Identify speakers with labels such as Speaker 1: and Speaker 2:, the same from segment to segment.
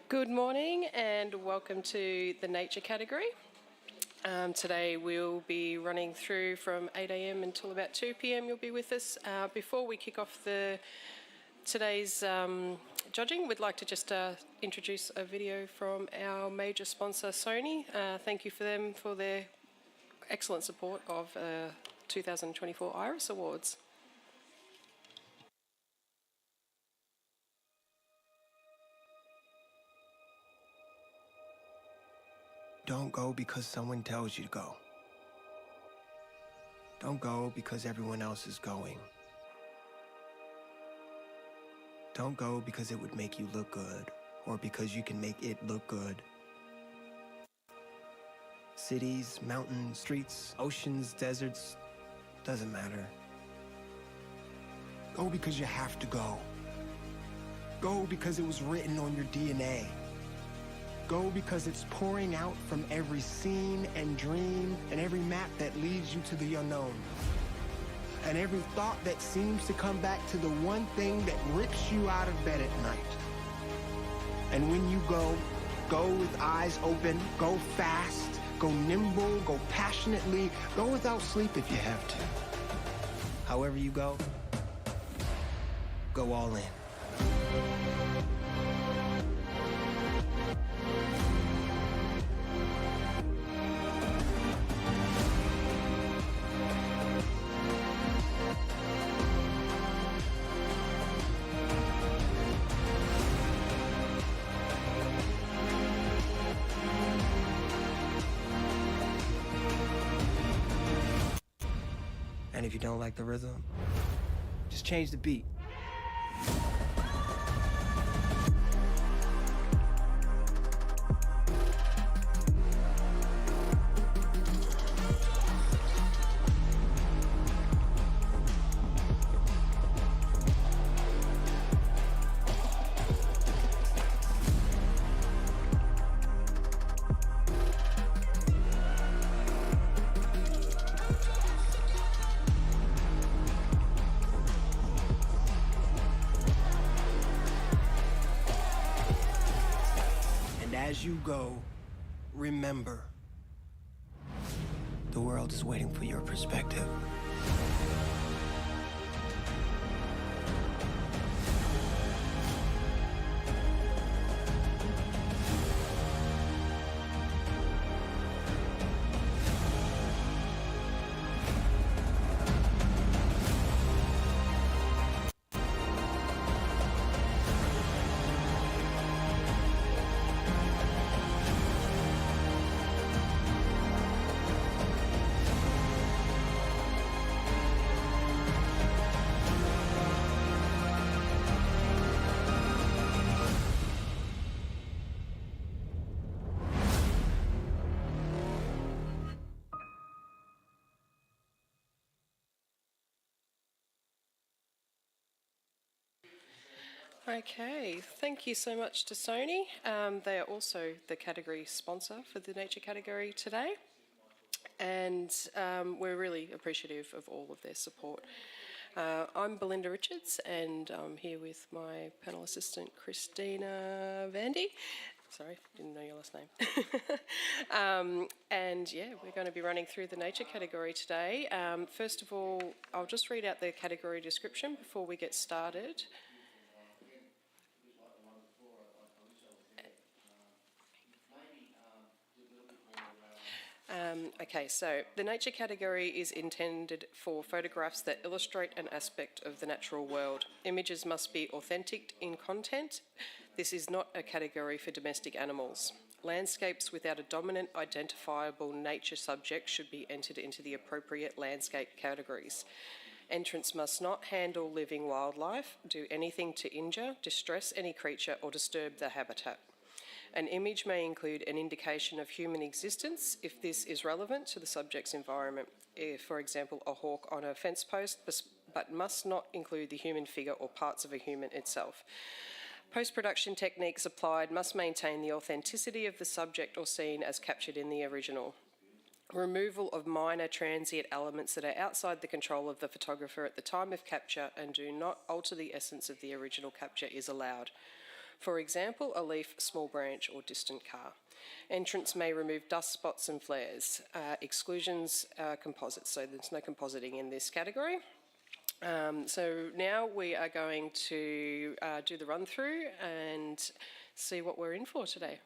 Speaker 1: Good morning and welcome to the nature category. Today we'll be running through from 8 a.m. until about 2 p.m. You'll be with us. Before we kick off today's judging, we'd like to just introduce a video from our major sponsor, Sony. Thank you for them for their excellent support of 2024 Iris Awards.
Speaker 2: Don't go because someone tells you to go. Don't go because everyone else is going. Don't go because it would make you look good, or because you can make it look good. Cities, mountains, streets, oceans, deserts, doesn't matter. Go because you have to go. Go because it was written on your DNA. Go because it's pouring out from every scene and dream and every map that leads you to the unknown. And every thought that seems to come back to the one thing that rips you out of bed at night. And when you go with eyes open, go fast, go nimble, go passionately, go without sleep if you have to. However you go all in. And if you don't like the rhythm, just change the beat. As you go, remember, the world is waiting for your perspective.
Speaker 1: Okay, thank you so much to Sony. They are also the category sponsor for the nature category today, and we're really appreciative of all of their support. I'm Belinda Richards, and I'm here with my panel assistant Christina Vandy. Sorry, didn't know your last name. And yeah, we're going to be running through the nature category today. First of all, I'll just read out the category description before we get started. Okay, so the nature category is intended for photographs that illustrate an aspect of the natural world. Images must be authentic in content. This is not a category for domestic animals. Landscapes without a dominant identifiable nature subject should be entered into the appropriate landscape categories. Entrants must not handle living wildlife, do anything to injure, distress any creature or disturb the habitat. An image may include an indication of human existence if this is relevant to the subject's environment, for example, a hawk on a fence post, but must not include the human figure or parts of a human itself. Post-production techniques applied must maintain the authenticity of the subject or scene as captured in the original. Removal of minor transient elements that are outside the control of the photographer at the time of capture and do not alter the essence of the original capture is allowed. For example, a leaf, small branch or distant car. Entrance may remove dust spots and flares. Exclusions are composites, so there's no compositing in this category. So now we are going to do the run through and see what we're in for today.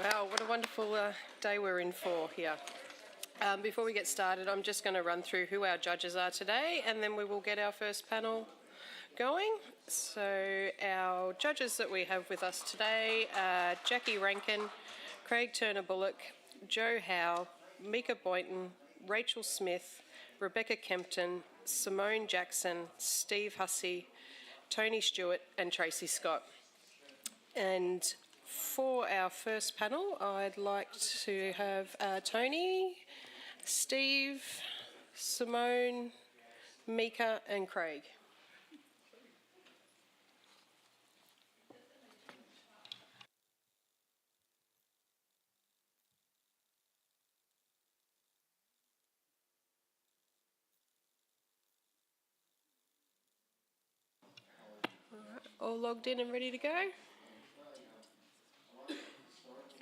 Speaker 1: Wow, what a wonderful day we're in for here. Before we get started, I'm just going to run through who our judges are today, and then we will get our first panel going. So our judges that we have with us today are Jackie Rankin, Craig Turner-Bullock, Joe Howe, Mika Boynton, Rachel Smith, Rebecca Kempton, Simone Jackson, Steve Hussey, Tony Stewart and Tracy Scott. And for our first panel, I'd like to have Tony, Steve, Simone, Mika and Craig. All logged in and ready to go?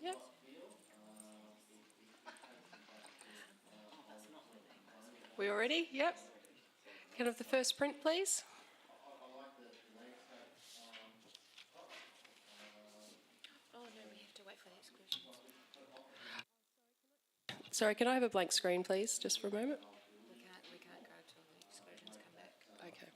Speaker 1: Yep. We all ready? Yep. Can I have the first print, please?
Speaker 3: Oh no, we have to wait for the exclusions.
Speaker 1: Sorry, can I have a blank screen, please, just for a moment?
Speaker 3: We can't go till the exclusions come back.
Speaker 1: Okay.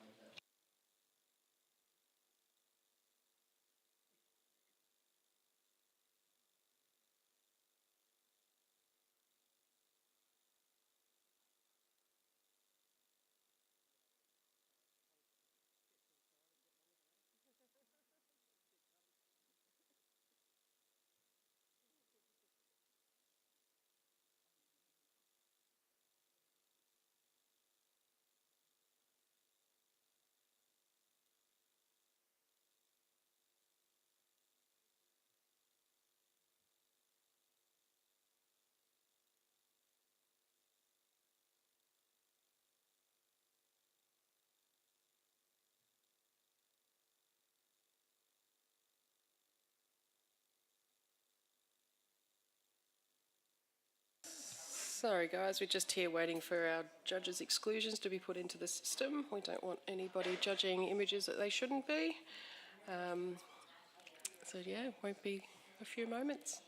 Speaker 1: Sorry guys, we're just here waiting for our judges' exclusions to be put into the system. We don't want anybody judging images that they shouldn't be. So yeah, won't be a few moments.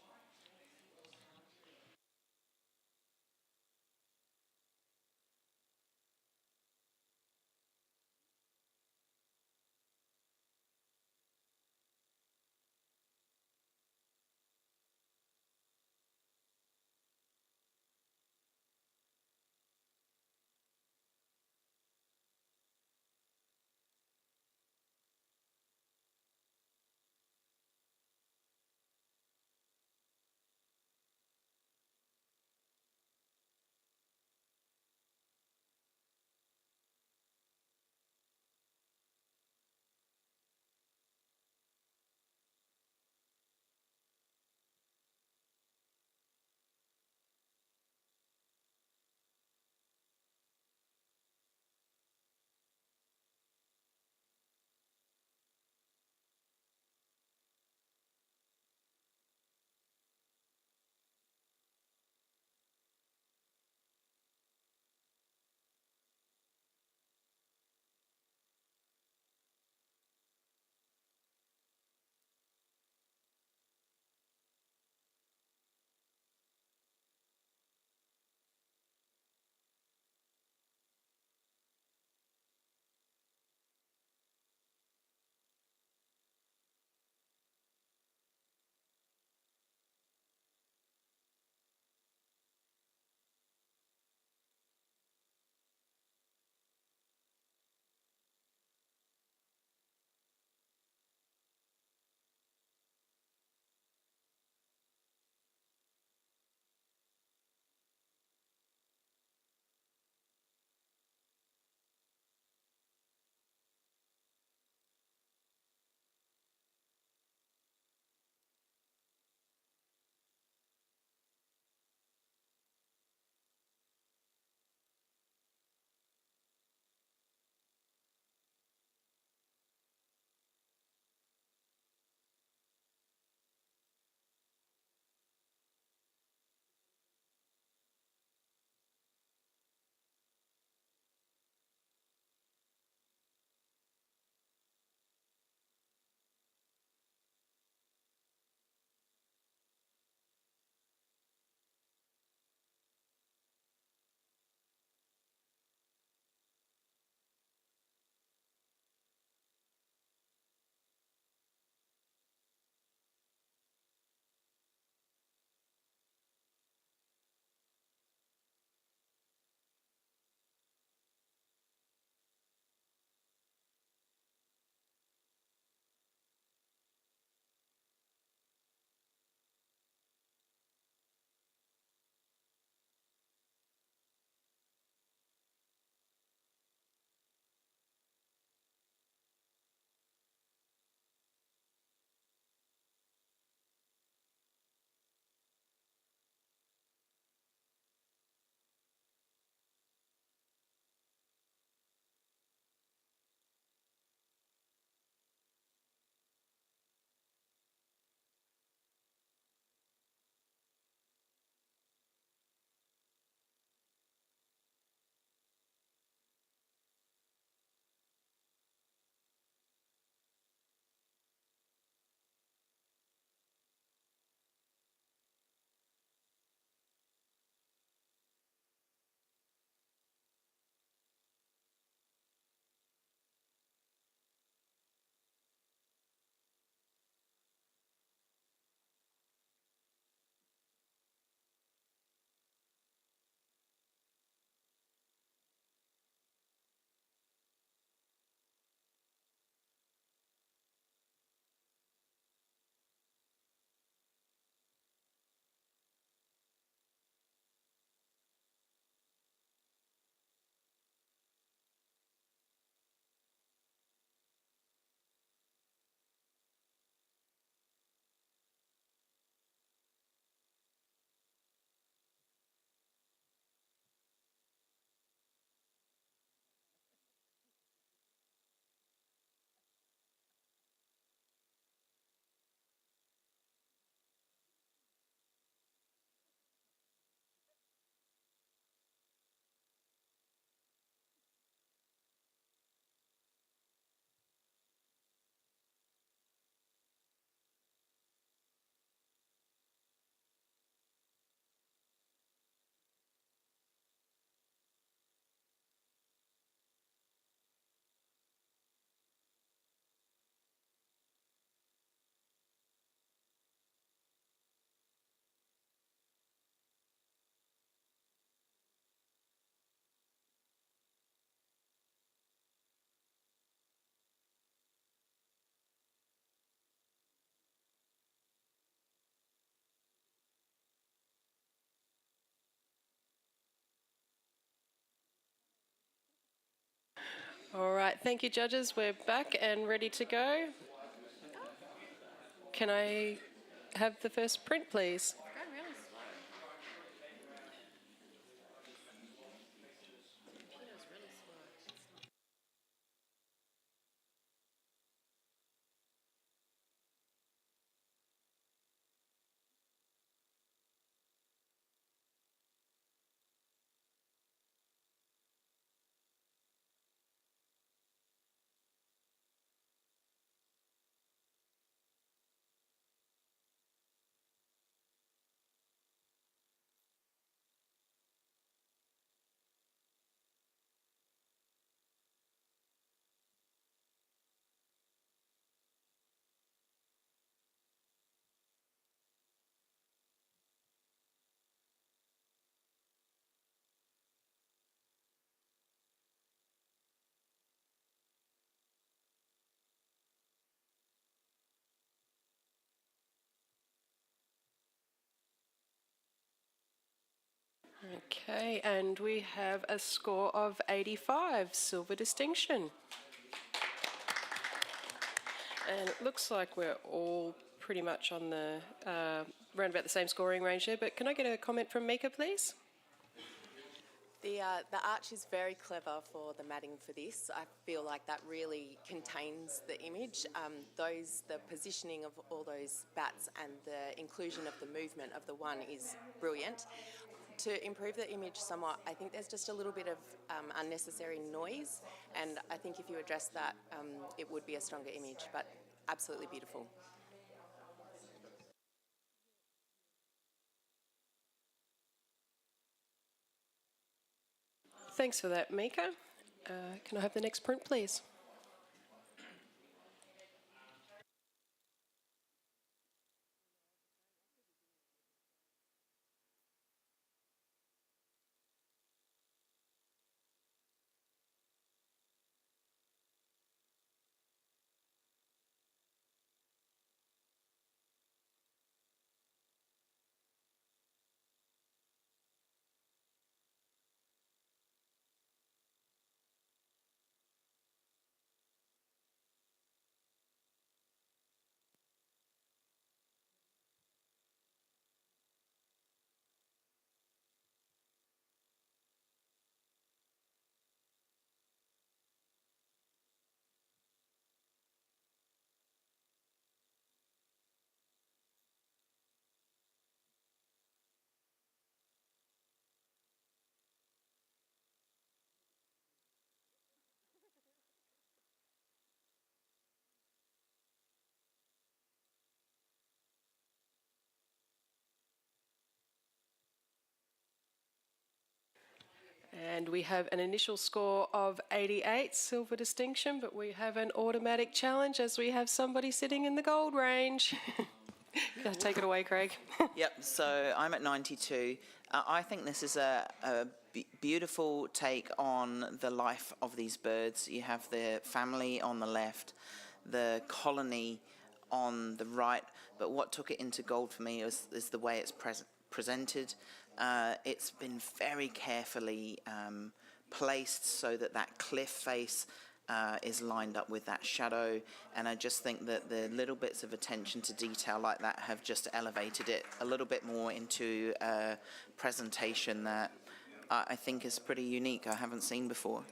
Speaker 1: right, thank you, judges. We're back and ready to go. Can I have the first print, please?
Speaker 3: Going really slow. Computer's really slow.
Speaker 1: Okay, and we have a score of 85, silver distinction. And it looks like we're all pretty much on the around about the same scoring range there, but can I get a comment from Mika, please?
Speaker 4: The arch is very clever for the matting for this. I feel like that really contains the image. The positioning of all those bats and the inclusion of the movement of the one is brilliant. To improve the image somewhat, I think there's just a little bit of unnecessary noise, and I think if you address that, it would be a stronger image, but absolutely beautiful.
Speaker 1: Thanks for that, Mika. Can I have the next print, please? And we have an initial score of 88, silver distinction, but we have an automatic challenge as we have somebody sitting in the gold range. Take it away, Craig.
Speaker 5: Yep, so I'm at 92. I think this is a beautiful take on the life of these birds. You have the family on the left, the colony on the right, but what took it into gold for me is the way it's presented. It's been very carefully placed so that cliff face is lined up with that shadow, and I just think that the little bits of attention to detail like that have just elevated it a little bit more into a presentation that I think is pretty unique. I haven't seen before.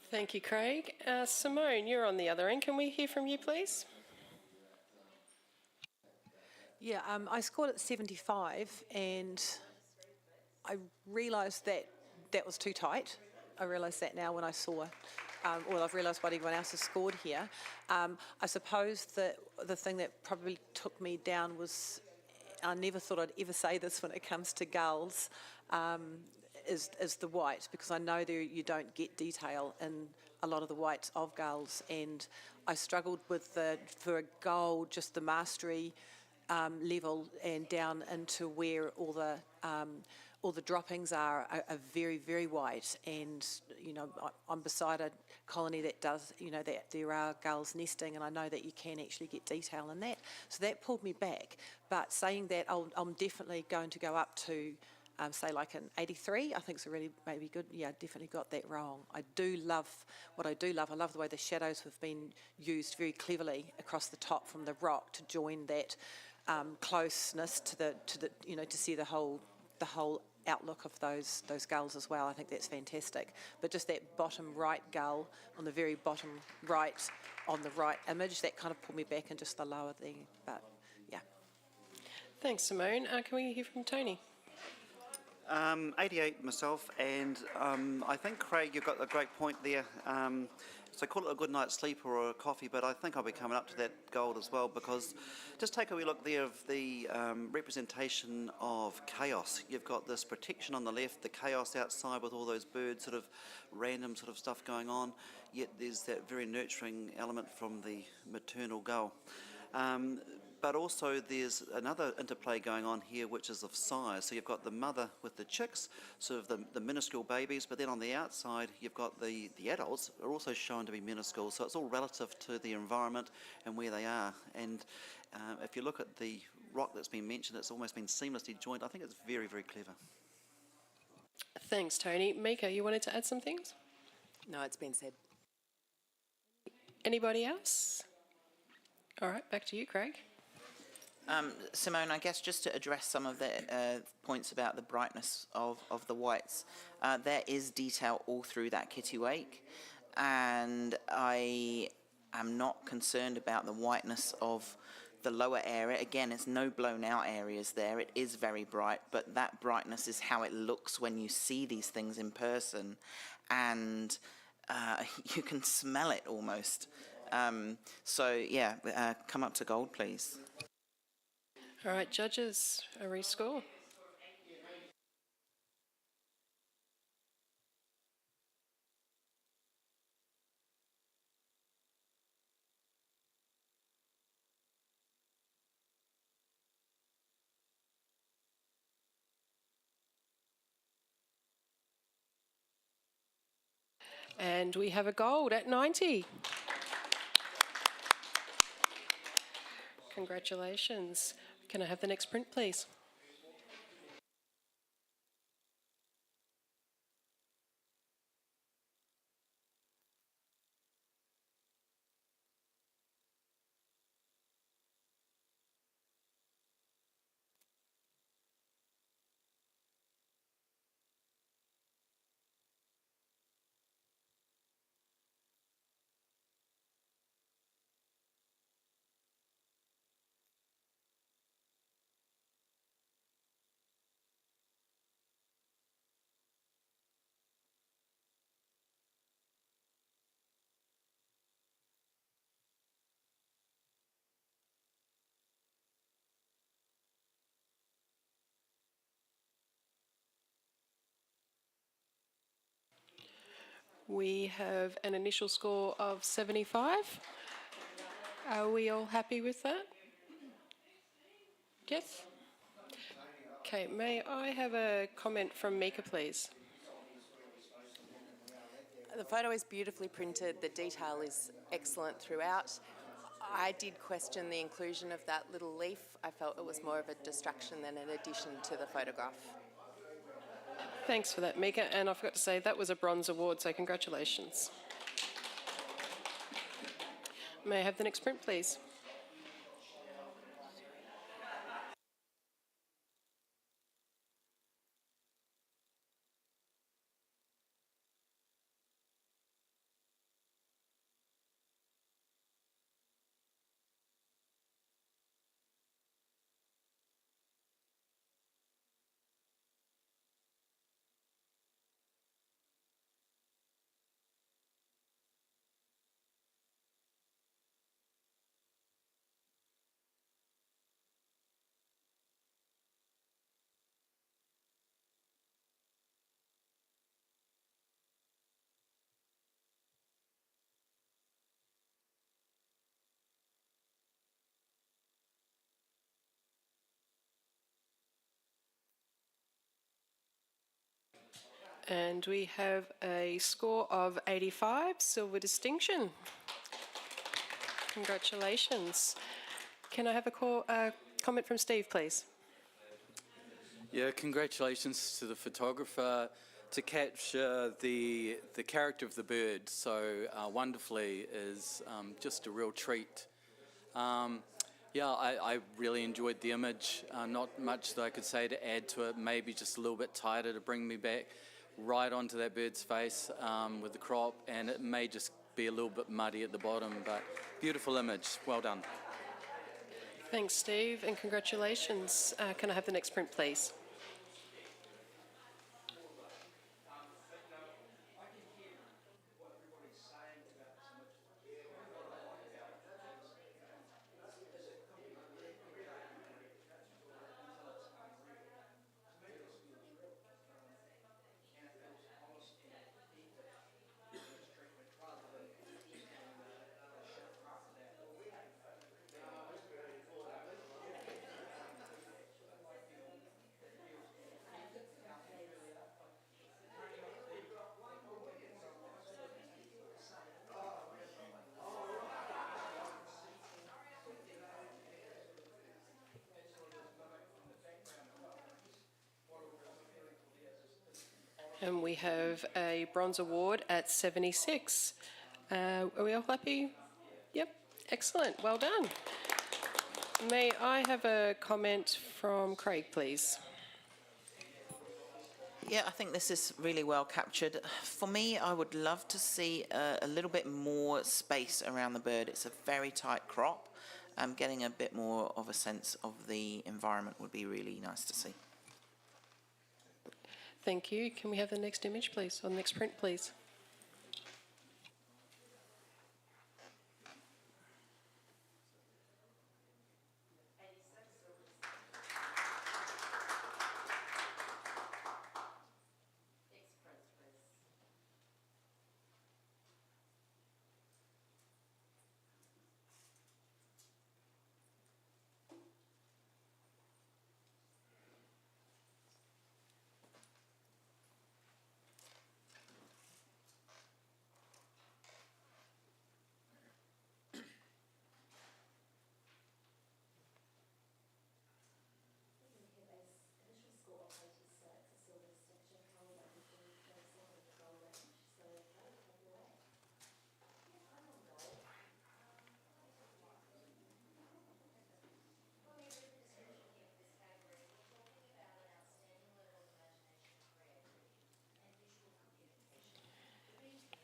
Speaker 1: Thank you, Craig. Simone, you're on the other end. Can we hear from you, please?
Speaker 6: Yeah, I scored at 75, and I realised that that was too tight. I realise that now when I saw, I've realised what everyone else has scored here. I suppose that the thing that probably took me down was, I never thought I'd ever say this when it comes to gulls, is the white, because I know you don't get detail in a lot of the whites of gulls, and I struggled with for a gull, just the mastery level and down into where all the droppings are very, very white. And I'm beside a colony that does, that there are gulls nesting, and I know that you can actually get detail in that. So that pulled me back. But saying that, I'm definitely going to go up to say like an 83, I think it's a really maybe good. Yeah, definitely got that wrong. I do love what I do love. I love the way the shadows have been used very cleverly across the top from the rock to join that closeness to the to see the whole outlook of those gulls as well. I think that's fantastic. But just that bottom right gull on the very bottom right on the right image, that kind of pulled me back in just the lower thing. But yeah.
Speaker 1: Thanks, Simone. Can we hear from Tony?
Speaker 7: 88 myself, and I think, Craig, you've got a great point there. So call it a good night's sleep or a coffee, but I think I'll be coming up to that gold as well, because just take a wee look there of the representation of chaos. You've got this protection on the left, the chaos outside with all those birds, sort of random sort of stuff going on, yet there's that very nurturing element from the maternal gull. But also there's another interplay going on here, which is of size. So you've got the mother with the chicks, sort of the minuscule babies, but then on the outside you've got the adults are also shown to be minuscule. So it's all relative to the environment and where they are. And if you look at the rock that's been mentioned, it's almost been seamlessly joined. I think it's very, very clever.
Speaker 1: Thanks, Tony. Mika, you wanted to add some things?
Speaker 4: No, it's been said.
Speaker 1: Anybody else? All right, back to you, Craig.
Speaker 5: Simone, I guess just to address some of the points about the brightness of the whites, there is detail all through that kittiwake, and I am not concerned about the whiteness of the lower area. Again, it's no blown out areas there. It is very bright, but that brightness is how it looks when you see these things in person, and you can smell it almost. So yeah, come up to gold, please.
Speaker 1: All right, judges, a rescore. And we have a gold at 90. Congratulations. Can I have the next print, please? We have an initial score of 75. Are we all happy with that? Yes? Okay, may I have a comment from Mika, please?
Speaker 4: The photo is beautifully printed. The detail is excellent throughout. I did question the inclusion of that little leaf. I felt it was more of a distraction than an addition to the photograph.
Speaker 1: Thanks for that, Mika. And I forgot to say that was a bronze award, so congratulations. May I have the next print, please? And we have a score of 85, silver distinction. Congratulations. Can I have a comment from Steve, please?
Speaker 8: Yeah, congratulations to the photographer to capture the character of the bird so wonderfully is just a real treat. Yeah, I really enjoyed the image. Not much that I could say to add to it. Maybe just a little bit tighter to bring me back right onto that bird's face with the crop, and it may just be a little bit muddy at the bottom, but beautiful image. Well done.
Speaker 1: Thanks, Steve, and congratulations. Can I have the next print, please? And we have a bronze award at 76. Are we all happy? Yep, excellent, well done. May I have a comment from Craig, please?
Speaker 5: Yeah, I think this is really well captured. For me, I would love to see a little bit more space around the bird. It's a very tight crop. Getting a bit more of a sense of the environment would be really nice to see.
Speaker 1: Thank you. Can we have the next image, please, or the next print, please?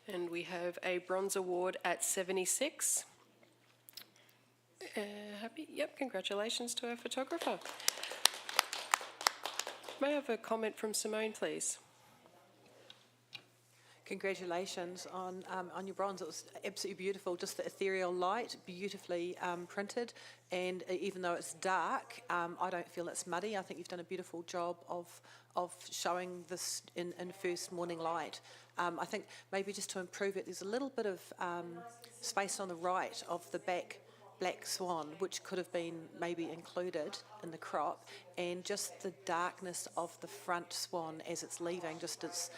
Speaker 1: And we have a bronze award at 76. Happy? Yep, congratulations to our photographer. May I have a comment from Simone, please?
Speaker 6: Congratulations on your bronze. It was absolutely beautiful. Just the ethereal light, beautifully printed, and even though it's dark, I don't feel it's muddy. I think you've done a beautiful job of showing this in first morning light. I think maybe just to improve it, there's a little bit of space on the right of the back black swan, which could have been maybe included in the crop, and just the darkness of the front swan as it's leaving, just its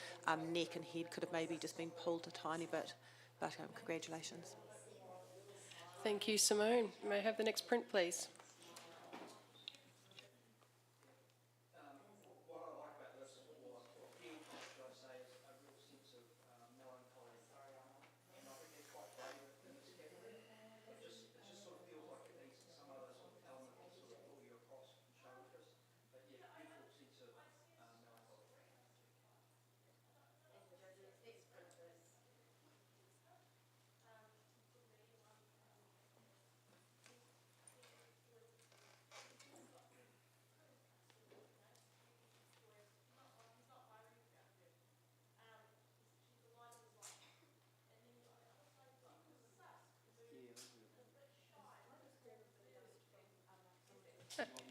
Speaker 6: neck and head could have maybe just been pulled a tiny bit, but congratulations.
Speaker 1: Thank you, Simone. May I have the next print, please?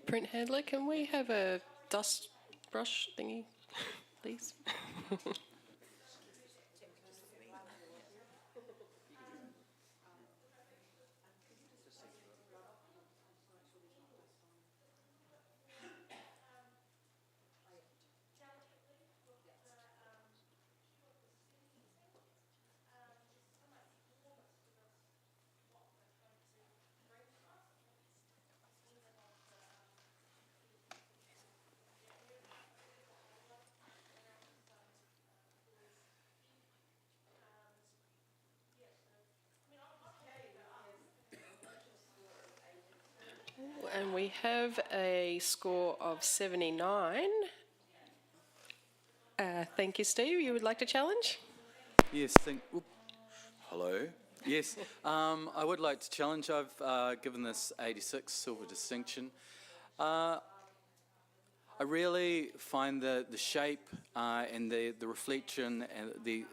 Speaker 1: Print handler, can we have a dust brush thingy, please? And we have a score of 79. Thank you, Steve. You would like to challenge?
Speaker 8: Yes, hello. Yes, I would like to challenge. I've given this 86 silver distinction. I really find the shape and the reflection and the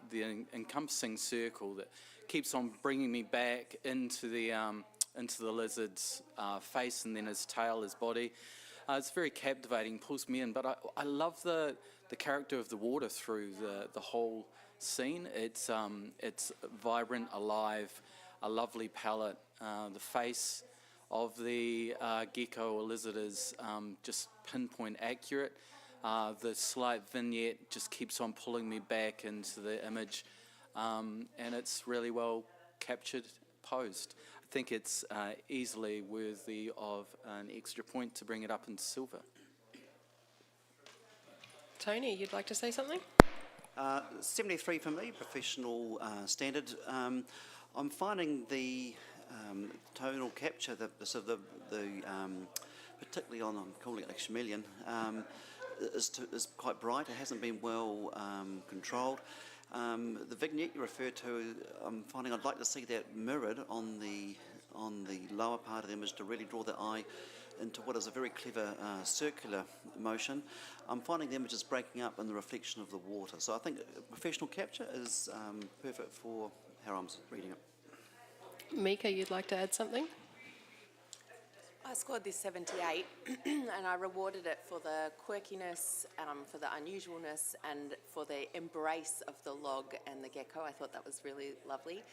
Speaker 8: encompassing circle that keeps on bringing me back into the lizard's face and then his tail, his body. It's very captivating, pulls me in. But I love the character of the water through the whole scene. It's vibrant, alive, a lovely palette. The face of the gecko or lizard is just pinpoint accurate. The slight vignette just keeps on pulling me back into the image, and it's really well captured, posed. I think it's easily worthy of an extra point to bring it up into silver.
Speaker 1: Tony, you'd like to say something?
Speaker 7: 73 for me, professional standard. I'm finding the tonal capture, particularly on, I'm calling it a chameleon, is quite bright. It hasn't been well controlled. The vignette you referred to, I'm finding I'd like to see that mirrored on the lower part of the image to really draw the eye into what is a very clever circular motion. I'm finding the image is breaking up in the reflection of the water. So I think professional capture is perfect for how I'm reading it.
Speaker 1: Mika, you'd like to add something?
Speaker 4: I scored this 78 and I rewarded it for the quirkiness, for the unusualness and for the embrace of the log and the gecko. I thought that was really lovely.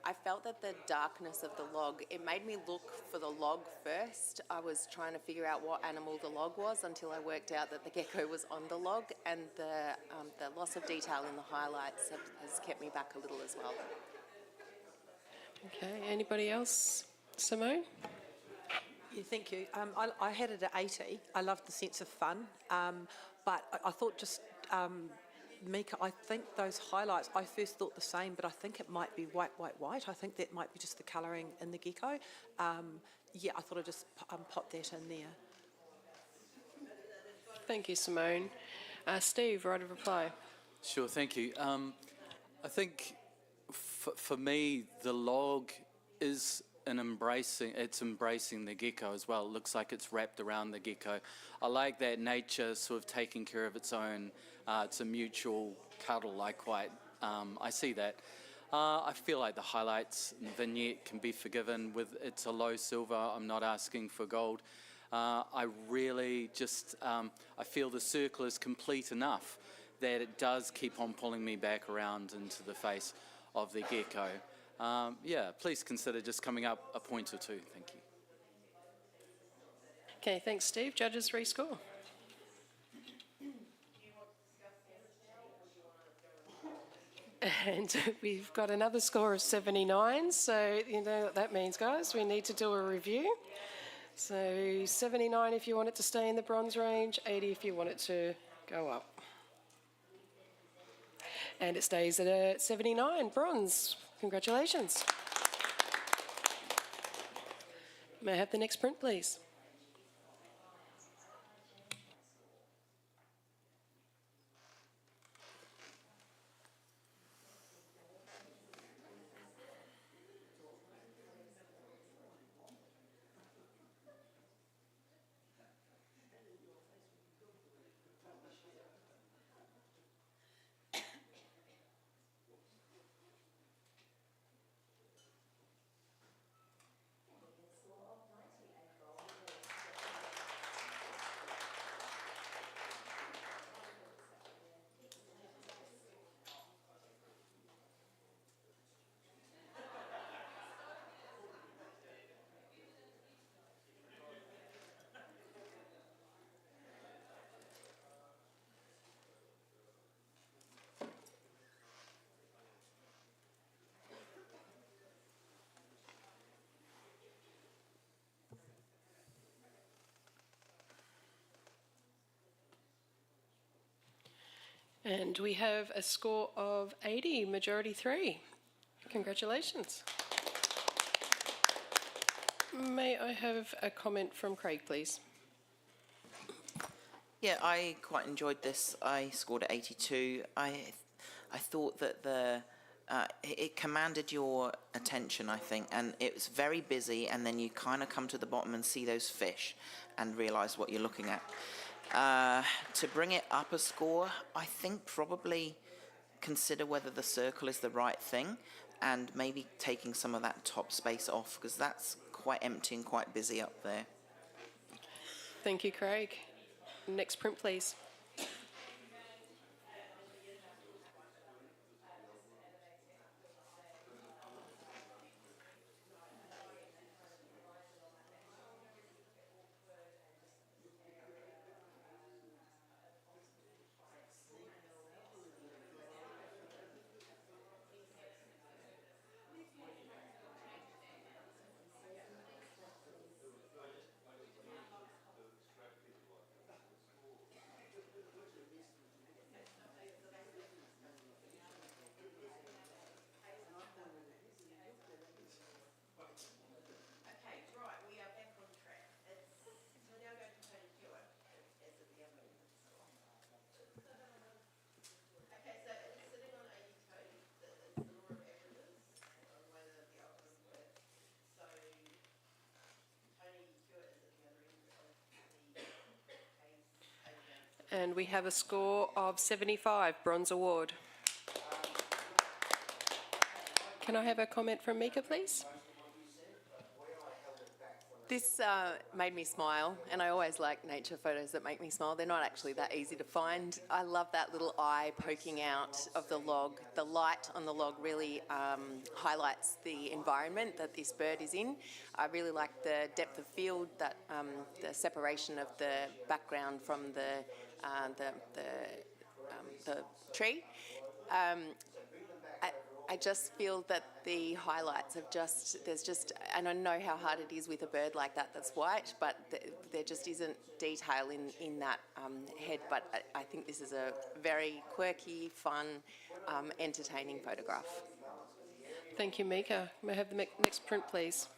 Speaker 4: I felt that the darkness of the log, it made me look for the log first. I was trying to figure out what animal the log was until I worked out that the gecko was on the log, and the loss of detail in the highlights has kept me back a little as well.
Speaker 1: Okay, anybody else? Simone?
Speaker 6: Yeah, thank you. I had it at 80. I loved the sense of fun, but I thought just, Mika, I think those highlights, I first thought the same, but I think it might be white. I think that might be just the colouring in the gecko. Yeah, I thought I'd just pop that in there.
Speaker 1: Thank you, Simone. Steve, right of reply.
Speaker 8: Sure, thank you. I think for me, the log is embracing the gecko as well. It looks like it's wrapped around the gecko. I like that nature sort of taking care of its own. It's a mutual cuddle. I see that. I feel like the highlights and the vignette can be forgiven with it's a low silver. I'm not asking for gold. I really just, I feel the circle is complete enough that it does keep on pulling me back around into the face of the gecko. Yeah, please consider just coming up a point or two. Thank you.
Speaker 1: Okay, thanks, Steve. Judges rescore. And we've got another score of 79, so you know what that means, guys. We need to do a review. So 79 if you want it to stay in the bronze range, 80 if you want it to go up. And it stays at a 79, bronze. Congratulations. May I have the next print, please? And we have a score of 80, majority 3. Congratulations. May I have a comment from Craig, please?
Speaker 5: Yeah, I quite enjoyed this. I scored at 82. I thought that it commanded your attention, I think, and it was very busy, and then you kind of come to the bottom and see those fish and realise what you're looking at. To bring it up a score, I think probably consider whether the circle is the right thing and maybe taking some of that top space off, because that's quite empty and quite busy up there.
Speaker 1: Thank you, Craig. Next print, please.
Speaker 3: Okay, right, we are back on track. We're now going to Tony Hewitt as the other score. Okay, so it's sitting on 82. It's the law of averages, or the way that the algorithm works. So Tony Hewitt is at the other end of the case against.
Speaker 1: And we have a score of 75, Bronze Award. Can I have a comment from Mika, please?
Speaker 4: This made me smile, and I always like nature photos that make me smile. They're not actually that easy to find. I love that little eye poking out of the log. The light on the log really highlights the environment that this bird is in. I really like the depth of field, that the separation of the background from the tree. I just feel that the highlights have and I know how hard it is with a bird like that that's white, but there just isn't detail in that head. But I think this is a very quirky, fun, entertaining photograph.
Speaker 1: Thank you, Mika. May I have the next print, please?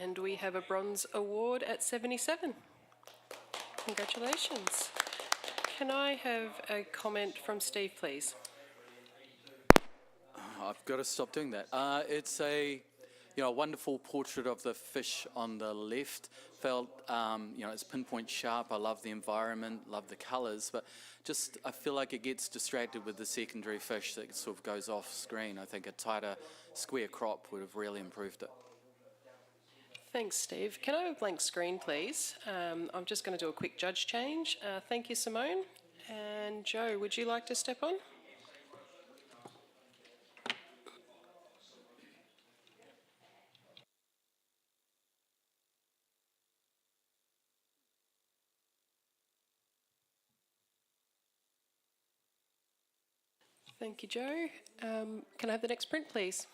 Speaker 1: And we have a Bronze Award at 77. Congratulations. Can I have a comment from Steve, please?
Speaker 8: I've got to stop doing that. It's a wonderful portrait of the fish on the left. Felt, it's pinpoint sharp. I love the environment, love the colours, but just I feel like it gets distracted with the secondary fish that sort of goes off screen. I think a tighter square crop would have really improved it.
Speaker 1: Thanks, Steve. Can I have a blank screen, please? I'm just going to do a quick judge change. Thank you, Simone. And Joe, would you like to step on? Thank you, Joe. Can I have the next print, please?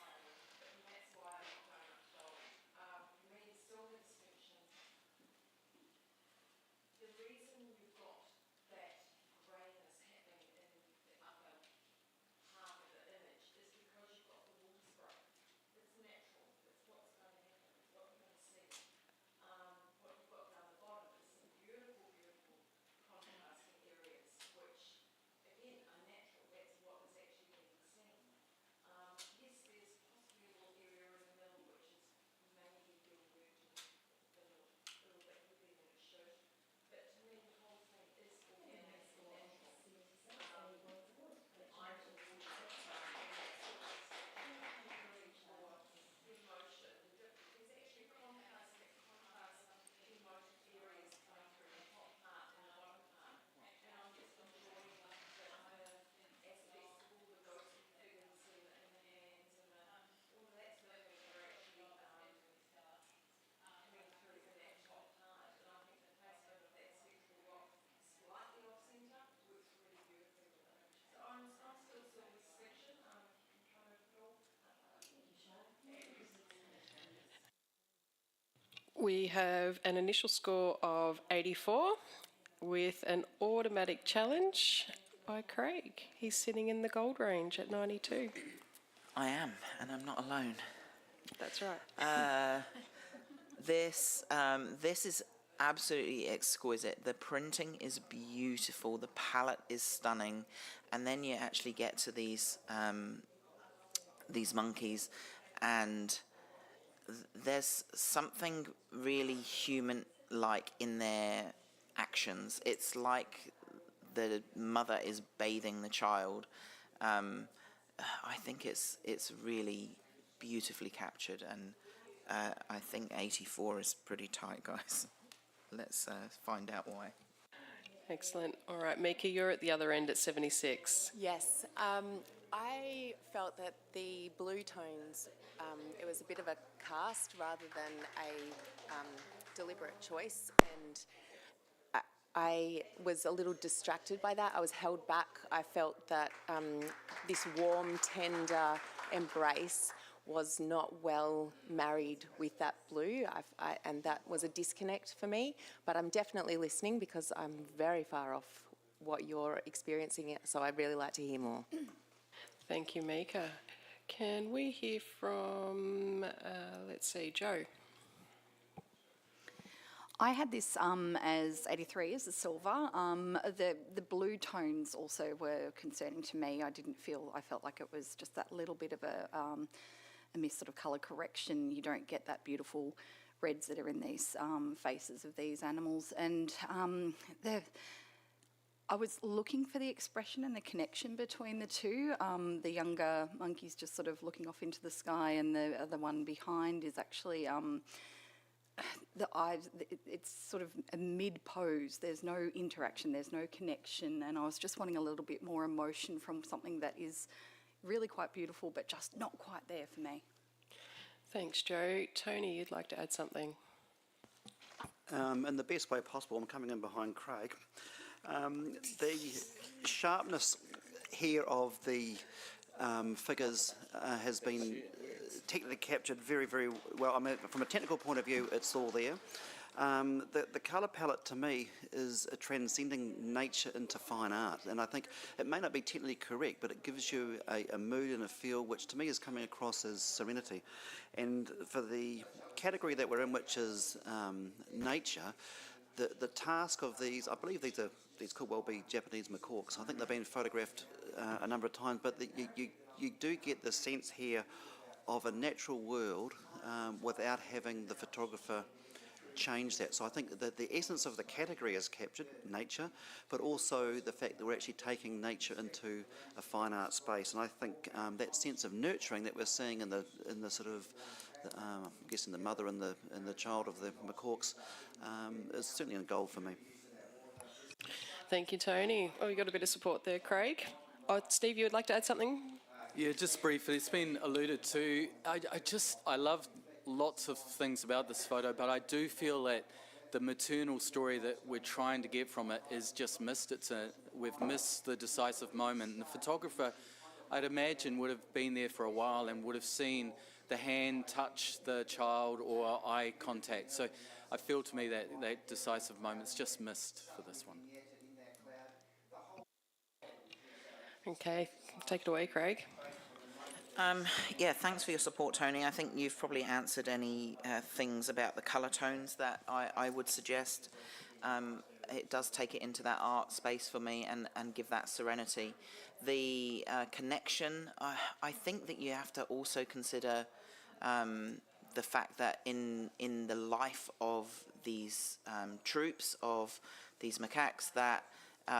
Speaker 1: We have an initial score of 84 with an automatic challenge by Craig. He's sitting in the gold range at 92.
Speaker 5: I am, and I'm not alone.
Speaker 1: That's right.
Speaker 5: This is absolutely exquisite. The printing is beautiful. The palette is stunning, and then you actually get to these monkeys, and there's something really human-like in their actions. It's like the mother is bathing the child. I think it's really beautifully captured, and I think 84 is pretty tight, guys. Let's find out why.
Speaker 1: Excellent. All right, Mika, you're at the other end at 76.
Speaker 4: Yes, I felt that the blue tones, it was a bit of a cast rather than a deliberate choice, and I was a little distracted by that. I was held back. I felt that this warm, tender embrace was not well married with that blue, and that was a disconnect for me. But I'm definitely listening because I'm very far off what you're experiencing, so I'd really like to hear more.
Speaker 1: Thank you, Mika. Can we hear from, let's see, Joe?
Speaker 9: I had this as 83 as a silver. The blue tones also were concerning to me. I felt like it was just that little bit of a missed sort of colour correction. You don't get that beautiful reds that are in these faces of these animals. And I was looking for the expression and the connection between the two. The younger monkey's just sort of looking off into the sky, and the other one behind is actually the eyes. It's sort of a mid-pose. There's no interaction, there's no connection, and I was just wanting a little bit more emotion from something that is really quite beautiful but just not quite there for me.
Speaker 1: Thanks, Joe. Tony, you'd like to add something?
Speaker 7: In the best way possible, I'm coming in behind Craig. The sharpness here of the figures has been technically captured very, very well. I mean, from a technical point of view, it's all there. The colour palette to me is transcending nature into fine art, and I think it may not be technically correct, but it gives you a mood and a feel which to me is coming across as serenity. And for the category that we're in, which is nature, the task of these, I believe these could well be Japanese macaques. I think they've been photographed a number of times, but you do get the sense here of a natural world without having the photographer change that. So I think that the essence of the category is captured, nature, but also the fact that we're actually taking nature into a fine art space. And I think that sense of nurturing that we're seeing in the sort of, I'm guessing the mother and the child of the macaques is certainly a goal for me.
Speaker 1: Thank you, Tony. Oh, you got a bit of support there, Craig. Oh, Steve, you would like to add something?
Speaker 8: Yeah, just briefly, it's been alluded to. I love lots of things about this photo, but I do feel that the maternal story that we're trying to get from it is just missed. We've missed the decisive moment. And the photographer, I'd imagine, would have been there for a while and would have seen the hand touch the child or eye contact. So I feel to me that decisive moment's just missed for this one.
Speaker 1: Okay, take it away, Craig.
Speaker 5: Yeah, thanks for your support, Tony. I think you've probably answered any things about the colour tones that I would suggest. It does take it into that art space for me and give that serenity. The connection, I think that you have to also consider the fact that in the life of these troops, of these macaques, that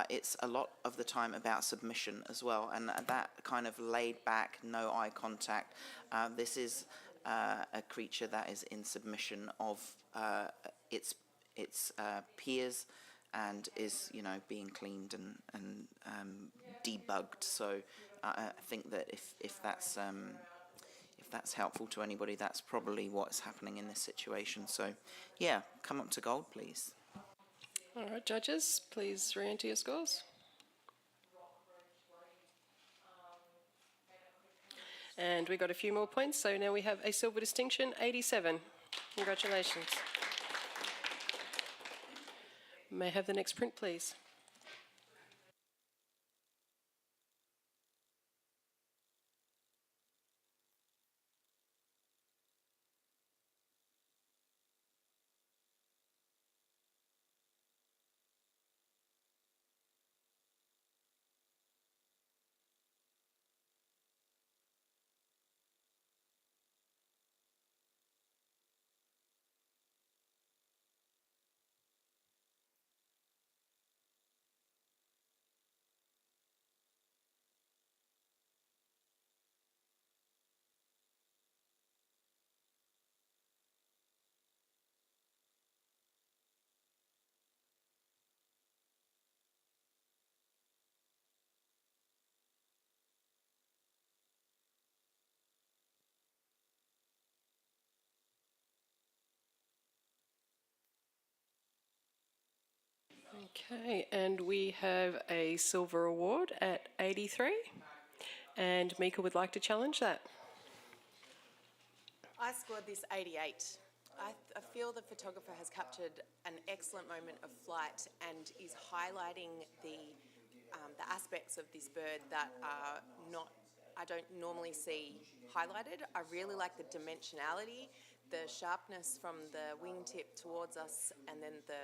Speaker 5: it's a lot of the time about submission as well, and that kind of laid back, no eye contact. This is a creature that is in submission of its peers and is, being cleaned and debugged. So I think that if that's helpful to anybody, that's probably what's happening in this situation. So yeah, come up to gold, please.
Speaker 1: All right, judges, please re-enter your scores. And we got a few more points, so now we have a silver distinction, 87. Congratulations. May I have the next print, please? Okay, and we have a silver award at 83, and Mika would like to challenge that.
Speaker 4: I scored this 88. I feel the photographer has captured an excellent moment of flight and is highlighting the aspects of this bird that are not, I don't normally see highlighted. I really like the dimensionality, the sharpness from the wingtip towards us, and then the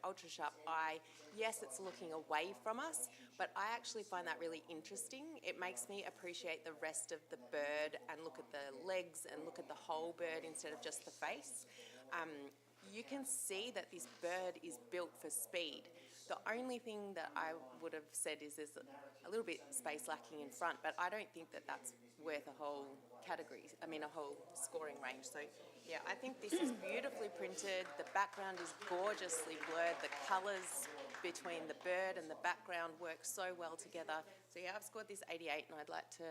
Speaker 4: ultra sharp eye. Yes, it's looking away from us, but I actually find that really interesting. It makes me appreciate the rest of the bird and look at the legs and look at the whole bird instead of just the face. You can see that this bird is built for speed. The only thing that I would have said is there's a little bit space lacking in front, but I don't think that that's worth a whole category, a whole scoring range. So yeah, I think this is beautifully printed. The background is gorgeously blurred. The colours between the bird and the background work so well together. So yeah, I've scored this 88 and I'd like to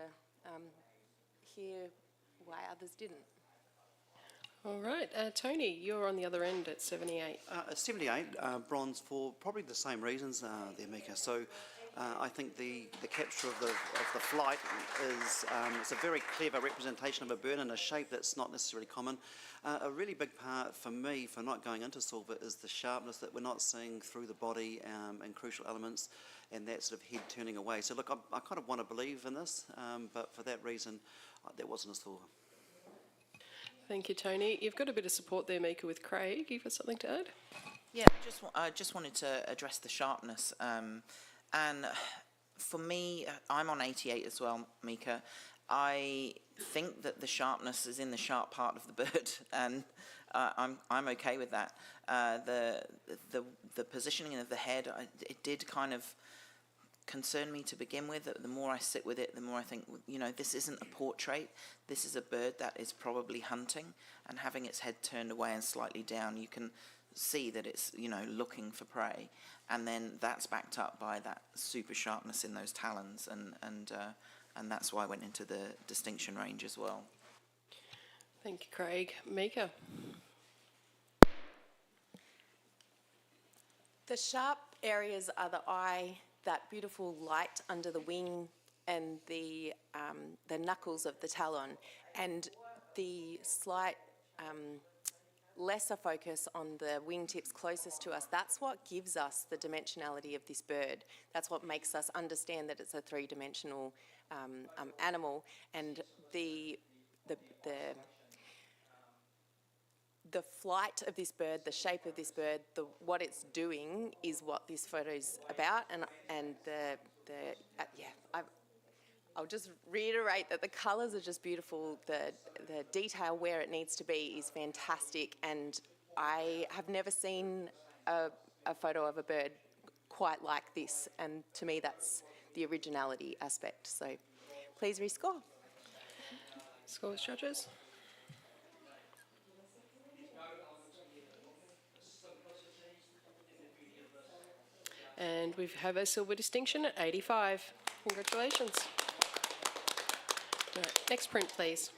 Speaker 4: hear why others didn't.
Speaker 1: All right, Tony, you're on the other end at 78.
Speaker 7: 78, bronze for probably the same reasons there, Mika. So I think the capture of the flight is it's a very clever representation of a bird in a shape that's not necessarily common. A really big part for me for not going into silver is the sharpness that we're not seeing through the body and crucial elements and that sort of head turning away. So look, I kind of want to believe in this, but for that reason, that wasn't a silver.
Speaker 1: Thank you, Tony. You've got a bit of support there, Mika, with Craig. You've got something to add?
Speaker 5: Yeah, I just wanted to address the sharpness. And for me, I'm on 88 as well, Mika. I think that the sharpness is in the sharp part of the bird, and I'm okay with that. The positioning of the head, it did kind of concern me to begin with. The more I sit with it, the more I think, this isn't a portrait. This is a bird that is probably hunting, and having its head turned away and slightly down, you can see that it's looking for prey, and then that's backed up by that super sharpness in those talons, and that's why I went into the distinction range as well.
Speaker 1: Thank you, Craig. Mika?
Speaker 4: The sharp areas are the eye, that beautiful light under the wing, and the knuckles of the talon, and the slight lesser focus on the wingtips closest to us. That's what gives us the dimensionality of this bird. That's what makes us understand that it's a three-dimensional animal, and the flight of this bird, the shape of this bird, what it's doing is what this photo's about, and I'll just reiterate that the colours are just beautiful. The detail where it needs to be is fantastic, and I have never seen a photo of a bird quite like this, and to me that's the originality aspect. So please rescore.
Speaker 1: Scores, judges? And we have a silver distinction at 85. Congratulations. Right, next print, please.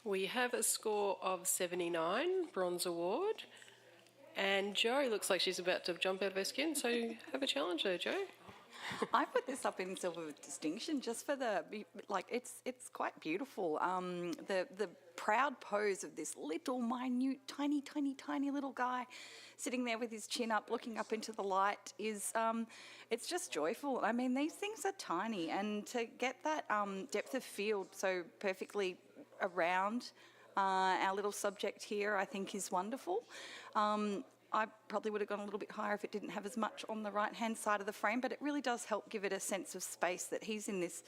Speaker 1: We have a score of 79, Bronze Award. And Jo looks like she's about to jump out of her skin, so have a challenge there, Jo.
Speaker 9: I put this up in silver with distinction just for it's quite beautiful. The proud pose of this little minute, tiny little guy sitting there with his chin up, looking up into the light is, it's just joyful. I mean, these things are tiny, and to get that depth of field so perfectly around our little subject here, I think is wonderful. I probably would have gone a little bit higher if it didn't have as much on the right-hand side of the frame, but it really does help give it a sense of space that he's in this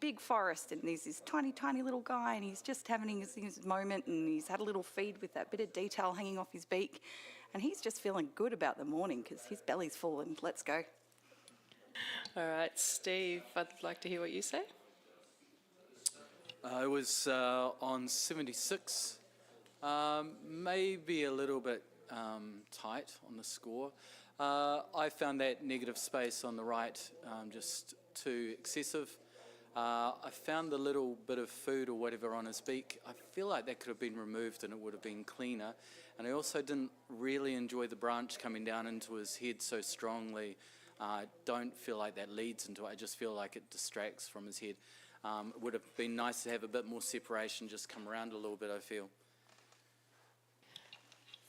Speaker 9: big forest and there's this tiny little guy and he's just having his moment and he's had a little feed with that bit of detail hanging off his beak and he's just feeling good about the morning because his belly's full and let's go.
Speaker 1: All right, Steve, I'd like to hear what you say.
Speaker 8: I was on 76, maybe a little bit tight on the score. I found that negative space on the right just too excessive. I found the little bit of food or whatever on his beak, I feel like that could have been removed and it would have been cleaner. And I also didn't really enjoy the branch coming down into his head so strongly. I don't feel like that leads into it, I just feel like it distracts from his head. It would have been nice to have a bit more separation, just come around a little bit, I feel.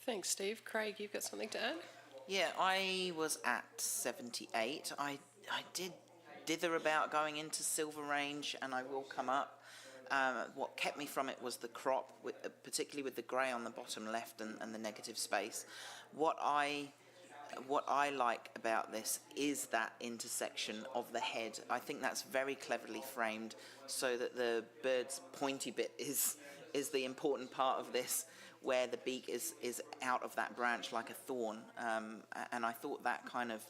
Speaker 1: Thanks, Steve. Craig, you've got something to add?
Speaker 5: Yeah, I was at 78. I did dither about going into silver range, and I will come up. What kept me from it was the crop, particularly with the grey on the bottom left and the negative space. What I like about this is that intersection of the head. I think that's very cleverly framed so that the bird's pointy bit is the important part of this, where the beak is out of that branch like a thorn. And I thought that kind of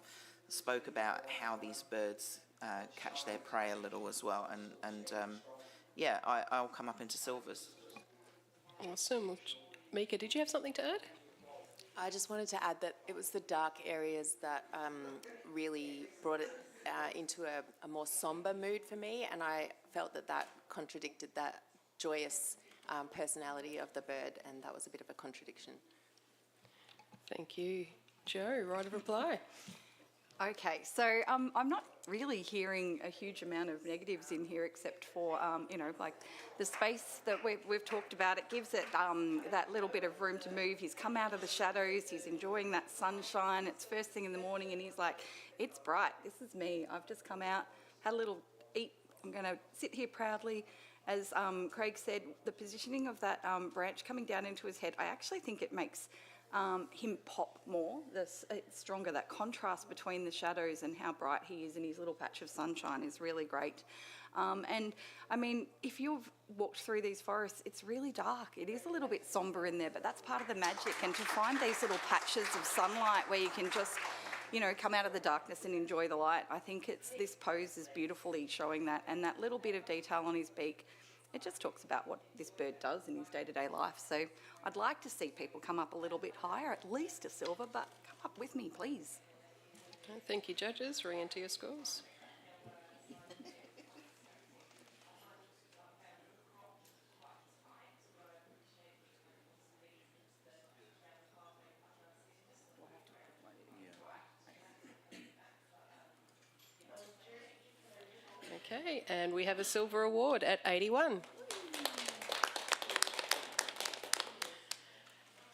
Speaker 5: spoke about how these birds catch their prey a little as well. Yeah, I'll come up into silvers.
Speaker 1: Awesome. Mika, did you have something to add?
Speaker 4: I just wanted to add that it was the dark areas that really brought it into a more sombre mood for me, and I felt that contradicted that joyous personality of the bird, and that was a bit of a contradiction.
Speaker 1: Thank you. Jo, right of reply.
Speaker 9: Okay, so I'm not really hearing a huge amount of negatives in here except for, like the space that we've talked about. It gives it that little bit of room to move. He's come out of the shadows. He's enjoying that sunshine. It's first thing in the morning and he's like, it's bright. This is me. I've just come out, had a little eat. I'm going to sit here proudly. As Craig said, the positioning of that branch coming down into his head, I actually think it makes him pop more. It's stronger. That contrast between the shadows and how bright he is in his little patch of sunshine is really great. And I mean, if you've walked through these forests, it's really dark. It is a little bit sombre in there, but that's part of the magic. And to find these little patches of sunlight where you can just, come out of the darkness and enjoy the light, I think this pose is beautifully showing that. And that little bit of detail on his beak, it just talks about what this bird does in his day-to-day life. So I'd like to see people come up a little bit higher, at least a silver, but come up with me, please.
Speaker 1: Thank you, judges. Re-enter your scores. Okay, and we have a silver award at 81.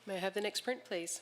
Speaker 1: May I have the next print, please?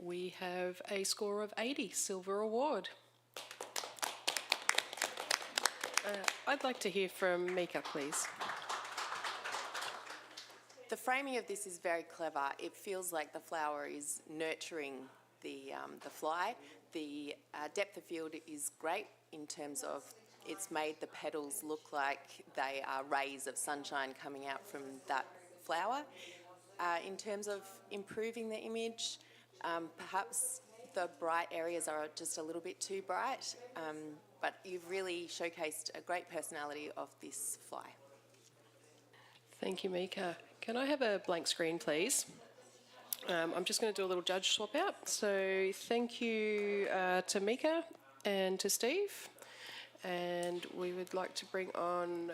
Speaker 1: We have a score of 80, Silver Award. I'd like to hear from Mika, please.
Speaker 4: The framing of this is very clever. It feels like the flower is nurturing the fly. The depth of field is great in terms of it's made the petals look like they are rays of sunshine coming out from that flower. In terms of improving the image, perhaps the bright areas are just a little bit too bright, but you've really showcased a great personality of this fly.
Speaker 1: Thank you, Mika. Can I have a blank screen, please? I'm just going to do a little judge swap out. So thank you to Mika and to Steve. And we would like to bring on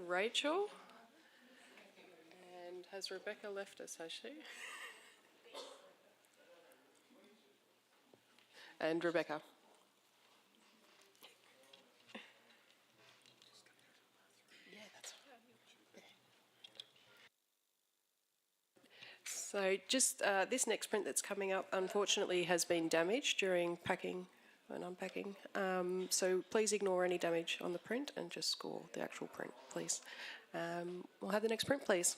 Speaker 1: Rachel. And has Rebecca left us, has she? And Rebecca. So just this next print that's coming up, unfortunately, has been damaged during packing and unpacking. So please ignore any damage on the print and just score the actual print, please. We'll have the next print, please.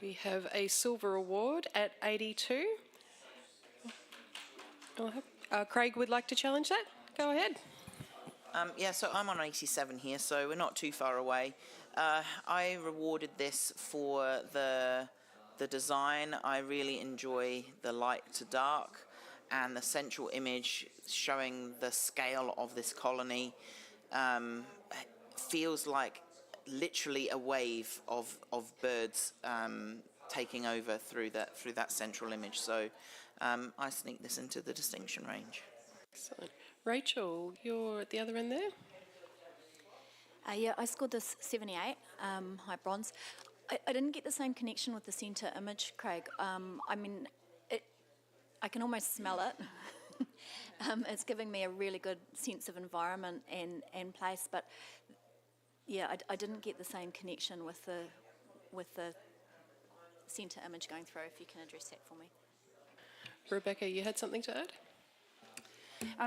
Speaker 1: We have a silver award at 82. Craig would like to challenge that. Go ahead.
Speaker 5: Yeah, so I'm on 87 here, so we're not too far away. I rewarded this for the design. I really enjoy the light to dark and the central image showing the scale of this colony. Feels like literally a wave of birds taking over through that central image. So I sneak this into the distinction range.
Speaker 1: Excellent. Rachel, you're at the other end there.
Speaker 10: Yeah, I scored this 78, high bronze. I didn't get the same connection with the centre image, Craig. I mean, I can almost smell it. It's giving me a really good sense of environment and place, but yeah, I didn't get the same connection with the centre image going through. If you can address that for me.
Speaker 1: Rebecca, you had something to add?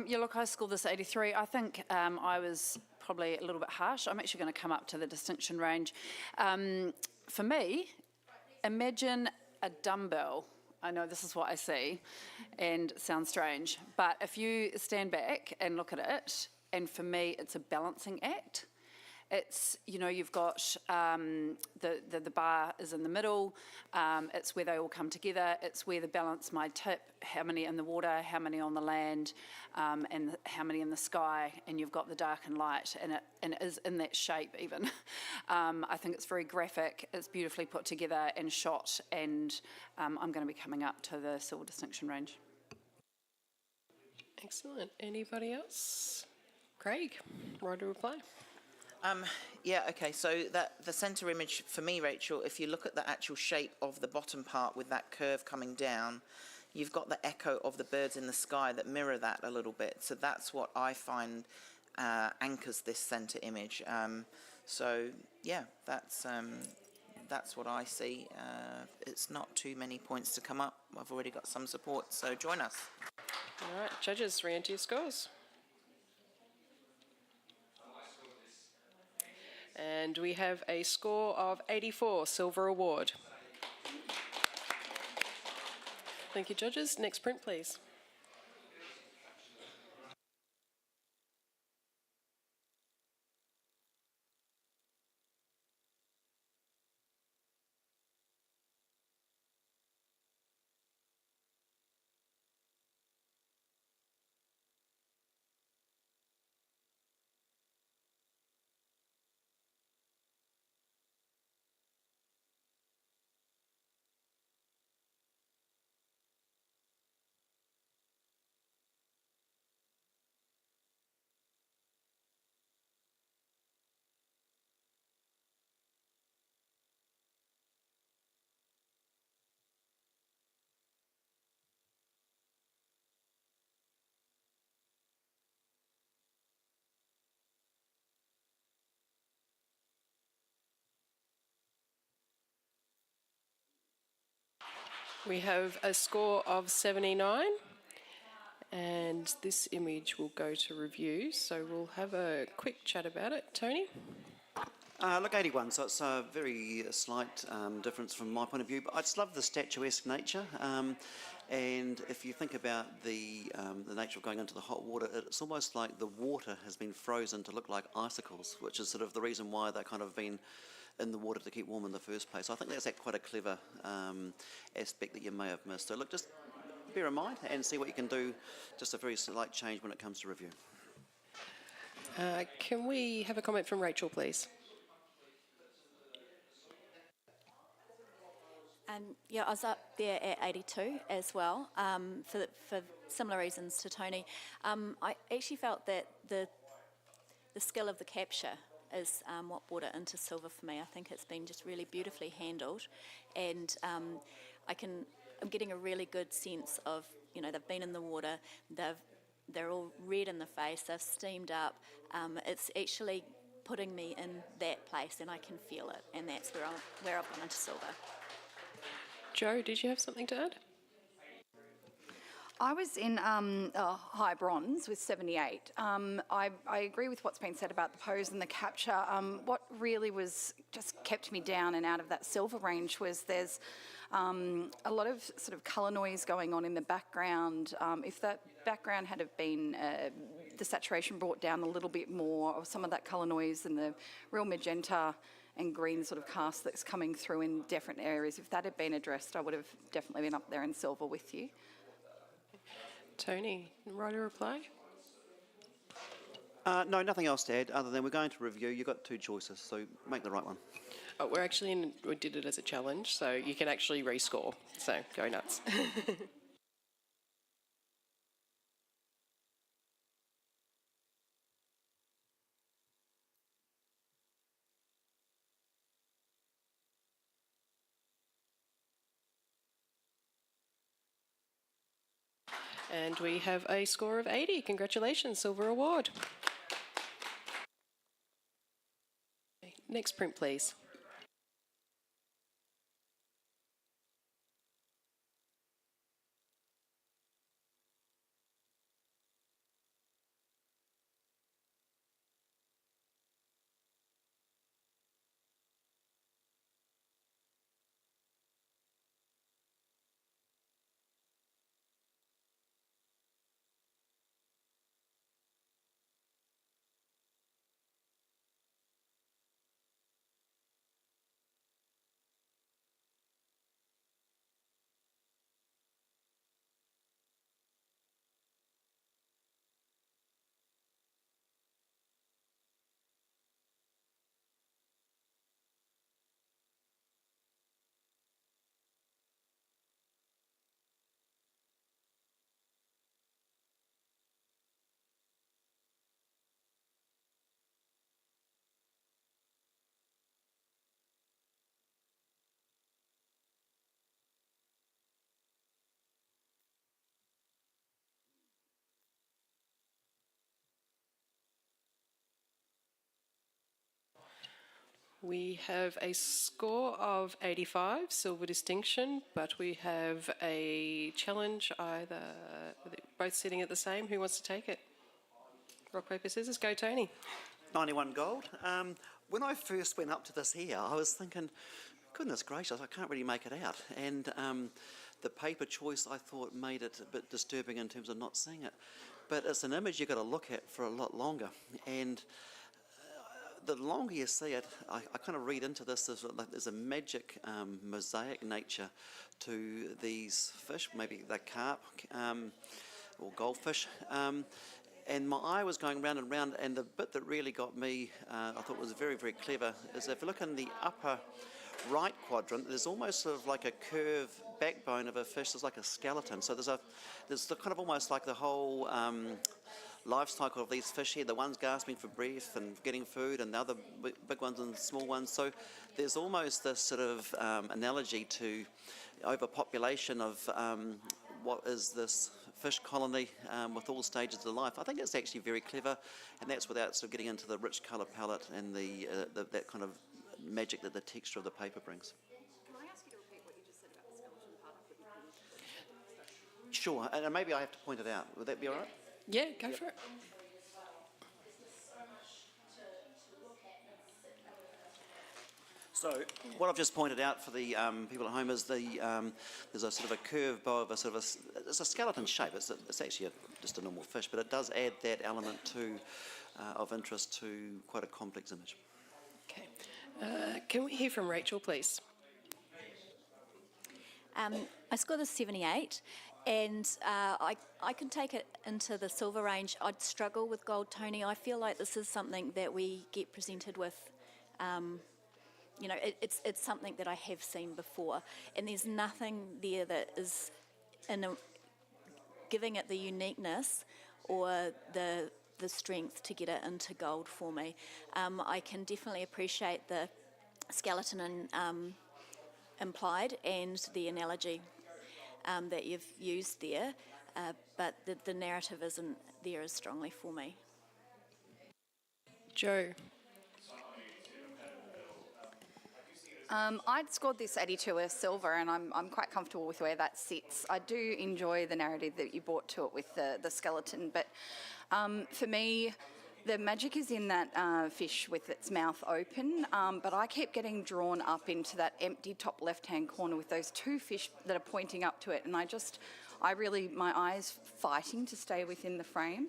Speaker 11: Yeah, look, I scored this 83. I think I was probably a little bit harsh. I'm actually going to come up to the distinction range. For me, imagine a dumbbell. I know this is what I see and it sounds strange, but if you stand back and look at it, and for me, it's a balancing act. It's, you know, you've got the bar is in the middle, it's where they all come together, it's where the balance might tip, how many in the water, how many on the land, and how many in the sky, and you've got the dark and light, and it is in that shape even. I think it's very graphic, it's beautifully put together and shot, and I'm going to be coming up to the silver distinction range.
Speaker 1: Excellent. Anybody else? Craig, right to reply.
Speaker 5: Yeah, okay, so the centre image for me, Rachel, if you look at the actual shape of the bottom part with that curve coming down, you've got the echo of the birds in the sky that mirror that a little bit. So that's what I find anchors this centre image. So yeah, that's that's what I see. It's not too many points to come up. I've already got some support, so join us.
Speaker 1: All right, judges, re-enter your scores. And we have a score of 84, silver award. Thank you, judges. Next print, please. We have a score of 79, and this image will go to review, so we'll have a quick chat about it. Tony?
Speaker 7: Look, 81, so it's a very slight difference from my point of view, but I just love the statuesque nature. And if you think about the nature of going into the hot water, it's almost like the water has been frozen to look like icicles, which is sort of the reason why they're kind of been in the water to keep warm in the first place. So I think that's quite a clever aspect that you may have missed. So look, just bear in mind and see what you can do. Just a very slight change when it comes to review.
Speaker 1: Can we have a comment from Rachel, please?
Speaker 10: Yeah, I was up there at 82 as well, for similar reasons to Tony. I actually felt that the skill of the capture is what brought it into silver for me. I think it's been just really beautifully handled, and I'm getting a really good sense of, they've been in the water, they're all red in the face, they've steamed up. It's actually putting me in that place, and I can feel it, and that's where I've gone into silver.
Speaker 1: Joe, did you have something to add?
Speaker 9: I was in high bronze with 78. I agree with what's been said about the pose and the capture. What really just kept me down and out of that silver range was there's a lot of sort of colour noise going on in the background. If that background had have been the saturation brought down a little bit more, or some of that colour noise and the real magenta and green sort of cast that's coming through in different areas, if that had been addressed, I would have definitely been up there in silver with you.
Speaker 1: Tony, write a reply?
Speaker 7: No, nothing else to add other than we're going to review. You've got two choices, so make the right one.
Speaker 1: Oh, we did it as a challenge, so you can actually rescore. So go nuts. And we have a score of 80. Congratulations, silver award. Next print, please. We have a score of 85, silver distinction, but we have a challenge either, both sitting at the same. Who wants to take it? Rock, paper, scissors, go Tony.
Speaker 7: 91 gold. When I first went up to this here, I was thinking, goodness gracious, I can't really make it out. And the paper choice, I thought, made it a bit disturbing in terms of not seeing it. But it's an image you've got to look at for a lot longer. And the longer you see it, I kind of read into this as like there's a magic mosaic nature to these fish, maybe they're carp or goldfish. And my eye was going round and round, and the bit that really got me, I thought was very, very clever, is if you look in the upper right quadrant, there's almost sort of like a curved backbone of a fish. There's like a skeleton. So there's the kind of almost like the whole life cycle of these fish here. The ones gasping for breath and getting food, and the other big ones and small ones. So there's almost this sort of analogy to overpopulation of what is this fish colony with all stages of life. I think it's actually very clever, and that's without sort of getting into the rich colour palette and that kind of magic that the texture of the paper brings.
Speaker 9: Can I ask you to repeat what you just said about the skeleton part?
Speaker 7: Sure, and maybe I have to point it out. Would that be all right?
Speaker 1: Yeah, go for it.
Speaker 7: So what I've just pointed out for the people at home is there's a sort of a curved bow of it's a skeleton shape. It's actually just a normal fish, but it does add that element of interest to quite a complex image.
Speaker 1: Okay. Can we hear from Rachel, please?
Speaker 10: I scored a 78, and I can take it into the silver range. I'd struggle with gold, Tony. I feel like this is something that we get presented with. It's something that I have seen before, and there's nothing there that is giving it the uniqueness or the strength to get it into gold for me. I can definitely appreciate the skeleton implied and the analogy that you've used there, but the narrative isn't there as strongly for me.
Speaker 1: Joe.
Speaker 9: I'd scored this 82 as silver, and I'm quite comfortable with where that sits. I do enjoy the narrative that you brought to it with the skeleton, but for me, the magic is in that fish with its mouth open, but I keep getting drawn up into that empty top left-hand corner with those two fish that are pointing up to it, and my eye's fighting to stay within the frame.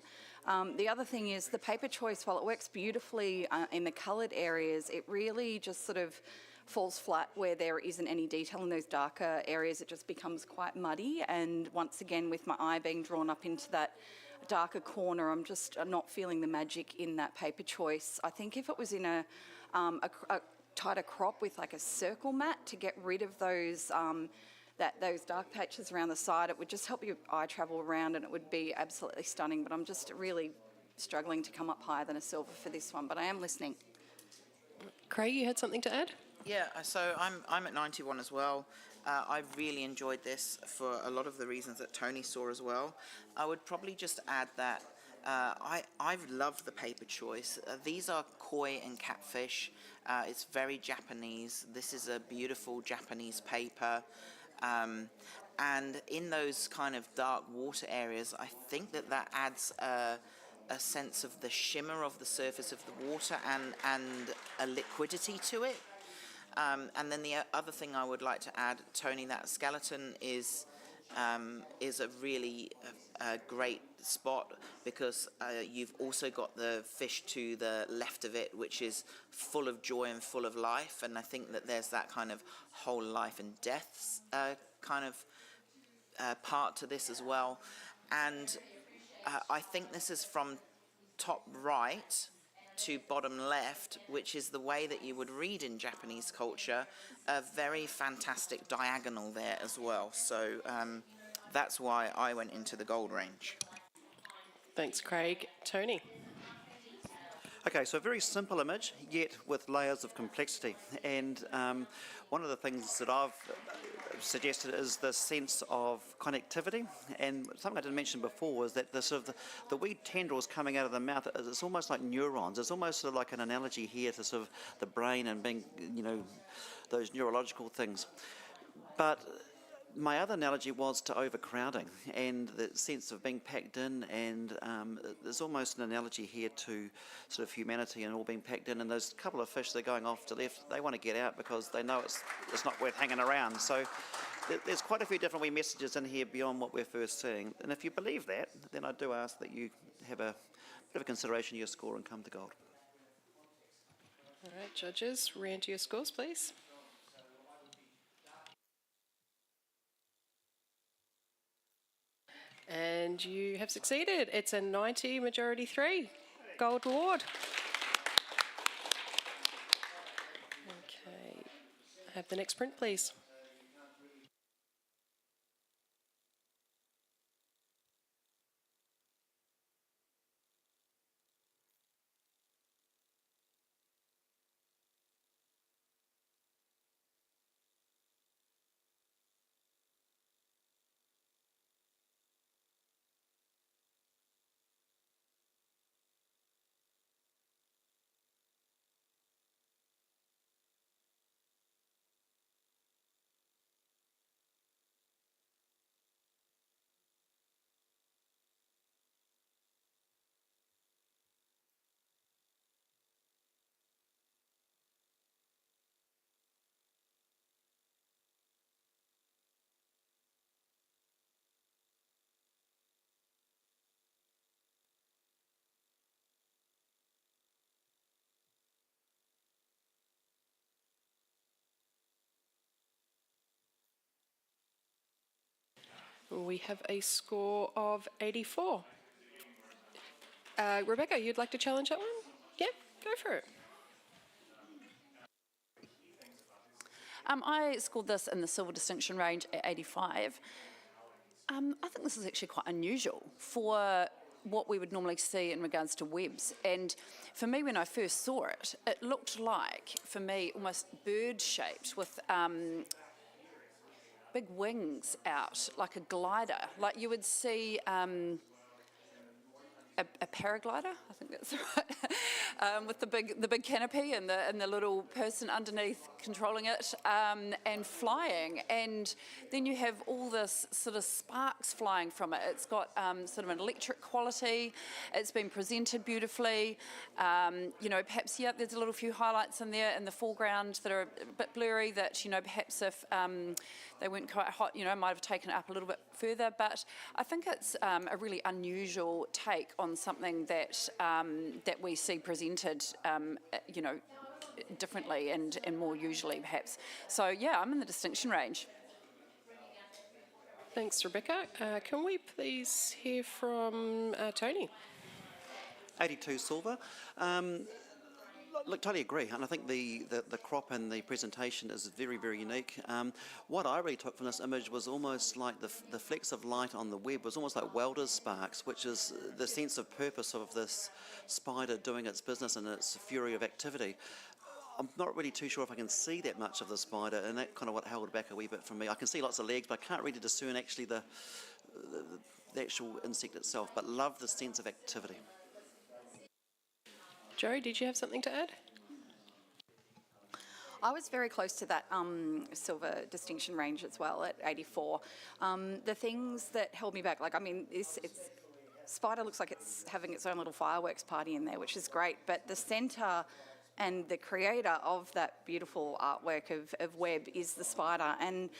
Speaker 9: The other thing is the paper choice, while it works beautifully in the coloured areas, it really just sort of falls flat where there isn't any detail in those darker areas. It just becomes quite muddy, and once again, with my eye being drawn up into that darker corner, I'm not feeling the magic in that paper choice. I think if it was in a tighter crop with like a circle mat to get rid of those those dark patches around the side, it would just help your eye travel around, and it would be absolutely stunning. But I'm just really struggling to come up higher than a silver for this one, but I am listening.
Speaker 1: Craig, you had something to add?
Speaker 5: Yeah, so I'm at 91 as well. I really enjoyed this for a lot of the reasons that Tony saw as well. I would probably just add that I've loved the paper choice. These are koi and catfish. It's very Japanese. This is a beautiful Japanese paper. And in those kind of dark water areas, I think that adds a sense of the shimmer of the surface of the water and a liquidity to it. And then the other thing I would like to add, Tony, that skeleton is a really great spot because you've also got the fish to the left of it, which is full of joy and full of life. And I think that there's that kind of whole life and deaths kind of part to this as well. And I think this is from top right to bottom left, which is the way that you would read in Japanese culture, a very fantastic diagonal there as well. So that's why I went into the gold range.
Speaker 1: Thanks, Craig. Tony.
Speaker 7: Okay, so a very simple image, yet with layers of complexity. And one of the things that I've suggested is the sense of connectivity, and something I didn't mention before was that the sort of the wee tendrils coming out of the mouth, it's almost like neurons. It's almost sort of like an analogy here to sort of the brain and being, those neurological things. But my other analogy was to overcrowding and the sense of being packed in, and there's almost an analogy here to sort of humanity and all being packed in, and those couple of fish that are going off to left, they want to get out because they know it's not worth hanging around. So there's quite a few different wee messages in here beyond what we're first seeing, and if you believe that, then I do ask that you have a bit of a consideration of your score and come to gold.
Speaker 1: All right, judges, re-enter your scores, please. And you have succeeded. It's a 90, majority 3. Gold award. Okay. Have the next print, please. We have a score of 84. Rebecca, you'd like to challenge that one? Yep, go for it.
Speaker 11: I scored this in the silver distinction range at 85. I think this is actually quite unusual for what we would normally see in regards to webs. And for me, when I first saw it, it looked like, for me, almost bird-shaped with big wings out, like a glider. Like you would see a paraglider, I think that's right, with the big canopy and the little person underneath controlling it and flying. And then you have all this sort of sparks flying from it. It's got sort of an electric quality. It's been presented beautifully. Perhaps, there's a little few highlights in there in the foreground that are a bit blurry that, perhaps if they weren't quite hot, might have taken it up a little bit further. But I think it's a really unusual take on something that that we see presented, differently and more usually, perhaps. So, I'm in the distinction range.
Speaker 1: Thanks, Rebecca. Can we please hear from Tony?
Speaker 7: 82 silver. Look, totally agree, and I think the crop and the presentation is very, very unique. What I really took from this image was almost like the flecks of light on the web was almost like welder's sparks, which is the sense of purpose of this spider doing its business and its fury of activity. I'm not really too sure if I can see that much of the spider, and that kind of what held back a wee bit from me. I can see lots of legs, but I can't really discern actually the actual insect itself, but love the sense of activity.
Speaker 1: Joe, did you have something to add?
Speaker 9: I was very close to that silver distinction range as well at 84. The things that held me back, it's spider looks like it's having its own little fireworks party in there, which is great, but the centre and the creator of that beautiful artwork of web is the spider, and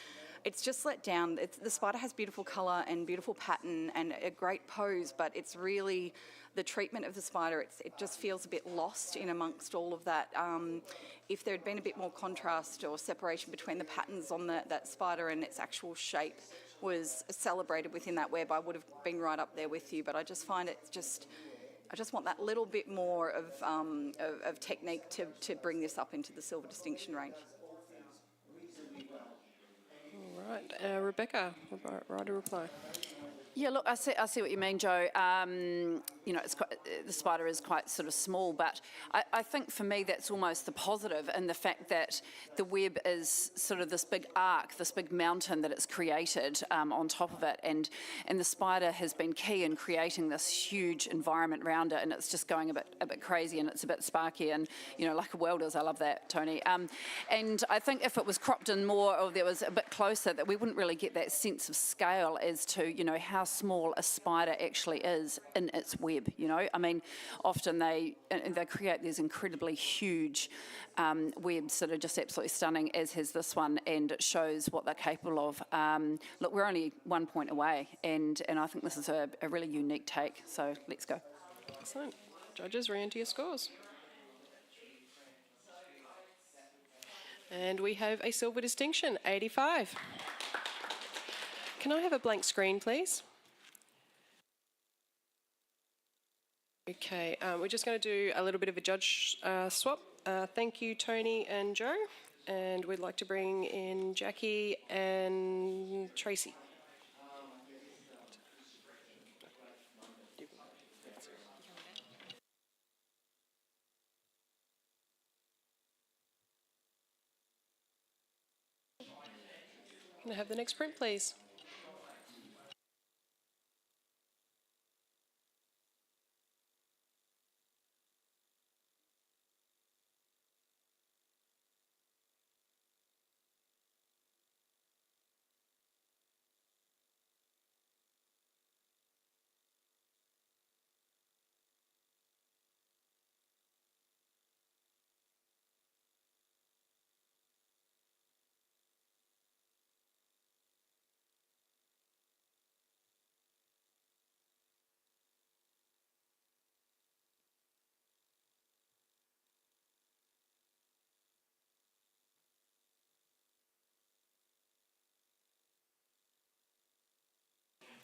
Speaker 9: it's just let down. The spider has beautiful colour and beautiful pattern and a great pose, but it's really the treatment of the spider. It just feels a bit lost in amongst all of that. If there had been a bit more contrast or separation between the patterns on that spider and its actual shape was celebrated within that web, I would have been right up there with you. But I just find I just want that little bit more of technique to bring this up into the silver distinction range.
Speaker 1: All right, Rebecca, write a reply.
Speaker 11: Yeah, look, I see what you mean, Joe. You know, the spider is quite sort of small, but I think for me that's almost the positive in the fact that the web is sort of this big arc, this big mountain that it's created on top of it, and the spider has been key in creating this huge environment around it, and it's just going a bit crazy, and it's a bit sparky, and you know, like a welder's. I love that, Tony. And I think if it was cropped in more, or there was a bit closer, that we wouldn't really get that sense of scale as to, you know, how small a spider actually is in its web. You know, I mean, often they create these incredibly huge webs that are just absolutely stunning, as has this one, and it shows what they're capable of. Look, we're only 1 point away, and I think this is a really unique take. So let's go.
Speaker 1: Excellent. Judges, re-enter your scores. And we have a silver distinction, 85. Can I have a blank screen, please? Okay, we're just going to do a little bit of a judge swap. Thank you, Tony and Joe. And we'd like to bring in Jackie and Tracy. Can I have the next print, please?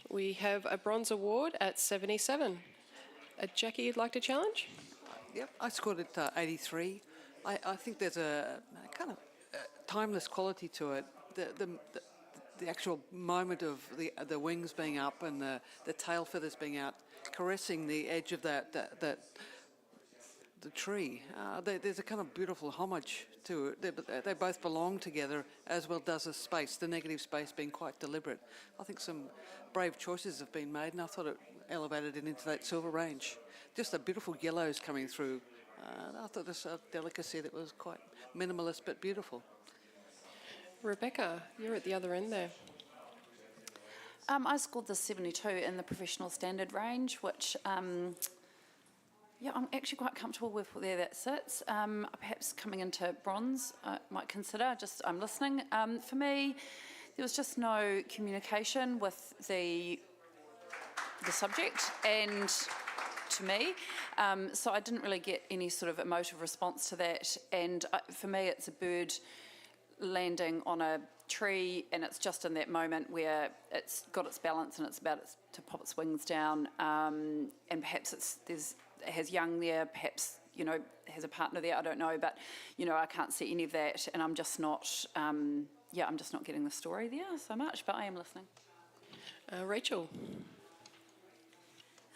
Speaker 1: We have a bronze award at 77. Jackie, you'd like to challenge?
Speaker 12: Yep, I scored at 83. I think there's a kind of timeless quality to it. The actual moment of the wings being up and the tail feathers being out, caressing the edge of the tree. There's a kind of beautiful homage to it. They both belong together, as well does the space, the negative space being quite deliberate. I think some brave choices have been made, and I thought it elevated it into that silver range. Just the beautiful yellows coming through. I thought this delicacy that was quite minimalist but beautiful.
Speaker 1: Rebecca, you're at the other end there.
Speaker 11: I scored the 72 in the professional standard range, which, yeah, I'm actually quite comfortable with where that sits. Perhaps coming into bronze, I might consider, I'm listening. For me, there was just no communication with the subject and to me, so I didn't really get any sort of emotive response to that. And for me, it's a bird landing on a tree, and it's just in that moment where it's got its balance and it's about to pop its wings down, and perhaps it has young there, perhaps, you know, has a partner there, I don't know, but, you know, I can't see any of that, and I'm just not getting the story there so much, but I am listening.
Speaker 1: Rachel.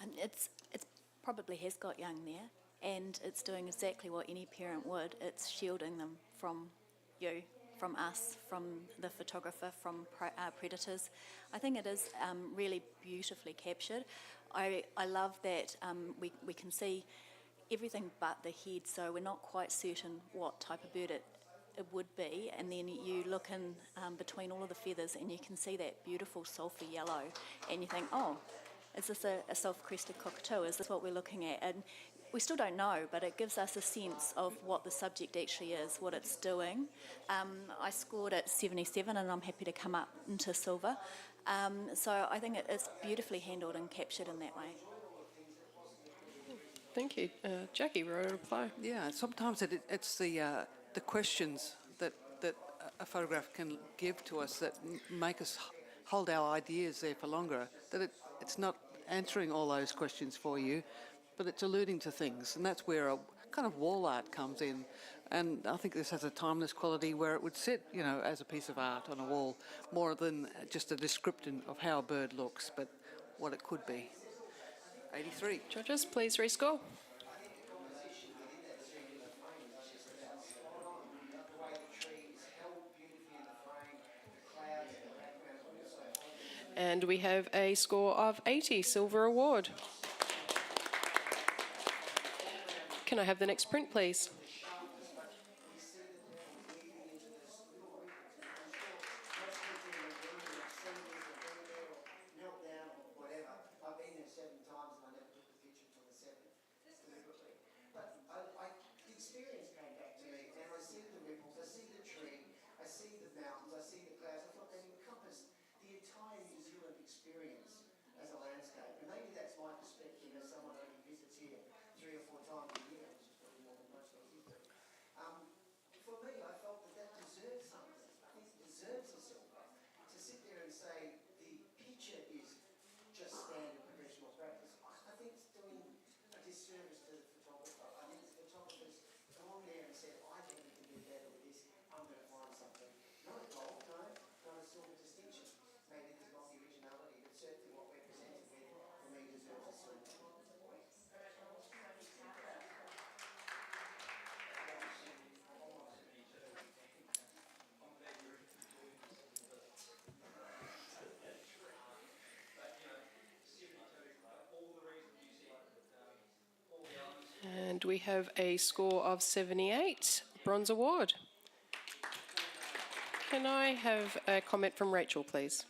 Speaker 10: And it probably has got young there, and it's doing exactly what any parent would. It's shielding them from you, from us, from the photographer, from predators. I think it is really beautifully captured. I love that we can see everything but the head, so we're not quite certain what type of bird it would be, and then you look in between all of the feathers and you can see that beautiful sulphur yellow, and you think, oh, is this a self-crested cockatoo? Is this what we're looking at? And we still don't know, but it gives us a sense of what the subject actually is, what it's doing. I scored at 77, and I'm happy to come up into silver. So I think it's beautifully handled and captured in that way.
Speaker 1: Thank you. Jackie, wrote a reply.
Speaker 12: Yeah, sometimes it's the questions that a photograph can give to us that make us hold our ideas there for longer, that it's not answering all those questions for you, but it's alluding to things, and that's where a kind of wall art comes in. And I think this has a timeless quality where it would sit, you know, as a piece of art on a wall, more than just a description of how a bird looks. But what it could be. 83.
Speaker 1: Judges, please rescore. And we have a score of 80, silver award. Can I have the next print, please? And we have a score of 78, bronze award. Can I have a comment from Rachel, please?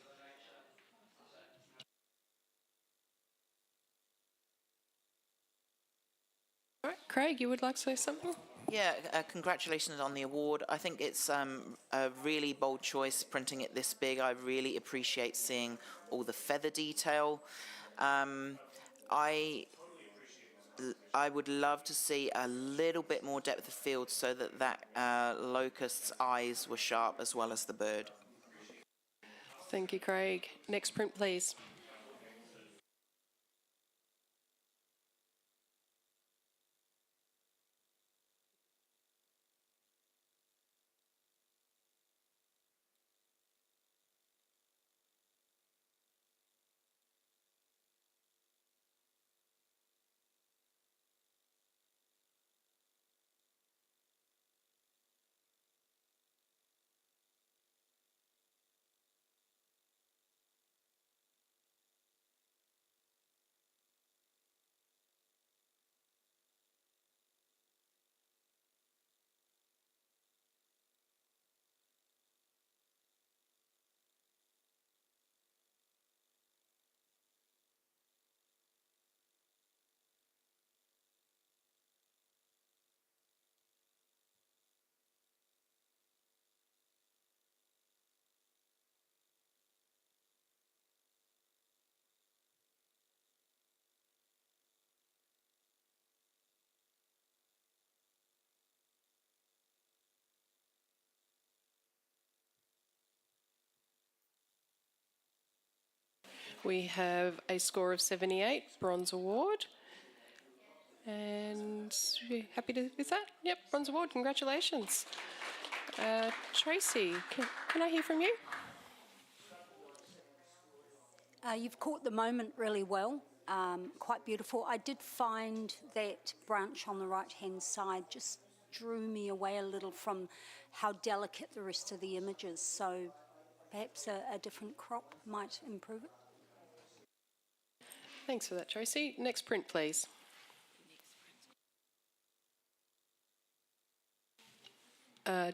Speaker 1: All right, Craig, you would like to say something?
Speaker 5: Yeah, congratulations on the award. I think it's a really bold choice printing it this big. I really appreciate seeing all the feather detail. I would love to see a little bit more depth of field so that locust's eyes were sharp as well as the bird.
Speaker 1: Thank you, Craig. Next print, please. We have a score of 78, bronze award. And you happy with that? Yep, bronze award, congratulations. Tracy, can I hear from you?
Speaker 13: You've caught the moment really well, quite beautiful. I did find that branch on the right-hand side just drew me away a little from how delicate the rest of the image is, so perhaps a different crop might improve it.
Speaker 1: Thanks for that, Tracy. Next print, please.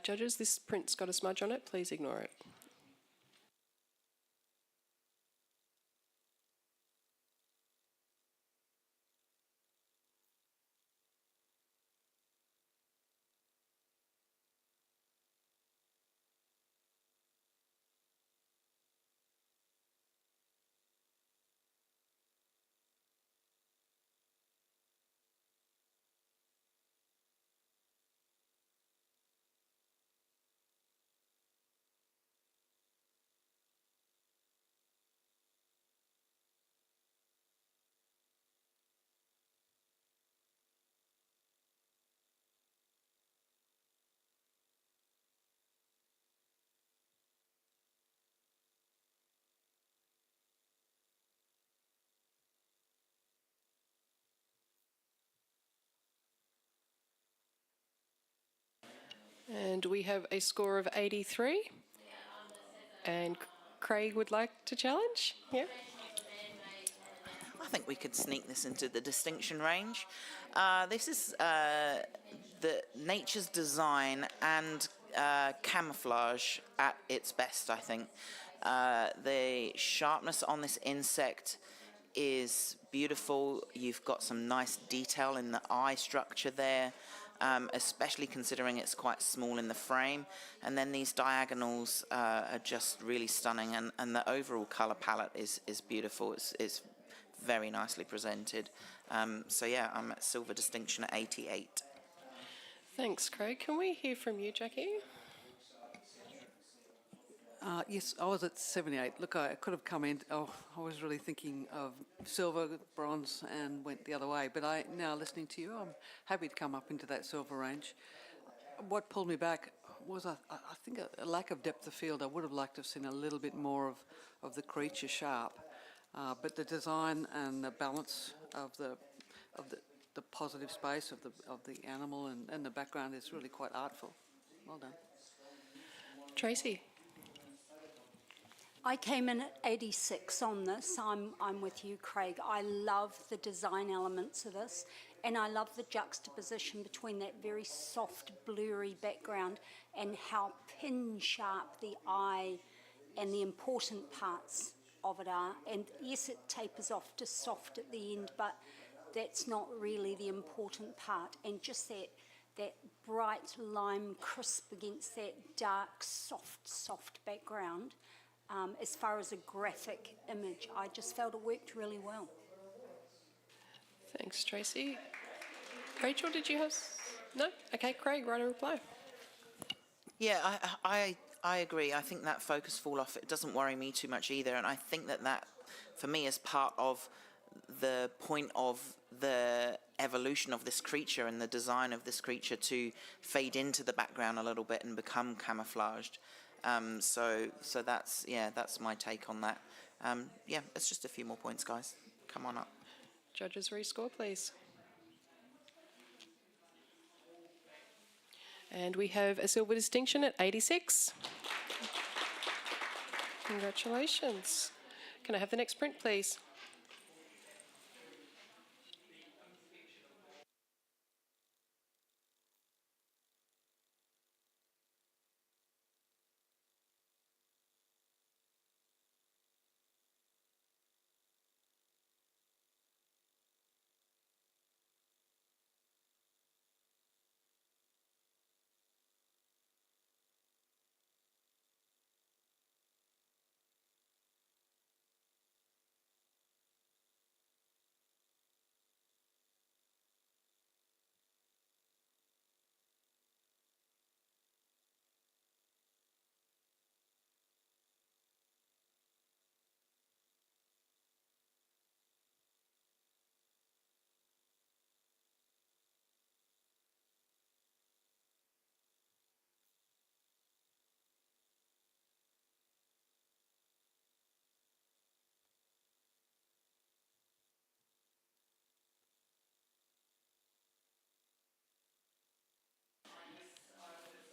Speaker 1: Judges, this print's got a smudge on it. Please ignore it. And we have a score of 83. And Craig would like to challenge? Yeah.
Speaker 5: I think we could sneak this into the distinction range. This is the nature's design and camouflage at its best, I think. The sharpness on this insect is beautiful. You've got some nice detail in the eye structure there, especially considering it's quite small in the frame. And then these diagonals are just really stunning, and the overall colour palette is beautiful. It's very nicely presented. So yeah, I'm at silver distinction at 88.
Speaker 1: Thanks, Craig. Can we hear from you, Jackie?
Speaker 12: Yes, I was at 78. Look, I could have come in. Oh, I was really thinking of silver, bronze, and went the other way. But now listening to you, I'm happy to come up into that silver range. What pulled me back was, I think, a lack of depth of field. I would have liked to have seen a little bit more of the creature sharp. But the design and the balance of the positive space of the animal and the background is really quite artful. Well done.
Speaker 1: Tracy?
Speaker 13: I came in at 86 on this. I'm with you, Craig. I love the design elements of this, and I love the juxtaposition between that very soft, blurry background and how pin sharp the eye and the important parts of it are. And yes, it tapers off to soft at the end, but that's not really the important part. And just that bright lime crisp against that dark, soft background. As far as a graphic image, I just felt it worked really well.
Speaker 1: Thanks, Tracy. Rachel, did you have... No? Okay, Craig, write a reply.
Speaker 5: Yeah, I agree. I think that focus fall off, it doesn't worry me too much either. And I think that for me, is part of the point of the evolution of this creature and the design of this creature to fade into the background a little bit and become camouflaged. So that's my take on that. It's just a few more points, guys. Come on up.
Speaker 1: Judges, rescore, please. And we have a silver distinction at 86. Congratulations. Can I have the next print, please?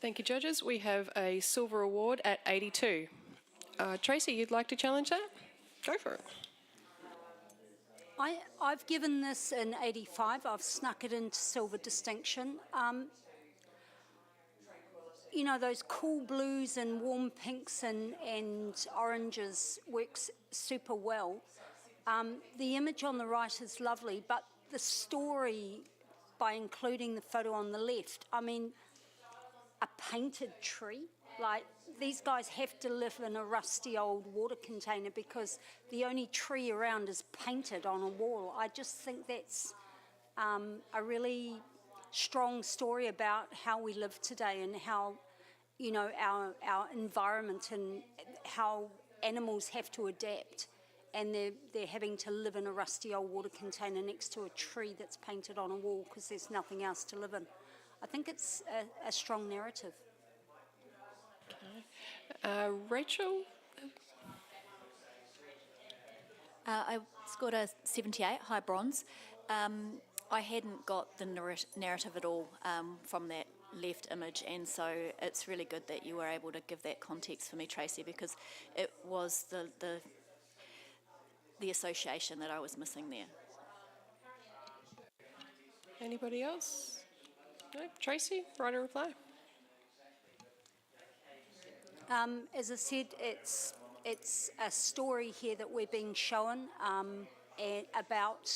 Speaker 1: Thank you, judges. We have a silver award at 82. Tracy, you'd like to challenge that? Go for it.
Speaker 13: I've given this an 85. I've snuck it into silver distinction. You know, those cool blues and warm pinks and oranges works super well. The image on the right is lovely, but the story, by including the photo on the left, I mean, a painted tree. Like, these guys have to live in a rusty old water container because the only tree around is painted on a wall. I just think that's a really strong story about how we live today and how, you know, our environment and how animals have to adapt, and they're having to live in a rusty old water container next to a tree that's painted on a wall because there's nothing else to live in. I think it's a strong narrative.
Speaker 1: Okay. Rachel?
Speaker 10: I scored a 78, high bronze. I hadn't got the narrative at all from that left image, and so it's really good that you were able to give that context for me, Tracy, because it was the association that I was missing there.
Speaker 1: Anybody else? No? Tracy, write a reply.
Speaker 13: As I said, it's a story here that we're being shown and about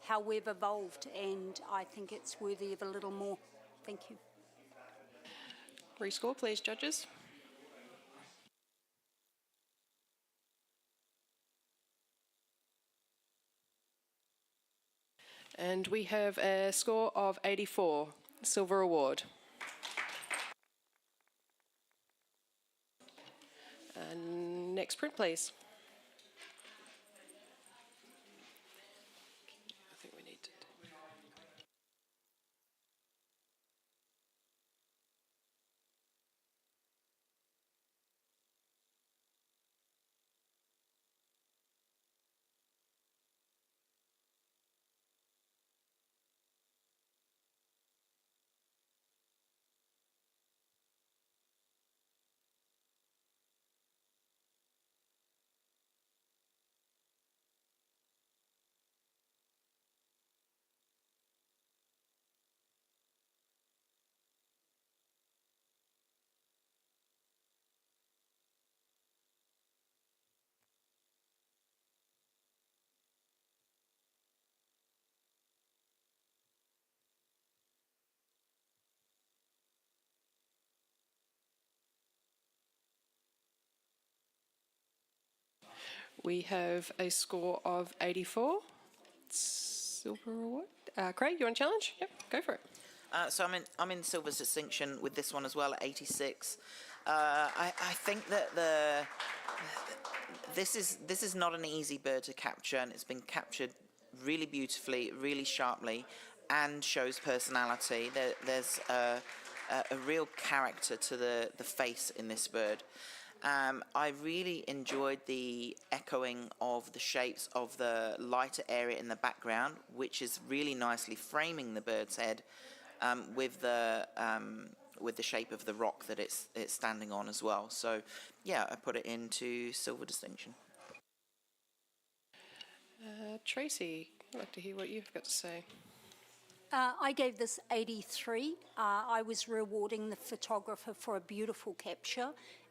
Speaker 13: how we've evolved, and I think it's worthy of a little more. Thank you.
Speaker 1: Rescore, please, judges. And we have a score of 84, silver award. Next print, please. I think we need to. We have a score of 84. Silver award. Craig, you want to challenge? Yep, go for it.
Speaker 5: So I'm in silver's distinction with this one as well at 86. I think that this is not an easy bird to capture, and it's been captured really beautifully, really sharply, and shows personality. There's a real character to the face in this bird. I really enjoyed the echoing of the shapes of the lighter area in the background, which is really nicely framing the bird's head with the shape of the rock that it's standing on as well. So, yeah, I put it into silver distinction.
Speaker 1: Tracy, I'd like to hear what you've got to say.
Speaker 13: I gave this 83. I was rewarding the photographer for a beautiful capture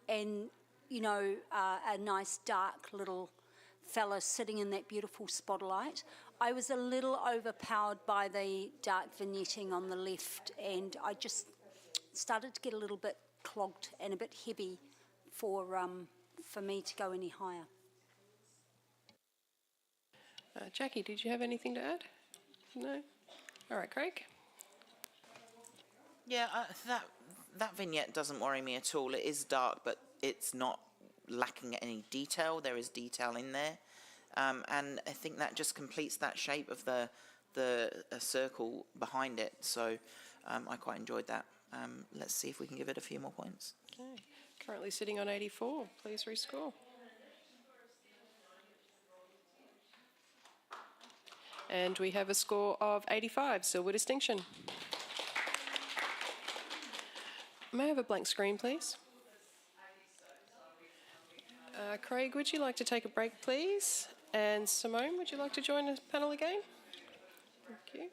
Speaker 13: and, you know, a nice dark little fella sitting in that beautiful spotlight. I was a little overpowered by the dark vignetting on the left, and I just started to get a little bit clogged and a bit heavy for me to go any higher.
Speaker 1: Jackie, did you have anything to add? No? All right, Craig?
Speaker 5: Yeah, that vignette doesn't worry me at all. It is dark, but it's not lacking any detail. There is detail in there. And I think that just completes that shape of the circle behind it. So I quite enjoyed that. Let's see if we can give it a few more points.
Speaker 1: Okay. Currently sitting on 84. Please rescore. And we have a score of 85, silver distinction. May I have a blank screen, please? Craig, would you like to take a break, please? And Simone, would you like to join the panel again? Thank you.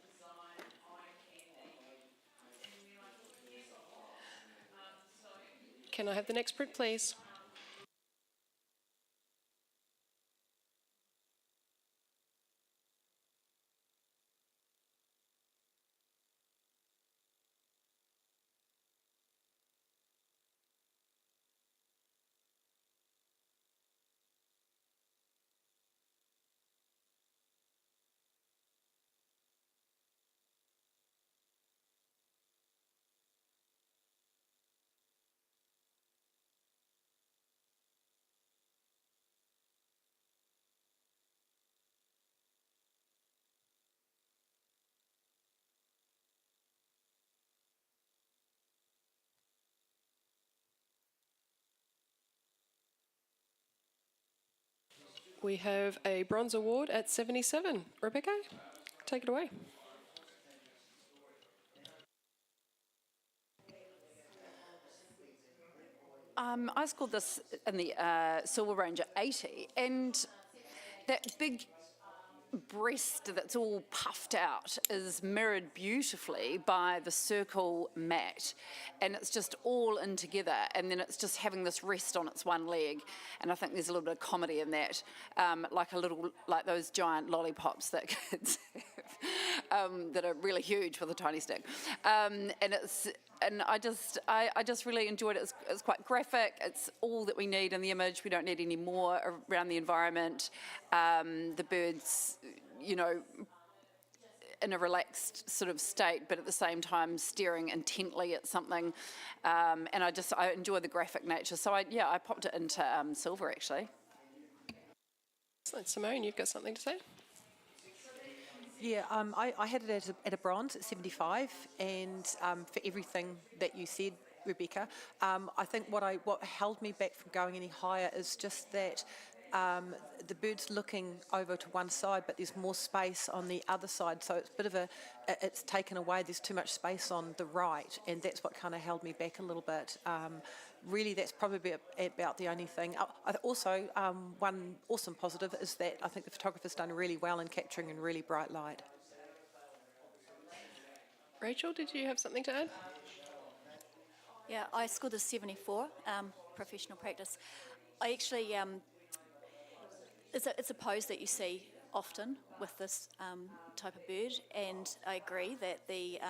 Speaker 1: Can I have the next print, please? We have a bronze award at 77. Rebecca, take it away.
Speaker 11: I scored this in the Silver Range at 80, and that big breast that's all puffed out is mirrored beautifully by the circle mat, and it's just all in together, and then it's just having this rest on its one leg, and I think there's a little bit of comedy in that, like those giant lollipops that kids have, that are really huge with a tiny stick, and I just really enjoyed it. It's quite graphic. It's all that we need in the image. We don't need any more around the environment. The birds, you know, in a relaxed sort of state, but at the same time staring intently at something. And I enjoy the graphic nature. So I popped it into silver actually.
Speaker 1: Excellent. Simone, you've got something to say?
Speaker 6: Yeah, I had it at a bronze at 75, and for everything that you said, Rebecca, I think what held me back from going any higher is just that the bird's looking over to one side, but there's more space on the other side, so it's a bit of it's taken away. There's too much space on the right, and that's what kind of held me back a little bit. Really, that's probably about the only thing. Also, one awesome positive is that I think the photographer's done really well in capturing in really bright light.
Speaker 1: Rachel, did you have something to add?
Speaker 10: Yeah, I scored a 74, professional practice. I actually, it's a pose that you see often with this type of bird, and I agree that the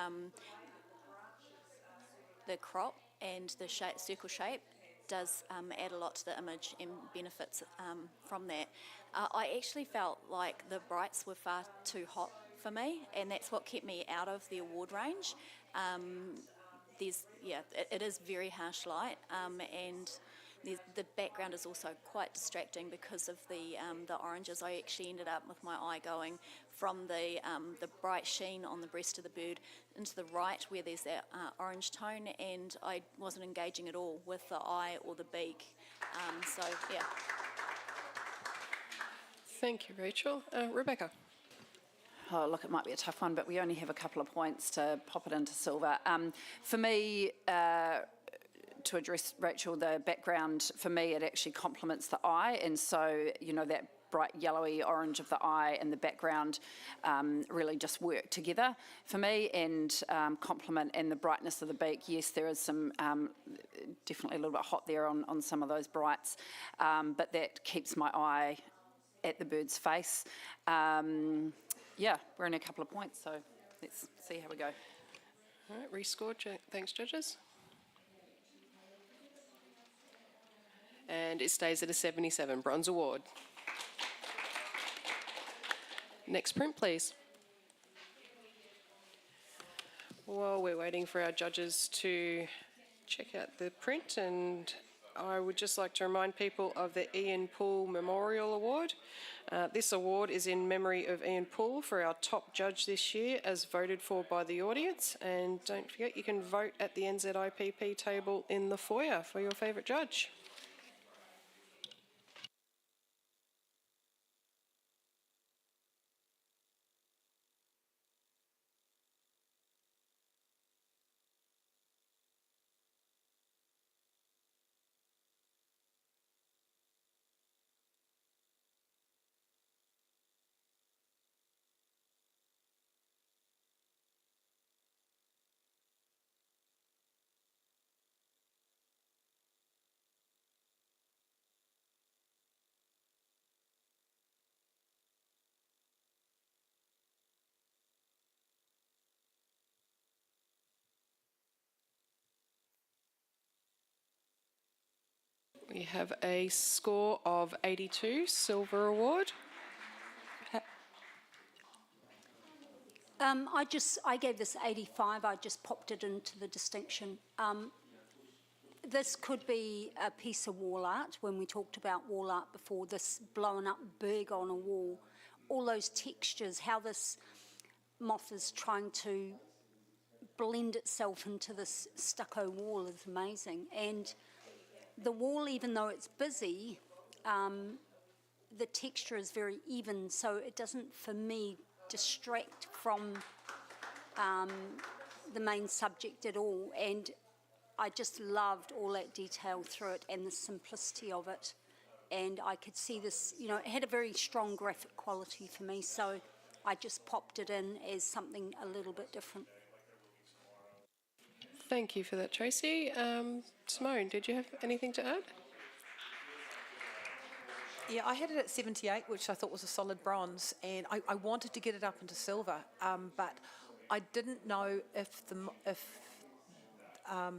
Speaker 10: crop and the circle shape does add a lot to the image and benefits from that. I actually felt like the brights were far too hot for me, and that's what kept me out of the award range. It is very harsh light, and the background is also quite distracting because of the oranges. I actually ended up with my eye going from the bright sheen on the breast of the bird into the right where there's that orange tone, and I wasn't engaging at all with the eye or the beak.
Speaker 1: Thank you, Rachel. Rebecca.
Speaker 11: Oh, look, it might be a tough one, but we only have a couple of points to pop it into silver. For me, to address Rachel, the background, for me, it actually complements the eye, and so, you know, that bright yellowy orange of the eye and the background really just work together for me, and complement, and the brightness of the beak. Yes, there is some definitely a little bit hot there on some of those brights, but that keeps my eye at the bird's face. We're in a couple of points, so let's see how we go.
Speaker 1: All right, rescored. Thanks, judges. And it stays at a 77, Bronze Award. Next print, please. While we're waiting for our judges to check out the print, and I would just like to remind people of the Ian Poole Memorial Award. This award is in memory of Ian Poole for our top judge this year, as voted for by the audience. And don't forget, you can vote at the NZIPP table in the foyer for your favourite judge. We have a score of 82, Silver Award.
Speaker 13: I gave this 85. I just popped it into the distinction. This could be a piece of wall art. When we talked about wall art before, this blown up big on a wall, all those textures, how this moth is trying to blend itself into this stucco wall is amazing. And the wall, even though it's busy, the texture is very even, so it doesn't, for me, distract from the main subject at all. And I just loved all that detail through it and the simplicity of it. And I could see this, you know, it had a very strong graphic quality for me, so I just popped it in as something a little bit different.
Speaker 1: Thank you for that, Tracy. Simone, did you have anything to add?
Speaker 6: Yeah, I had it at 78, which I thought was a solid bronze, and I wanted to get it up into silver, but I didn't know if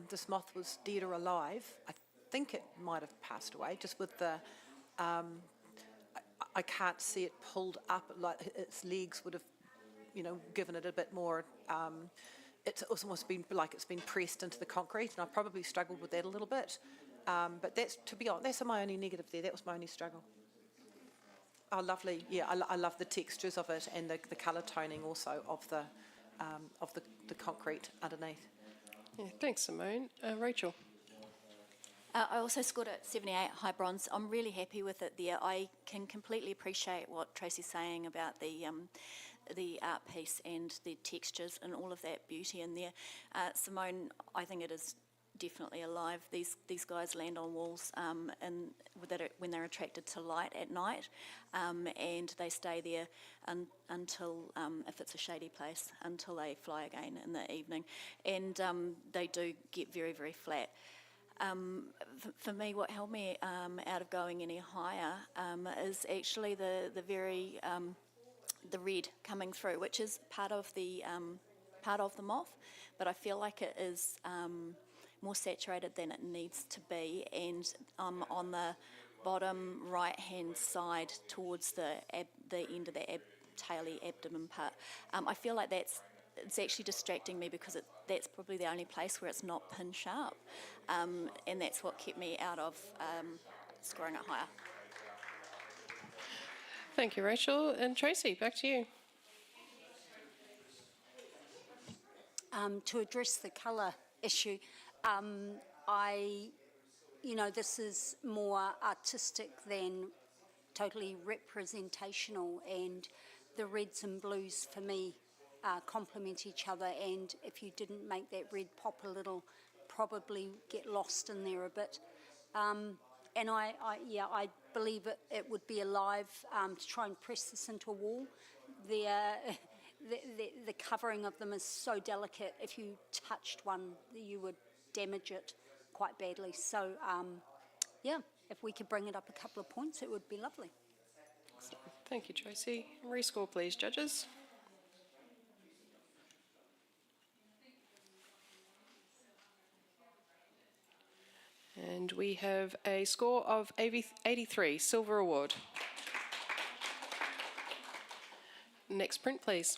Speaker 6: this moth was dead or alive. I think it might have passed away, just with the. I can't see it pulled up, like its legs would have, you know, given it a bit more. It's almost been like it's been pressed into the concrete, and I probably struggled with that a little bit. But that's, to be honest, that's my only negative there. That was my only struggle. Oh, lovely! Yeah, I love the textures of it and the colour toning also of the concrete underneath.
Speaker 1: Yeah, thanks, Simone. Rachel.
Speaker 10: I also scored at 78, high bronze. I'm really happy with it there. I can completely appreciate what Tracy's saying about the art piece and the textures and all of that beauty in there. Simone, I think it is definitely alive. These guys land on walls and when they're attracted to light at night, and they stay there until, if it's a shady place, until they fly again in the evening. And they do get very, very flat. For me, what held me out of going any higher is actually the very the red coming through, which is part of the moth, but I feel like it is more saturated than it needs to be. And on the bottom right hand side towards the end of the taily abdomen part, I feel like it's actually distracting me because that's probably the only place where it's not pin sharp, and that's what kept me out of scoring it higher.
Speaker 1: Thank you, Rachel. And Tracy, back to you.
Speaker 13: To address the colour issue, this is more artistic than totally representational, and the reds and blues for me complement each other, and if you didn't make that red pop a little, probably get lost in there a bit. And I believe it would be alive to try and press this into a wall. The covering of them is so delicate. If you touched one, you would damage it quite badly. So, if we could bring it up a couple of points, it would be lovely.
Speaker 1: Thank you, Tracy. Rescore, please, judges. And we have a score of 83, Silver Award. Next print, please.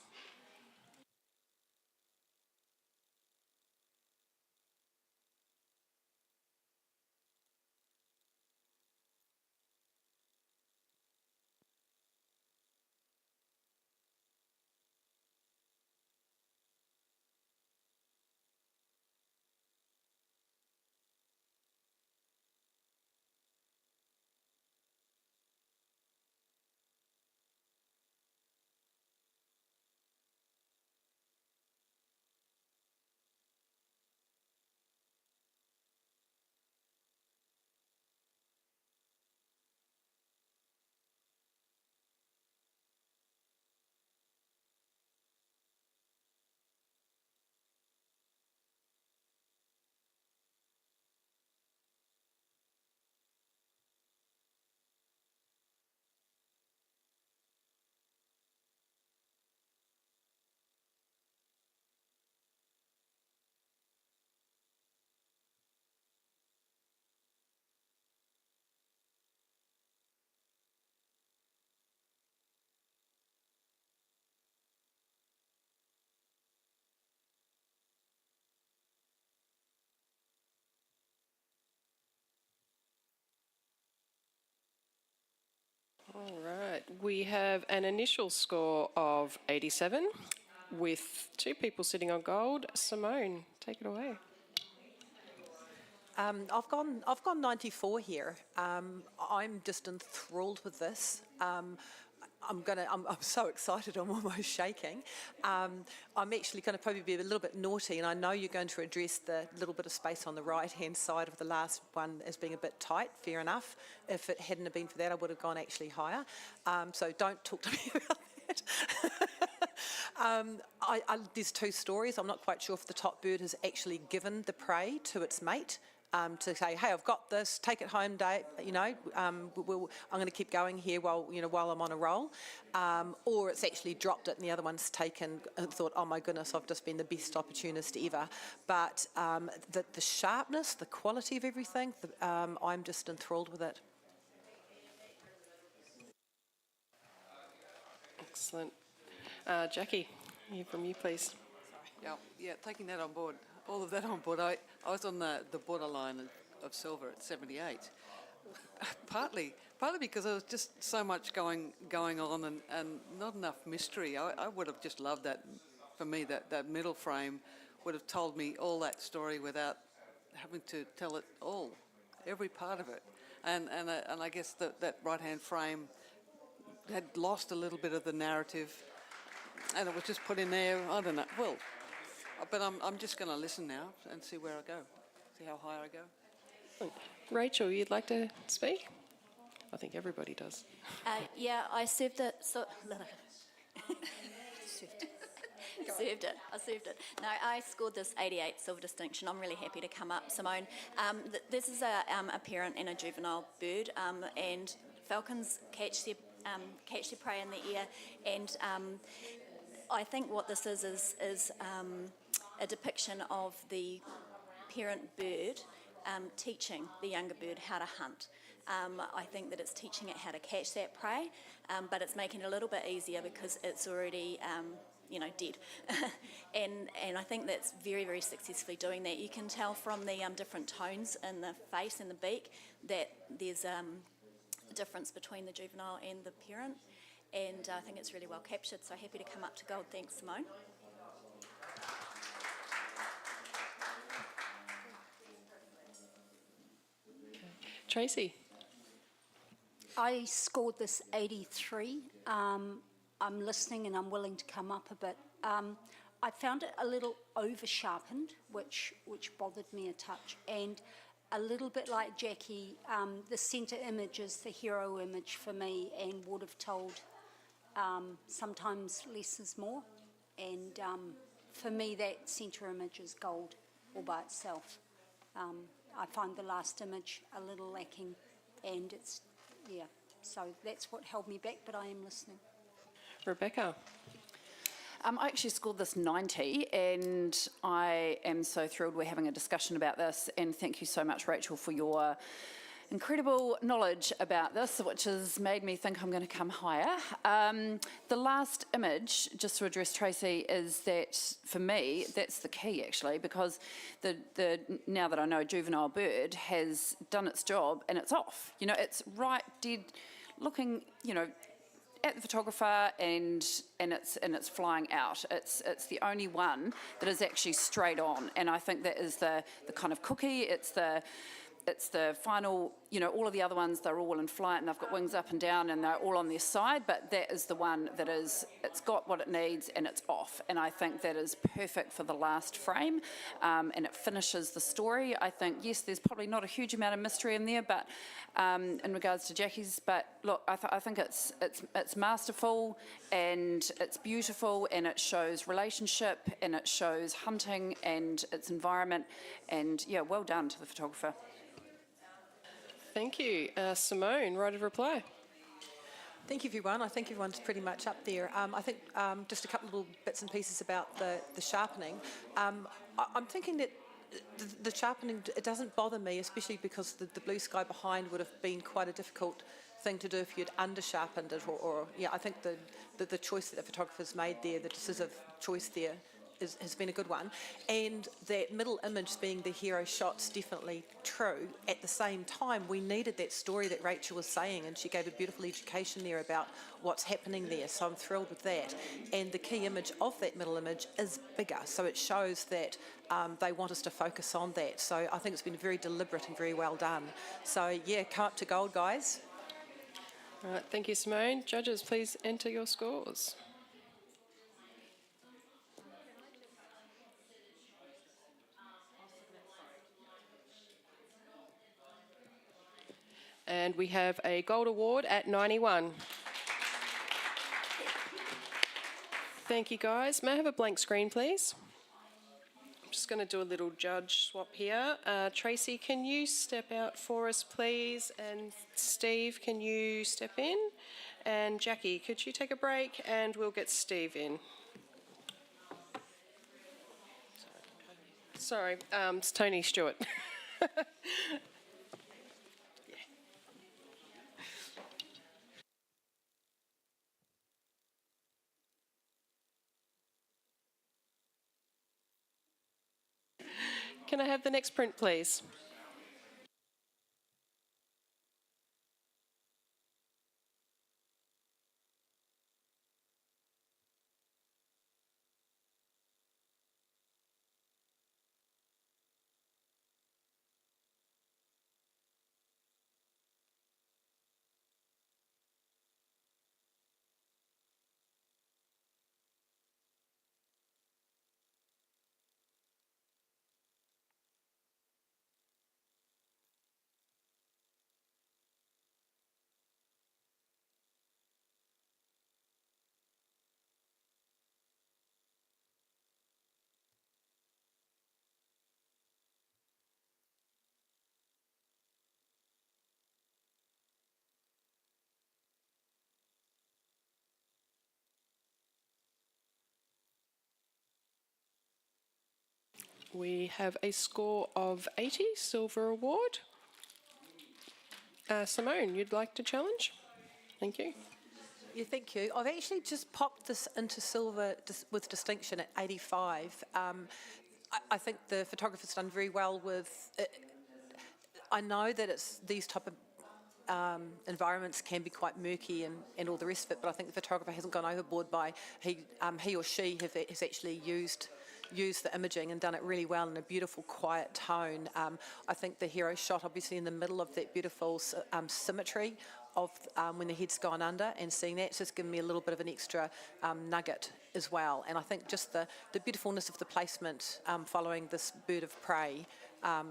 Speaker 1: All right, we have an initial score of 87 with 2 people sitting on gold. Simone, take it away.
Speaker 6: I've gone 94 here. I'm just enthralled with this. I'm so excited, I'm almost shaking. I'm actually going to probably be a little bit naughty, and I know you're going to address the little bit of space on the right-hand side of the last one as being a bit tight, fair enough. If it hadn't have been for that, I would have gone actually higher. So don't talk to me about that. There's two stories. I'm not quite sure if the top bird has actually given the prey to its mate. To say, hey, I've got this, take it home, Dave, I'm going to keep going here while I'm on a roll. Or it's actually dropped it and the other one's taken and thought, oh my goodness, I've just been the best opportunist ever. But the sharpness, the quality of everything, I'm just enthralled with it.
Speaker 1: Excellent. Jackie, hear from you, please.
Speaker 12: Yeah, taking that on board, all of that on board. I was on the borderline of silver at 78, partly because there was just so much going on and not enough mystery. I would have just loved that. For me, that middle frame would have told me all that story without having to tell it all, every part of it. And I guess that right-hand frame had lost a little bit of the narrative, and it was just put in there. I don't know. Well, but I'm just going to listen now and see where I go, see how high I go.
Speaker 1: Rachel, you'd like to speak? I think everybody does.
Speaker 10: Yeah, I served it. I served it. No, I scored this 88 silver distinction. I'm really happy to come up, Simone. This is a parent and a juvenile bird, and falcons catch their prey in the air, and I think what this is a depiction of the parent bird teaching the younger bird how to hunt. I think that it's teaching it how to catch that prey, but it's making it a little bit easier because it's already dead. and I think that's very, very successfully doing that. You can tell from the different tones in the face and the beak that there's a difference between the juvenile and the parent, and I think it's really well captured, so happy to come up to gold. Thanks, Simone.
Speaker 1: Tracy.
Speaker 13: I scored this 83. I'm listening and I'm willing to come up a bit. I found it a little over-sharpened, which bothered me a touch, and a little bit like Jackie, the centre image is the hero image for me and would have told sometimes less is more, and for me that centre image is gold all by itself. I find the last image a little lacking, and so that's what held me back, but I am listening.
Speaker 1: Rebecca.
Speaker 11: I actually scored this 90, and I am so thrilled we're having a discussion about this, and thank you so much, Rachel, for your incredible knowledge about this, which has made me think I'm going to come higher. The last image, just to address Tracy, is that, for me, that's the key, actually, because the now that I know juvenile bird has done its job and it's off. It's right dead looking, at the photographer, and it's flying out. It's the only one that is actually straight on, and I think that is the kind of cookie. It's the final, all of the other ones, they're all in flight and they've got wings up and down and they're all on their side, but that is the one that it's got what it needs and it's off. And I think that is perfect for the last frame, and it finishes the story. I think, yes, there's probably not a huge amount of mystery in there, but in regards to Jackie's, but look, I think it's masterful and it's beautiful, and it shows relationship and it shows hunting and its environment, and yeah, well done to the photographer.
Speaker 1: Thank you. Simone, right of reply.
Speaker 6: Thank you, everyone. I think everyone's pretty much up there. I think just a couple of little bits and pieces about the sharpening. I'm thinking that the sharpening, it doesn't bother me, especially because the blue sky behind would have been quite a difficult thing to do if you'd under-sharpened it, or I think the choice that the photographer's made there, the decisive choice there, has been a good one, and that middle image being the hero shot's definitely true. At the same time, we needed that story that Rachel was saying, and she gave a beautiful education there about what's happening there, so I'm thrilled with that. And the key image of that middle image is bigger, so it shows that they want us to focus on that. So I think it's been very deliberate and very well done. So yeah, come up to gold, guys.
Speaker 1: All right, thank you, Simone. Judges, please enter your scores. And we have a gold award at 91. Thank you, guys. May I have a blank screen, please? I'm just going to do a little judge swap here. Tracy, can you step out for us, please? And Steve, can you step in? And Jackie, could you take a break? And we'll get Steve in. Sorry, it's Tony Stewart. Can I have the next print, please? We have a score of 80, silver award. Simone, you'd like to challenge? Thank you.
Speaker 6: Yeah, thank you. I've actually just popped this into silver with distinction at 85. I think the photographer's done very well with it. I know that it's these type of environments can be quite murky and all the rest of it, but I think the photographer hasn't gone overboard by he or she has actually used the imaging and done it really well in a beautiful quiet tone. I think the hero shot obviously in the middle of that beautiful symmetry of when the head's gone under, and seeing that's just given me a little bit of an extra nugget as well. And I think just the beautifulness of the placement following this bird of prey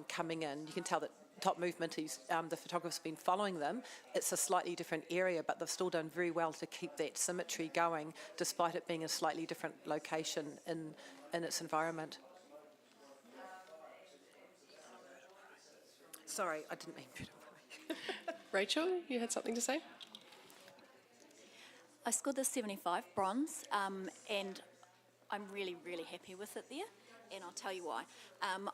Speaker 6: coming in, you can tell that top movement is the photographer's been following them. It's a slightly different area, but they've still done very well to keep that symmetry going despite it being a slightly different location in its environment. Sorry, I didn't mean bird of prey.
Speaker 1: Rachel, you had something to say?
Speaker 10: I scored this 75, bronze, and I'm really, really happy with it there, and I'll tell you why.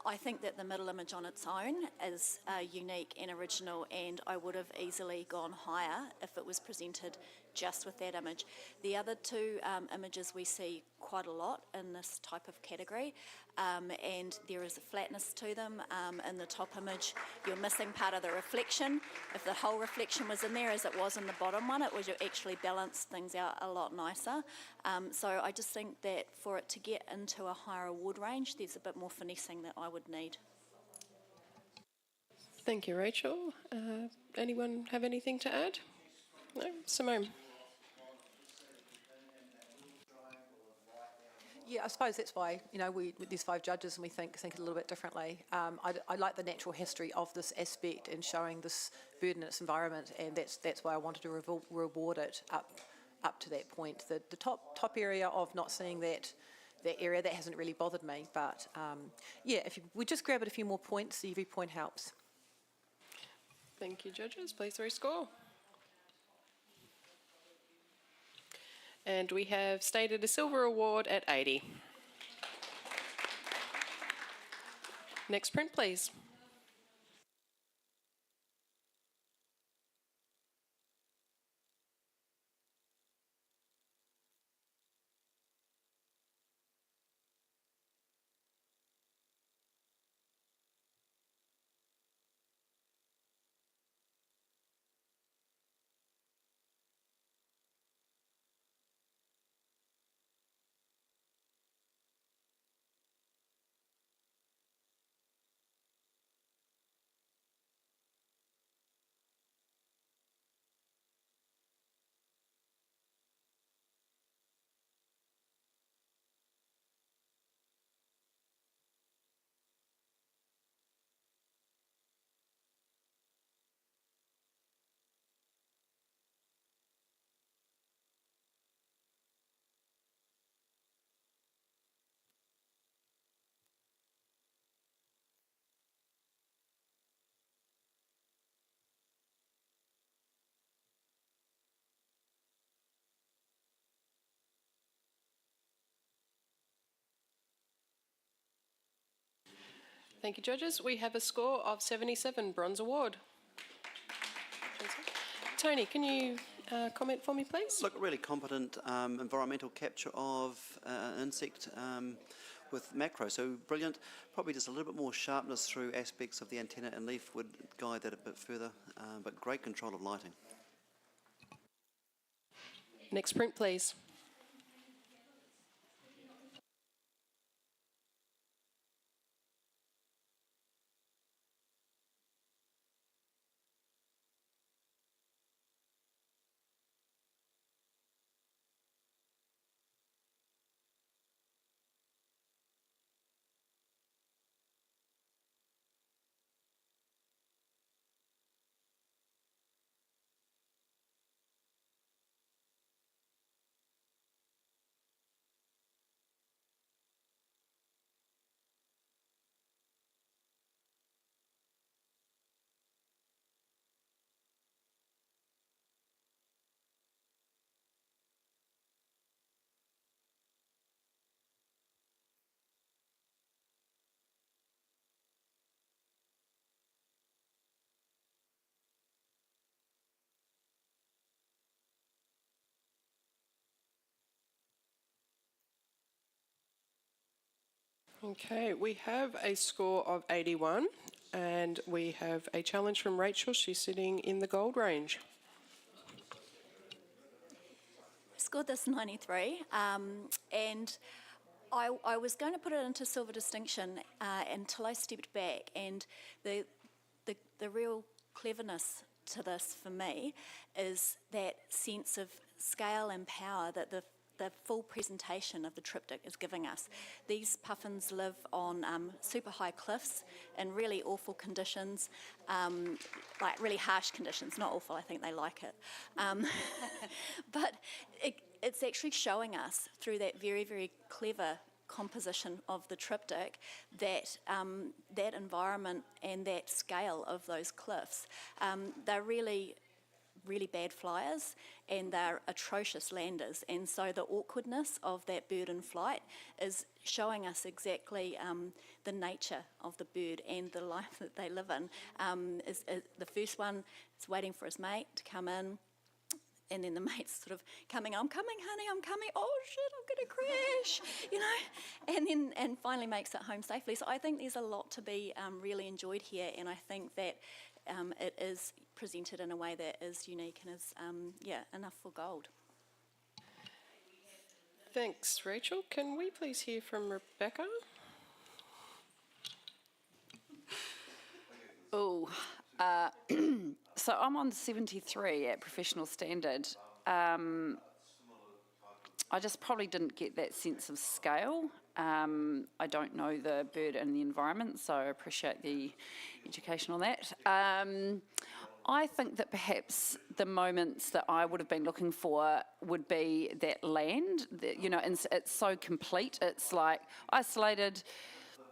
Speaker 10: I think that the middle image on its own is unique and original, and I would have easily gone higher if it was presented just with that image. The other two images we see quite a lot in this type of category, and there is a flatness to them. In the top image, you're missing part of the reflection. If the whole reflection was in there as it was in the bottom one, it would actually balance things out a lot nicer. So I just think that for it to get into a higher award range, there's a bit more finessing that I would need.
Speaker 1: Thank you, Rachel. Anyone have anything to add? No? Simone?
Speaker 6: Yeah, I suppose that's why, there's 5 judges and we think it a little bit differently. I like the natural history of this aspect and showing this bird in its environment, and that's why I wanted to reward it up to that point. The top area of not seeing that area, that hasn't really bothered me, but yeah, if we just grab it a few more points, every point helps.
Speaker 1: Thank you, judges. Please rescore. And we have stated a silver award at 80. Next print, please. Thank you, judges. We have a score of 77, bronze award. Tony, can you comment for me, please?
Speaker 7: Look, really competent environmental capture of an insect with macro, so brilliant. Probably just a little bit more sharpness through aspects of the antenna and leaf would guide that a bit further, but great control of lighting.
Speaker 1: Next print, please. Okay, we have a score of 81 and we have a challenge from Rachel. She's sitting in the gold range.
Speaker 10: Scored this 93, and I was going to put it into silver distinction until I stepped back, and the real cleverness to this for me is that sense of scale and power that the full presentation of the triptych is giving us. These puffins live on super high cliffs in really awful conditions, like really harsh conditions, not awful, I think they like it. But it's actually showing us through that very, very clever composition of the triptych that that environment and that scale of those cliffs, they're really bad flyers and they're atrocious landers, and so the awkwardness of that bird in flight is showing us exactly the nature of the bird and the life that they live in. Is the first one is waiting for his mate to come in, and then the mate's sort of coming, I'm coming, honey, I'm coming, oh shit, I'm going to crash, you know, and finally makes it home safely. So I think there's a lot to be really enjoyed here, and I think that it is presented in a way that is unique and is, enough for gold.
Speaker 1: Thanks, Rachel. Can we please hear from Rebecca?
Speaker 11: Oh, so I'm on 73 at professional standard. I just probably didn't get that sense of scale. I don't know the bird and the environment, so I appreciate the education on that. I think that perhaps the moments that I would have been looking for would be that land, and it's so complete. It's like isolated,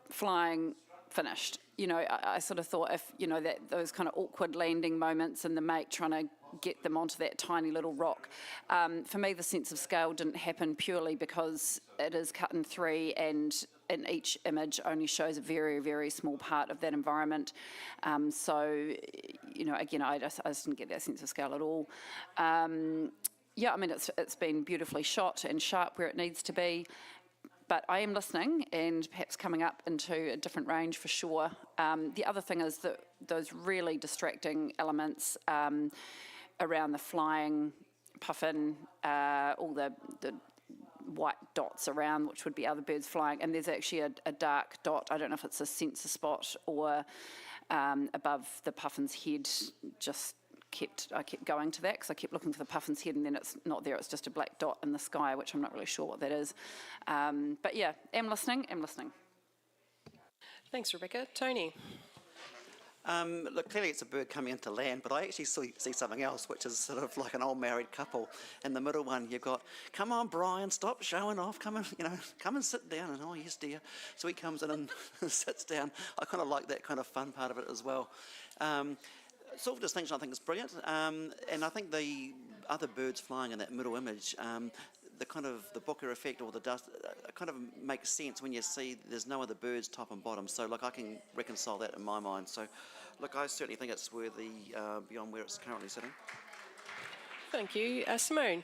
Speaker 11: flying, finished. I sort of thought if, that those kind of awkward landing moments and the mate trying to get them onto that tiny little rock. For me, the sense of scale didn't happen purely because it is cut in three and in each image only shows a very, very small part of that environment. Again, I just didn't get that sense of scale at all. It's been beautifully shot and sharp where it needs to be. But I am listening and perhaps coming up into a different range for sure. The other thing is that those really distracting elements around the flying puffin, all the white dots around, which would be other birds flying, and there's actually a dark dot. I don't know if it's a sensor spot or above the puffin's head. I kept going to that because I kept looking for the puffin's head, and then it's not there. It's just a black dot in the sky, which I'm not really sure what that is. But yeah, am listening.
Speaker 1: Thanks, Rebecca. Tony?
Speaker 7: Look, clearly it's a bird coming into land, but I actually see something else, which is sort of like an old married couple. In the middle one, you've got, come on, Brian, stop showing off, come and sit down. And oh, yes, dear. So he comes in and sits down. I kind of like that kind of fun part of it as well. Silver distinction, I think, is brilliant. And I think the other birds flying in that middle image, the kind of the bokeh effect or the dust kind of makes sense when you see there's no other birds top and bottom. So like I can reconcile that in my mind. So look, I certainly think it's worthy beyond where it's currently sitting.
Speaker 1: Thank you. Simone?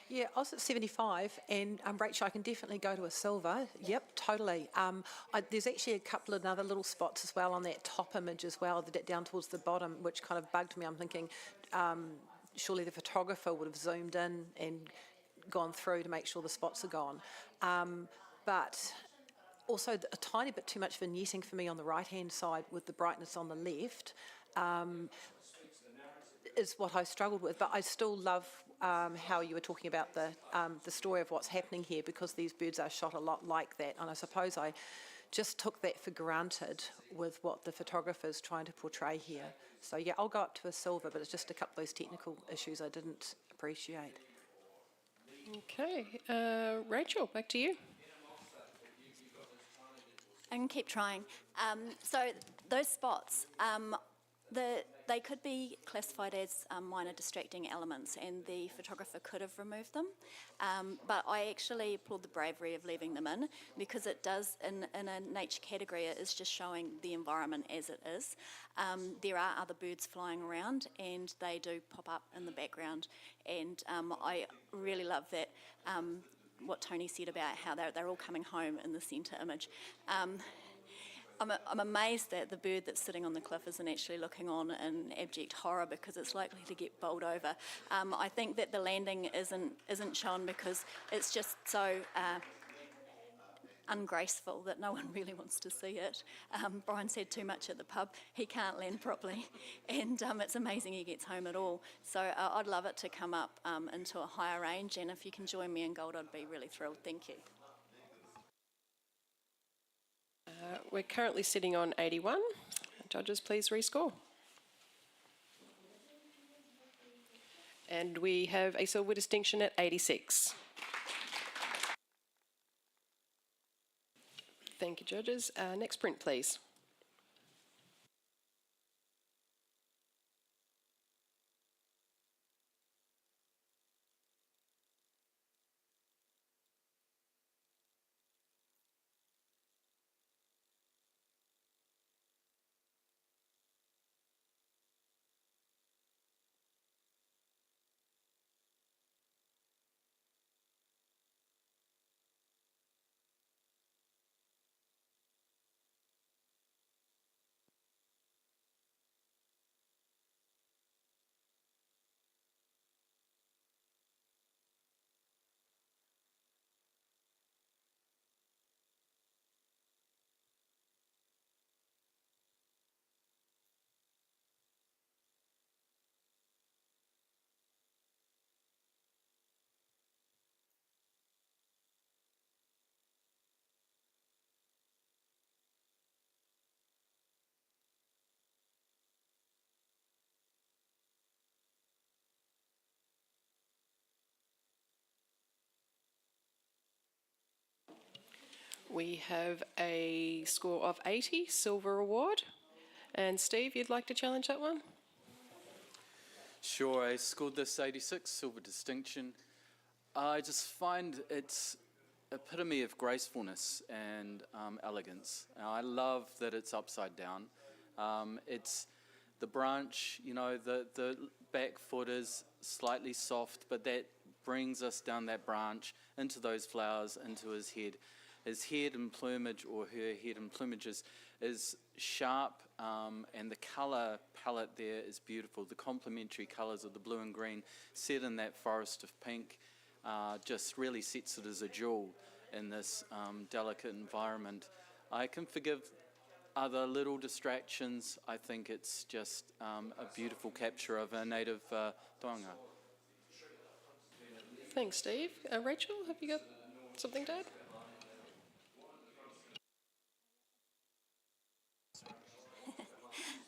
Speaker 6: Yeah, I was at 75, and Rachel, I can definitely go to a silver. Yep, totally. There's actually a couple of other little spots as well on that top image as well, down towards the bottom, which kind of bugged me. I'm thinking, surely the photographer would have zoomed in and gone through to make sure the spots are gone. But also a tiny bit too much vignetting for me on the right-hand side with the brightness on the left. Is what I struggled with, but I still love how you were talking about the story of what's happening here, because these birds are shot a lot like that, and I suppose I just took that for granted with what the photographer's trying to portray here. So yeah, I'll go up to a silver, but it's just a couple of those technical issues I didn't appreciate.
Speaker 1: Okay. Rachel, back to you.
Speaker 10: I can keep trying. So those spots, they could be classified as minor distracting elements, and the photographer could have removed them. But I actually applaud the bravery of leaving them in, because it does, in a nature category, it is just showing the environment as it is. There are other birds flying around, and they do pop up in the background. And I really love that, what Tony said about how they're all coming home in the centre image. I'm amazed that the bird that's sitting on the cliff isn't actually looking on in abject horror, because it's likely to get bowled over. I think that the landing isn't shown because it's just so ungraceful that no one really wants to see it. Brian's had too much at the pub. He can't land properly, and it's amazing he gets home at all. So I'd love it to come up into a higher range, and if you can join me in gold, I'd be really thrilled. Thank you.
Speaker 1: We're currently sitting on 81. Judges, please rescore. And we have a silver distinction at 86. Thank you, judges. Next print, please. We have a score of 80, silver award. And Steve, you'd like to challenge that one?
Speaker 8: Sure, I scored this 86, silver distinction. I just find it's epitome of gracefulness and elegance. I love that it's upside down. It's the branch, you know, the back foot is slightly soft, but that brings us down that branch into those flowers, into his head. His head and plumage, or her head and plumage, is sharp, and the colour palette there is beautiful. The complementary colours of the blue and green set in that forest of pink just really sets it as a jewel in this delicate environment. I can forgive other little distractions. I think it's just a beautiful capture of a native toanga.
Speaker 1: Thanks, Steve. Rachel, have you got something to add?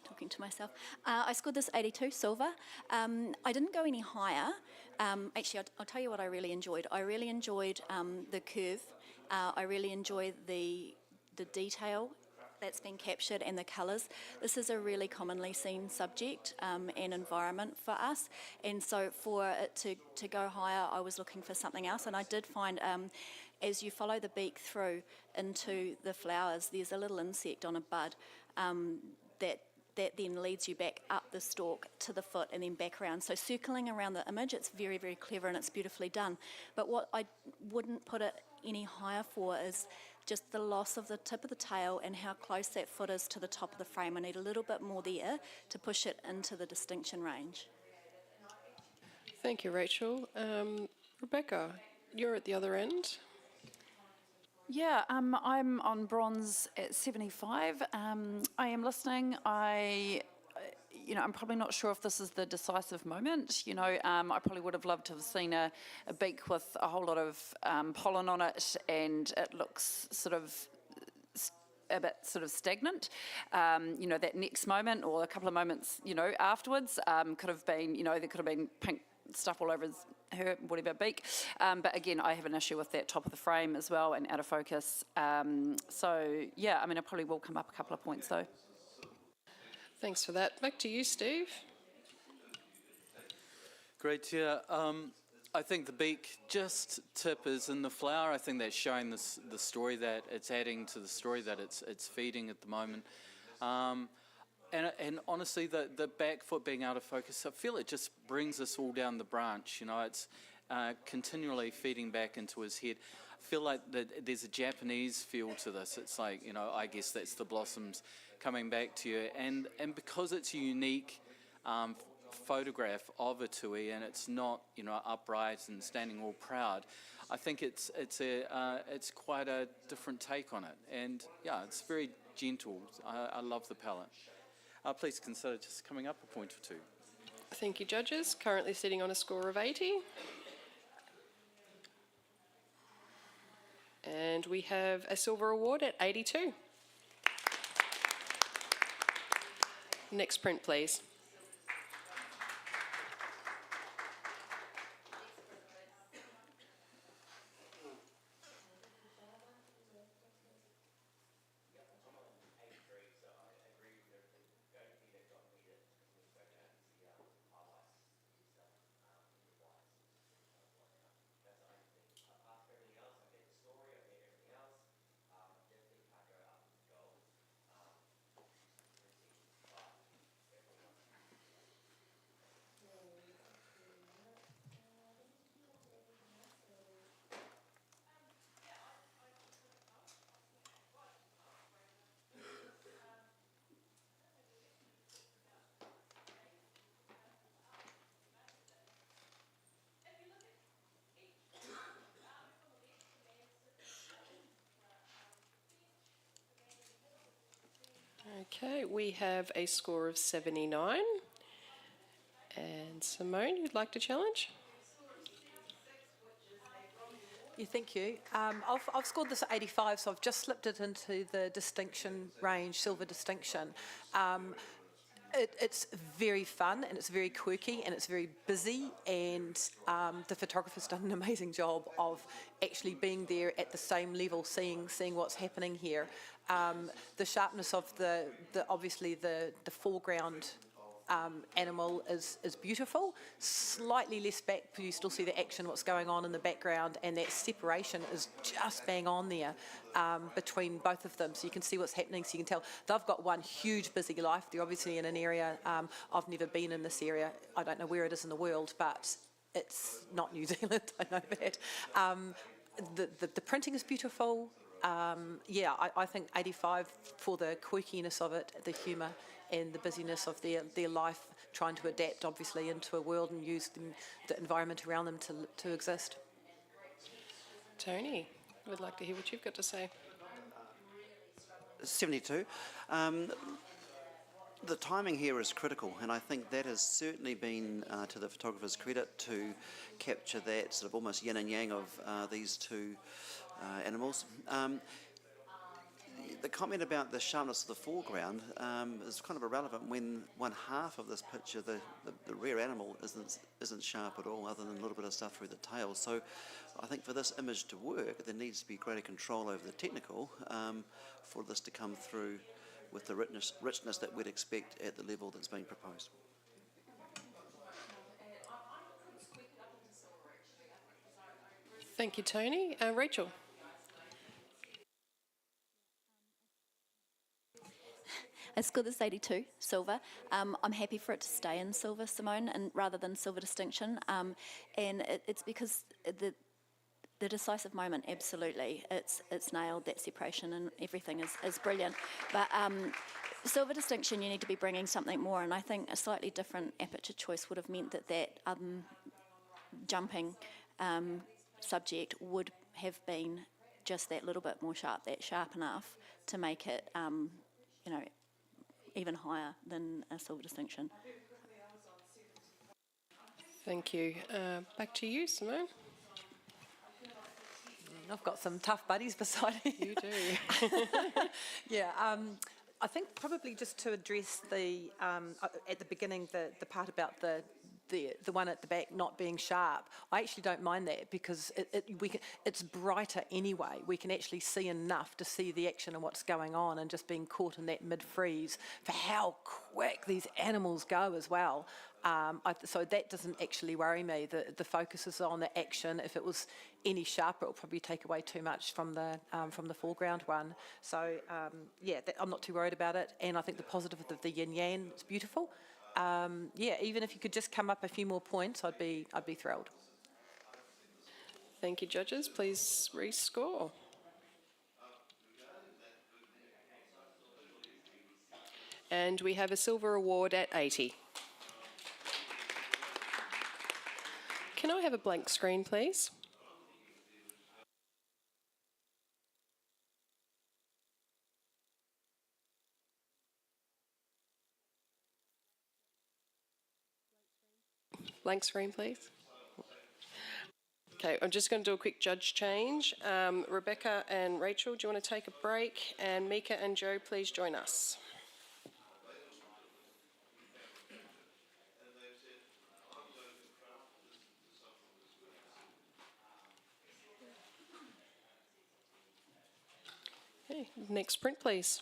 Speaker 10: Talking to myself. I scored this 82, silver. I didn't go any higher. Actually, I'll tell you what I really enjoyed. I really enjoyed the curve. I really enjoyed the detail that's been captured and the colours. This is a really commonly seen subject and environment for us, and so for it to go higher, I was looking for something else, and I did find as you follow the beak through into the flowers, there's a little insect on a bud that then leads you back up the stalk to the foot and then back around. So circling around the image, it's very, very clever and it's beautifully done. But what I wouldn't put it any higher for is just the loss of the tip of the tail and how close that foot is to the top of the frame. I need a little bit more there to push it into the distinction range.
Speaker 1: Thank you, Rachel. Rebecca, you're at the other end.
Speaker 11: Yeah, I'm on bronze at 75. I am listening. I'm probably not sure if this is the decisive moment. I probably would have loved to have seen a beak with a whole lot of pollen on it, and it looks sort of a bit sort of stagnant. That next moment or a couple of moments, afterwards could have been, there could have been pink stuff all over her whatever beak, but again I have an issue with that top of the frame as well and out of focus, so yeah, I probably will come up a couple of points though.
Speaker 1: Thanks for that. Back to you, Steve.
Speaker 8: Great, yeah. I think the beak just tip is in the flower. I think that's showing the story that it's adding to the story that it's feeding at the moment. And honestly, the back foot being out of focus, I feel it just brings us all down the branch. It's continually feeding back into his head. I feel like there's a Japanese feel to this. It's like, I guess that's the blossoms coming back to you. And because it's a unique photograph of a tui and it's not, upright and standing all proud, I think it's quite a different take on it. And yeah, it's very gentle. I love the palette. Please consider just coming up a point or two.
Speaker 1: Thank you, judges. Currently sitting on a score of 80. And we have a silver award at 82. Next print, please. Okay, we have a score of 79. And Simone, you'd like to challenge?
Speaker 6: Yeah, thank you. I've scored this at 85, so I've just slipped it into the distinction range, silver distinction. It's very fun and it's very quirky and it's very busy, and the photographer's done an amazing job of actually being there at the same level, seeing what's happening here. The sharpness of obviously the foreground animal is beautiful. Slightly less back, but you still see the action, what's going on in the background, and that separation is just bang on there between both of them. So you can see what's happening, so you can tell they've got one huge busy life. They're obviously in an area, I've never been in this area. I don't know where it is in the world, but it's not New Zealand, I know that. The printing is beautiful. Yeah, I think 85 for the quirkiness of it, the humour and the busyness of their life, trying to adapt obviously into a world and use the environment around them to exist.
Speaker 1: Tony, we'd like to hear what you've got to say.
Speaker 7: 72. The timing here is critical, and I think that has certainly been to the photographer's credit to capture that sort of almost yin and yang of these two animals. the comment about the sharpness of the foreground is kind of irrelevant when one half of this picture, the rear animal, isn't sharp at all, other than a little bit of stuff through the tail. So I think for this image to work, there needs to be greater control over the technical for this to come through with the richness that we'd expect at the level that's being proposed.
Speaker 1: Thank you, Tony. Rachel.
Speaker 10: I scored this 82, silver. I'm happy for it to stay in silver, Simone, and rather than silver distinction. And it's because the decisive moment, absolutely, it's nailed, that separation, and everything is brilliant. But silver distinction, you need to be bringing something more, and I think a slightly different aperture choice would have meant that jumping subject would have been just that little bit more sharp, that sharp enough to make it, even higher than a silver distinction.
Speaker 1: Thank you. Back to you, Simone.
Speaker 6: I've got some tough buddies beside me.
Speaker 1: You do.
Speaker 6: Yeah, I think probably just to address at the beginning, the part about the one at the back not being sharp. I actually don't mind that because it's brighter anyway. We can actually see enough to see the action and what's going on, and just being caught in that mid-freeze for how quick these animals go as well. So that doesn't actually worry me. The focus is on the action. If it was any sharper, it would probably take away too much from the foreground one. So I'm not too worried about it. And I think the positive of the yin yang is beautiful. Even if you could just come up a few more points, I'd be thrilled.
Speaker 1: Thank you, judges. Please rescore. And we have a silver award at 80. Can I have a blank screen, please? Blank screen, please. Okay, I'm just going to do a quick judge change. Rebecca and Rachel, do you want to take a break? And Mika and Joe, please join us. Okay, next print, please.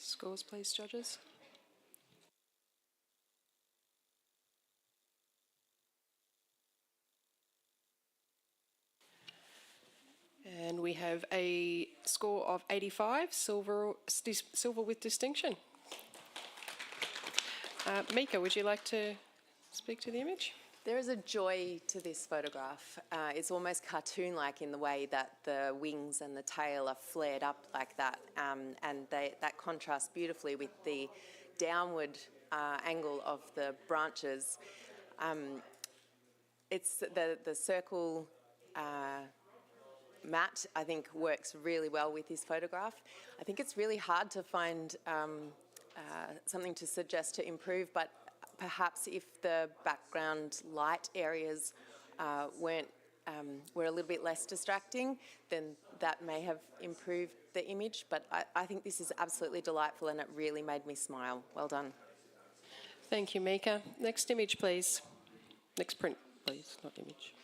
Speaker 1: Scores, please, judges. And we have a score of 85, silver with distinction. Mika, would you like to speak to the image?
Speaker 4: There is a joy to this photograph. It's almost cartoon-like in the way that the wings and the tail are flared up like that, and that contrasts beautifully with the downward angle of the branches. It's the circle matte, I think, works really well with this photograph. I think it's really hard to find something to suggest to improve, but perhaps if the background light areas were a little bit less distracting, then that may have improved the image. But I think this is absolutely delightful, and it really made me smile. Well done.
Speaker 1: Thank you, Mika. Next image, please. Next print, please, not image.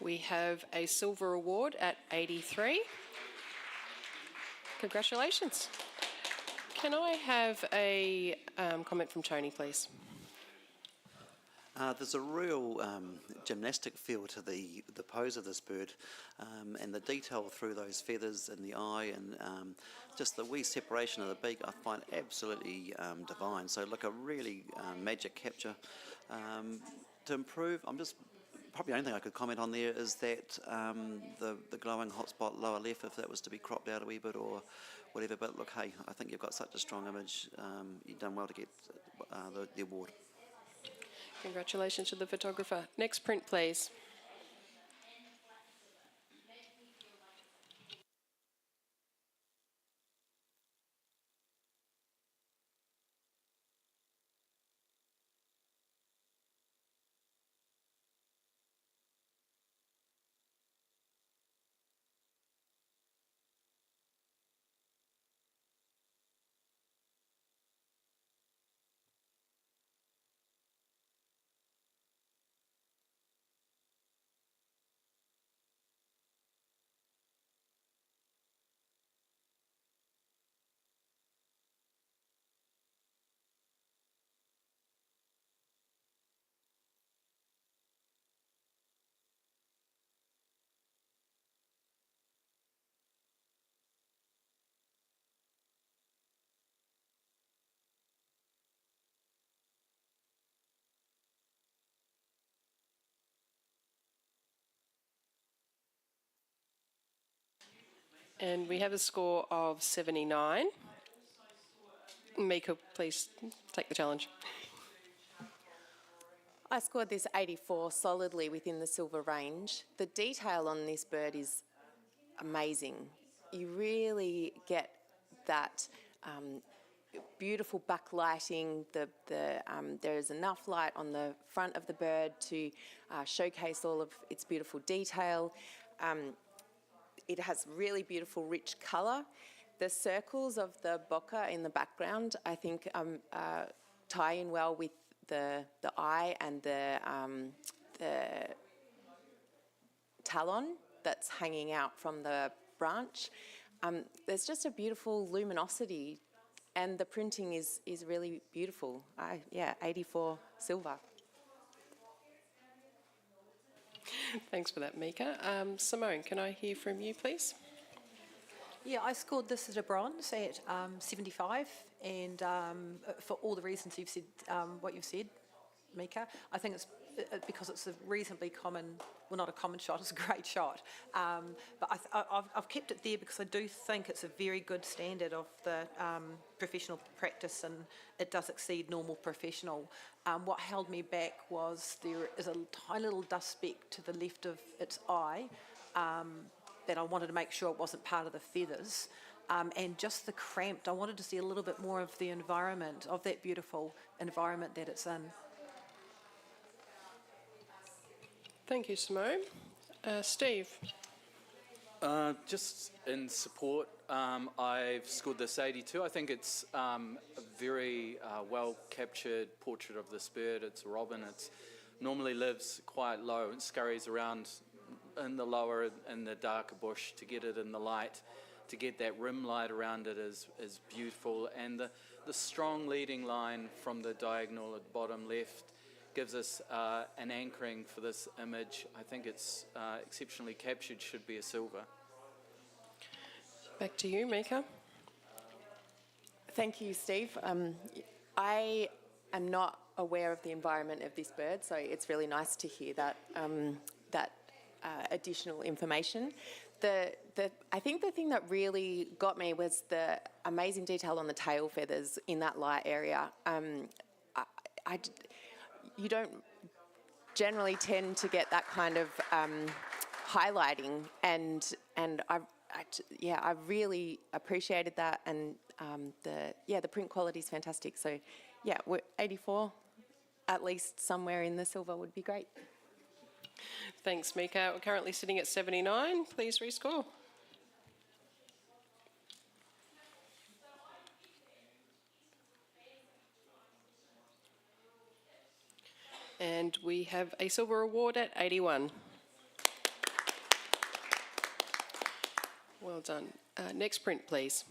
Speaker 1: We have a silver award at 83. Congratulations. Can I have a comment from Tony, please?
Speaker 7: There's a real gymnastic feel to the pose of this bird, and the detail through those feathers in the eye, and just the wee separation of the beak I find absolutely divine. So look, a really magic capture. To improve, probably the only thing I could comment on there is that the glowing hotspot lower left, if that was to be cropped out a wee bit or whatever. But look, hey, I think you've got such a strong image. You've done well to get the award.
Speaker 1: Congratulations to the photographer. Next print, please. And we have a score of 79. Mika, please take the challenge.
Speaker 4: I scored this 84 solidly within the silver range. The detail on this bird is amazing. You really get that beautiful backlighting. There is enough light on the front of the bird to showcase all of its beautiful detail. It has really beautiful, rich colour. The circles of the bokeh in the background, I think, tie in well with the eye and the talon that's hanging out from the branch. There's just a beautiful luminosity, and the printing is really beautiful. Yeah, 84 silver.
Speaker 1: Thanks for that, Mika. Simone, can I hear from you, please?
Speaker 6: Yeah, I scored this as a bronze at 75, and for all the reasons you've said, what you've said, Mika, I think it's because it's a reasonably common, well, not a common shot, it's a great shot. But I've kept it there because I do think it's a very good standard of the professional practice, and it does exceed normal professional. What held me back was there is a tiny little dust speck to the left of its eye that I wanted to make sure it wasn't part of the feathers. And just the cramped, I wanted to see a little bit more of the environment, of that beautiful environment that it's in.
Speaker 1: Thank you, Simone. Steve?
Speaker 8: Just in support, I've scored this 82. I think it's a very well captured portrait of this bird. It's a robin. It normally lives quite low and scurries around in the lower and the darker bush. To get it in the light, to get that rim light around it is beautiful. And the strong leading line from the diagonal at the bottom left gives us an anchoring for this image. I think it's exceptionally captured, should be a silver.
Speaker 1: Back to you, Mika.
Speaker 4: Thank you, Steve. I am not aware of the environment of this bird, so it's really nice to hear that additional information. I think the thing that really got me was the amazing detail on the tail feathers in that light area. You don't generally tend to get that kind of highlighting, and I really appreciated that, and the print quality is fantastic. So yeah, we're 84, at least somewhere in the silver would be great.
Speaker 1: Thanks, Mika. We're currently sitting at 79. Please rescore. And we have a silver award at 81. Well done. Next print, please.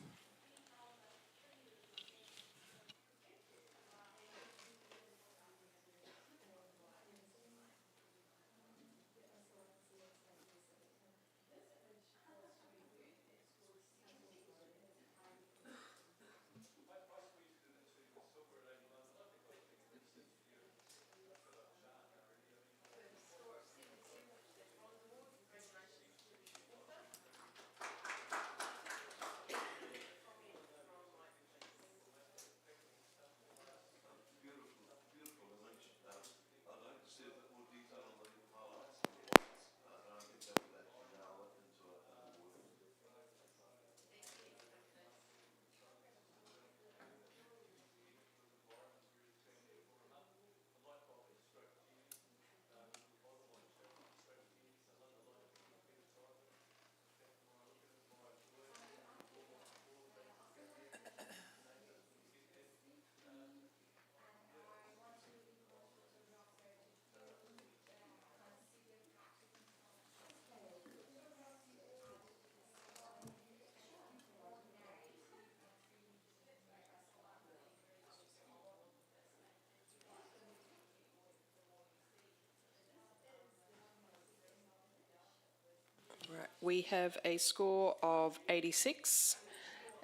Speaker 1: Right. We have a score of 86,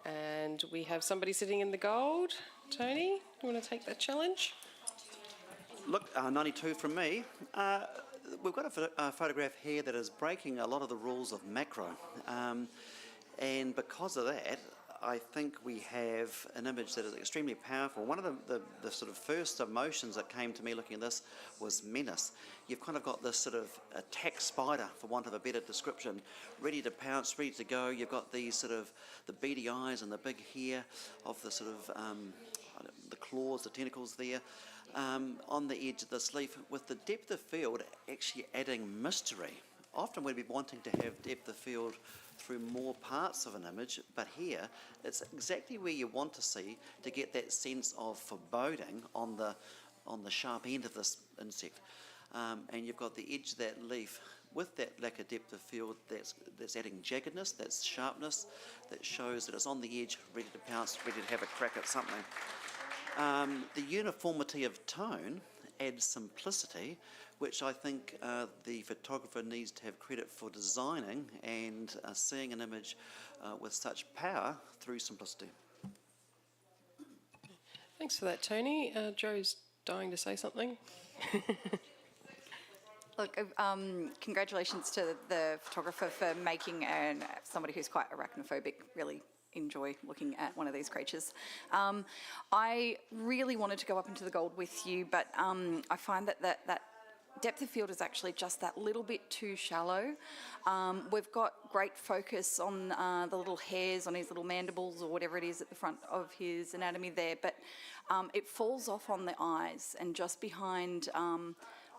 Speaker 1: and we have somebody sitting in the gold. Tony, you want to take that challenge?
Speaker 7: Look, 92 from me. We've got a photograph here that is breaking a lot of the rules of macro. And because of that, I think we have an image that is extremely powerful. One of the sort of first emotions that came to me looking at this was menace. You've kind of got this sort of attack spider, for want of a better description, ready to pounce, ready to go. You've got these sort of the beady eyes and the big hair of the sort of the claws, the tentacles there. On the edge of this leaf, with the depth of field actually adding mystery. Often we'd be wanting to have depth of field through more parts of an image, but here it's exactly where you want to see to get that sense of foreboding on the sharp end of this insect. And you've got the edge of that leaf with that lack of depth of field that's adding jaggedness, that's sharpness, that shows that it's on the edge, ready to pounce, ready to have a crack at something. The uniformity of tone adds simplicity, which I think the photographer needs to have credit for designing and seeing an image with such power through simplicity.
Speaker 1: Thanks for that, Tony. Joe's dying to say something.
Speaker 9: Look, congratulations to the photographer for making somebody who's quite arachnophobic really enjoy looking at one of these creatures. I really wanted to go up into the gold with you, but I find that depth of field is actually just that little bit too shallow. We've got great focus on the little hairs on his little mandibles or whatever it is at the front of his anatomy there, but it falls off on the eyes, and just behind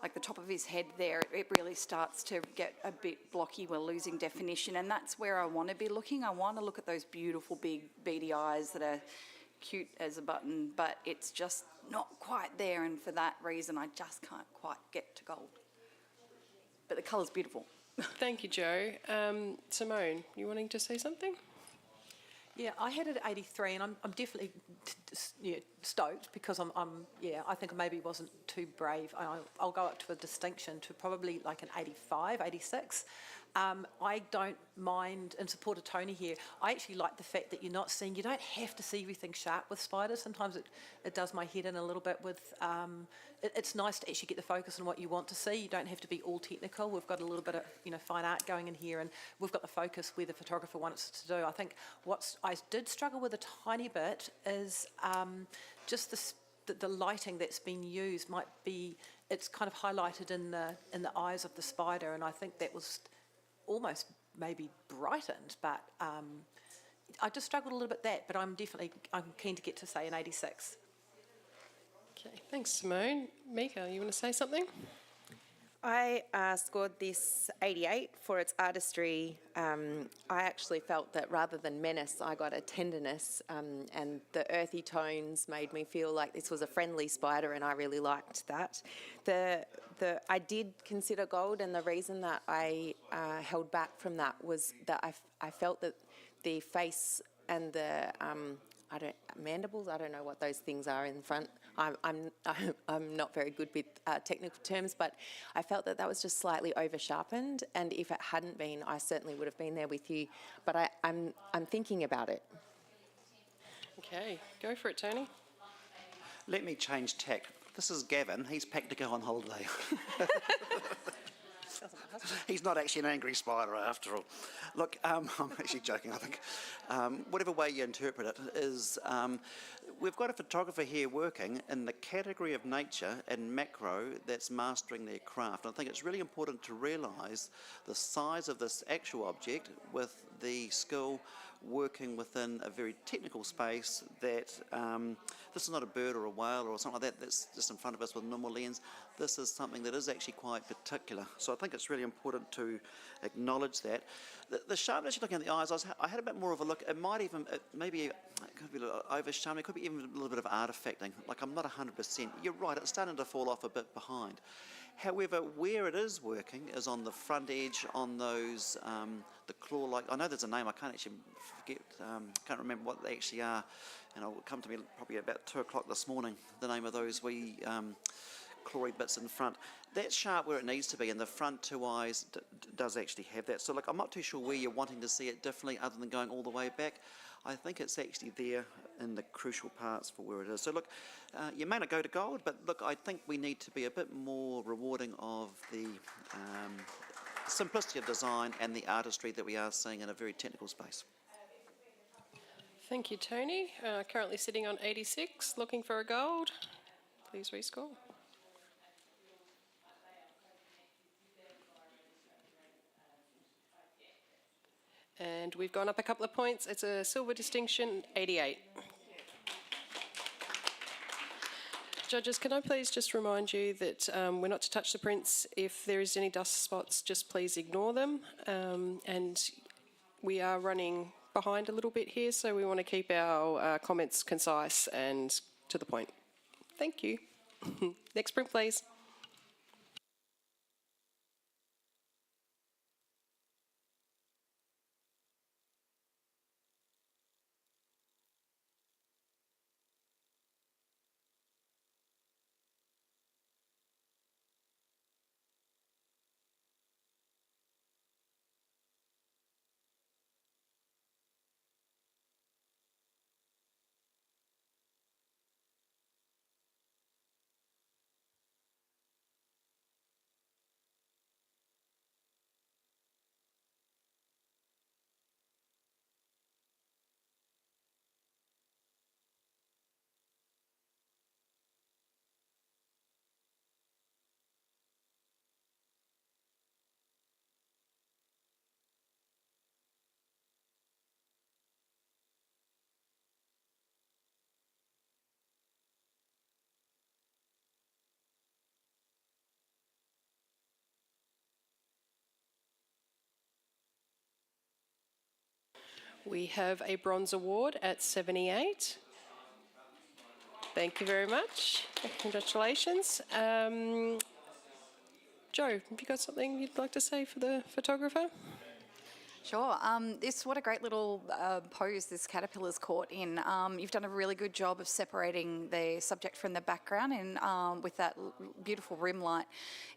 Speaker 9: like the top of his head there, it really starts to get a bit blocky. We're losing definition, and that's where I want to be looking. I want to look at those beautiful big beady eyes that are cute as a button, but it's just not quite there, and for that reason I just can't quite get to gold. But the colour's beautiful.
Speaker 1: Thank you, Joe. Simone, you wanting to say something?
Speaker 6: Yeah, I had it at 83, and I'm definitely stoked because I think I maybe wasn't too brave. I'll go up to a distinction to probably like an 85, 86. I don't mind, in support of Tony here, I actually like the fact that you don't have to see everything sharp with spiders. Sometimes it does my head in a little bit with, it's nice to actually get the focus on what you want to see. You don't have to be all technical. We've got a little bit of, fine art going in here, and we've got the focus where the photographer wants us to do. I think what I did struggle with a tiny bit is just the lighting that's been used might be, it's kind of highlighted in the eyes of the spider, and I think that was almost maybe brightened, but I just struggled a little bit that, but I'm keen to get to say an 86.
Speaker 1: Okay, thanks, Simone. Mika, you want to say something?
Speaker 4: I scored this 88 for its artistry. I actually felt that rather than menace, I got a tenderness, and the earthy tones made me feel like this was a friendly spider, and I really liked that. I did consider gold, and the reason that I held back from that was that I felt that the face and the mandibles. I don't know what those things are in front. I'm not very good with technical terms, but I felt that that was just slightly over sharpened. And if it hadn't been, I certainly would have been there with you. But I'm thinking about it.
Speaker 1: Okay, go for it, Tony.
Speaker 7: Let me change tack. This is Gavin. He's packed to go on holiday. He's not actually an angry spider after all. Look, I'm actually joking, I think. Whatever way you interpret it is, we've got a photographer here working in the category of nature and macro that's mastering their craft. And I think it's really important to realise the size of this actual object with the skill working within a very technical space that this is not a bird or a whale or something like that that's just in front of us with a normal lens. This is something that is actually quite particular. So I think it's really important to acknowledge that. The sharpness you're looking at the eyes, I had a bit more of a look. It might even, it could be a little over sharp. It could be even a little bit of artifacting. Like I'm not 100%. You're right, it's starting to fall off a bit behind. However, where it is working is on the front edge, on those, the claw-like, I know there's a name, I can't actually can't remember what they actually are, and it'll come to me probably about 2 o'clock this morning, the name of those wee clawy bits in front. That's sharp where it needs to be, and the front two eyes does actually have that. So look, I'm not too sure where you're wanting to see it differently other than going all the way back. I think it's actually there in the crucial parts for where it is. So look, you may not go to gold, but look, I think we need to be a bit more rewarding of the simplicity of design and the artistry that we are seeing in a very technical space.
Speaker 1: Thank you, Tony. Currently sitting on 86, looking for a gold. Please rescore. And we've gone up a couple of points. It's a silver distinction, 88. Judges, can I please just remind you that we're not to touch the prints. If there is any dust spots, just please ignore them. And we are running behind a little bit here, so we want to keep our comments concise and to the point. Thank you. Next print, please. We have a bronze award at 78. Thank you very much. Congratulations. Joe, have you got something you'd like to say for the photographer?
Speaker 9: Sure. What a great little pose this caterpillar's caught in. You've done a really good job of separating the subject from the background and with that beautiful rim light.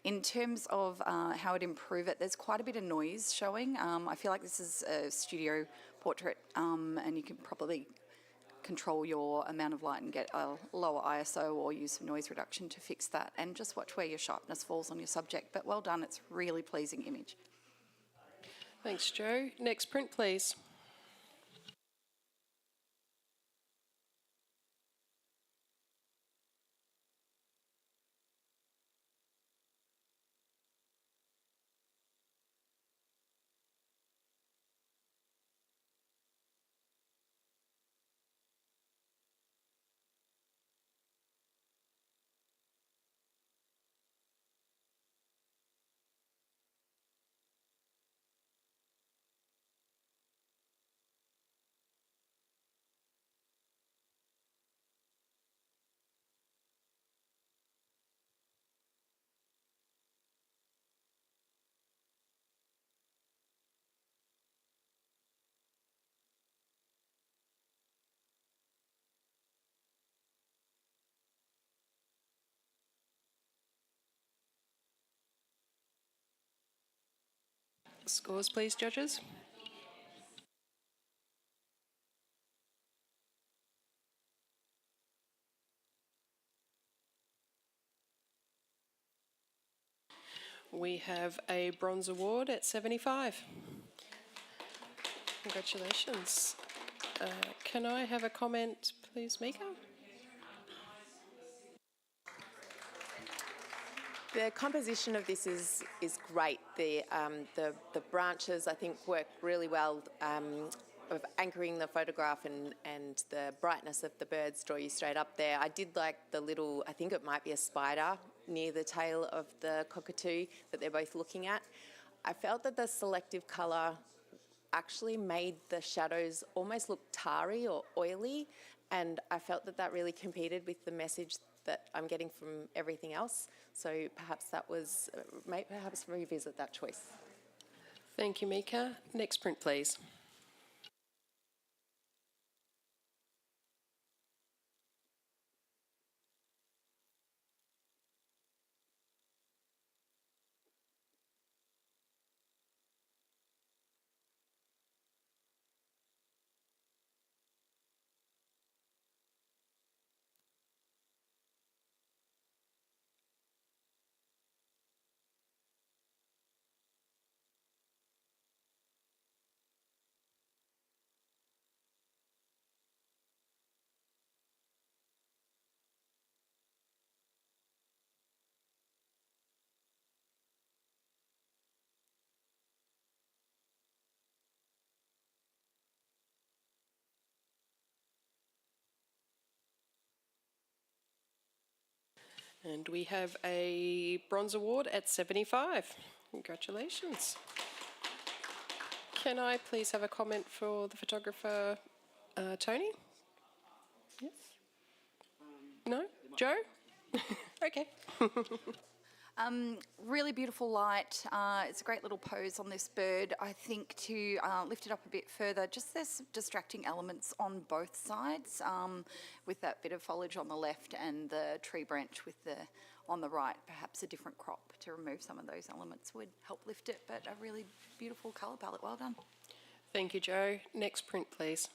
Speaker 9: In terms of how it improve it, there's quite a bit of noise showing. I feel like this is a studio portrait and you can probably control your amount of light and get a lower ISO or use some noise reduction to fix that, and just watch where your sharpness falls on your subject. But well done, it's a really pleasing image.
Speaker 1: Thanks, Joe. Next print, please. Scores, please, judges. We have a bronze award at 75. Congratulations. Can I have a comment, please, Mika?
Speaker 4: The composition of this is great. The branches, I think, work really well of anchoring the photograph, and the brightness of the birds draw you straight up there. I did like the little, I think it might be a spider near the tail of the cockatoo that they're both looking at. I felt that the selective colour actually made the shadows almost look tarry or oily, and I felt that that really competed with the message that I'm getting from everything else. So perhaps that was, perhaps revisit that choice.
Speaker 1: Thank you, Mika. Next print, please. And we have a bronze award at 75. Congratulations. Can I please have a comment for the photographer, Tony? Yes? No? Joe? Okay.
Speaker 9: Really beautiful light. It's a great little pose on this bird. I think to lift it up a bit further, just there's distracting elements on both sides, with that bit of foliage on the left and the tree branch with the on the right. Perhaps a different crop to remove some of those elements would help lift it, but a really beautiful colour palette. Well done.
Speaker 1: Thank you, Joe. Next print, please.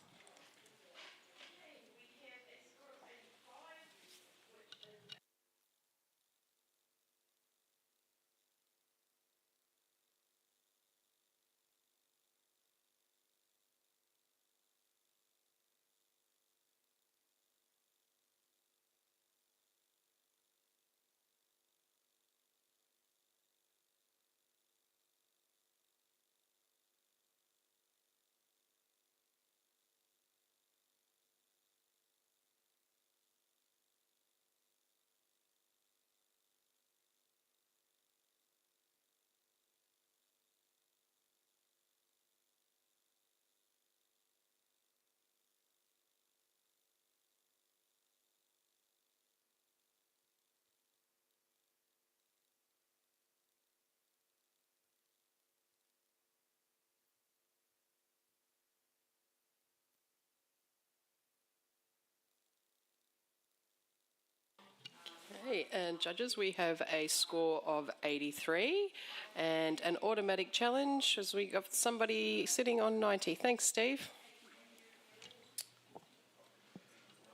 Speaker 1: Okay, and judges, we have a score of 83 and an automatic challenge as we got somebody sitting on 90. Thanks, Steve.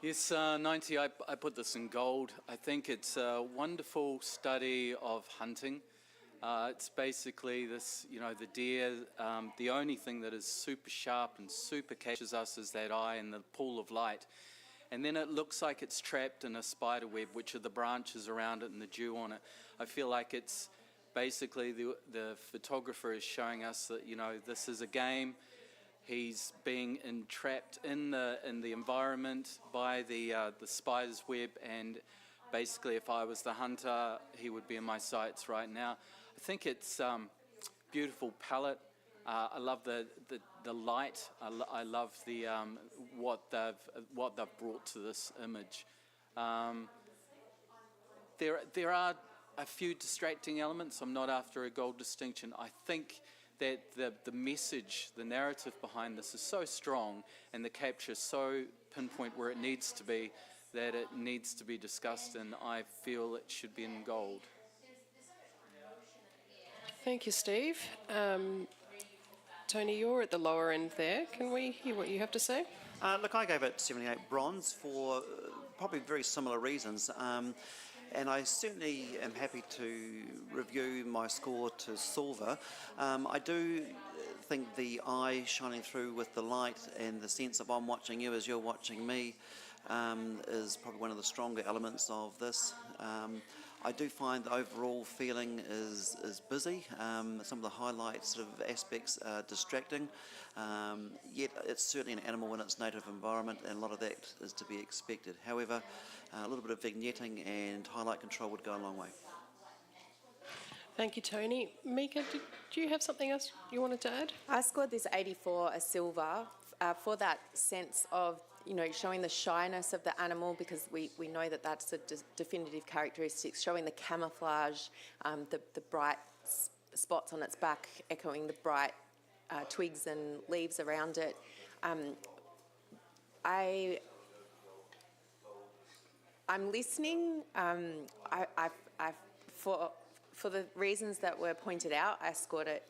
Speaker 8: Yes, 90, I put this in gold. I think it's a wonderful study of hunting. It's basically this, the deer, the only thing that is super sharp and super catches us is that eye and the pool of light. And then it looks like it's trapped in a spider web, which are the branches around it and the dew on it. I feel like it's basically the photographer is showing us that, this is a game. He's being entrapped in the environment by the spider's web, and basically if I was the hunter, he would be in my sights right now. I think it's beautiful palette. I love the light. I love the what they've brought to this image. There are a few distracting elements. I'm not after a gold distinction. I think that the message, the narrative behind this is so strong, and the capture so pinpoint where it needs to be, that it needs to be discussed, and I feel it should be in gold.
Speaker 1: Thank you, Steve. Tony, you're at the lower end there. Can we hear what you have to say?
Speaker 7: Look, I gave it 78 bronze for probably very similar reasons. And I certainly am happy to review my score to silver. I do think the eye shining through with the light and the sense of I'm watching you as you're watching me is probably one of the stronger elements of this. I do find the overall feeling is busy. Some of the highlight sort of aspects are distracting. Yet it's certainly an animal in its native environment, and a lot of that is to be expected. However, a little bit of vignetting and highlight control would go a long way.
Speaker 1: Thank you, Tony. Mika, do you have something else you wanted to add?
Speaker 4: I scored this 84 a silver for that sense of, you know, showing the shyness of the animal, because we know that that's a definitive characteristic, showing the camouflage, the bright spots on its back, echoing the bright twigs and leaves around it. I'm listening. For the reasons that were pointed out, I scored it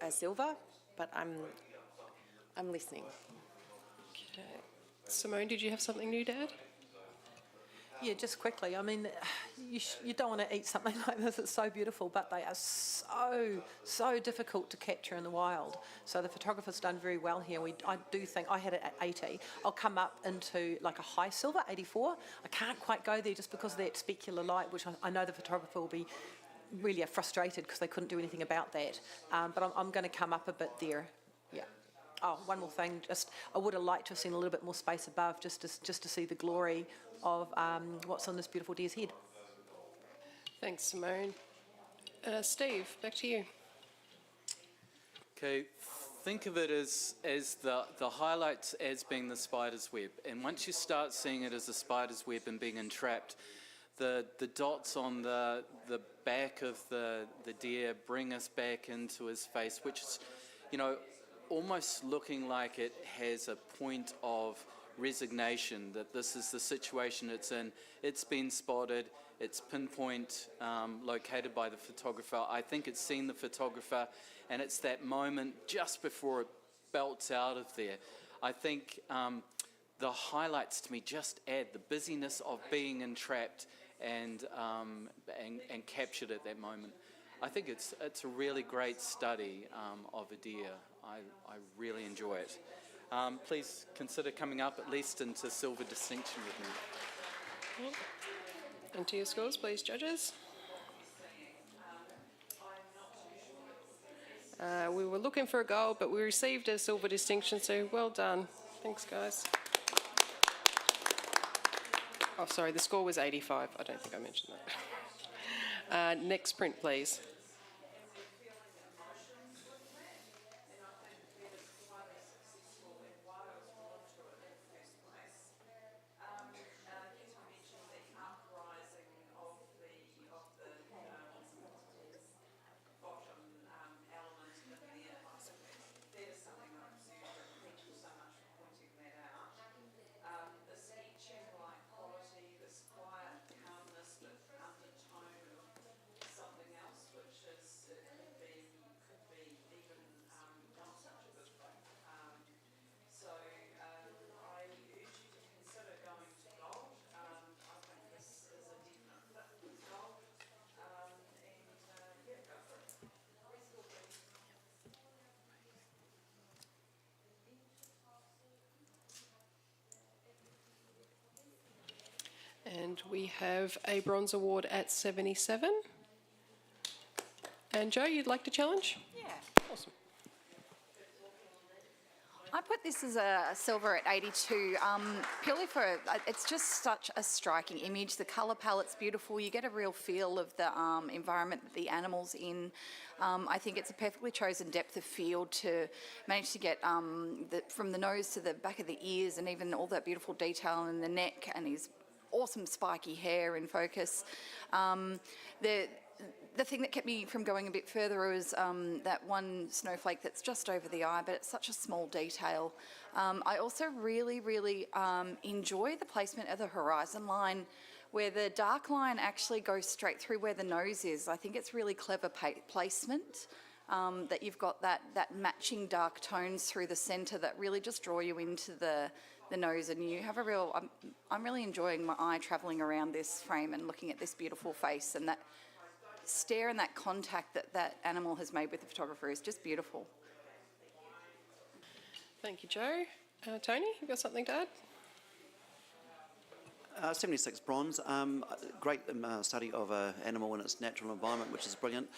Speaker 4: a silver, but I'm listening.
Speaker 1: Okay. Simone, did you have something new to add?
Speaker 6: Yeah, just quickly. I mean, you don't want to eat something like this. It's so beautiful, but they are so difficult to capture in the wild. So the photographer's done very well here. I do think I had it at 80. I'll come up into like a high silver, 84. I can't quite go there just because of that specular light, which I know the photographer will be really frustrated because they couldn't do anything about that. But I'm going to come up a bit there. Yeah. Oh, one more thing. Just I would have liked to have seen a little bit more space above, just to see the glory of what's on this beautiful deer's head.
Speaker 1: Thanks, Simone. Steve, back to you.
Speaker 8: Okay, think of it as the highlights as being the spider's web, and once you start seeing it as a spider's web and being entrapped, the dots on the back of the deer bring us back into his face, which is, you know, almost looking like it has a point of resignation, that this is the situation it's in. It's been spotted, it's pinpoint located by the photographer. I think it's seen the photographer, and it's that moment just before it belts out of there. I think the highlights to me just add the busyness of being entrapped and captured at that moment. I think it's a really great study of a deer. I really enjoy it. Please consider coming up at least into silver distinction with me.
Speaker 1: And to your scores, please, judges. We were looking for a gold, but we received a silver distinction, so well done. Thanks, guys. Oh, sorry, the score was 85. I don't think I mentioned that. Next print, please. And we have a bronze award at 77. And Joe, you'd like to challenge?
Speaker 9: Yeah.
Speaker 1: Awesome.
Speaker 9: I put this as a silver at 82, purely for, it's just such a striking image. The colour palette's beautiful. You get a real feel of the environment that the animal's in. I think it's a perfectly chosen depth of field to manage to get from the nose to the back of the ears, and even all that beautiful detail in the neck and his awesome spiky hair in focus. The thing that kept me from going a bit further was that one snowflake that's just over the eye, but it's such a small detail. I also really enjoy the placement of the horizon line, where the dark line actually goes straight through where the nose is. I think it's really clever placement. that you've got that matching dark tones through the centre that really just draw you into the nose, and you have a real, I'm really enjoying my eye travelling around this frame and looking at this beautiful face, and that stare and that contact that that animal has made with the photographer is just beautiful.
Speaker 1: Thank you, Joe. Tony, you got something to add?
Speaker 7: 76 bronze, great study of an animal in its natural environment, which is brilliant.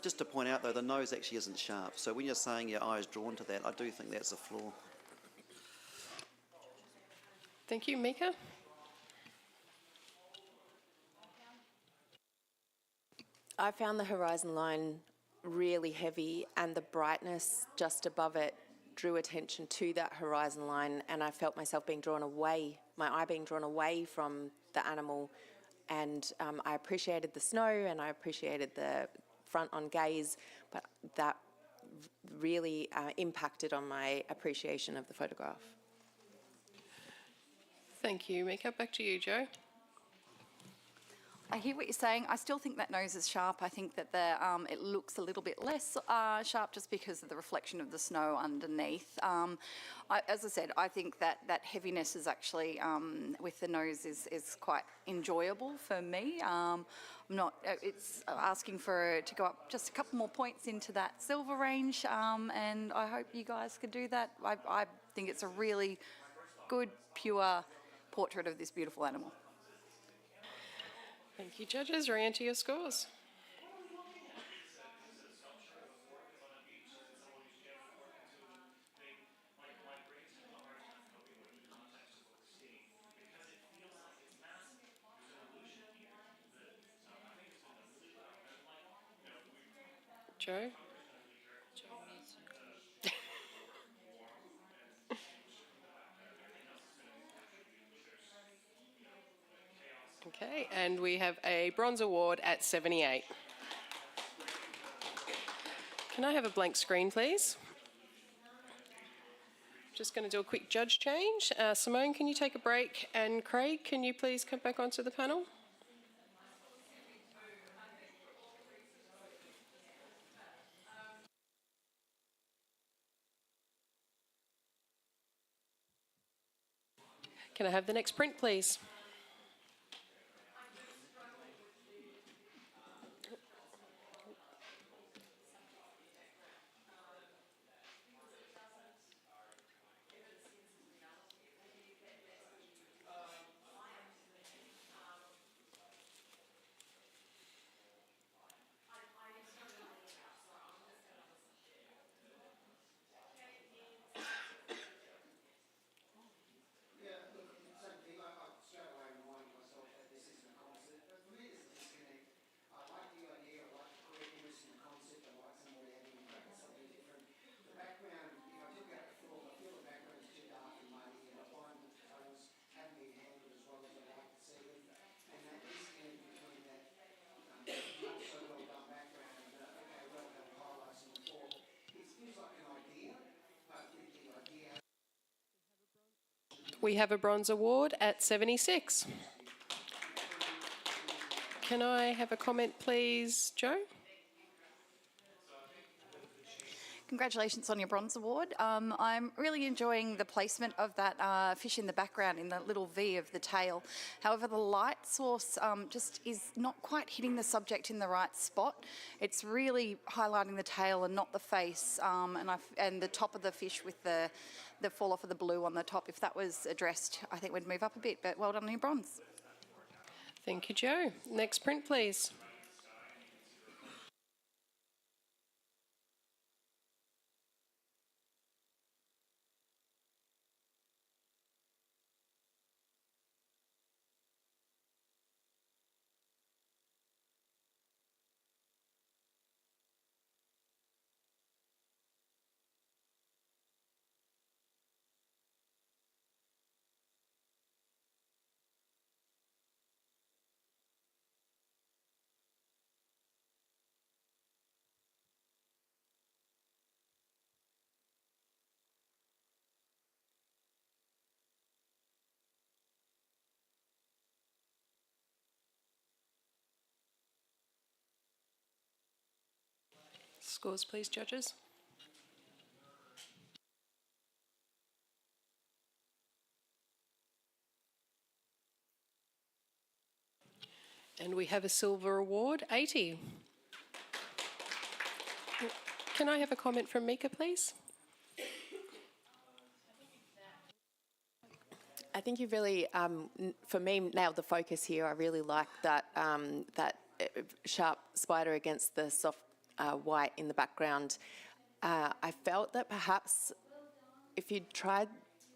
Speaker 7: Just to point out though, the nose actually isn't sharp, so when you're saying your eye is drawn to that, I do think that's a flaw.
Speaker 1: Thank you, Mika.
Speaker 4: I found the horizon line really heavy, and the brightness just above it drew attention to that horizon line, and I felt myself being drawn away, my eye being drawn away from the animal, and I appreciated the snow and I appreciated the front-on gaze, but that really impacted on my appreciation of the photograph.
Speaker 1: Thank you, Mika. Back to you, Joe.
Speaker 9: I hear what you're saying. I still think that nose is sharp. I think that it looks a little bit less sharp just because of the reflection of the snow underneath. As I said, I think that heaviness is actually, with the nose, is quite enjoyable for me. I'm not, it's asking to go up just a couple more points into that silver range, and I hope you guys could do that. I think it's a really good, pure portrait of this beautiful animal.
Speaker 1: Thank you, judges. Re-enter your scores. Joe? Okay, and we have a bronze award at 78. Can I have a blank screen, please? Just going to do a quick judge change. Simone, can you take a break? And Craig, can you please come back onto the panel? Can I have the next print, please? We have a bronze award at 76. Can I have a comment, please, Joe?
Speaker 9: Congratulations on your bronze award. I'm really enjoying the placement of that fish in the background in the little V of the tail. However, the light source just is not quite hitting the subject in the right spot. It's really highlighting the tail and not the face, and the top of the fish with the fall off of the blue on the top. If that was addressed, I think we'd move up a bit, but well done on your bronze.
Speaker 1: Thank you, Joe. Next print, please. Scores, please, judges. And we have a silver award, 80. Can I have a comment from Mika, please?
Speaker 4: I think you really, for me, nailed the focus here. I really like that sharp spider against the soft white in the background. I felt that perhaps if you'd tried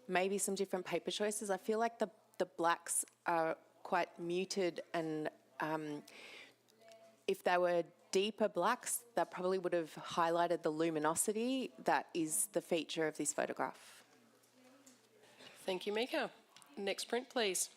Speaker 4: maybe some different paper choices, I feel like the blacks are quite muted, and if they were deeper blacks, that probably would have highlighted the luminosity that is the feature of this photograph.
Speaker 1: Thank you, Mika. Next print, please.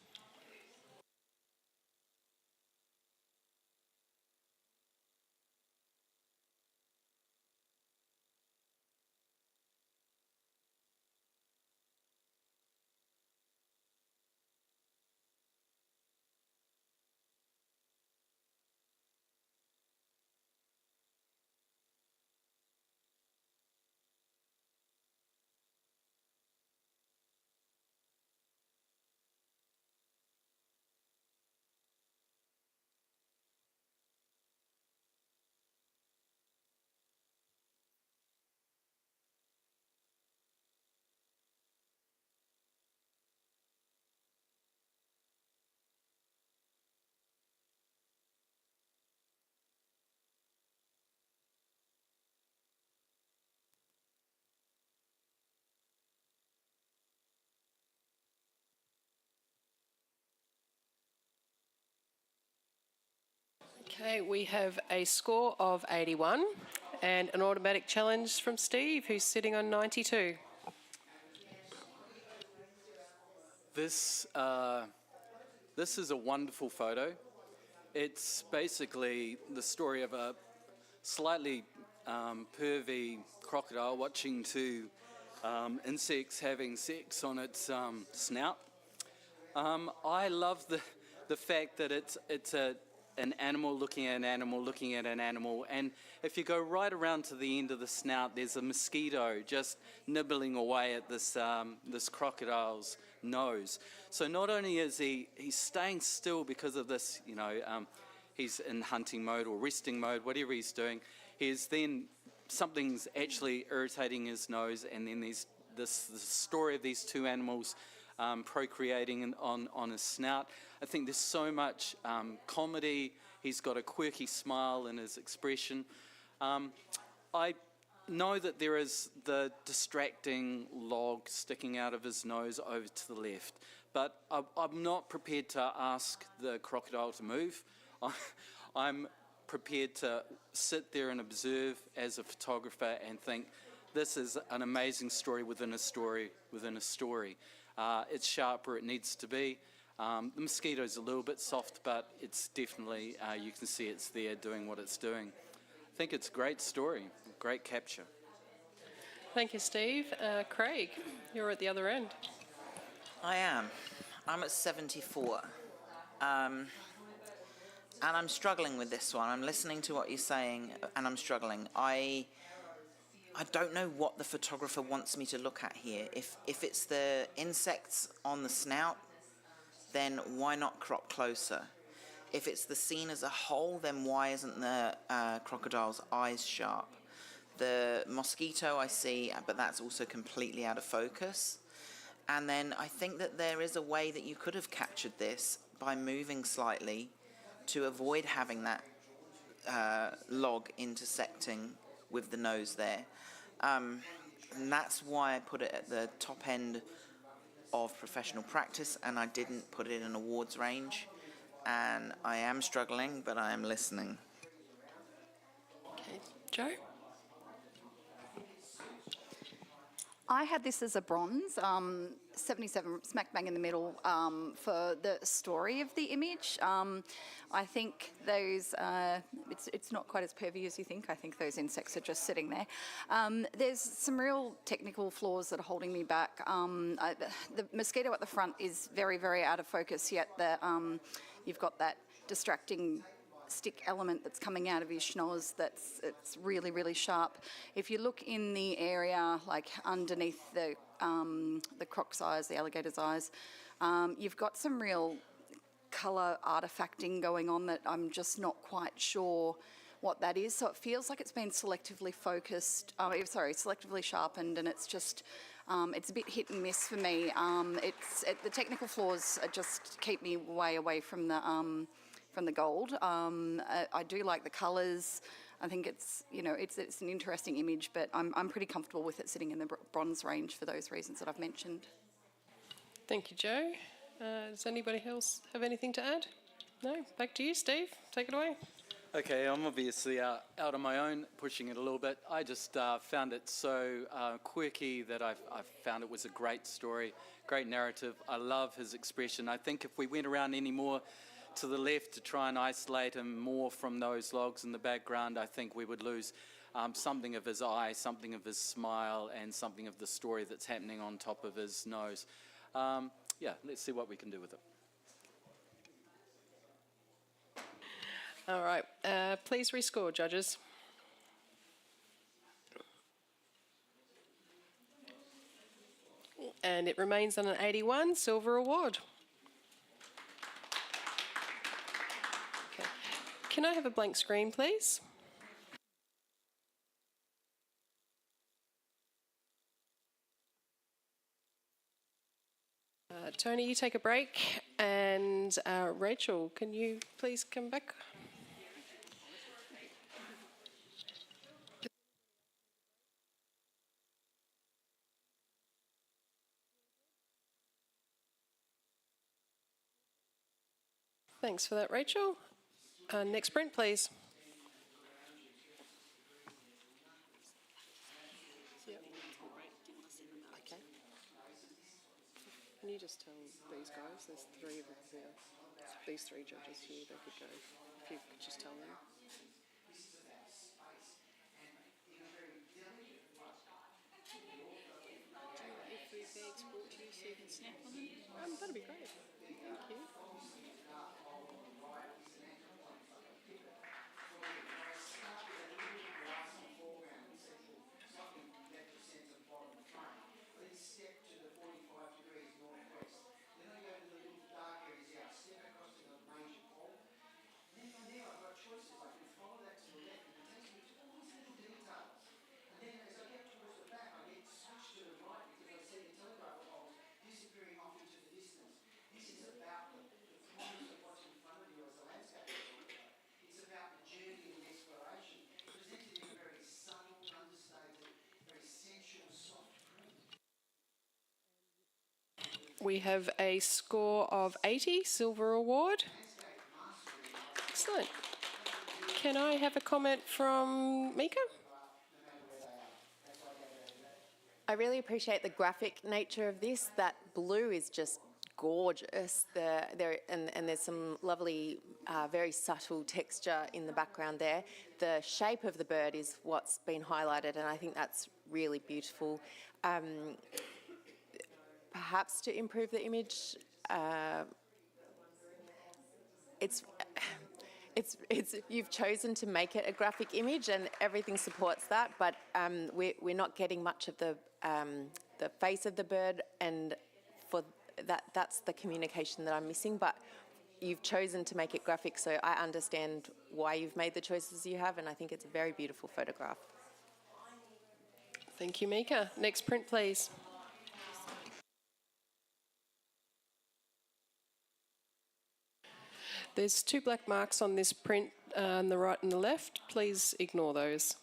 Speaker 1: Okay, we have a score of 81 and an automatic challenge from Steve, who's sitting on 92.
Speaker 8: This is a wonderful photo. It's basically the story of a slightly pervy crocodile watching two insects having sex on its snout. I love the fact that it's an animal looking at an animal looking at an animal, and if you go right around to the end of the snout, there's a mosquito just nibbling away at this crocodile's nose. So not only is he's staying still because of this, he's in hunting mode or resting mode, whatever he's doing, something's actually irritating his nose, and then there's this story of these two animals procreating on his snout. I think there's so much comedy. He's got a quirky smile in his expression. I know that there is the distracting log sticking out of his nose over to the left, but I'm not prepared to ask the crocodile to move. I'm prepared to sit there and observe as a photographer and think, this is an amazing story within a story within a story. It's sharp where it needs to be. The mosquito's a little bit soft, but it's definitely, you can see it's there doing what it's doing. I think it's a great story, great capture.
Speaker 1: Thank you, Steve. Craig, you're at the other end.
Speaker 5: I am. I'm at 74. And I'm struggling with this one. I'm listening to what you're saying, and I'm struggling. I don't know what the photographer wants me to look at here. If it's the insects on the snout, then why not crop closer? If it's the scene as a whole, then why isn't the crocodile's eyes sharp? The mosquito I see, but that's also completely out of focus. And then I think that there is a way that you could have captured this by moving slightly to avoid having that log intersecting with the nose there. And that's why I put it at the top end of professional practice, and I didn't put it in awards range. And I am struggling, but I am listening.
Speaker 1: Okay, Joe?
Speaker 9: I had this as a bronze, 77, smack bang in the middle, for the story of the image. I think those, it's not quite as pervy as you think. I think those insects are just sitting there. There's some real technical flaws that are holding me back. The mosquito at the front is very, very out of focus, yet you've got that distracting stick element that's coming out of his schnoz it's really, really sharp. If you look in the area, like underneath the croc's eyes, the alligator's eyes, you've got some real colour artifacting going on that I'm just not quite sure what that is. So it feels like it's been selectively focused, selectively sharpened, and it's just, it's a bit hit and miss for me. The technical flaws just keep me way away from the gold. I do like the colours. I think it's, it's an interesting image, but I'm pretty comfortable with it sitting in the bronze range for those reasons that I've mentioned.
Speaker 1: Thank you, Jo. Does anybody else have anything to add? No? Back to you, Steve. Take it away.
Speaker 8: Okay, I'm obviously out on my own, pushing it a little bit. I just found it so quirky that I found it was a great story, great narrative. I love his expression. I think if we went around any more to the left to try and isolate him more from those logs in the background, I think we would lose something of his eye, something of his smile, and something of the story that's happening on top of his nose. Yeah, let's see what we can do with it.
Speaker 1: All right. Please rescore, judges. And it remains on an 81 silver award. Okay. Can I have a blank screen, please? Tony, you take a break. And Rachel, can you please come back? Thanks for that, Rachel. Next print, please. Can you just tell these guys, there's three of them here, these three judges here, they could go, if you could just tell them. That'd be great. Thank you. We have a score of 80, silver award. Excellent. Can I have a comment from Mika?
Speaker 4: I really appreciate the graphic nature of this. That blue is just gorgeous. And there's some lovely, very subtle texture in the background there. The shape of the bird is what's been highlighted, and I think that's really beautiful. Perhaps to improve the image, you've chosen to make it a graphic image, and everything supports that. But we're not getting much of the face of the bird, and for that's the communication that I'm missing. But you've chosen to make it graphic, so I understand why you've made the choices you have, and I think it's a very beautiful photograph.
Speaker 1: Thank you, Mika. Next print, please. There's two black marks on this print on the right and the left. Please ignore those.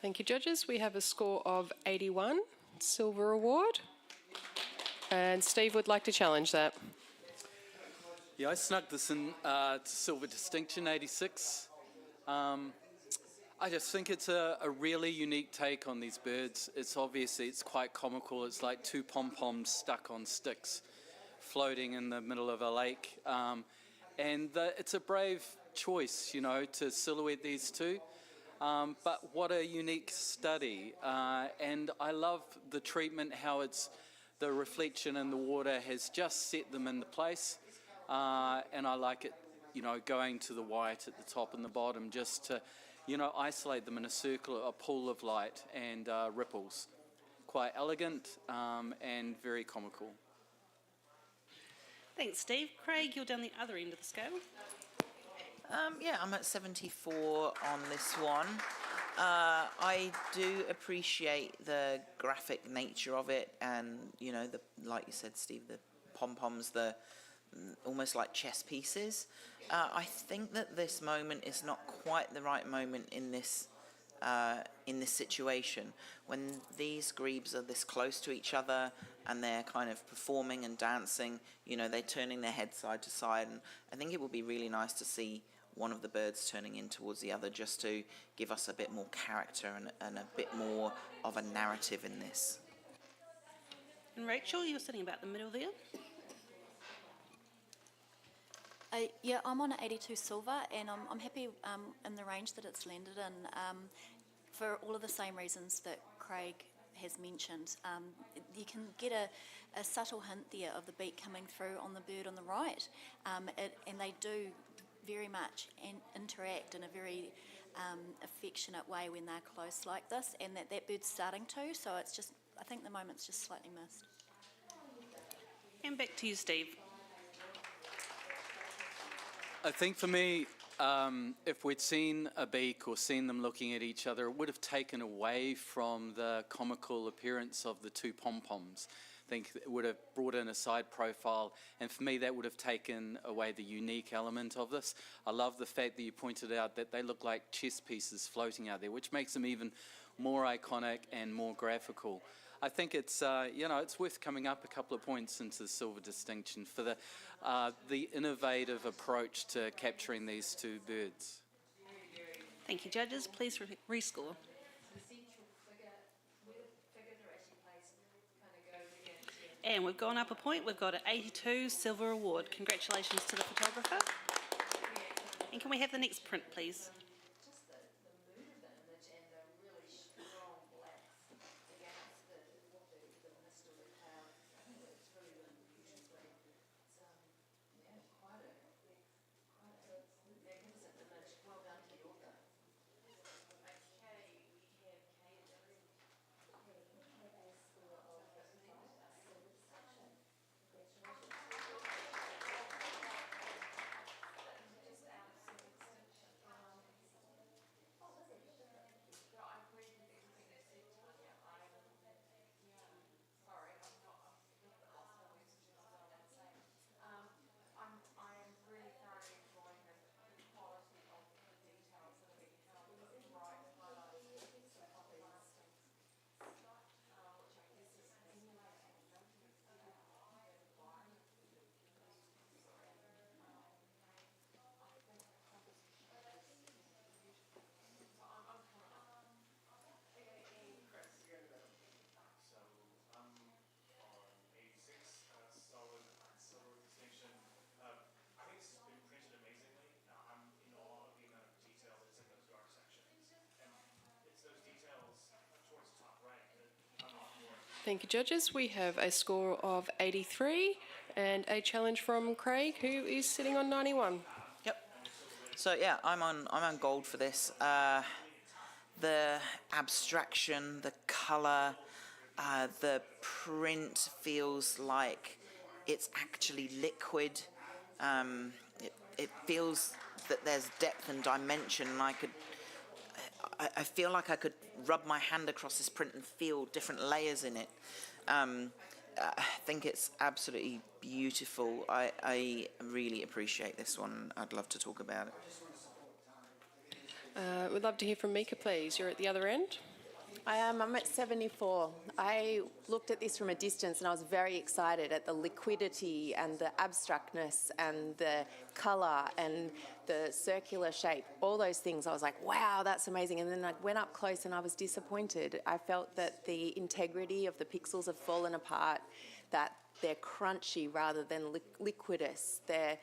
Speaker 1: Thank you, judges. We have a score of 81, silver award. And Steve would like to challenge that.
Speaker 8: Yeah, I snuck this in to silver distinction, 86. I just think it's a really unique take on these birds. It's obviously, it's quite comical. It's like two pom-poms stuck on sticks floating in the middle of a lake. It's a brave choice, you know, to silhouette these two. But what a unique study. And I love the treatment, how it's the reflection in the water has just set them into place. And I like it, you know, going to the white at the top and the bottom just to, you know, isolate them in a circle, a pool of light and ripples. Quite elegant and very comical.
Speaker 14: Thanks, Steve. Craig, you're down the other end of the scale.
Speaker 5: Yeah, I'm at 74 on this one. I do appreciate the graphic nature of it, and you know, like you said, Steve, the pom-poms, the almost like chess pieces. I think that this moment is not quite the right moment in this situation. When these grebes are this close to each other and they're kind of performing and dancing, you know, they're turning their head side to side, and I think it would be really nice to see one of the birds turning in towards the other just to give us a bit more character and a bit more of a narrative in this.
Speaker 14: And Rachel, you're sitting about the middle there.
Speaker 10: Yeah, I'm on 82 silver, and I'm happy in the range that it's landed in for all of the same reasons that Craig has mentioned. You can get a subtle hint there of the beak coming through on the bird on the right, and they do very much interact in a very affectionate way when they're close like this, and that bird's starting to, so it's just, I think the moment's just slightly missed.
Speaker 14: And back to you, Steve.
Speaker 8: I think for me, if we'd seen a beak or seen them looking at each other, it would have taken away from the comical appearance of the two pom-poms. I think it would have brought in a side profile, and for me that would have taken away the unique element of this. I love the fact that you pointed out that they look like chess pieces floating out there, which makes them even more iconic and more graphical. I think it's, you know, it's worth coming up a couple of points into the silver distinction for the innovative approach to capturing these two birds.
Speaker 14: Thank you, judges. Please rescore. And we've gone up a point. We've got an 82 silver award. Congratulations to the photographer. And can we have the next print, please?
Speaker 1: Thank you, judges. We have a score of 83 and a challenge from Craig, who is sitting on 91.
Speaker 5: Yep. So yeah, I'm on gold for this. The abstraction, the colour, the print feels like it's actually liquid. It feels that there's depth and dimension, and I feel like I could rub my hand across this print and feel different layers in it. I think it's absolutely beautiful. I really appreciate this one. I'd love to talk about it.
Speaker 1: We'd love to hear from Mika, please. You're at the other end.
Speaker 4: I am. I'm at 74. I looked at this from a distance and I was very excited at the liquidity and the abstractness and the colour and the circular shape, all those things. I was like, wow, that's amazing. And then I went up close and I was disappointed. I felt that the integrity of the pixels have fallen apart, that they're crunchy rather than liquidous. They're,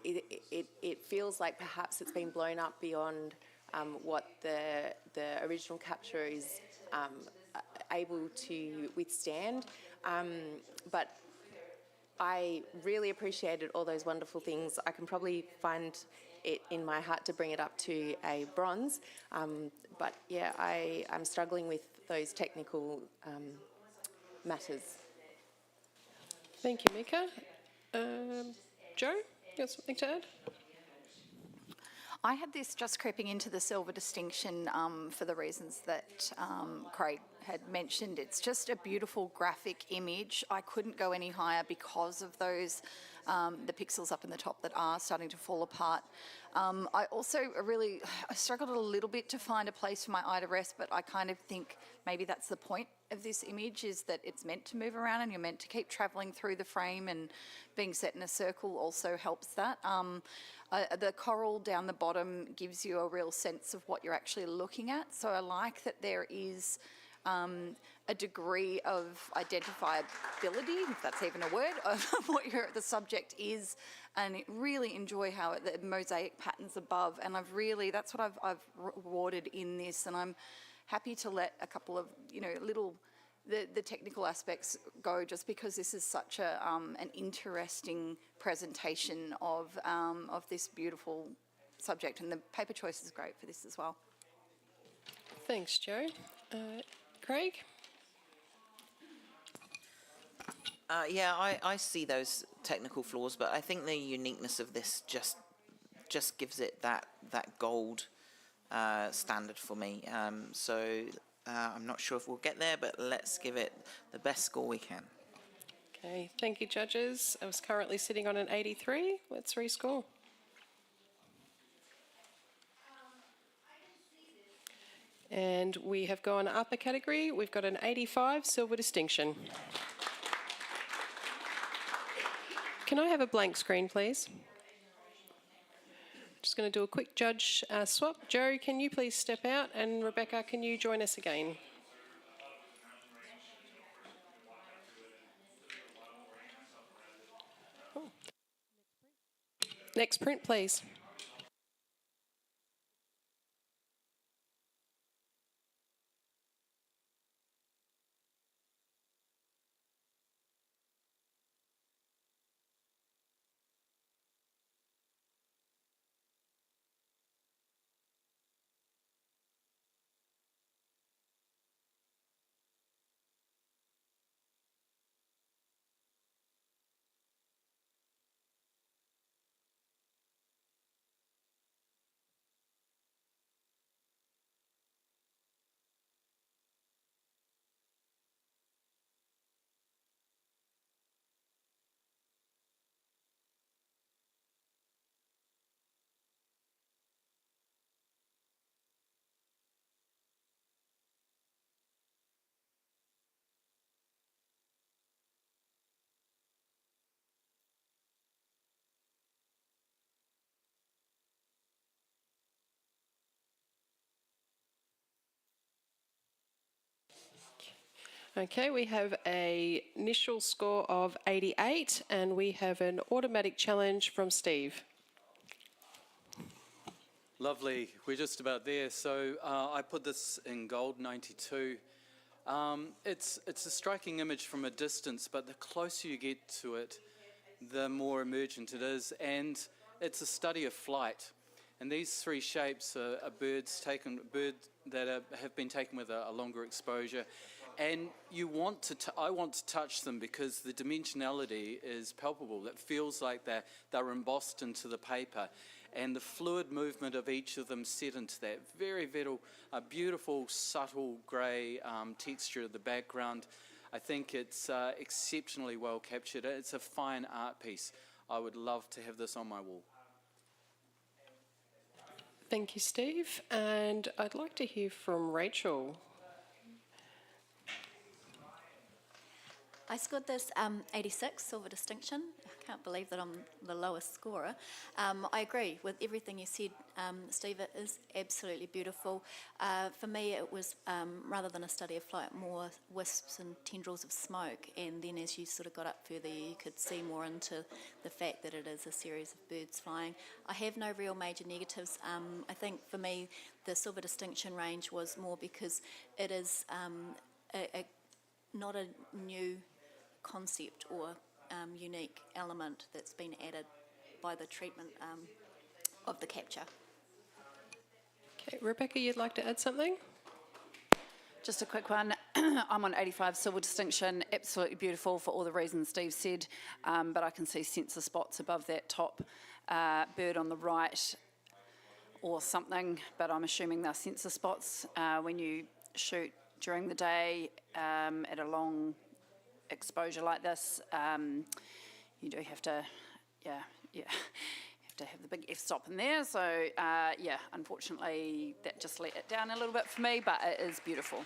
Speaker 4: it feels like perhaps it's been blown up beyond what the original capture is able to withstand. But I really appreciated all those wonderful things. I can probably find it in my heart to bring it up to a bronze. But yeah, I'm struggling with those technical matters.
Speaker 1: Thank you, Mika. Joe, you got something to add?
Speaker 9: I had this just creeping into the silver distinction for the reasons that Craig had mentioned. It's just a beautiful graphic image. I couldn't go any higher because of those, the pixels up in the top that are starting to fall apart. I also I struggled a little bit to find a place for my eye to rest, but I kind of think maybe that's the point of this image, is that it's meant to move around and you're meant to keep travelling through the frame, and being set in a circle also helps that. The coral down the bottom gives you a real sense of what you're actually looking at. So I like that there is a degree of identifiability, if that's even a word, of what the subject is, and really enjoy how the mosaic patterns above. And that's what I've rewarded in this, and I'm happy to let a couple of the technical aspects go, just because this is such an interesting presentation of this beautiful subject, and the paper choice is great for this as well.
Speaker 1: Thanks, Joe. Craig?
Speaker 5: Yeah, I see those technical flaws, but I think the uniqueness of this just gives it that gold standard for me. So I'm not sure if we'll get there, but let's give it the best score we can.
Speaker 1: Okay, thank you, judges. I was currently sitting on an 83. Let's rescore. And we have gone up a category. We've got an 85, silver distinction. Can I have a blank screen, please? Just going to do a quick judge swap. Joe, can you please step out? And Rebecca, can you join us again? Next print, please. Okay, we have an initial score of 88, and we have an automatic challenge from Steve.
Speaker 8: Lovely, we're just about there. So I put this in gold, 92. It's a striking image from a distance, but the closer you get to it, the more emergent it is, and it's a study of flight. And these three shapes are birds that have been taken with a longer exposure. And I want to touch them because the dimensionality is palpable. It feels like they're embossed into the paper. And the fluid movement of each of them set into that very beautiful, subtle grey texture of the background. I think it's exceptionally well captured. It's a fine art piece. I would love to have this on my wall.
Speaker 1: Thank you, Steve. And I'd like to hear from Rachel.
Speaker 10: I scored this 86, silver distinction. I can't believe that I'm the lowest scorer. I agree with everything you said, Steve. It is absolutely beautiful. For me, it was, rather than a study of flight, more wisps and tendrils of smoke. And then as you sort of got up further, you could see more into the fact that it is a series of birds flying. I have no real major negatives. I think for me, the silver distinction range was more because it is not a new concept or unique element that's been added by the treatment of the capture.
Speaker 1: Okay, Rebecca, you'd like to add something?
Speaker 11: Just a quick one. I'm on 85 silver distinction, absolutely beautiful for all the reasons Steve said, but I can see sensor spots above that top bird on the right or something, but I'm assuming they're sensor spots. When you shoot during the day at a long exposure like this, you do have to, you have to have the big f-stop in there. So unfortunately that just let it down a little bit for me, but it is beautiful.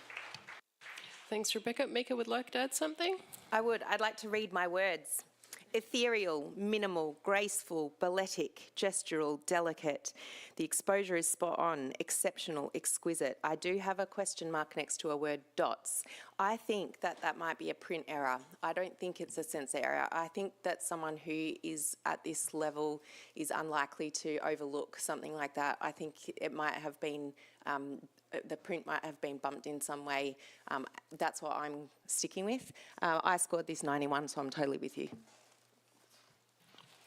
Speaker 1: Thanks, Rebecca. Mika would like to add something?
Speaker 15: I would. I'd like to read my words. Ethereal, minimal, graceful, balletic, gestural, delicate. The exposure is spot on, exceptional, exquisite. I do have a question mark next to a word dots. I think that might be a print error. I don't think it's a sensor error. I think that someone who is at this level is unlikely to overlook something like that. I think it might have been the print might have been bumped in some way. That's what I'm sticking with. I scored this 91, so I'm totally with you.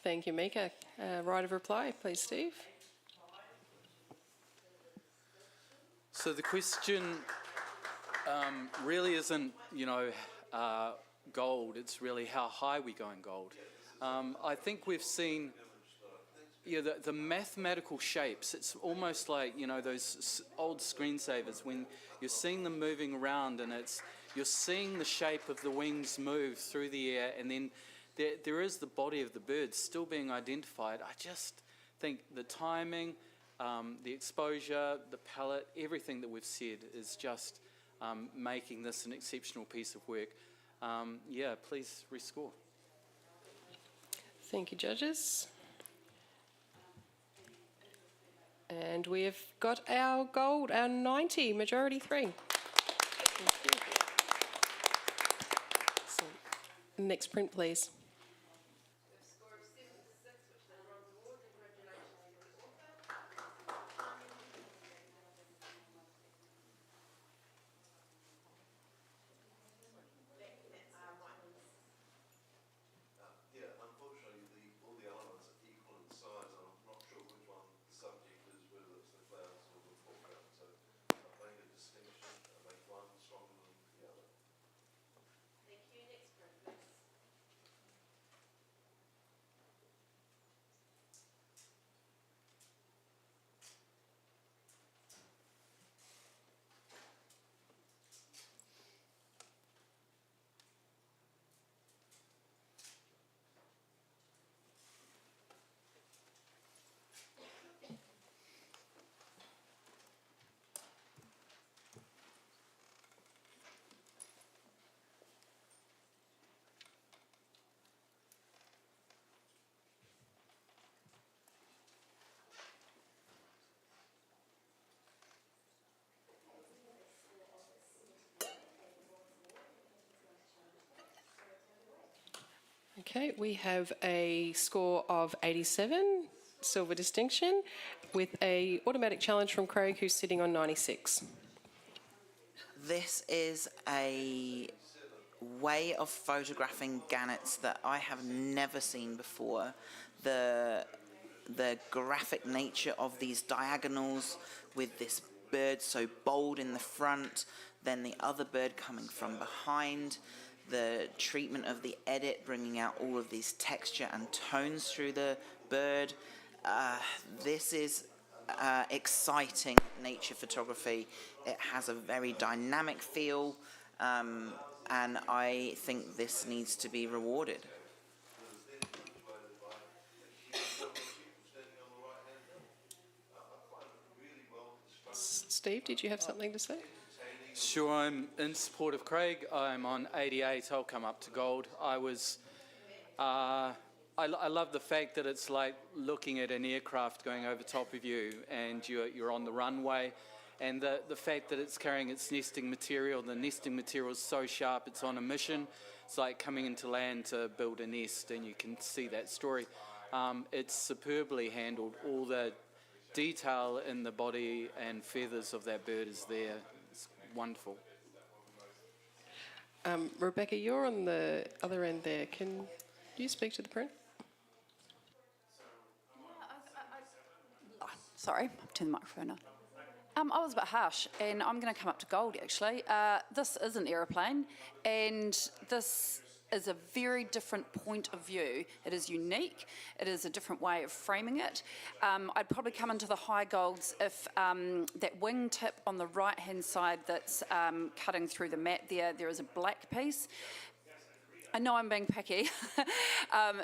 Speaker 1: Thank you, Mika. Right of reply, please, Steve.
Speaker 8: So the question really isn't, gold. It's really how high we go in gold. I think we've seen the mathematical shapes. It's almost like, those old screensavers when you're seeing them moving around and you're seeing the shape of the wings move through the air, and then there is the body of the bird still being identified. I just think the timing, the exposure, the palette, everything that we've said is just making this an exceptional piece of work. Please rescore.
Speaker 1: Thank you, judges. And we have got our gold, our 90, majority 3. Thank you. So, next print, please. Okay, we have a score of 87, silver distinction, with a automatic challenge from Craig, who's sitting on 96.
Speaker 5: This is a way of photographing gannets that I have never seen before. The graphic nature of these diagonals with this bird so bold in the front, then the other bird coming from behind, the treatment of the edit bringing out all of these texture and tones through the bird. This is exciting nature photography. It has a very dynamic feel, and I think this needs to be rewarded.
Speaker 1: Steve, did you have something to say?
Speaker 8: Sure, I'm in support of Craig. I'm on 88. I'll come up to gold. I love the fact that it's like looking at an aircraft going over top of you, and you're on the runway, and the fact that it's carrying its nesting material. The nesting material is so sharp. It's on a mission. It's like coming into land to build a nest, and you can see that story. It's superbly handled. All the detail in the body and feathers of that bird is there. It's wonderful.
Speaker 1: Rebecca, you're on the other end there. Can you speak to the print?
Speaker 11: Sorry, turn the microphone on. I was a bit harsh, and I'm going to come up to gold, actually. This is an aeroplane, and this is a very different point of view. It is unique. It is a different way of framing it. I'd probably come into the high golds if that wing tip on the right-hand side that's cutting through the mat there is a black piece. I know I'm being picky,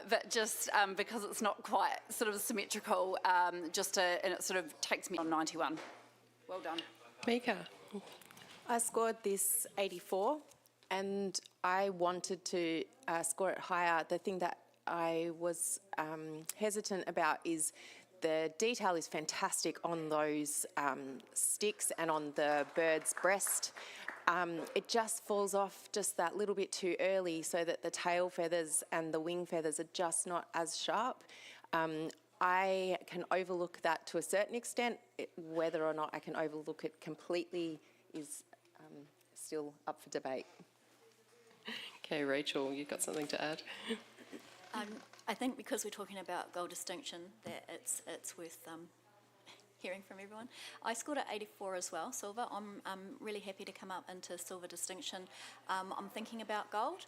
Speaker 11: but just because it's not quite sort of symmetrical, and it sort of takes me on 91. Well done.
Speaker 1: Mika.
Speaker 15: I scored this 84, and I wanted to score it higher. The thing that I was hesitant about is the detail is fantastic on those sticks and on the bird's breast. It just falls off just that little bit too early, so that the tail feathers and the wing feathers are just not as sharp. I can overlook that to a certain extent. Whether or not I can overlook it completely is still up for debate.
Speaker 1: Okay, Rachel, you've got something to add?
Speaker 10: I think because we're talking about gold distinction, that it's worth hearing from everyone. I scored at 84 as well, silver. I'm really happy to come up into silver distinction. I'm thinking about gold.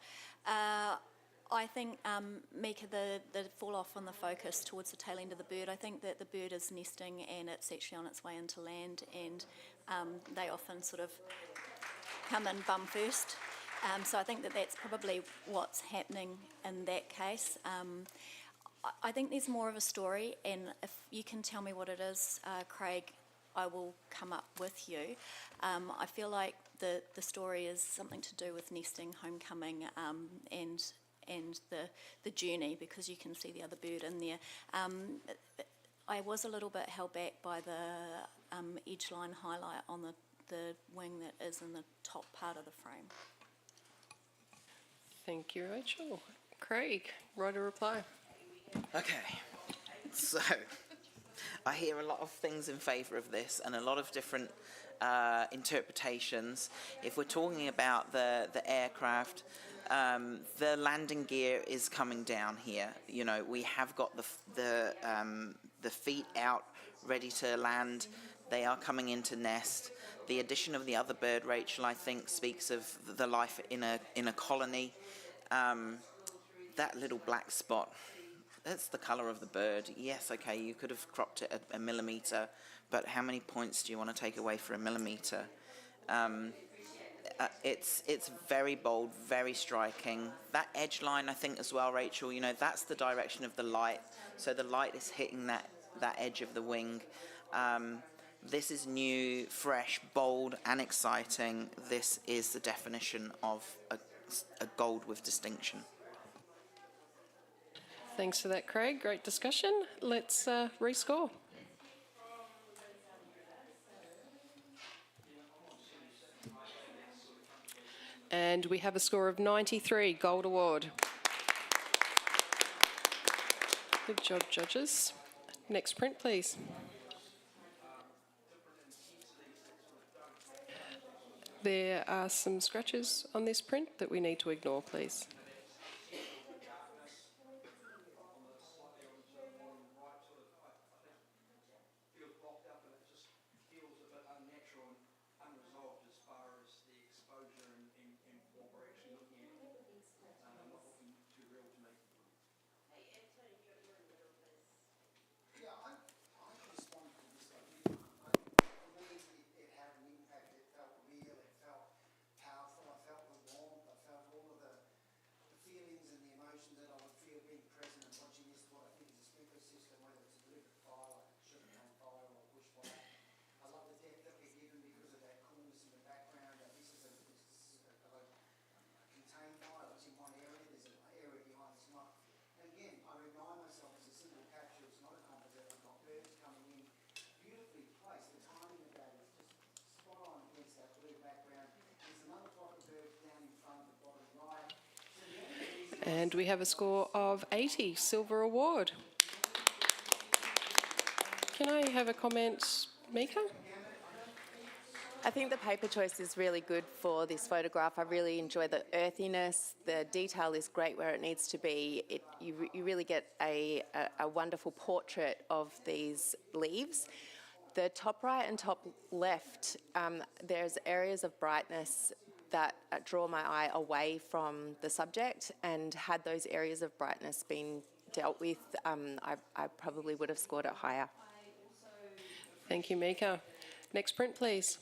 Speaker 10: I think, Mika, the fall off on the focus towards the tail end of the bird, I think that the bird is nesting and it's actually on its way into land, and they often sort of come in bum first. So I think that that's probably what's happening in that case. I think there's more of a story, and if you can tell me what it is, Craig, I will come up with you. I feel like the story is something to do with nesting, homecoming, and the journey, because you can see the other bird in there. I was a little bit held back by the edge line highlight on the wing that is in the top part of the frame.
Speaker 1: Thank you, Rachel. Craig, write a reply.
Speaker 5: Okay, so I hear a lot of things in favour of this and a lot of different interpretations. If we're talking about the aircraft, the landing gear is coming down here. You know, we have got the feet out, ready to land. They are coming into nest. The addition of the other bird, Rachel, I think speaks of the life in a colony. That little black spot, that's the colour of the bird. Yes, okay, you could have cropped it a millimetre, but how many points do you want to take away for a millimetre? It's very bold, very striking. That edge line, I think, as well, Rachel, you know, that's the direction of the light. So the light is hitting that edge of the wing. This is new, fresh, bold, and exciting. This is the definition of a gold with distinction.
Speaker 1: Thanks for that, Craig. Great discussion. Let's rescore. And we have a score of 93, gold award. Good job, judges. Next print, please. There are some scratches on this print that we need to ignore, please.
Speaker 16: Given
Speaker 1: And we have a score of 80, silver award. Can I have a comment, Mika?
Speaker 4: I think the paper choice is really good for this photograph. I really enjoy the earthiness. The detail is great where it needs to be. You really get a wonderful portrait of these leaves. The top right and top left, there's areas of brightness that draw my eye away from the subject, and had those areas of brightness been dealt with, I probably would have scored it higher.
Speaker 1: Thank you, Mika. Next print, please.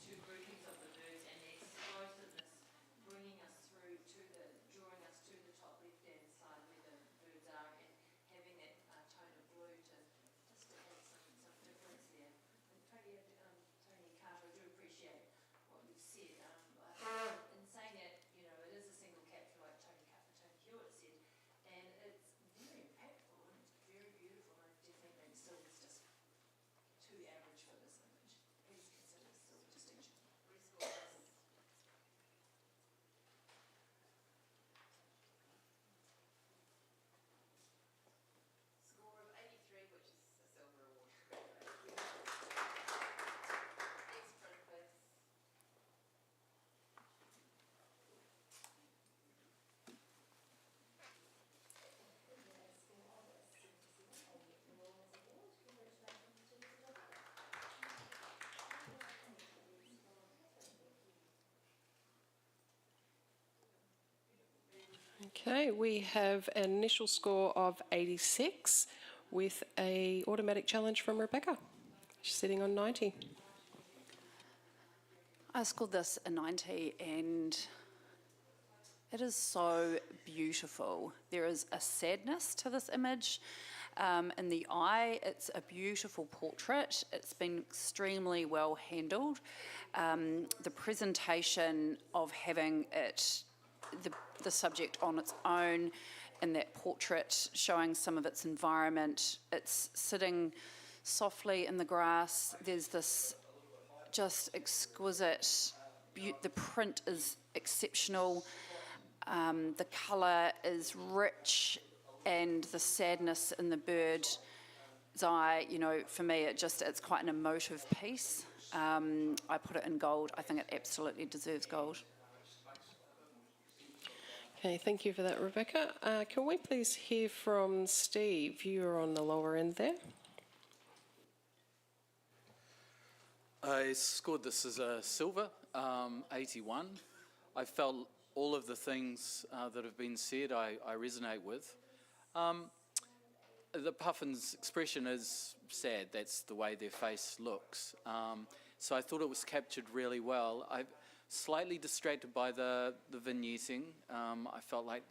Speaker 1: Okay, we have an initial score of 86 with a automatic challenge from Rebecca. She's sitting on 90.
Speaker 11: I scored this a 90 and it is so beautiful. There is a sadness to this image. In the eye, it's a beautiful portrait. It's been extremely well handled. The presentation of having it, the subject on its own in that portrait, showing some of its environment. It's sitting softly in the grass. There's this just exquisite, the print is exceptional. The colour is rich, and the sadness in the bird's eye, you know, for me, it's quite an emotive piece. I put it in gold. I think it absolutely deserves gold.
Speaker 1: Okay, thank you for that, Rebecca. Can we please hear from Steve? You're on the lower end there.
Speaker 8: I scored this as a silver, 81. I felt all of the things that have been said I resonate with. The puffin's expression is sad. That's the way their face looks. So I thought it was captured really well. I'm slightly distracted by the vignetting. I felt like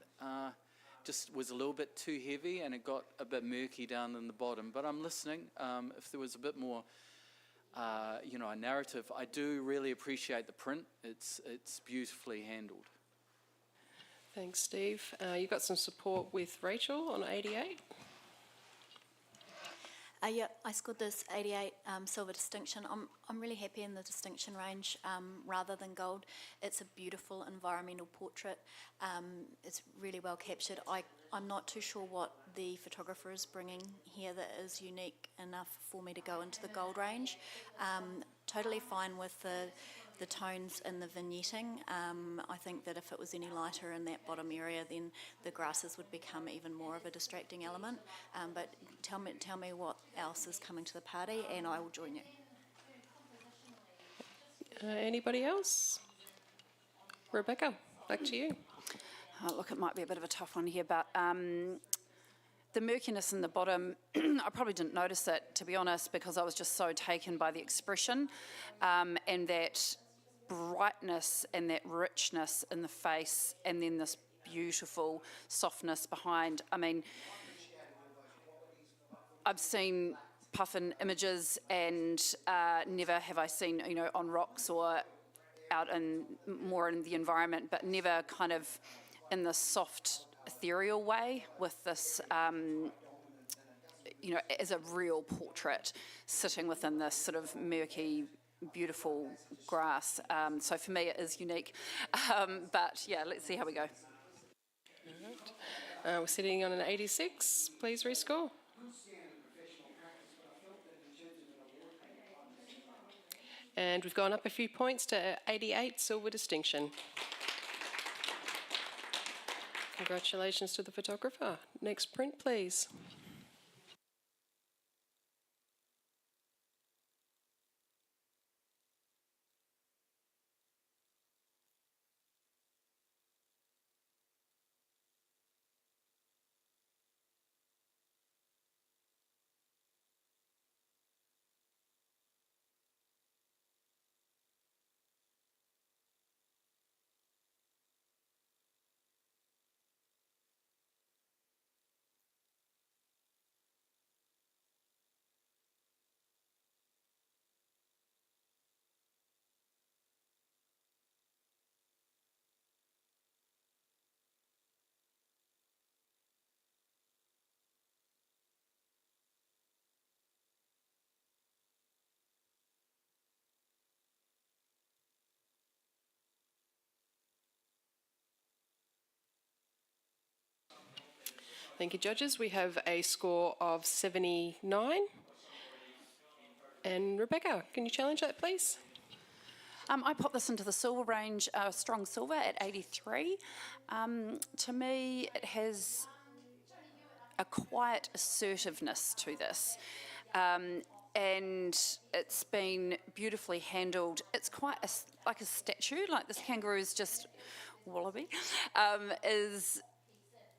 Speaker 8: just was a little bit too heavy and it got a bit murky down in the bottom. But I'm listening. If there was a bit more a narrative. I do really appreciate the print. It's beautifully handled.
Speaker 1: Thanks, Steve. You got some support with Rachel on 88.
Speaker 10: Yeah, I scored this 88 silver distinction. I'm really happy in the distinction range rather than gold. It's a beautiful environmental portrait. It's really well captured. I'm not too sure what the photographer is bringing here that is unique enough for me to go into the gold range. Totally fine with the tones in the vignetting. I think that if it was any lighter in that bottom area, then the grasses would become even more of a distracting element. But tell me what else is coming to the party, and I will join you.
Speaker 1: Anybody else? Rebecca, back to you.
Speaker 11: Look, it might be a bit of a tough one here, but the murkiness in the bottom, I probably didn't notice it, to be honest, because I was just so taken by the expression and that brightness and that richness in the face, and then this beautiful softness behind. I mean, I've seen puffin images and never have I seen, on rocks or out in more in the environment, but never kind of in this soft, ethereal way with this, as a real portrait sitting within this sort of murky, beautiful grass. So for me, it is unique. But yeah, let's see how we go.
Speaker 1: We're sitting on an 86. Please rescore. And we've gone up a few points to 88, silver distinction. Congratulations to the photographer. Next print, please. Thank you, judges. We have a score of 79. And Rebecca, can you challenge that, please?
Speaker 11: I put this into the silver range, strong silver at 83. To me, it has a quiet assertiveness to this. And it's been beautifully handled. It's quite like a statue, like this kangaroo is just wallaby, is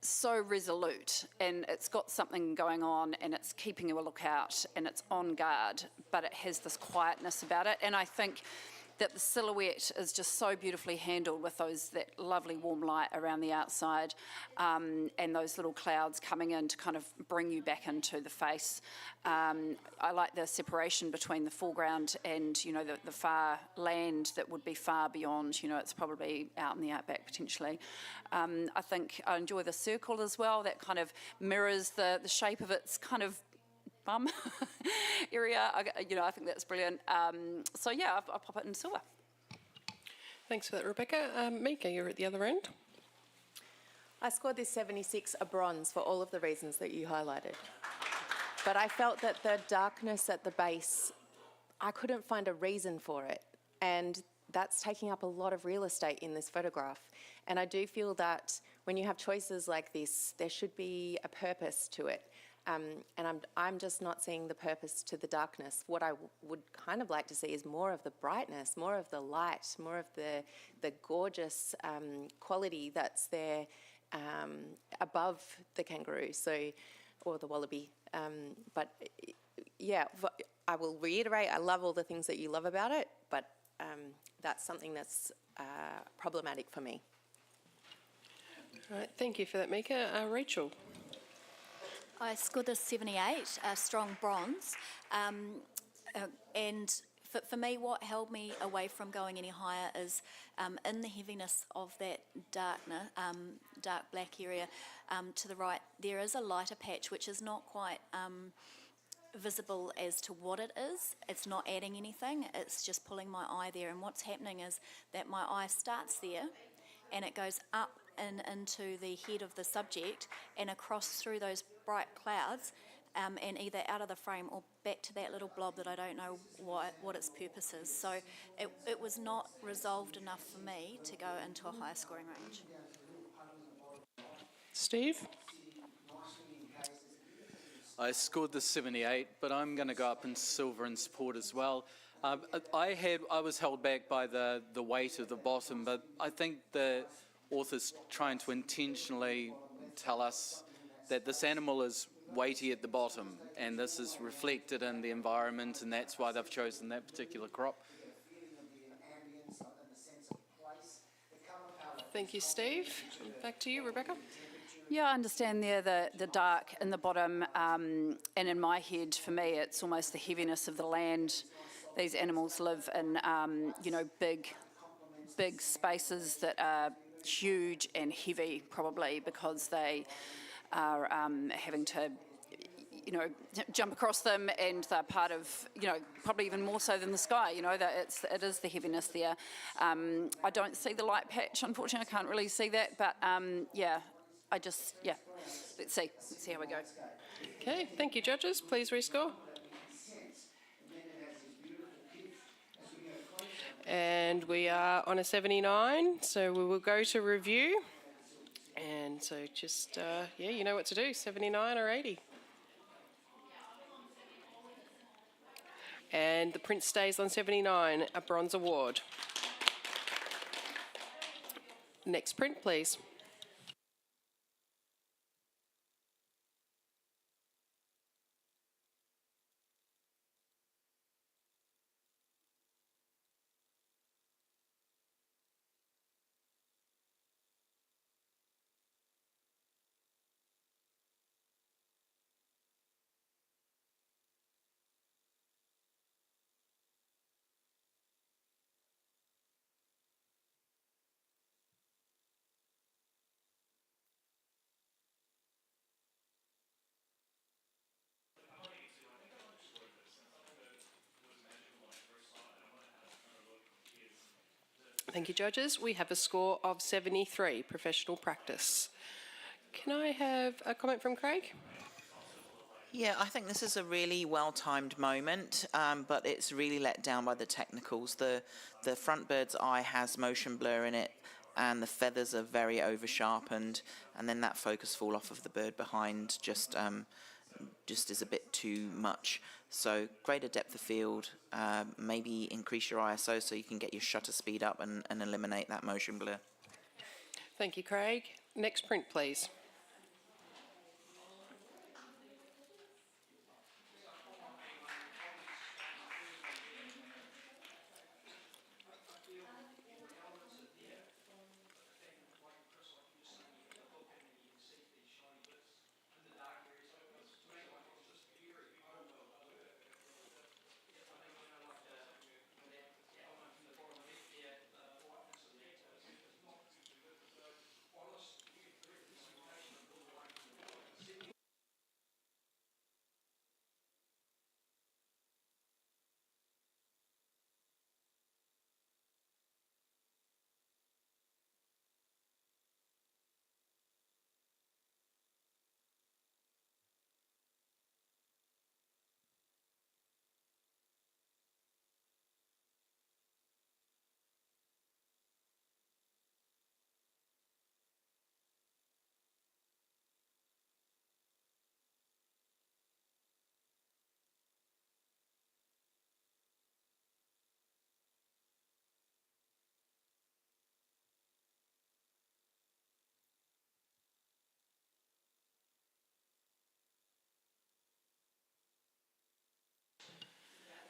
Speaker 11: so resolute, and it's got something going on, and it's keeping a lookout, and it's on guard, but it has this quietness about it. And I think that the silhouette is just so beautifully handled with that lovely warm light around the outside, and those little clouds coming in to kind of bring you back into the face. I like the separation between the foreground and, you know, the far land that would be far beyond, you know, it's probably out in the outback potentially. I think I enjoy the circle as well. That kind of mirrors the shape of its kind of bum area. I think that's brilliant. So yeah, I'll pop it in silver.
Speaker 1: Thanks for that, Rebecca. Mika, you're at the other end.
Speaker 15: I scored this 76 a bronze for all of the reasons that you highlighted. But I felt that the darkness at the base, I couldn't find a reason for it. And that's taking up a lot of real estate in this photograph. And I do feel that when you have choices like this, there should be a purpose to it. And I'm just not seeing the purpose to the darkness. What I would kind of like to see is more of the brightness, more of the light, more of the gorgeous quality that's there above the kangaroo, or the wallaby. But yeah, I will reiterate, I love all the things that you love about it, but that's something that's problematic for me.
Speaker 1: All right, thank you for that, Mika. Rachel.
Speaker 10: I scored a 78, a strong bronze, and for me, what held me away from going any higher is in the heaviness of that dark black area to the right, there is a lighter patch which is not quite visible as to what it is. It's not adding anything, it's just pulling my eye there, and what's happening is that my eye starts there and it goes up and into the head of the subject and across through those bright clouds and either out of the frame or back to that little blob that I don't know what its purpose is. So it was not resolved enough for me to go into a higher scoring range.
Speaker 1: Steve?
Speaker 8: I scored the 78, but I'm going to go up in silver in support as well. I was held back by the weight of the bottom, but I think the author's trying to intentionally tell us that this animal is weighty at the bottom, and this is reflected in the environment, and that's why they've chosen that particular crop.
Speaker 1: Thank you, Steve. Back to you, Rebecca.
Speaker 11: Yeah, I understand there the dark in the bottom, and in my head, for me, it's almost the heaviness of the land. These animals live in, big spaces that are huge and heavy, probably because they are having to, jump across them, and they're part of, probably even more so than the sky. That it is the heaviness there. I don't see the light patch, unfortunately. I can't really see that, but yeah, let's see how we go.
Speaker 1: Okay, thank you, judges. Please rescore. And we are on a 79, so we will go to review. And so just, yeah, you know what to do, 79 or 80. And the print stays on 79, a bronze award. Next print, please. Thank you, judges. We have a score of 73, professional practice. Can I have a comment from Craig?
Speaker 5: Yeah, I think this is a really well-timed moment, but it's really let down by the technicals. The front bird's eye has motion blur in it, and the feathers are very over-sharpened, and then that focus fall off of the bird behind just is a bit too much. So greater depth of field, maybe increase your ISO so you can get your shutter speed up and eliminate that motion blur.
Speaker 1: Thank you, Craig. Next print, please.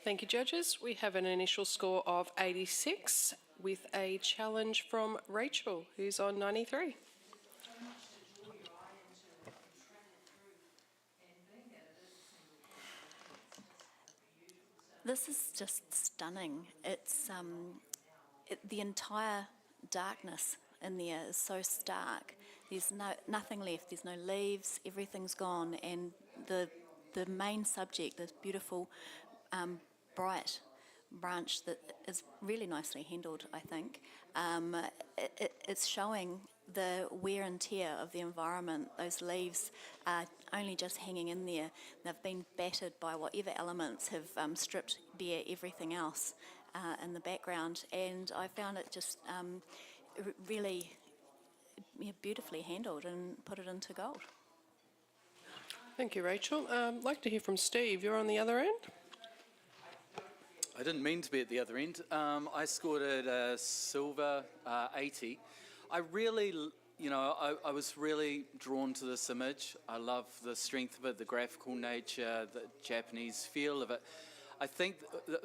Speaker 1: Thank you, judges. We have an initial score of 86 with a challenge from Rachel, who's on 93.
Speaker 10: This is just stunning. It's the entire darkness in there is so stark. There's nothing left. There's no leaves. Everything's gone, and the main subject, this beautiful, bright branch that is really nicely handled, I think. It's showing the wear and tear of the environment. Those leaves are only just hanging in there. They've been battered by whatever elements have stripped bare everything else in the background, and I found it just really beautifully handled and put it into gold.
Speaker 1: Thank you, Rachel. I'd like to hear from Steve. You're on the other end.
Speaker 8: I didn't mean to be at the other end. I scored at a silver 80. I really, I was really drawn to this image. I love the strength of it, the graphical nature, the Japanese feel of it. I think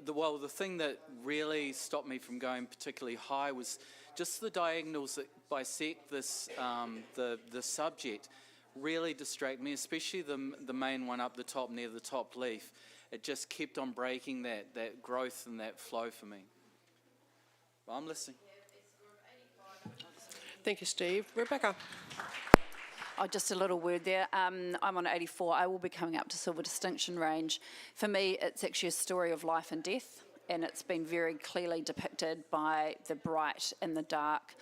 Speaker 8: the thing that really stopped me from going particularly high was just the diagonals that bisect this, the subject really distract me, especially the main one up the top near the top leaf. It just kept on breaking that growth and that flow for me. Well, I'm listening.
Speaker 1: Thank you, Steve. Rebecca.
Speaker 11: Oh, just a little word there. I'm on 84. I will be coming up to Silver Distinction range. For me, it's actually a story of life and death, and it's been very clearly depicted by the bright and the dark.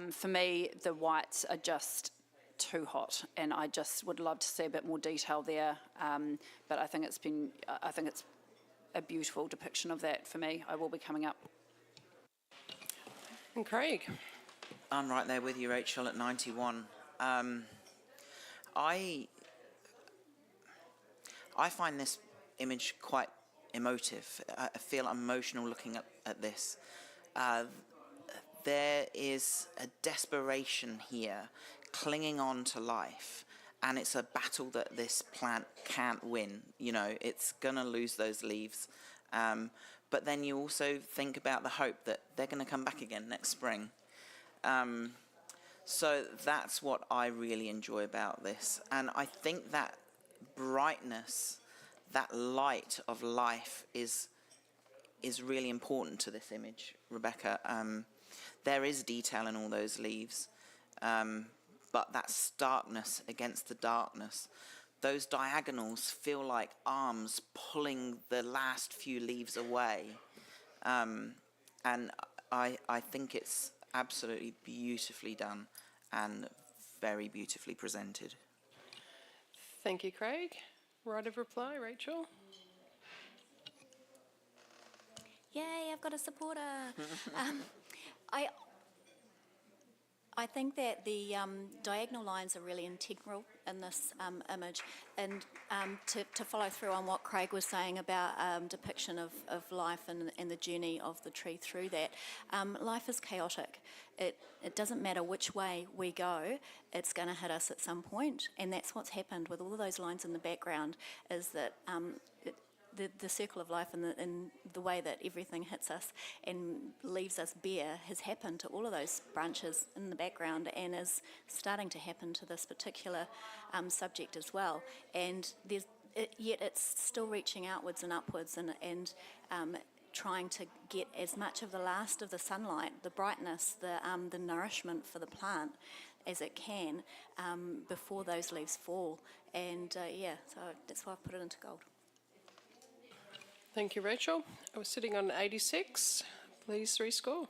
Speaker 11: For me, the whites are just too hot, and I just would love to see a bit more detail there. But I think it's a beautiful depiction of that for me. I will be coming up.
Speaker 1: And Craig?
Speaker 5: I'm right there with you, Rachel, at 91. I find this image quite emotive. I feel emotional looking at this. There is a desperation here, clinging on to life, and it's a battle that this plant can't win. You know, it's gonna lose those leaves. But then you also think about the hope that they're gonna come back again next spring. So that's what I really enjoy about this. And I think that brightness, that light of life is really important to this image, Rebecca. There is detail in all those leaves, but that starkness against the darkness, those diagonals feel like arms pulling the last few leaves away. And I think it's absolutely beautifully done and very beautifully presented.
Speaker 1: Thank you, Craig. Right of reply, Rachel?
Speaker 10: Yay, I've got a supporter. I think that the diagonal lines are really integral in this image, and to follow through on what Craig was saying about depiction of life and the journey of the tree through that, life is chaotic. It doesn't matter which way we go, it's going to hit us at some point, and that's what's happened with all of those lines in the background, is that the circle of life and the way that everything hits us and leaves us bare has happened to all of those branches in the background, and is starting to happen to this particular subject as well. And yet it's still reaching outwards and upwards and trying to get as much of the last of the sunlight, the brightness, the nourishment for the plant as it can before those leaves fall. And so that's why I've put it into gold.
Speaker 1: Thank you, Rachel. I was sitting on 86. Please rescore.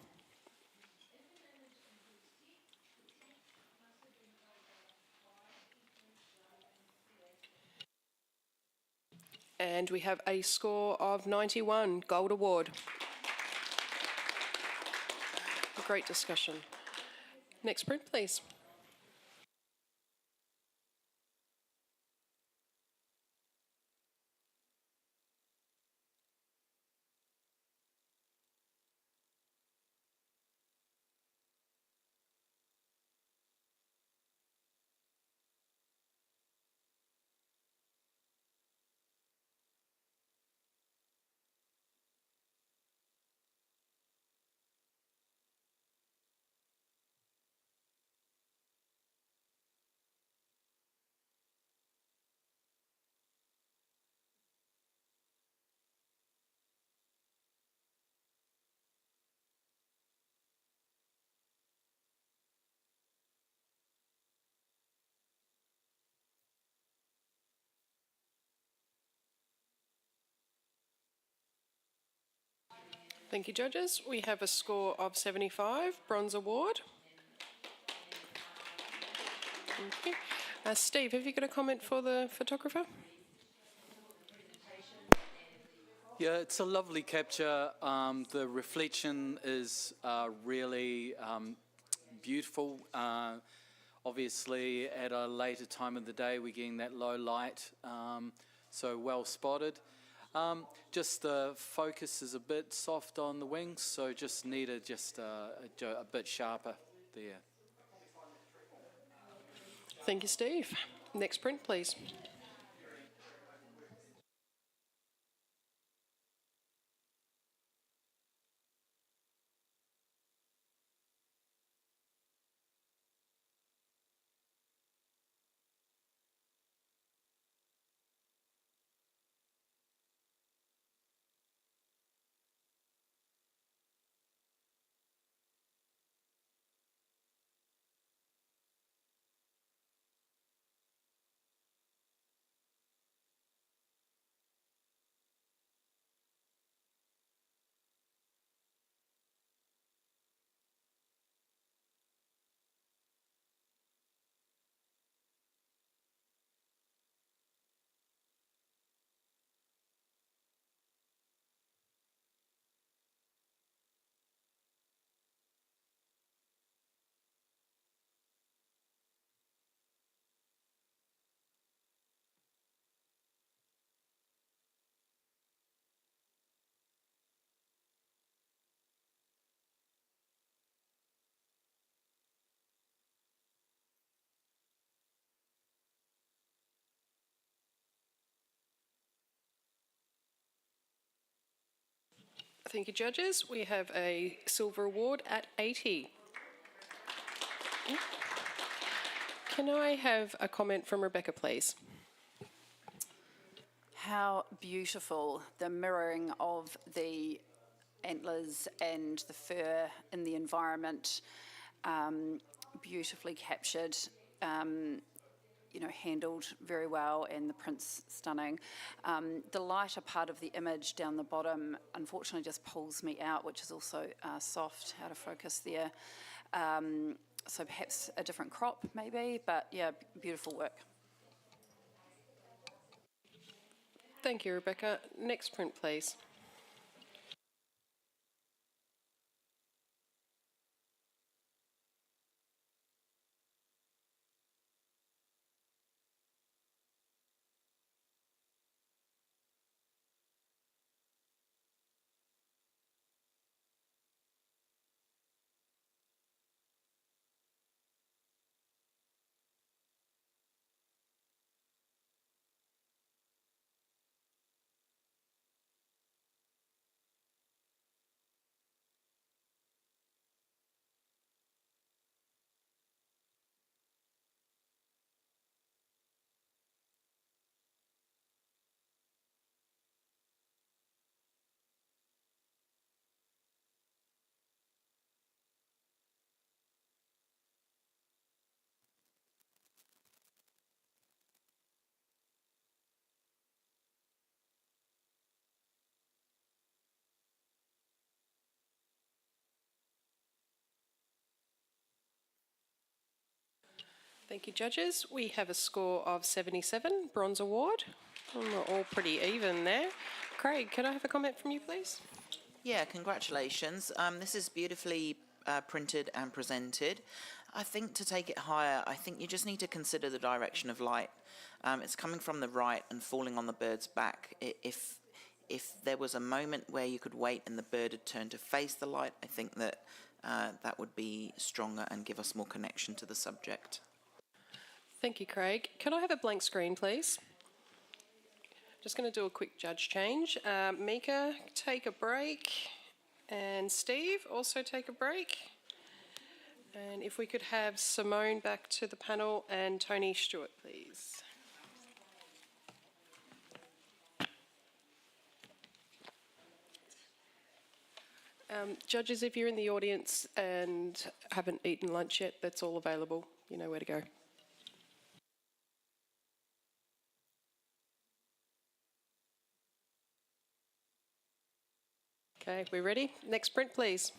Speaker 1: And we have a score of 91, Gold Award. A great discussion. Next print, please. Thank you, judges. We have a score of 75, Bronze Award. Thank you. Steve, have you got a comment for the photographer?
Speaker 8: Yeah, it's a lovely capture. The reflection is really beautiful. Obviously, at a later time of the day, we're getting that low light, so well spotted. Just the focus is a bit soft on the wings, so just needed a bit sharper there.
Speaker 1: Thank you, Steve. Next print, please. Thank you, judges. We have a silver award at 80. Can I have a comment from Rebecca, please?
Speaker 11: How beautiful the mirroring of the antlers and the fur in the environment, beautifully captured, handled very well, and the print's stunning. The lighter part of the image down the bottom unfortunately just pulls me out, which is also soft, out of focus there. So perhaps a different crop maybe, but yeah, beautiful work.
Speaker 1: Thank you, Rebecca. Next print, please. Thank you, judges. We have a score of 77, bronze award. And we're all pretty even there. Craig, can I have a comment from you, please?
Speaker 5: Yeah, congratulations. This is beautifully printed and presented. I think to take it higher, I think you just need to consider the direction of light. It's coming from the right and falling on the bird's back. If there was a moment where you could wait and the bird had turned to face the light, I think that that would be stronger and give us more connection to the subject.
Speaker 1: Thank you, Craig. Can I have a blank screen, please? Just going to do a quick judge change. Mika, take a break. And Steve, also take a break. And if we could have Simone back to the panel and Tony Stewart, please. Judges, if you're in the audience and haven't eaten lunch yet, that's all available. You know where to go. Okay, we ready? Next print, please.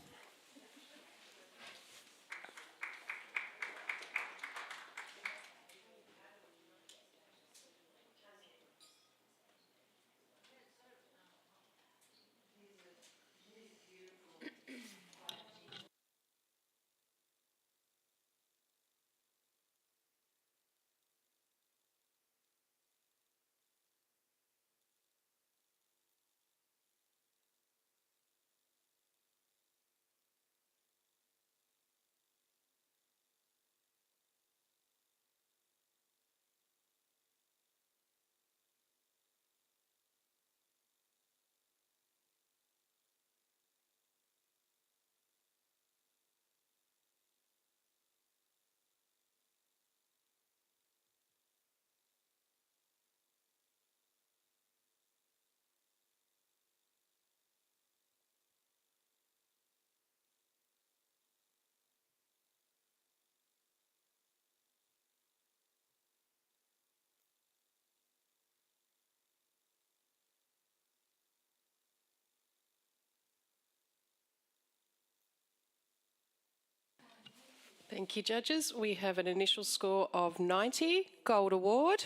Speaker 1: Thank you, judges. We have an initial score of 90, gold award.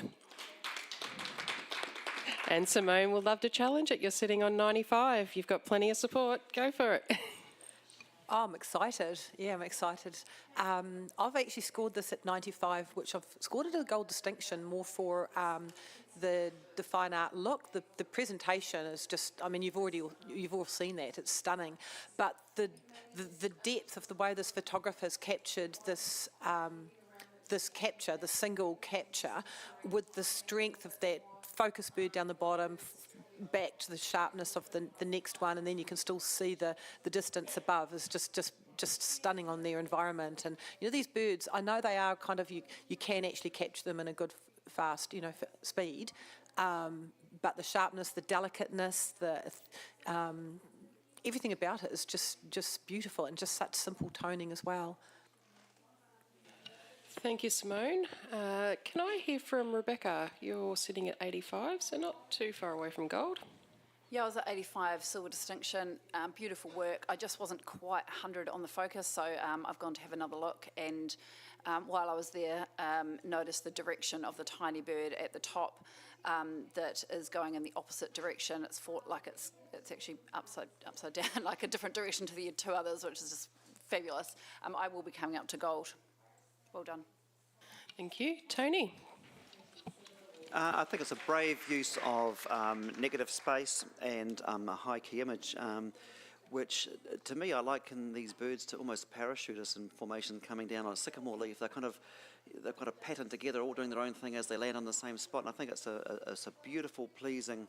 Speaker 1: And Simone will love to challenge it. You're sitting on 95. You've got plenty of support. Go for it.
Speaker 6: Oh, I'm excited. Yeah, I'm excited. I've actually scored this at 95, which I've scored it a gold distinction more for the fine art look. The presentation is just, I mean, you've all seen that. It's stunning. But the depth of the way this photographer's captured this the single capture, with the strength of that focus bird down the bottom, back to the sharpness of the next one, and then you can still see the distance above is just stunning on their environment. And these birds, I know they are kind of you can actually catch them in a good fast speed, but the sharpness, the delicateness, the everything about it is just beautiful, and just such simple toning as well.
Speaker 1: Thank you, Simone. Can I hear from Rebecca? You're sitting at 85, so not too far away from gold.
Speaker 11: Yeah, I was at 85, silver distinction, beautiful work. I just wasn't quite 100 on the focus, so I've gone to have another look, and while I was there, noticed the direction of the tiny bird at the top that is going in the opposite direction. It's actually upside down, like a different direction to the two others, which is just fabulous. I will be coming up to gold. Well done.
Speaker 1: Thank you. Tony?
Speaker 7: I think it's a brave use of negative space and a high key image, which to me I liken these birds to almost parachutists in formation coming down on a sycamore leaf. They've kind of patterned together, all doing their own thing as they land on the same spot. And I think it's a beautiful, pleasing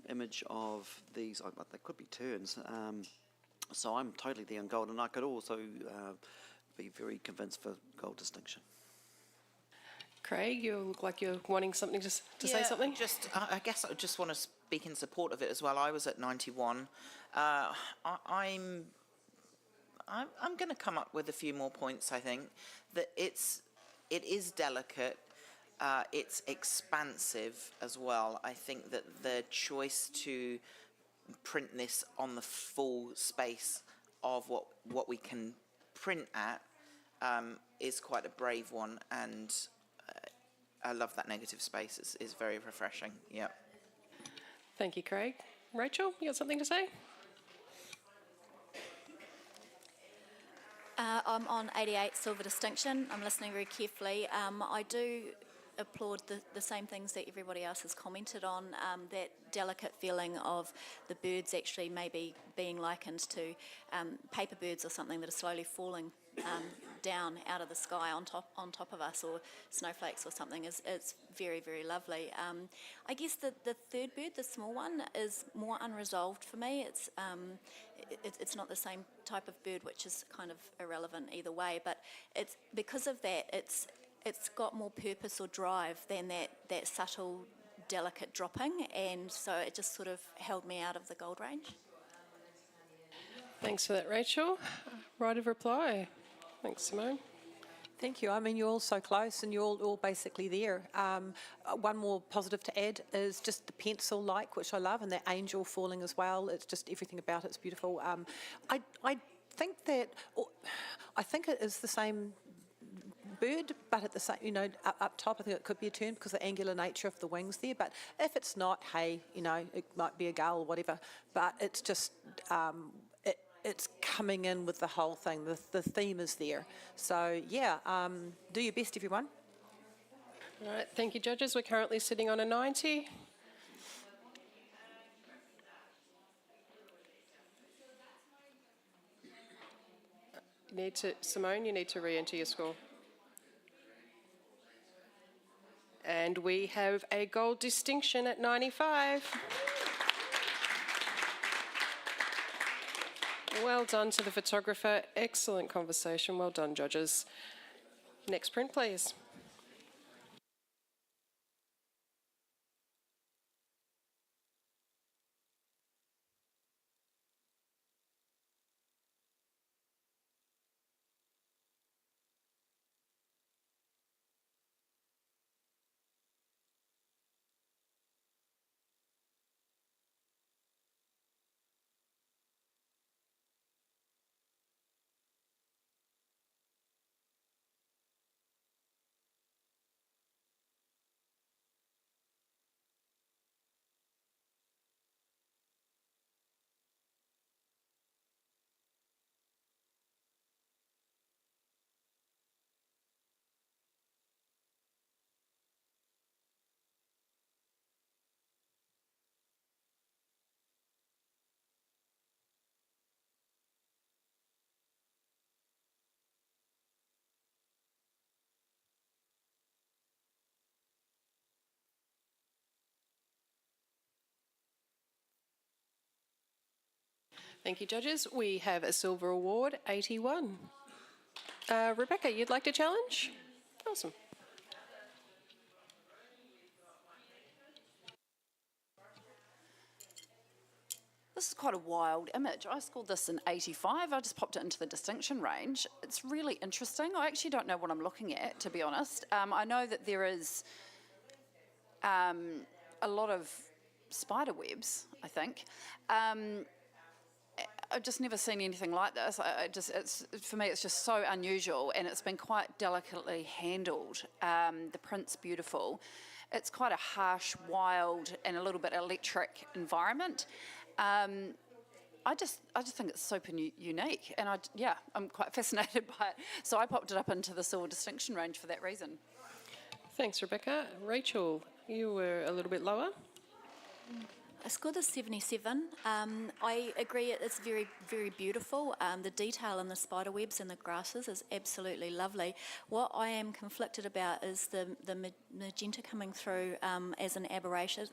Speaker 7: image of these. They could be terns. So I'm totally there in gold, and I could also be very convinced for gold distinction.
Speaker 1: Craig, you look like you're wanting something to say something.
Speaker 5: I guess I just want to speak in support of it as well. I was at 91. I'm going to come up with a few more points. I think that it is delicate. It's expansive as well. I think that the choice to print this on the full space of what we can print at is quite a brave one, and I love that negative space. It's very refreshing. Yeah.
Speaker 1: Thank you, Craig. Rachel, you got something to say?
Speaker 10: I'm on 88 silver distinction. I'm listening very carefully. I do applaud the same things that everybody else has commented on, that delicate feeling of the birds actually maybe being likened to paper birds or something that are slowly falling down out of the sky on top of us, or snowflakes or something. It's very, very lovely. I guess the third bird, the small one, is more unresolved for me. It's not the same type of bird, which is kind of irrelevant either way, but it's because of that, it's got more purpose or drive than that subtle, delicate dropping, and so it just sort of held me out of the gold range.
Speaker 1: Thanks for that, Rachel. Right of reply. Thanks, Simone.
Speaker 6: Thank you. I mean, you're all so close, and you're all basically there. One more positive to add is just the pencil-like, which I love, and that angel falling as well. It's just everything about it's beautiful. I think it is the same bird, but at the same, up top, I think it could be a tern because of the angular nature of the wings there. But if it's not, hey, it might be a gull or whatever. But it's just. It's coming in with the whole thing. The theme is there. So, yeah, do your best, everyone.
Speaker 1: All right, thank you, judges. We're currently sitting on a 90. Simone, you need to re-enter your score. And we have a gold distinction at 95. Well done to the photographer. Excellent conversation. Well done, judges. Next print, please. Thank you, judges. We have a silver award, 81. Rebecca, you'd like to challenge? Awesome.
Speaker 11: This is quite a wild image. I scored this in 85. I just popped it into the distinction range. It's really interesting. I actually don't know what I'm looking at, to be honest. I know that there is a lot of spider webs, I think. I've just never seen anything like this. For me, it's just so unusual, and it's been quite delicately handled. The print's beautiful. It's quite a harsh, wild, and a little bit electric environment. I just think it's super unique, and I'm quite fascinated by it. So I popped it up into the silver distinction range for that reason.
Speaker 1: Thanks, Rebecca. Rachel, you were a little bit lower.
Speaker 10: I scored a 77. I agree it's very, very beautiful. The detail in the spider webs and the grasses is absolutely lovely. What I am conflicted about is the magenta coming through as an aberration.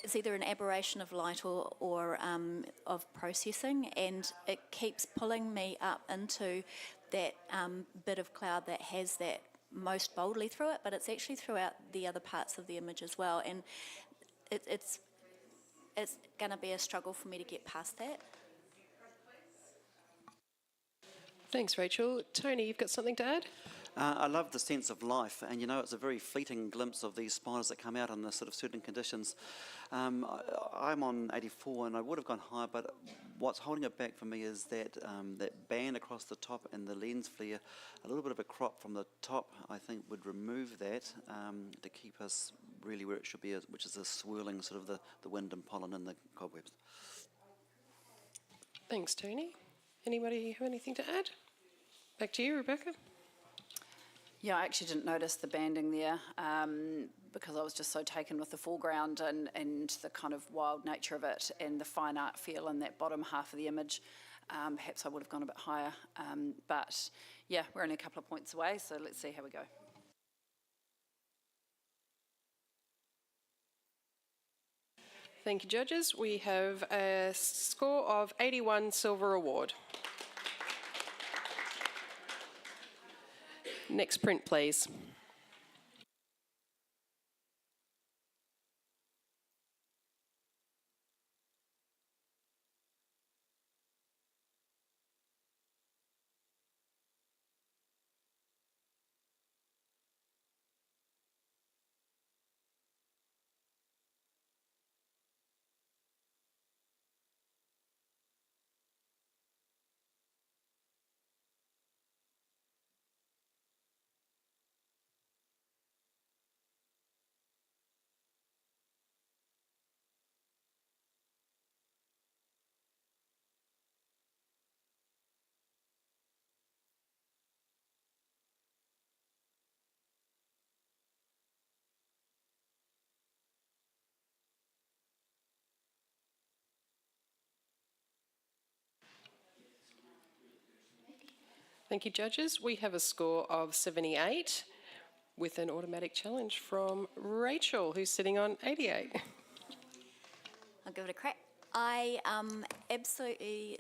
Speaker 10: It's either an aberration of light or of processing, and it keeps pulling me up into that bit of cloud that has that most boldly through it, but it's actually throughout the other parts of the image as well, and it's going to be a struggle for me to get past that.
Speaker 1: Thanks, Rachel. Tony, you've got something to add?
Speaker 7: I love the sense of life, and it's a very fleeting glimpse of these spiders that come out in the sort of certain conditions. I'm on 84, and I would have gone higher, but what's holding it back for me is that that band across the top and the lens flare. A little bit of a crop from the top, I think, would remove that to keep us really where it should be, which is the swirling sort of the wind and pollen and the cobwebs.
Speaker 1: Thanks, Tony. Anybody have anything to add? Back to you, Rebecca.
Speaker 11: Yeah, I actually didn't notice the banding there because I was just so taken with the foreground and the kind of wild nature of it and the fine art feel in that bottom half of the image. Perhaps I would have gone a bit higher. But yeah, we're only a couple of points away, so let's see how we go.
Speaker 1: Thank you, judges. We have a score of 81, silver award. Next print, please. Thank you, judges. We have a score of 78 with an automatic challenge from Rachel, who's sitting on 88.
Speaker 10: I'll give it a crack. I absolutely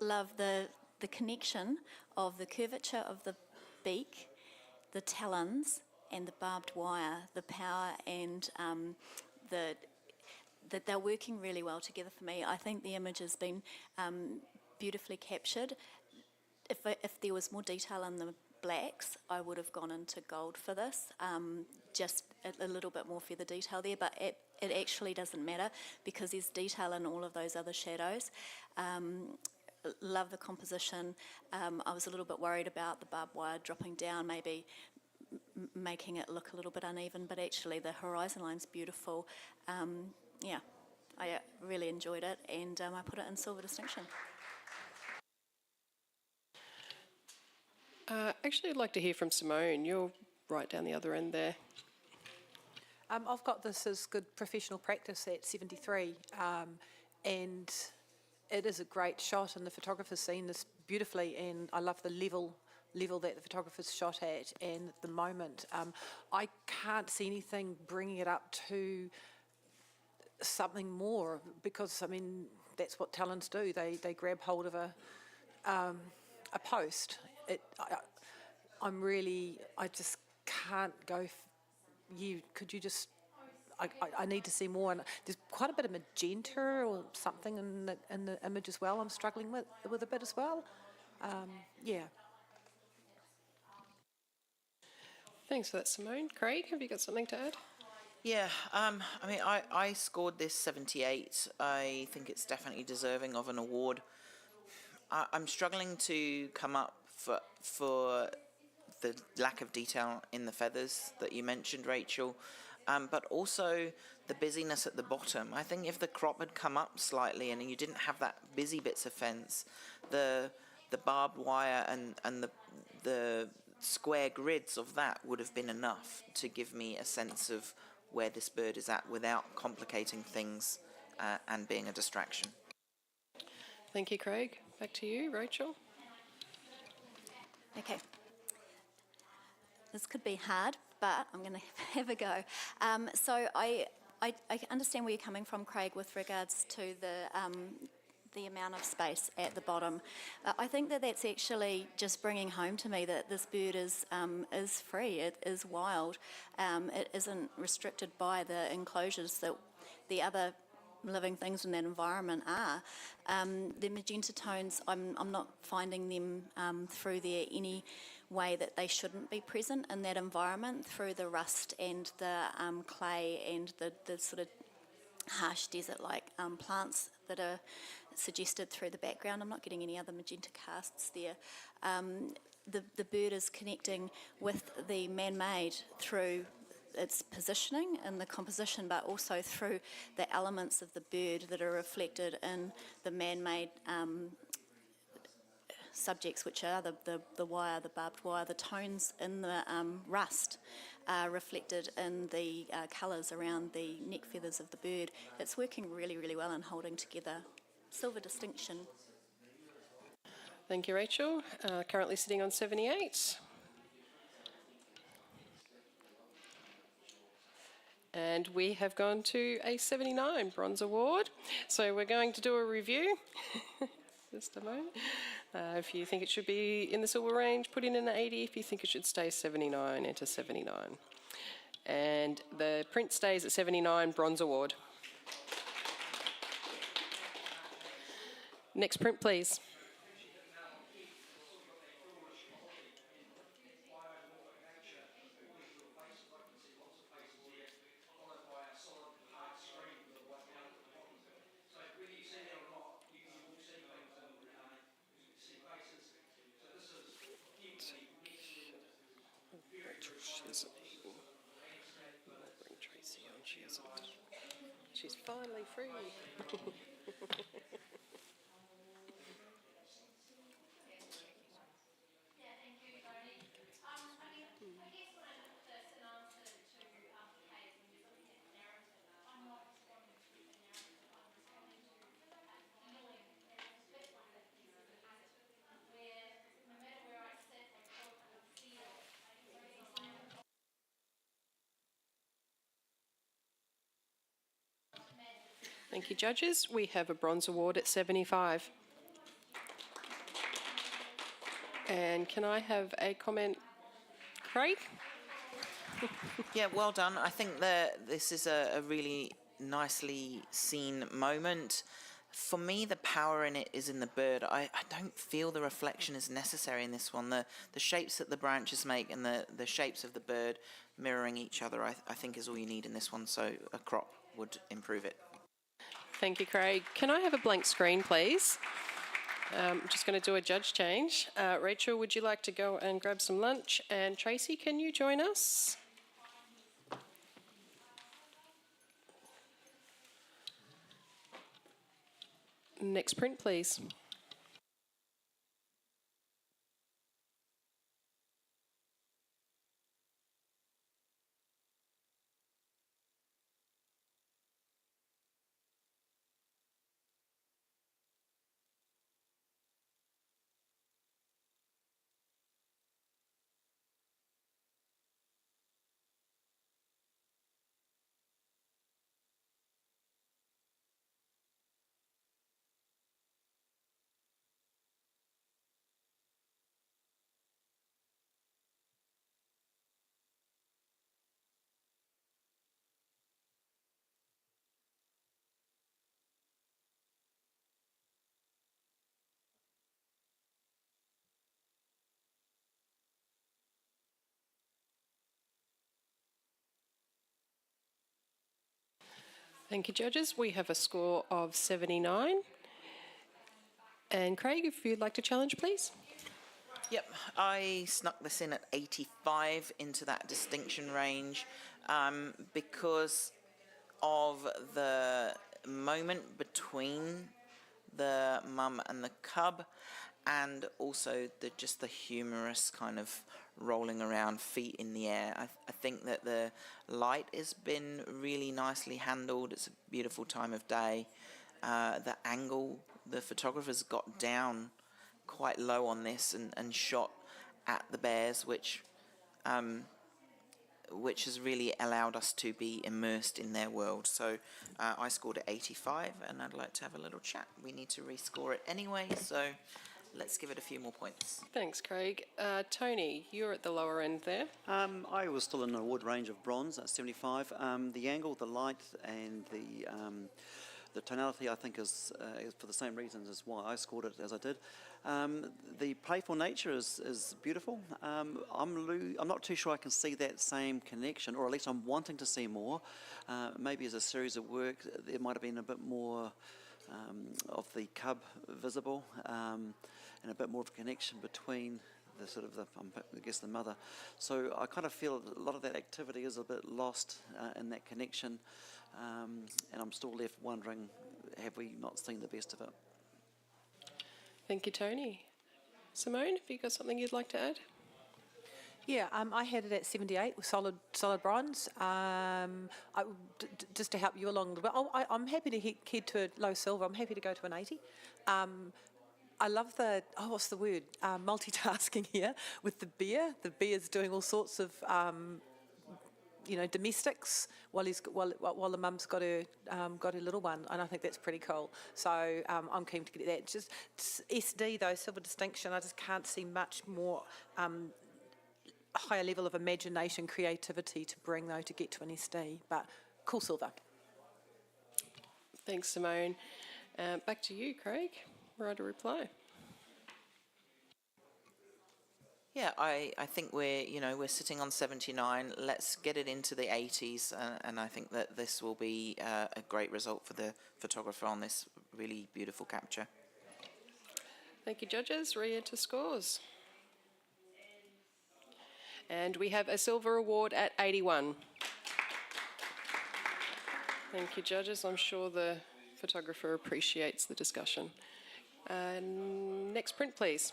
Speaker 10: love the connection of the curvature of the beak, the talons, and the barbed wire, the power and that they're working really well together for me. I think the image has been beautifully captured. If there was more detail in the blacks, I would have gone into gold for this, just a little bit more feather detail there, but it actually doesn't matter because there's detail in all of those other shadows. Love the composition. I was a little bit worried about the barbed wire dropping down, maybe making it look a little bit uneven, but actually the horizon line's beautiful. Yeah, I really enjoyed it, and I put it in silver distinction.
Speaker 1: Actually, I'd like to hear from Simone. You're right down the other end there.
Speaker 6: I've got this as good professional practice at 73, and it is a great shot, and the photographer's seen this beautifully, and I love the level that the photographer's shot at, and at the moment, I can't see anything bringing it up to something more, because, I mean, that's what talons do. They grab hold of a post. I just can't go. Could you just? I need to see more. And there's quite a bit of magenta or something in the image as well. I'm struggling with a bit as well. Yeah.
Speaker 1: Thanks for that, Simone. Craig, have you got something to add?
Speaker 5: Yeah, I mean, I scored this 78. I think it's definitely deserving of an award. I'm struggling to come up for the lack of detail in the feathers that you mentioned, Rachel, but also the busyness at the bottom. I think if the crop had come up slightly and you didn't have that busy bits of fence, the barbed wire and the square grids of that would have been enough to give me a sense of where this bird is at without complicating things and being a distraction.
Speaker 1: Thank you, Craig. Back to you, Rachel.
Speaker 10: Okay. This could be hard, but I'm going to have a go. So I understand where you're coming from, Craig, with regards to the amount of space at the bottom. I think that's actually just bringing home to me that this bird is free. It is wild. It isn't restricted by the enclosures that the other living things in that environment are. The magenta tones, I'm not finding them through there any way that they shouldn't be present in that environment, through the rust and the clay and the sort of harsh desert-like plants that are suggested through the background. I'm not getting any other magenta casts there. The bird is connecting with the man-made through its positioning and the composition, but also through the elements of the bird that are reflected in the man-made subjects, which are the wire, the barbed wire, the tones in the rust are reflected in the colours around the neck feathers of the bird. It's working really, really well and holding together. Silver distinction.
Speaker 1: Thank you, Rachel. Currently sitting on 78. And we have gone to a 79 Bronze Award. So we're going to do a review. Just a moment. If you think it should be in the silver range, put in an 80. If you think it should stay 79, enter 79. And the print stays at 79, Bronze Award. Next print, please. Bring Tracy on. She isn't. She's finally free. Thank you, judges. We have a Bronze Award at 75. And can I have a comment, Craig?
Speaker 5: Yeah, well done. I think that this is a really nicely seen moment. For me, the power in it is in the bird. I don't feel the reflection is necessary in this one. The shapes that the branches make and the shapes of the bird mirroring each other, I think is all you need in this one, so a crop would improve it.
Speaker 1: Thank you, Craig. Can I have a blank screen, please? I'm just going to do a judge change. Rachel, would you like to go and grab some lunch? And Tracy, can you join us? Next print, please. Thank you, judges. We have a score of 79. And Craig, if you'd like to challenge, please.
Speaker 5: Yep, I snuck this in at 85 into that distinction range because of the moment between the mum and the cub, and also just the humorous kind of rolling around, feet in the air. I think that the light has been really nicely handled. It's a beautiful time of day. The angle the photographer's got down quite low on this and shot at the bears, which has really allowed us to be immersed in their world. So I scored at 85, and I'd like to have a little chat. We need to rescore it anyway, so let's give it a few more points.
Speaker 1: Thanks, Craig. Tony, you're at the lower end there.
Speaker 7: I was still in an award range of bronze at 75. The angle, the light, and the tonality, I think, is for the same reasons as why I scored it as I did. The playful nature is beautiful. I'm not too sure I can see that same connection, or at least I'm wanting to see more. Maybe as a series of work, there might have been a bit more of the cub visible, and a bit more of a connection between the mother. So I kind of feel a lot of that activity is a bit lost in that connection, and I'm still left wondering, have we not seen the best of it?
Speaker 1: Thank you, Tony. Simone, have you got something you'd like to add?
Speaker 6: Yeah, I had it at 78 with solid bronze. Just to help you along a little bit, I'm happy to head to a low silver. I'm happy to go to an 80. I love the, what's the word, multitasking here with the bear. The bear's doing all sorts of, domestics while the mum's got her little one, and I think that's pretty cool. So I'm keen to get that. Just SD though, silver distinction. I just can't see much more higher level of imagination, creativity to bring though to get to an SD. But cool silver.
Speaker 1: Thanks, Simone. Back to you, Craig. Right, a reply.
Speaker 5: Yeah, I think we're sitting on 79. Let's get it into the 80s, and I think that this will be a great result for the photographer on this really beautiful capture.
Speaker 1: Thank you, judges. Re-enter scores. And we have a silver award at 81. Thank you, judges. I'm sure the photographer appreciates the discussion. Next print, please.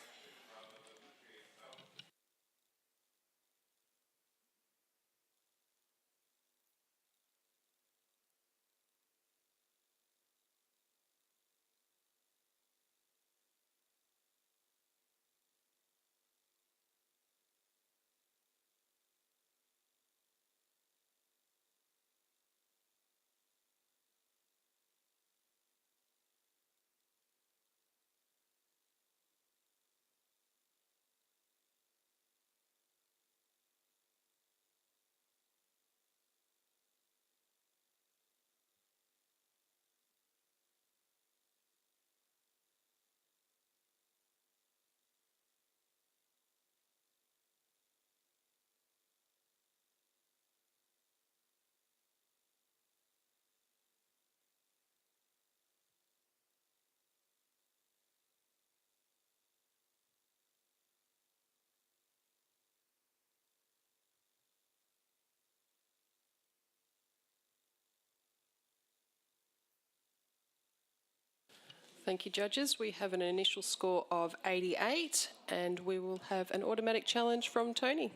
Speaker 1: Thank you, judges. We have an initial score of 88, and we will have an automatic challenge from Tony.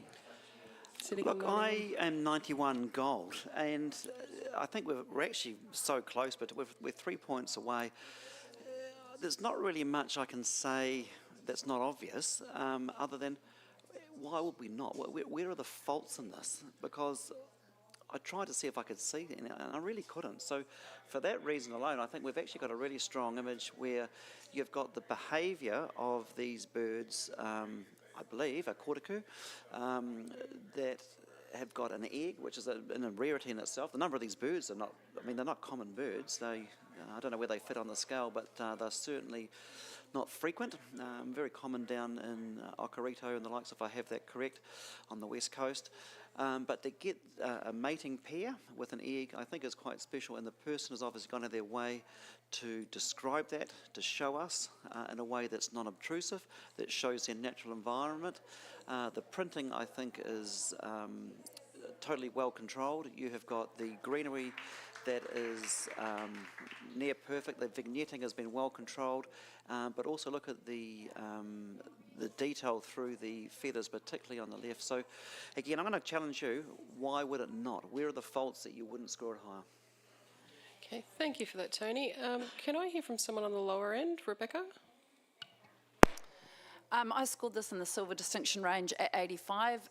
Speaker 7: Look, I am 91 gold, and I think we're actually so close, but we're 3 points away. There's not really much I can say that's not obvious, other than why would we not? Where are the faults in this? Because I tried to see if I could see it, and I really couldn't. So for that reason alone, I think we've actually got a really strong image where you've got the behaviour of these birds, I believe, a courticu, that have got an egg, which is a rarity in itself. The number of these birds are not, they're not common birds. I don't know where they fit on the scale, but they're certainly not frequent. Very common down in Okarito and the likes, if I have that correct, on the west coast. But to get a mating pair with an egg, I think is quite special, and the person has obviously gone out of their way to describe that, to show us in a way that's non-obtrusive, that shows their natural environment. The printing, I think, is totally well controlled. You have got the greenery that is near perfect. The vignetting has been well controlled, but also look at the detail through the feathers, particularly on the left. So again, I'm going to challenge you, why would it not? Where are the faults that you wouldn't score it higher?
Speaker 1: Okay, thank you for that, Tony. Can I hear from someone on the lower end? Rebecca?
Speaker 11: I scored this in the silver distinction range at 85.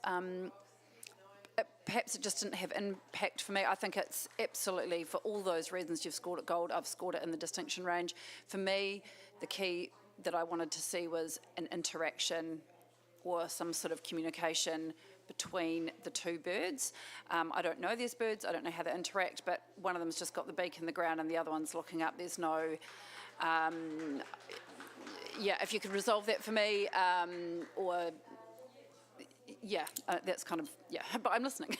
Speaker 11: Perhaps it just didn't have impact for me. I think it's absolutely, for all those reasons you've scored it gold, I've scored it in the distinction range. For me, the key that I wanted to see was an interaction or some sort of communication between the two birds. I don't know these birds, I don't know how they interact, but one of them's just got the beak in the ground and the other one's looking up. There's no... if you could resolve that for me, that's kind of, but I'm listening.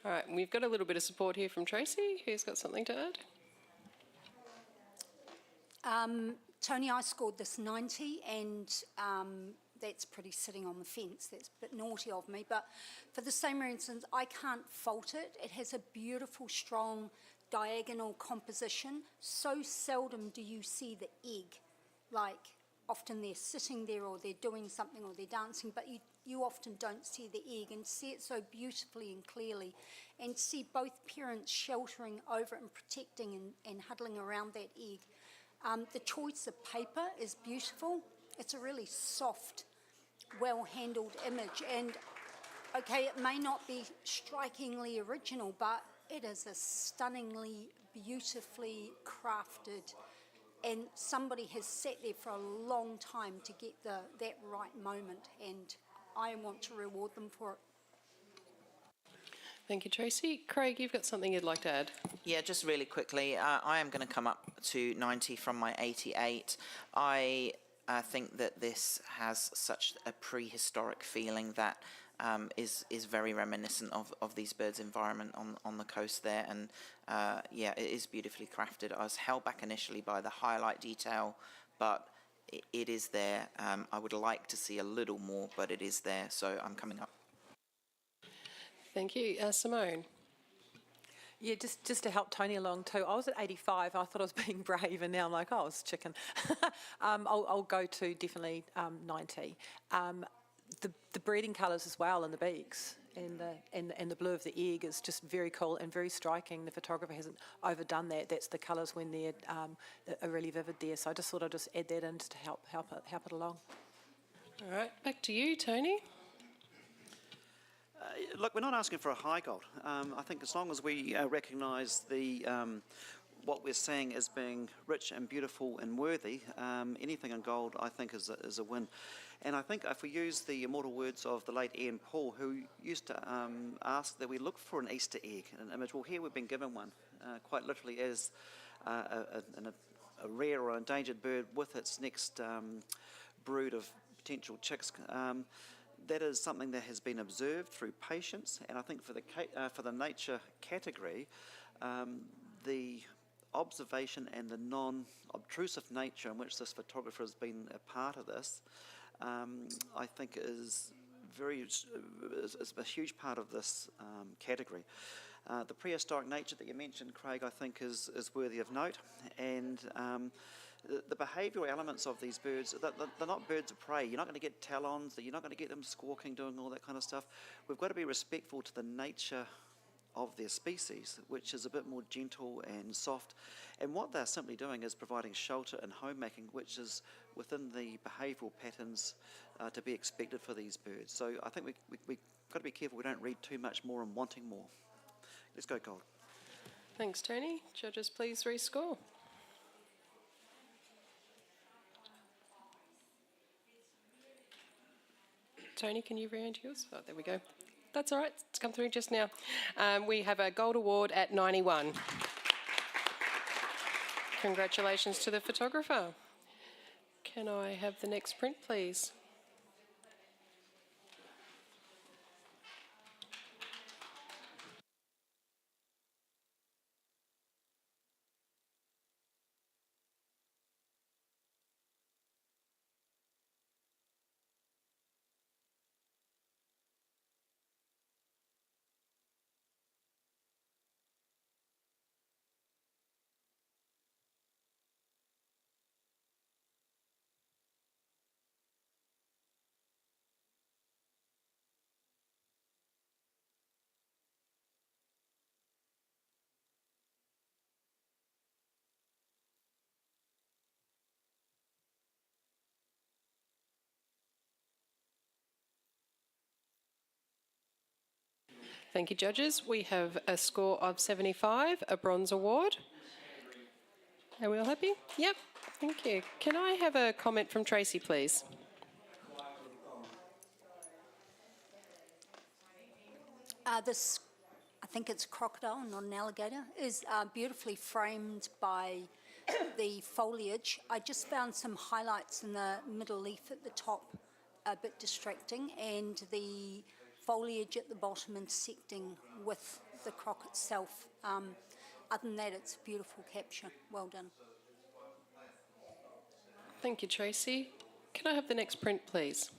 Speaker 1: All right, we've got a little bit of support here from Tracy, who's got something to add.
Speaker 13: Tony, I scored this 90, and that's pretty sitting on the fence. That's a bit naughty of me, but for the same reasons, I can't fault it. It has a beautiful, strong, diagonal composition. So seldom do you see the egg, like often they're sitting there or they're doing something or they're dancing, but you often don't see the egg, and see it so beautifully and clearly, and see both parents sheltering over it and protecting and huddling around that egg. The choice of paper is beautiful. It's a really soft, well-handled image, and okay, it may not be strikingly original, but it is a stunningly, beautifully crafted, and somebody has sat there for a long time to get that right moment, and I want to reward them for it.
Speaker 1: Thank you, Tracy. Craig, you've got something you'd like to add?
Speaker 5: Yeah, just really quickly, I am going to come up to 90 from my 88. I think that this has such a prehistoric feeling that is very reminiscent of these birds' environment on the coast there, and it is beautifully crafted. I was held back initially by the highlight detail, but it is there. I would like to see a little more, but it is there, so I'm coming up.
Speaker 1: Thank you. Simone?
Speaker 6: Yeah, just to help Tony along too, I was at 85, I thought I was being brave, and now I'm like, oh, it's chicken. I'll go to definitely 90. The breeding colours as well, and the beaks, and the blue of the egg is just very cool and very striking. The photographer hasn't overdone that. That's the colours when they're are really vivid there. So I just thought I'd just add that in just to help it along.
Speaker 1: All right, back to you, Tony.
Speaker 7: Look, we're not asking for a high gold. I think as long as we recognise what we're seeing as being rich and beautiful and worthy, anything in gold, I think, is a win. And I think if we use the immortal words of the late Ian Paul, who used to ask that we look for an Easter egg, an image, well, here we've been given one, quite literally as a rare or endangered bird with its next brood of potential chicks. That is something that has been observed through patience, and I think for the nature category, the observation and the non-obtrusive nature in which this photographer has been a part of this, I think is a huge part of this category. The prehistoric nature that you mentioned, Craig, I think is worthy of note, and the behavioural elements of these birds, they're not birds of prey. You're not going to get talons, you're not going to get them squawking, doing all that kind of stuff. We've got to be respectful to the nature of their species, which is a bit more gentle and soft. And what they're simply doing is providing shelter and homemaking, which is within the behavioural patterns to be expected for these birds. So I think we've got to be careful we don't read too much more and wanting more. Let's go gold.
Speaker 1: Thanks, Tony. Judges, please rescore. Tony, can you re-enter yours? Oh, there we go. That's all right. It's come through just now. We have a gold award at 91. Congratulations to the photographer. Can I have the next print, please? Thank you, judges. We have a score of 75, a bronze award. Are we all happy? Yep, thank you. Can I have a comment from Tracy, please?
Speaker 13: This, I think it's a crocodile, not an alligator, is beautifully framed by the foliage. I just found some highlights in the middle leaf at the top a bit distracting, and the foliage at the bottom intersecting with the croc itself. Other than that, it's a beautiful capture. Well done.
Speaker 1: Thank you, Tracy. Can I have the next print, please?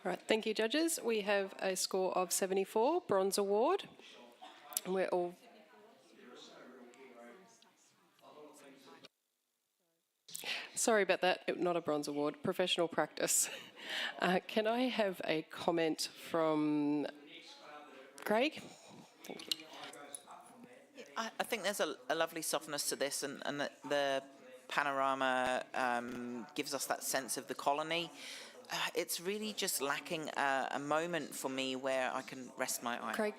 Speaker 1: All right, thank you, judges. We have a score of 74, bronze award. And we're all... Sorry about that, not a bronze award, professional practice. Can I have a comment from Craig? Thank you.
Speaker 5: I think there's a lovely softness to this, and the panorama gives us that sense of the colony. It's really just lacking a moment for me where I can rest my eye.
Speaker 1: Craig,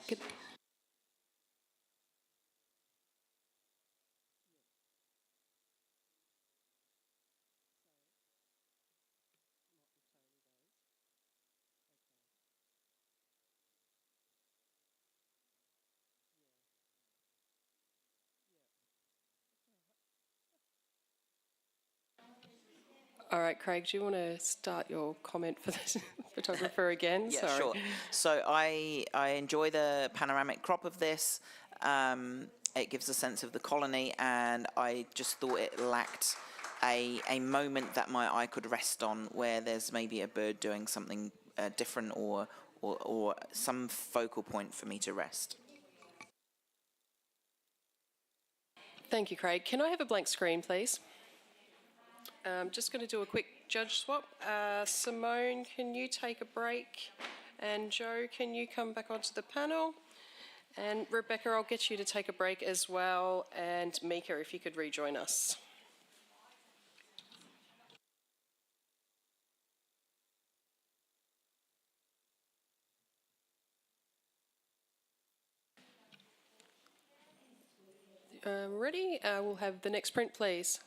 Speaker 1: all right, Craig, do you want to start your comment for the photographer again?
Speaker 5: Yeah,
Speaker 1: Sorry.
Speaker 5: sure. So I enjoy the panoramic crop of this. It gives a sense of the colony, and I just thought it lacked a moment that my eye could rest on, where there's maybe a bird doing something different, or some focal point for me to rest.
Speaker 1: Thank you, Craig. Can I have a blank screen, please? I'm just going to do a quick judge swap. Simone, can you take a break? And Joe, can you come back onto the panel? And Rebecca, I'll get you to take a break as well. And Mika, if you could rejoin us. Ready? We'll have the next print, please.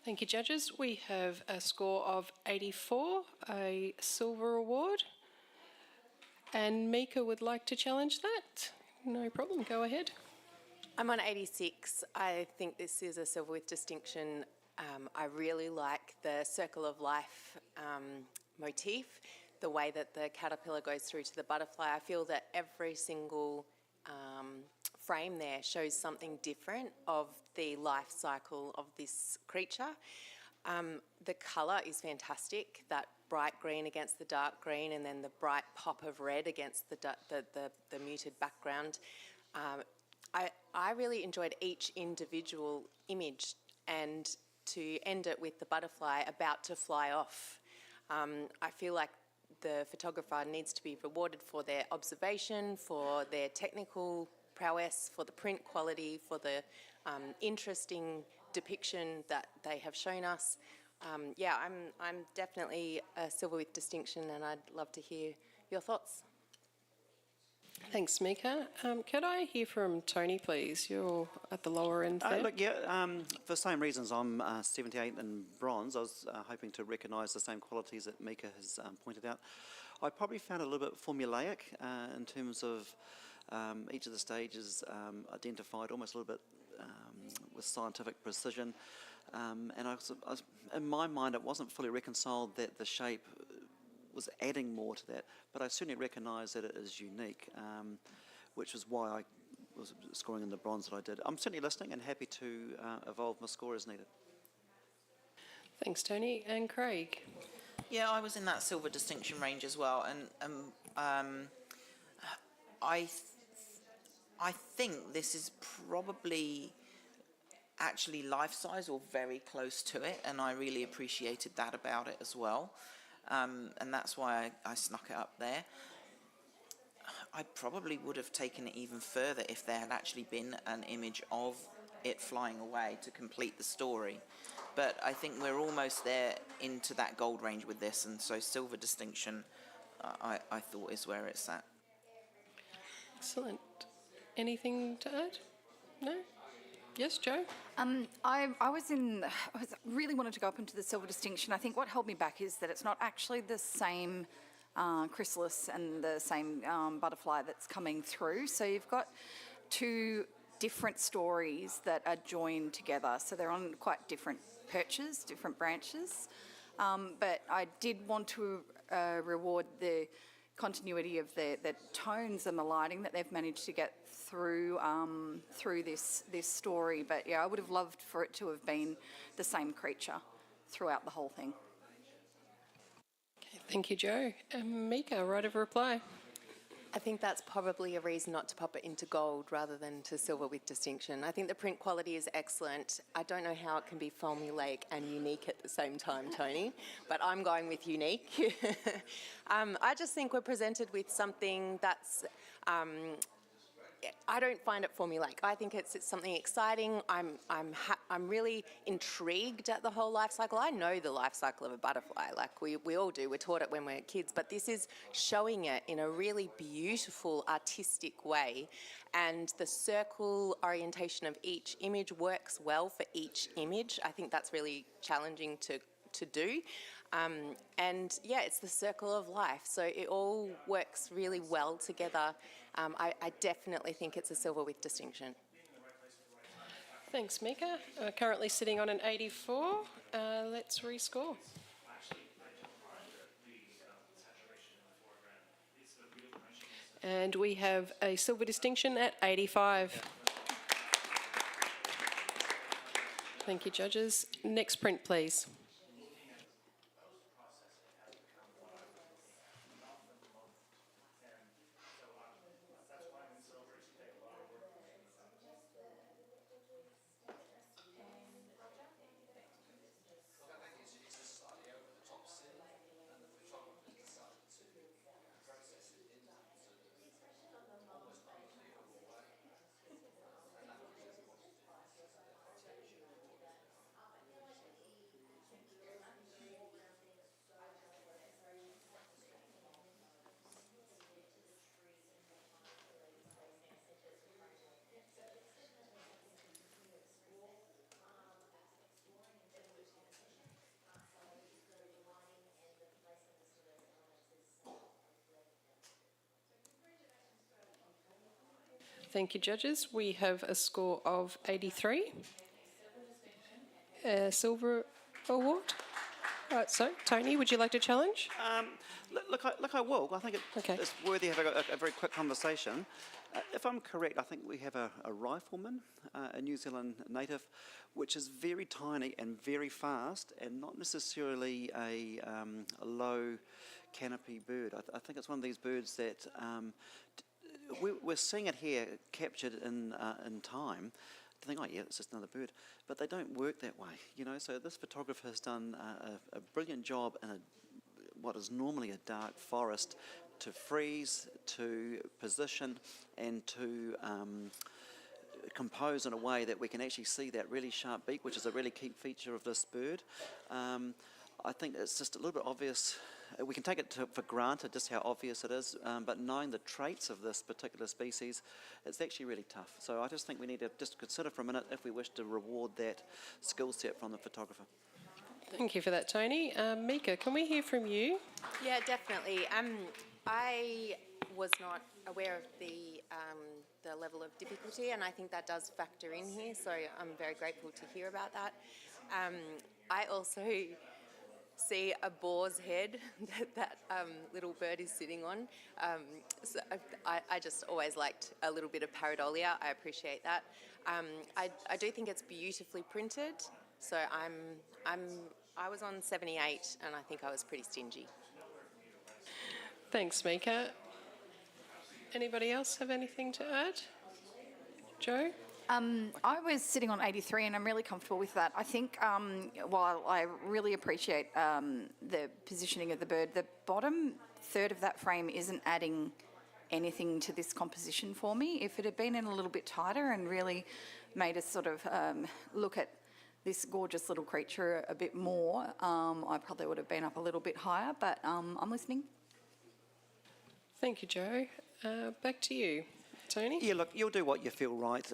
Speaker 1: Thank you, judges. We have a score of 84, a silver award. And Mika would like to challenge that. No problem, go ahead.
Speaker 4: I'm on 86. I think this is a silver with distinction. I really like the circle of life motif, the way that the caterpillar goes through to the butterfly. I feel that every single frame there shows something different of the life cycle of this creature. The colour is fantastic, that bright green against the dark green and then the bright pop of red against the muted background. I really enjoyed each individual image, and to end it with the butterfly about to fly off. I feel like the photographer needs to be rewarded for their observation, for their technical prowess, for the print quality, for the interesting depiction that they have shown us. Yeah, I'm definitely a silver with distinction, and I'd love to hear your thoughts.
Speaker 1: Thanks, Mika. Could I hear from Tony, please? You're at the lower end there.
Speaker 7: Look, yeah, for the same reasons, I'm 78 in bronze. I was hoping to recognise the same qualities that Mika has pointed out. I probably found it a little bit formulaic in terms of each of the stages identified almost a little bit with scientific precision. And I was, in my mind, it wasn't fully reconciled that the shape was adding more to that, but I certainly recognise that it is unique, which is why I was scoring in the bronze that I did. I'm certainly listening and happy to evolve my score as needed.
Speaker 1: Thanks, Tony. And Craig?
Speaker 5: Yeah, I was in that silver distinction range as well, and I think this is probably actually life-size or very close to it, and I really appreciated that about it as well. And that's why I snuck it up there. I probably would have taken it even further if there had actually been an image of it flying away to complete the story. But I think we're almost there into that gold range with this, and so silver distinction, I thought, is where it's at.
Speaker 1: Excellent. Anything to add? No? Yes, Joe?
Speaker 9: I really wanted to go up into the silver distinction. I think what held me back is that it's not actually the same chrysalis and the same butterfly that's coming through. So you've got two different stories that are joined together. So they're on quite different perches, different branches. But I did want to reward the continuity of the tones and the lighting that they've managed to get through this story. But yeah, I would have loved for it to have been the same creature throughout the whole thing.
Speaker 1: Okay, thank you, Joe. Mika, right of reply.
Speaker 4: I think that's probably a reason not to pop it into gold rather than to silver with distinction. I think the print quality is excellent. I don't know how it can be formulaic and unique at the same time, Tony, but I'm going with unique. I just think we're presented with something that's I don't find it formulaic. I think it's something exciting. I'm really intrigued at the whole life cycle. I know the life cycle of a butterfly, like we all do. We're taught it when we're kids, but this is showing it in a really beautiful, artistic way. And the circle orientation of each image works well for each image. I think that's really challenging to do. And yeah, it's the circle of life. So it all works really well together. I definitely think it's a silver with distinction.
Speaker 1: Thanks, Mika. Currently sitting on an 84. Let's rescore. And we have a silver distinction at 85. Thank you, judges. Next print, please. Thank you, judges. We have a score of 83. Silver award. So, Tony, would you like to challenge?
Speaker 7: Look, I will. I think
Speaker 1: Okay.
Speaker 7: it's worthy of a very quick conversation. If I'm correct, I think we have a rifleman, a New Zealand native, which is very tiny and very fast, and not necessarily a low canopy bird. I think it's one of these birds that we're seeing it here captured in time. To think, oh yeah, it's just another bird, but they don't work that way, you know. So this photographer has done a brilliant job in what is normally a dark forest to freeze, to position, and to compose in a way that we can actually see that really sharp beak, which is a really key feature of this bird. I think it's just a little bit obvious. We can take it for granted just how obvious it is, but knowing the traits of this particular species, it's actually really tough. So I just think we need to just consider for a minute if we wish to reward that skill set from the photographer.
Speaker 1: Thank you for that, Tony. Mika, can we hear from you?
Speaker 15: Yeah, definitely. I was not aware of the level of difficulty, and I think that does factor in here, so I'm very grateful to hear about that. I also see a boar's head that little bird is sitting on. So I just always liked a little bit of pareidolia. I appreciate that. I do think it's beautifully printed, so I was on 78, and I think I was pretty stingy.
Speaker 1: Thanks, Mika. Anybody else have anything to add? Joe?
Speaker 9: I was sitting on 83 and I'm really comfortable with that. I think while I really appreciate the positioning of the bird, the bottom third of that frame isn't adding anything to this composition for me. If it had been in a little bit tighter and really made us sort of look at this gorgeous little creature a bit more, I probably would have been up a little bit higher, but I'm listening.
Speaker 1: Thank you, Joe. Back to you, Tony.
Speaker 7: Yeah, look, you'll do what you feel right,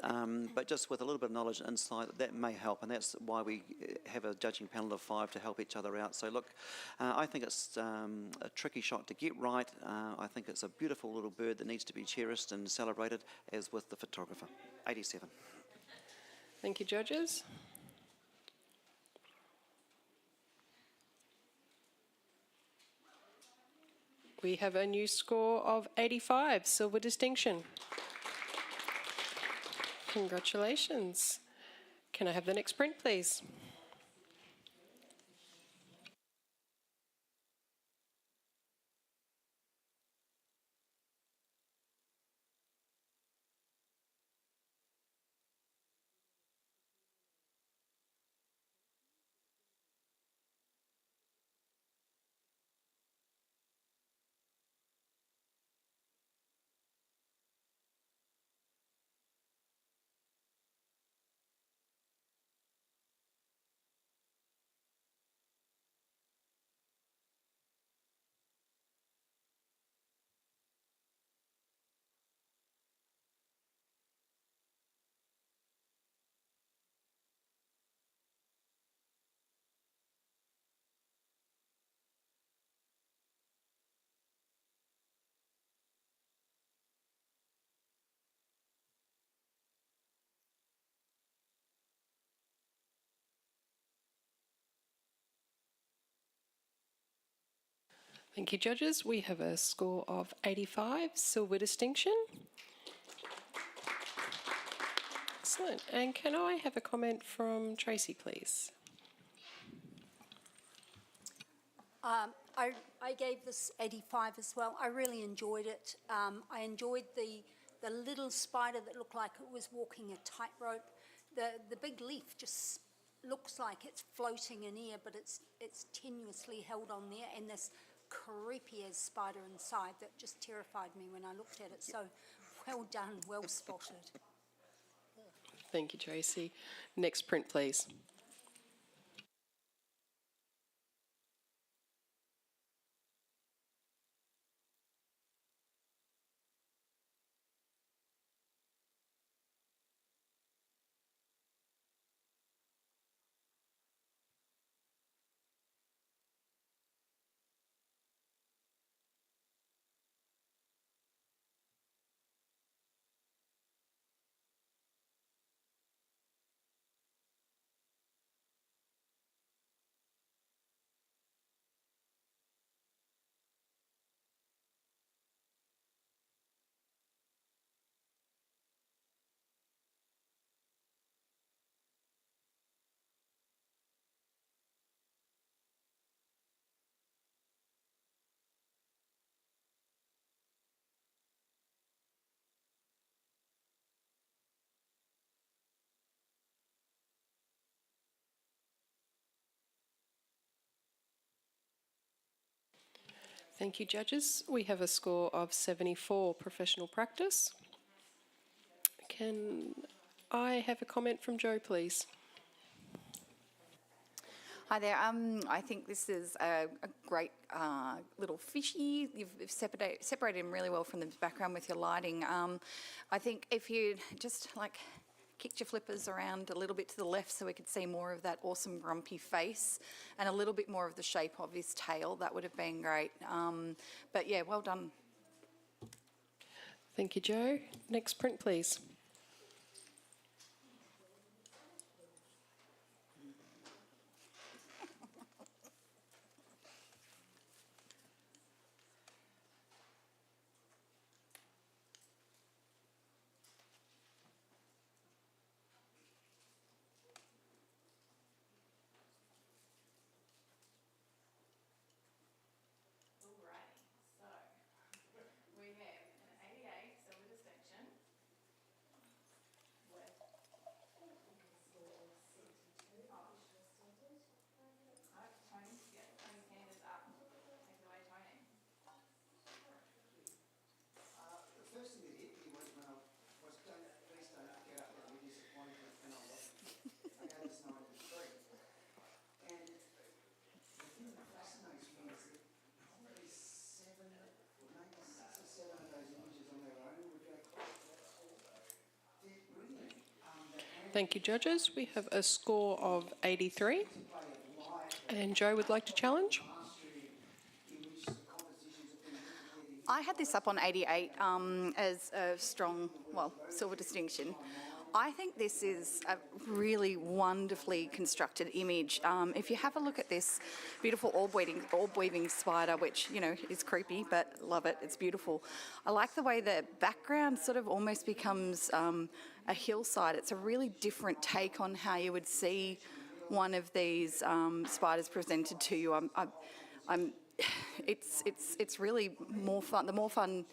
Speaker 7: but just with a little bit of knowledge and insight, that may help, and that's why we have a judging panel of 5 to help each other out. So look, I think it's a tricky shot to get right. I think it's a beautiful little bird that needs to be cherished and celebrated, as with the photographer. 87.
Speaker 1: Thank you, judges. We have a new score of 85, silver distinction. Congratulations. Can I have the next print, please? Thank you, judges. We have a score of 85, silver distinction. Excellent. And can I have a comment from Tracy, please?
Speaker 13: I gave this 85 as well. I really enjoyed it. I enjoyed the little spider that looked like it was walking a tightrope. The big leaf just looks like it's floating in air, but it's tenuously held on there, and this creepy as spider inside that just terrified me when I looked at it. So well done, well spotted.
Speaker 1: Thank you, Tracy. Next print, please. Thank you, judges. We have a score of 74, professional practice. Can I have a comment from Joe, please?
Speaker 9: Hi there. I think this is a great little fishy. You've separated him really well from the background with your lighting. I think if you just like kicked your flippers around a little bit to the left so we could see more of that awesome grumpy face and a little bit more of the shape of his tail, that would have been great. But yeah, well done.
Speaker 1: Thank you, Joe. Next print, please. Thank you, judges. We have a score of 83. And Joe would like to challenge.
Speaker 9: I had this up on 88 as a strong, well, silver distinction. I think this is a really wonderfully constructed image. If you have a look at this beautiful orb weaving spider, which, you know, is creepy, but love it, it's beautiful. I like the way the background sort of almost becomes a hillside. It's a really different take on how you would see one of these spiders presented to you. It's really more fun. The more fun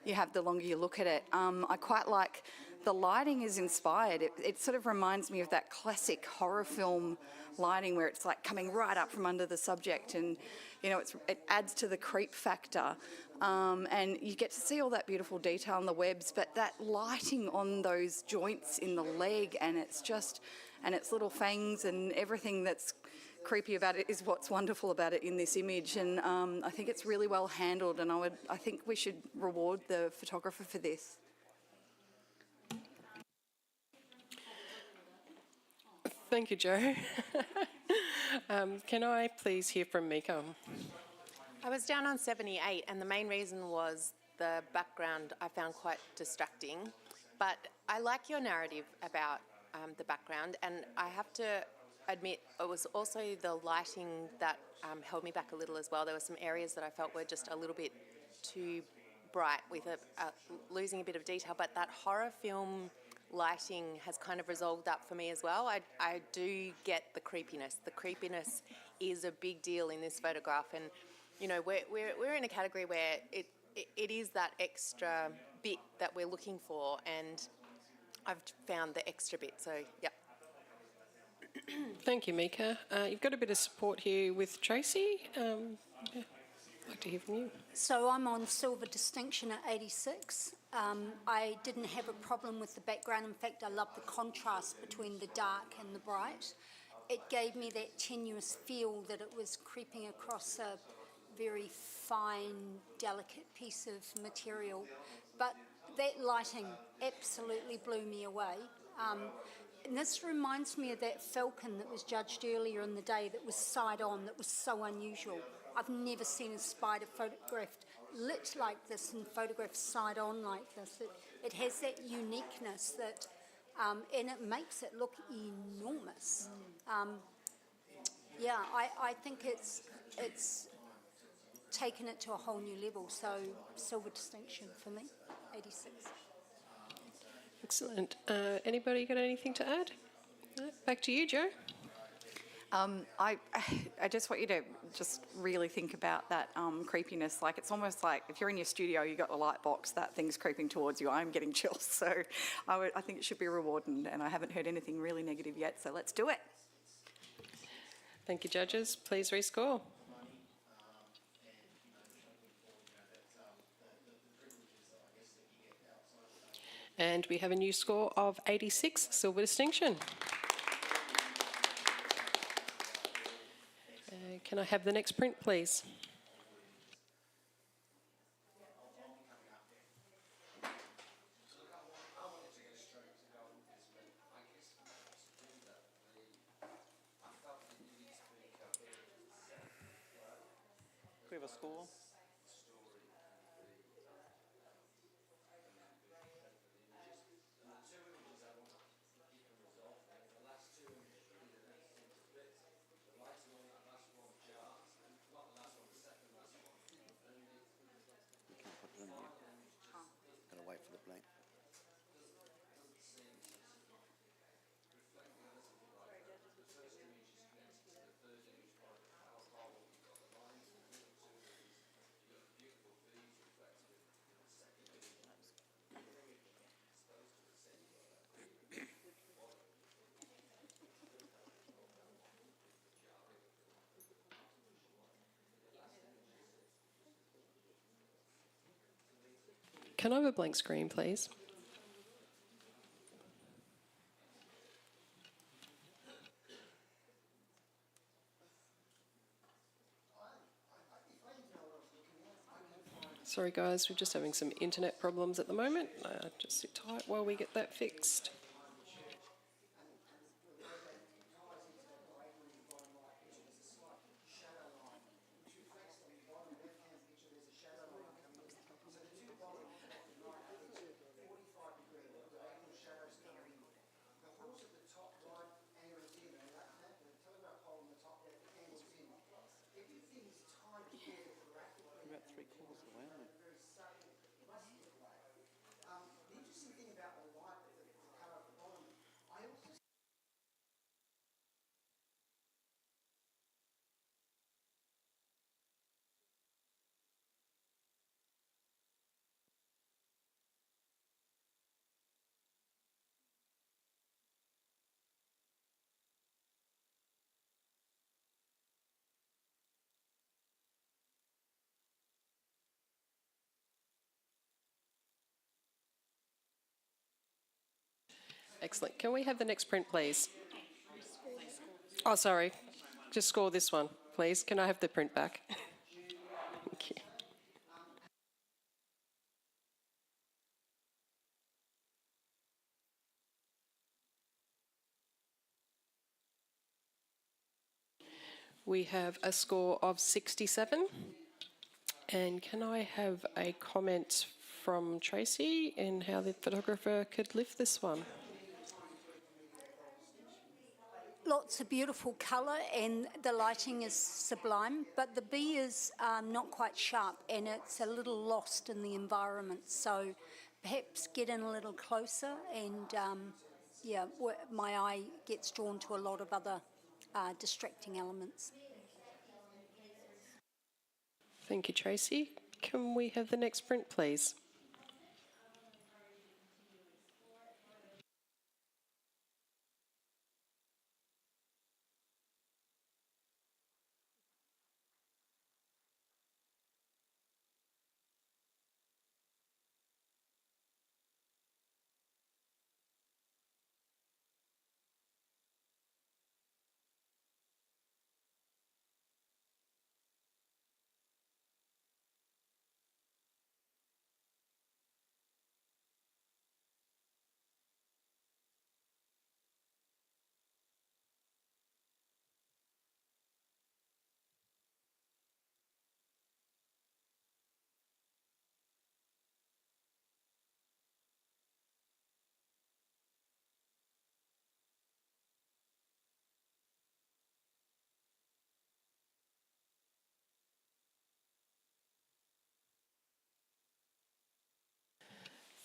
Speaker 9: you have, the longer you look at it. I quite like the lighting is inspired. It sort of reminds me of that classic horror film lighting where it's like coming right up from under the subject, and you know it adds to the creep factor. And you get to see all that beautiful detail on the webs, but that lighting on those joints in the leg and its little fangs and everything that's creepy about it is what's wonderful about it in this image. And I think it's really well handled, and I think we should reward the photographer for this.
Speaker 1: Thank you, Joe. Can I please hear from Mika?
Speaker 15: I was down on 78, and the main reason was the background I found quite distracting. But I like your narrative about the background, and I have to admit it was also the lighting that held me back a little as well. There were some areas that I felt were just a little bit too bright with losing a bit of detail, but that horror film lighting has kind of resolved that for me as well. I do get the creepiness. The creepiness is a big deal in this photograph, and you know we're in a category where it is that extra bit that we're looking for, and I've found the extra bit. So yeah.
Speaker 1: Thank you, Mika. You've got a bit of support here with Tracy. Yeah, I'd like to hear from you.
Speaker 13: So I'm on silver distinction at 86. I didn't have a problem with the background. In fact, I love the contrast between the dark and the bright. It gave me that tenuous feel that it was creeping across a very fine, delicate piece of material. But that lighting absolutely blew me away. And this reminds me of that falcon that was judged earlier in the day that was side-on, that was so unusual. I've never seen a spider photographed lit like this and photographed side-on like this. It has that uniqueness that, and it makes it look enormous. Yeah, I think it's taken it to a whole new level. So silver distinction for me, 86.
Speaker 1: Excellent. Anybody got anything to add? No? Back to you, Joe.
Speaker 9: I just want you to just really think about that creepiness. Like, it's almost like if you're in your studio, you got the light box, that thing's creeping towards you. I'm getting chills. So I think it should be rewarded, and I haven't heard anything really negative yet. So let's do it.
Speaker 1: Thank you, judges. Please rescore. And we have a new score of 86, silver distinction. Can I have the next print, please?
Speaker 7: Do we have a score? We can't put it in yet. Gotta wait for the blank.
Speaker 1: Can I have a blank screen, please? Sorry guys, we're just having some internet problems at the moment. Just sit tight while we get that fixed.
Speaker 7: About 3/4 of the way, aren't we?
Speaker 1: Excellent. Can we have the next print, please? Oh, sorry. Just score this one, please. Can I have the print back? Thank you. We have a score of 67. And can I have a comment from Tracy in how the photographer could lift this one?
Speaker 13: Lots of beautiful colour and the lighting is sublime, but the bee is not quite sharp and it's a little lost in the environment. So perhaps get in a little closer and my eye gets drawn to a lot of other distracting elements.
Speaker 1: Thank you, Tracy. Can we have the next print, please?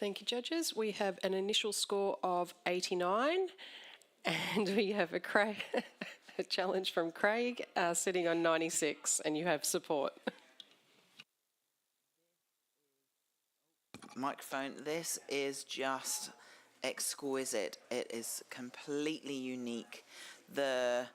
Speaker 1: Thank you, judges. We have an initial score of 89 and we have a challenge from Craig sitting on 96 and you have support.
Speaker 5: Microphone, this is just exquisite. It is completely unique. The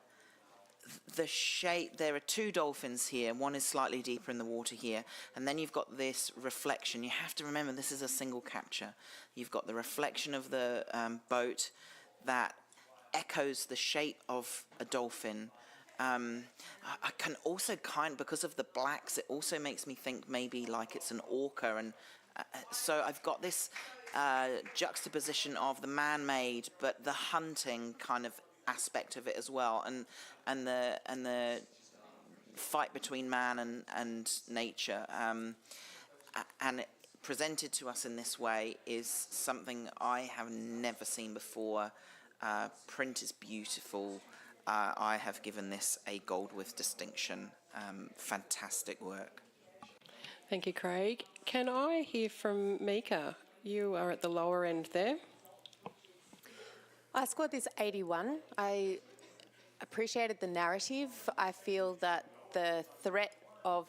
Speaker 5: the shape, there are two dolphins here. One is slightly deeper in the water here. And then you've got this reflection. You have to remember this is a single capture. You've got the reflection of the boat that echoes the shape of a dolphin. I can also because of the blacks, it also makes me think maybe like it's an orca. And so I've got this juxtaposition of the man-made, but the hunting kind of aspect of it as well, and the fight between man and nature, and it presented to us in this way is something I have never seen before. Print is beautiful. I have given this a gold with distinction. Fantastic work.
Speaker 1: Thank you, Craig. Can I hear from Mika? You are at the lower end there.
Speaker 4: I scored this 81. I appreciated the narrative. I feel that the threat of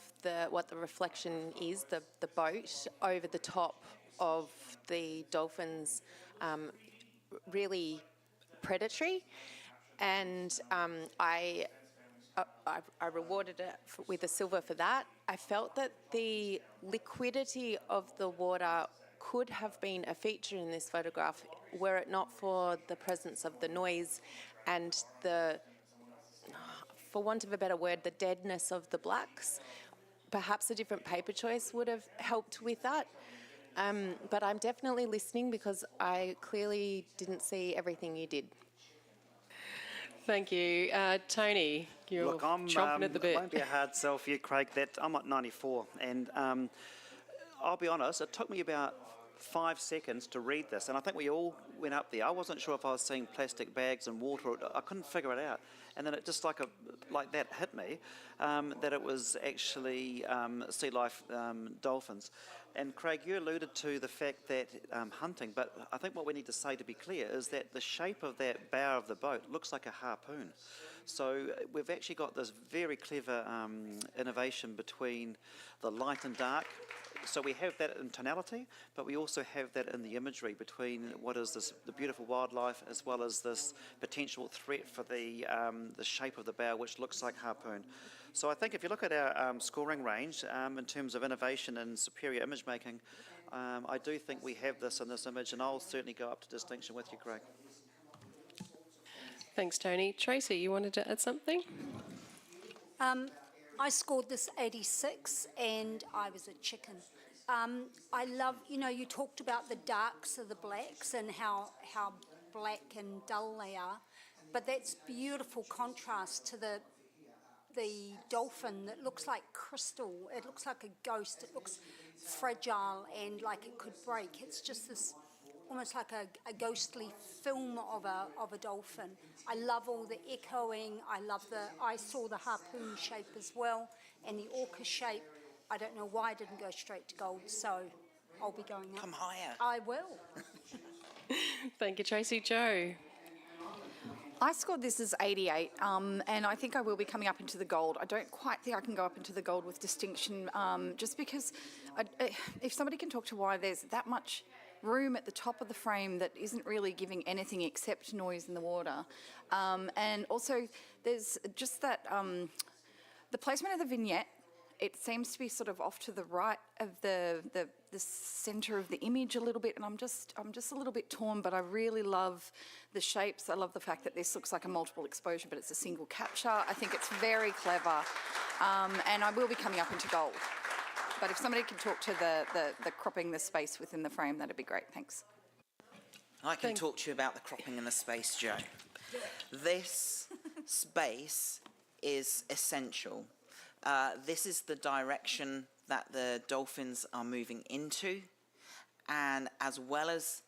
Speaker 4: what the reflection is, the boat over the top of the dolphins, really predatory, and I rewarded it with a silver for that. I felt that the liquidity of the water could have been a feature in this photograph were it not for the presence of the noise and for want of a better word, the deadness of the blacks. Perhaps a different paper choice would have helped with that. But I'm definitely listening because I clearly didn't see everything you did.
Speaker 1: Thank you. Tony, you're
Speaker 7: Look, I'm
Speaker 1: chomping at the bit.
Speaker 7: It won't be a hard sell for you, Craig, that I'm at 94, and I'll be honest, it took me about 5 seconds to read this, and I think we all went up there. I wasn't sure if I was seeing plastic bags and water. I couldn't figure it out, and then it just like that hit me that it was actually sea life dolphins. And Craig, you alluded to the fact that hunting, but I think what we need to say to be clear is that the shape of that bow of the boat looks like a harpoon. So we've actually got this very clever innovation between the light and dark. So we have that in tonality, but we also have that in the imagery between what is the beautiful wildlife as well as this potential threat for the shape of the bow, which looks like harpoon. So I think if you look at our scoring range in terms of innovation and superior image making, I do think we have this in this image, and I'll certainly go up to distinction with you, Craig.
Speaker 1: Thanks, Tony. Tracy, you wanted to add something?
Speaker 13: I scored this 86 and I was a chicken. I love, you talked about the darks of the blacks and how black and dull they are, but that's beautiful contrast to the dolphin that looks like crystal. It looks like a ghost. It looks fragile and like it could break. It's just this almost like a ghostly film of a dolphin. I love all the echoing. I saw the harpoon shape as well and the orca shape. I don't know why I didn't go straight to gold, so I'll be going up.
Speaker 5: Come higher.
Speaker 13: I will.
Speaker 1: Thank you, Tracy. Joe?
Speaker 9: I scored this as 88, and I think I will be coming up into the gold. I don't quite think I can go up into the gold with distinction, just because if somebody can talk to why there's that much room at the top of the frame that isn't really giving anything except noise in the water. And also there's just that, the placement of the vignette, it seems to be sort of off to the right of the centre of the image a little bit, and I'm just a little bit torn, but I really love the shapes. I love the fact that this looks like a multiple exposure, but it's a single capture. I think it's very clever, and I will be coming up into gold. But if somebody can talk to the cropping the space within the frame, that'd be great. Thanks.
Speaker 5: I can talk to you about the cropping in the space, Joe. This space is essential. This is the direction that the dolphins are moving into, and as well as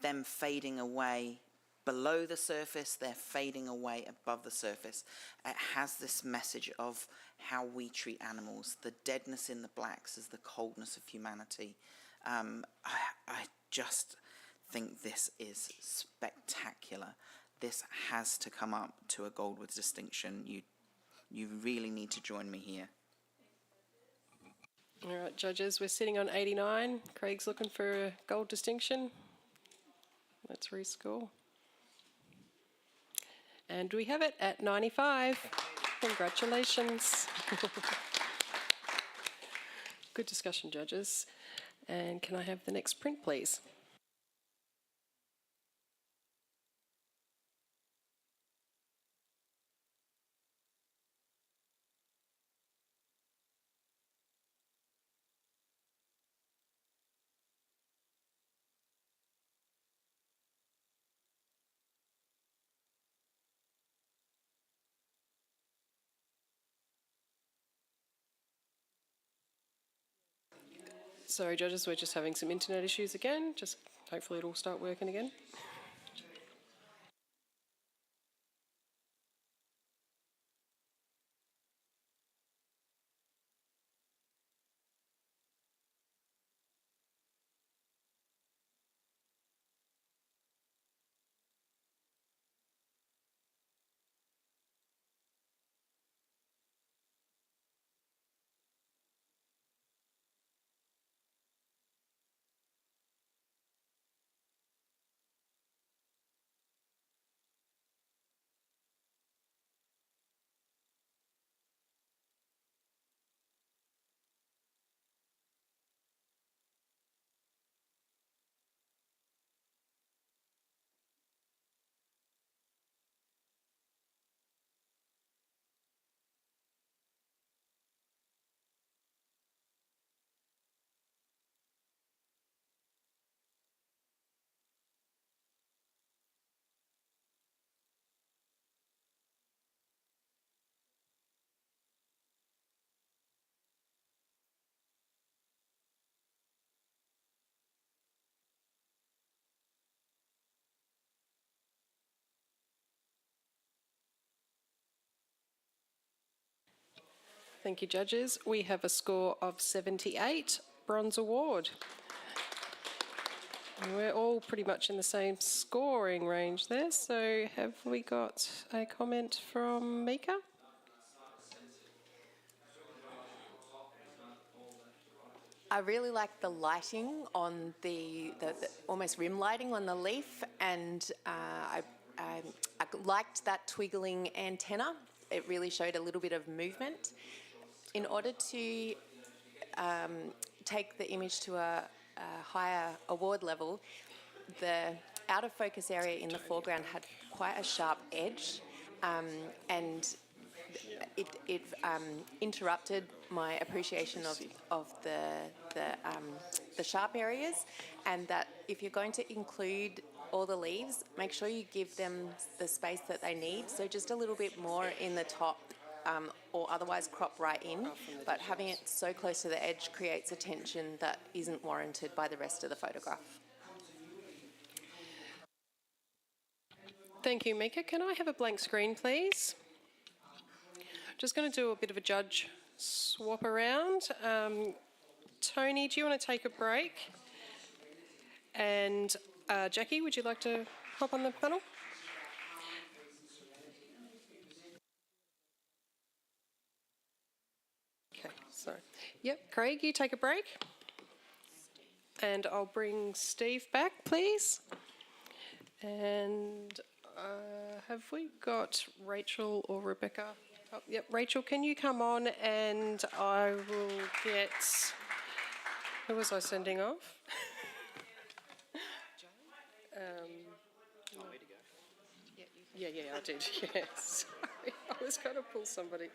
Speaker 5: them fading away below the surface, they're fading away above the surface. It has this message of how we treat animals. The deadness in the blacks is the coldness of humanity. I just think this is spectacular. This has to come up to a gold with distinction. You really need to join me here.
Speaker 1: All right, judges, we're sitting on 89. Craig's looking for a gold distinction. Let's rescore. And we have it at 95. Congratulations. Good discussion, judges. And can I have the next print, please? Sorry, judges, we're just having some internet issues again. Just hopefully it'll start working again. Thank you, judges. We have a score of 78, Bronze Award. And we're all pretty much in the same scoring range there. So have we got a comment from Mika?
Speaker 4: I really like the lighting on the almost rim lighting on the leaf, and I liked that twiggling antenna. It really showed a little bit of movement. In order to take the image to a higher award level, the out of focus area in the foreground had quite a sharp edge, and it interrupted my appreciation of the sharp areas, and that if you're going to include all the leaves, make sure you give them the space that they need. So just a little bit more in the top, or otherwise crop right in. But having it so close to the edge creates a tension that isn't warranted by the rest of the photograph.
Speaker 1: Thank you, Mika. Can I have a blank screen, please? Just going to do a bit of a judge swap around. Tony, do you want to take a break? And Jackie, would you like to hop on the panel? Okay, sorry. Yep, Craig, you take a break. And I'll bring Steve back, please. And have we got Rachel or Rebecca? Oh, yep, Rachel, can you come on, and I will get... Who was I sending off? Yeah, I did, yes. Sorry, I was going to pull somebody.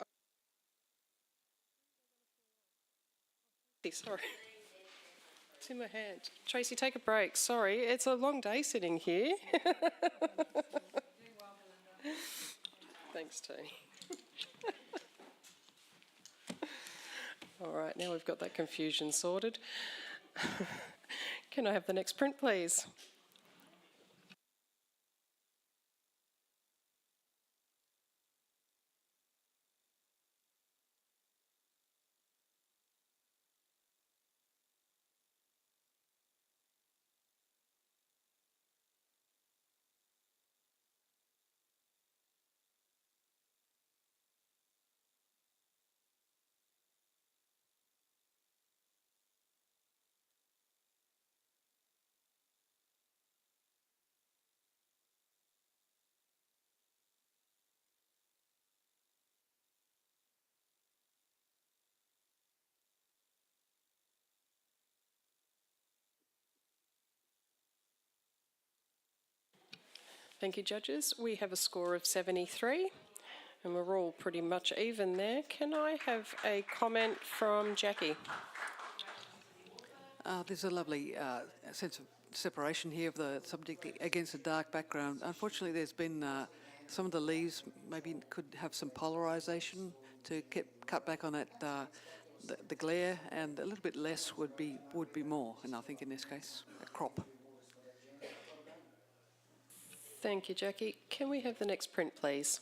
Speaker 1: Sorry. It's in my hand. Tracy, take a break. Sorry, it's a long day sitting here. Thanks, Tony. All right, now we've got that confusion sorted. Can I have the next print, please? Thank you, judges. We have a score of 73, and we're all pretty much even there. Can I have a comment from Jackie?
Speaker 12: There's a lovely sense of separation here of the subject against a dark background. Unfortunately, there's been some of the leaves maybe could have some polarisation to cut back on that the glare, and a little bit less would be more. And I think in this case, a crop.
Speaker 1: Thank you, Jackie. Can we have the next print, please?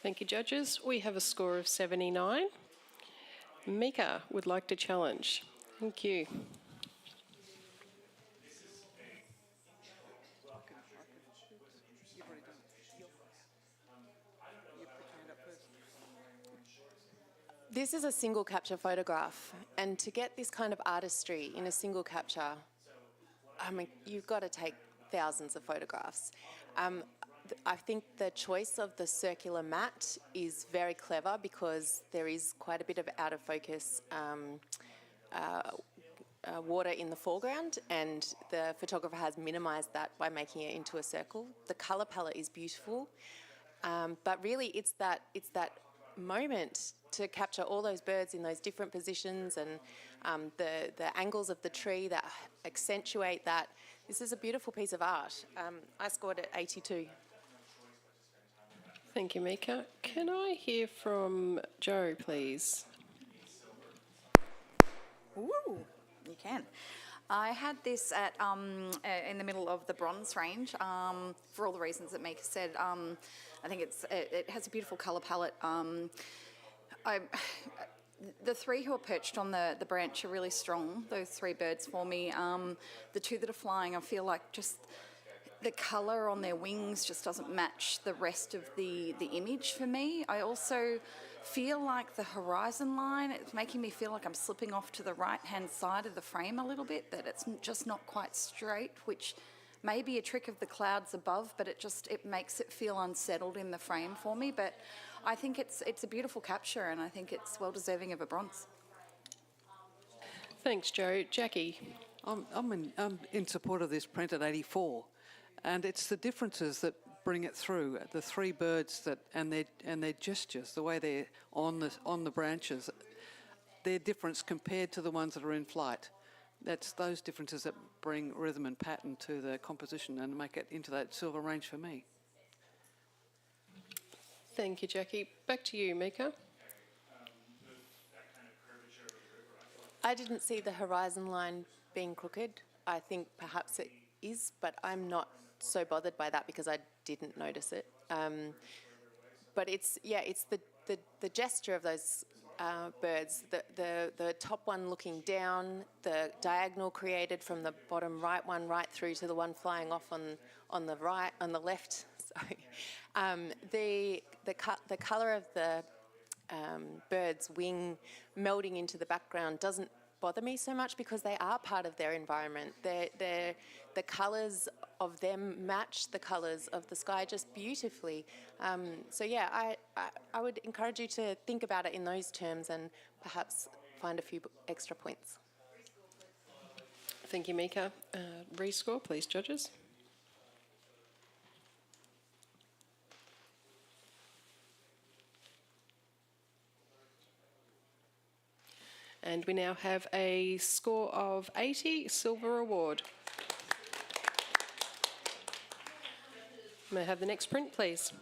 Speaker 1: Thank you, judges. We have a score of 79. Mika would like to challenge. Thank you.
Speaker 15: This is a single capture photograph, and to get this kind of artistry in a single capture, I mean, you've got to take thousands of photographs. I think the choice of the circular mat is very clever because there is quite a bit of out of focus water in the foreground, and the photographer has minimised that by making it into a circle. The colour palette is beautiful, but really it's that moment to capture all those birds in those different positions, and the angles of the tree that accentuate that. This is a beautiful piece of art. I scored it 82.
Speaker 1: Thank you, Mika. Can I hear from Joe, please?
Speaker 16: Ooh, you can. I had this at in the middle of the bronze range for all the reasons that Mika said. I think it has a beautiful colour palette. The three who are perched on the branch are really strong, those three birds for me. The two that are flying, I feel like just the colour on their wings just doesn't match the rest of the image for me. I also feel like the horizon line, it's making me feel like I'm slipping off to the right-hand side of the frame a little bit, that it's just not quite straight, which may be a trick of the clouds above, but it makes it feel unsettled in the frame for me. But I think it's a beautiful capture, and I think it's well deserving of a bronze.
Speaker 1: Thanks, Joe. Jackie?
Speaker 12: I'm in support of this print at 84. And it's the differences that bring it through. The three birds and their gestures, the way they're on the branches, their difference compared to the ones that are in flight. That's those differences that bring rhythm and pattern to the composition and make it into that silver range for me.
Speaker 1: Thank you, Jackie. Back to you, Mika.
Speaker 15: I didn't see the horizon line being crooked. I think perhaps it is, but I'm not so bothered by that because I didn't notice it. But it's the gesture of those birds, the top one looking down, the diagonal created from the bottom right one right through to the one flying off on the left. Sorry, the colour of the bird's wing melding into the background doesn't bother me so much because they are part of their environment. The colours of them match the colours of the sky just beautifully. So yeah, I would encourage you to think about it in those terms and perhaps find a few extra points.
Speaker 1: Thank you, Mika. Rescore, please, judges. And we now have a score of 80, silver award. May I have the next print, please?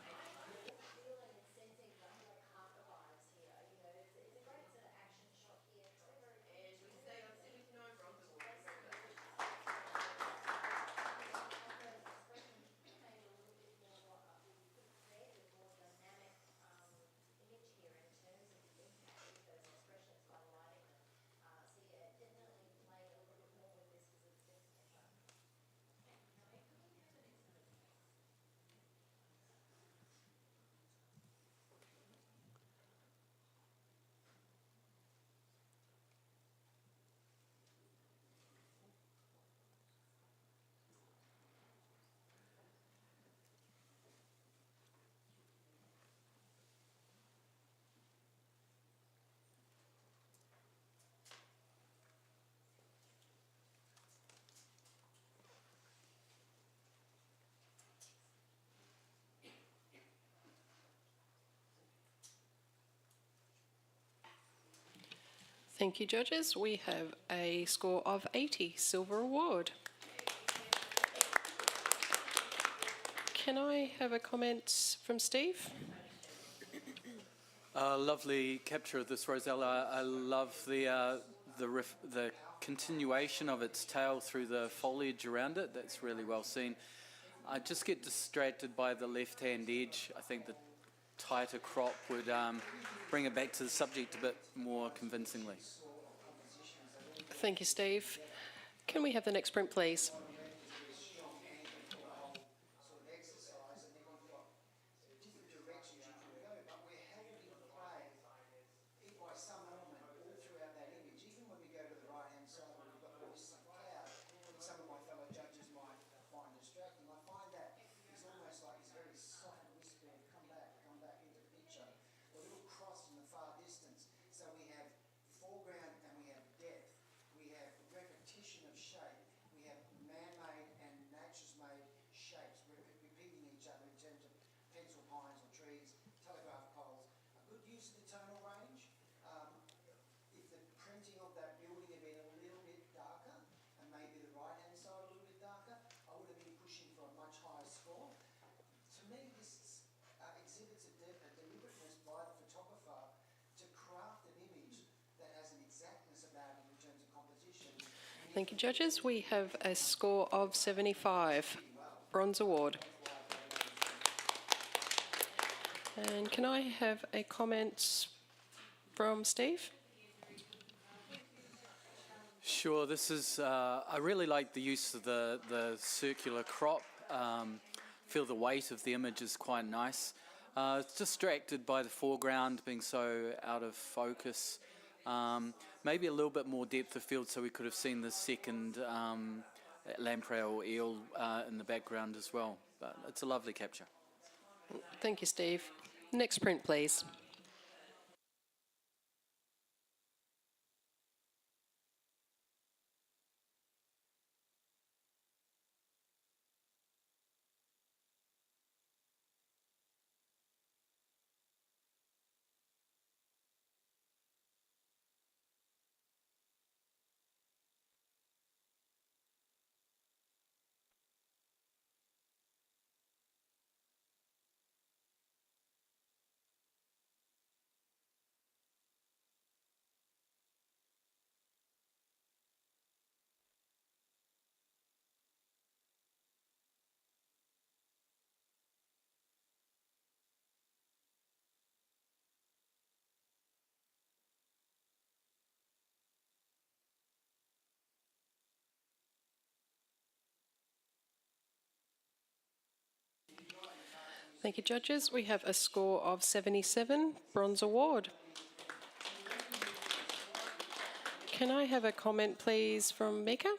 Speaker 1: Thank you, judges. We have a score of 80, silver award. Can I have a comment from Steve?
Speaker 8: Lovely capture of this rosella. I love the continuation of its tail through the foliage around it. That's really well seen. I just get distracted by the left-hand edge. I think the tighter crop would bring it back to the subject a bit more convincingly.
Speaker 1: Thank you, Steve. Can we have the next print, please? Thank you, judges. We have a score of 75, bronze award. And can I have a comment from Steve?
Speaker 8: Sure, this is, I really like the use of the circular crop. Feel the weight of the image is quite nice. Distracted by the foreground being so out of focus. Maybe a little bit more depth of field so we could have seen the second lamprey or eel in the background as well. But it's a lovely capture.
Speaker 1: Thank you, Steve. Next print, please. Thank you, judges. We have a score of 77, bronze award. Can I have a comment, please, from Mika?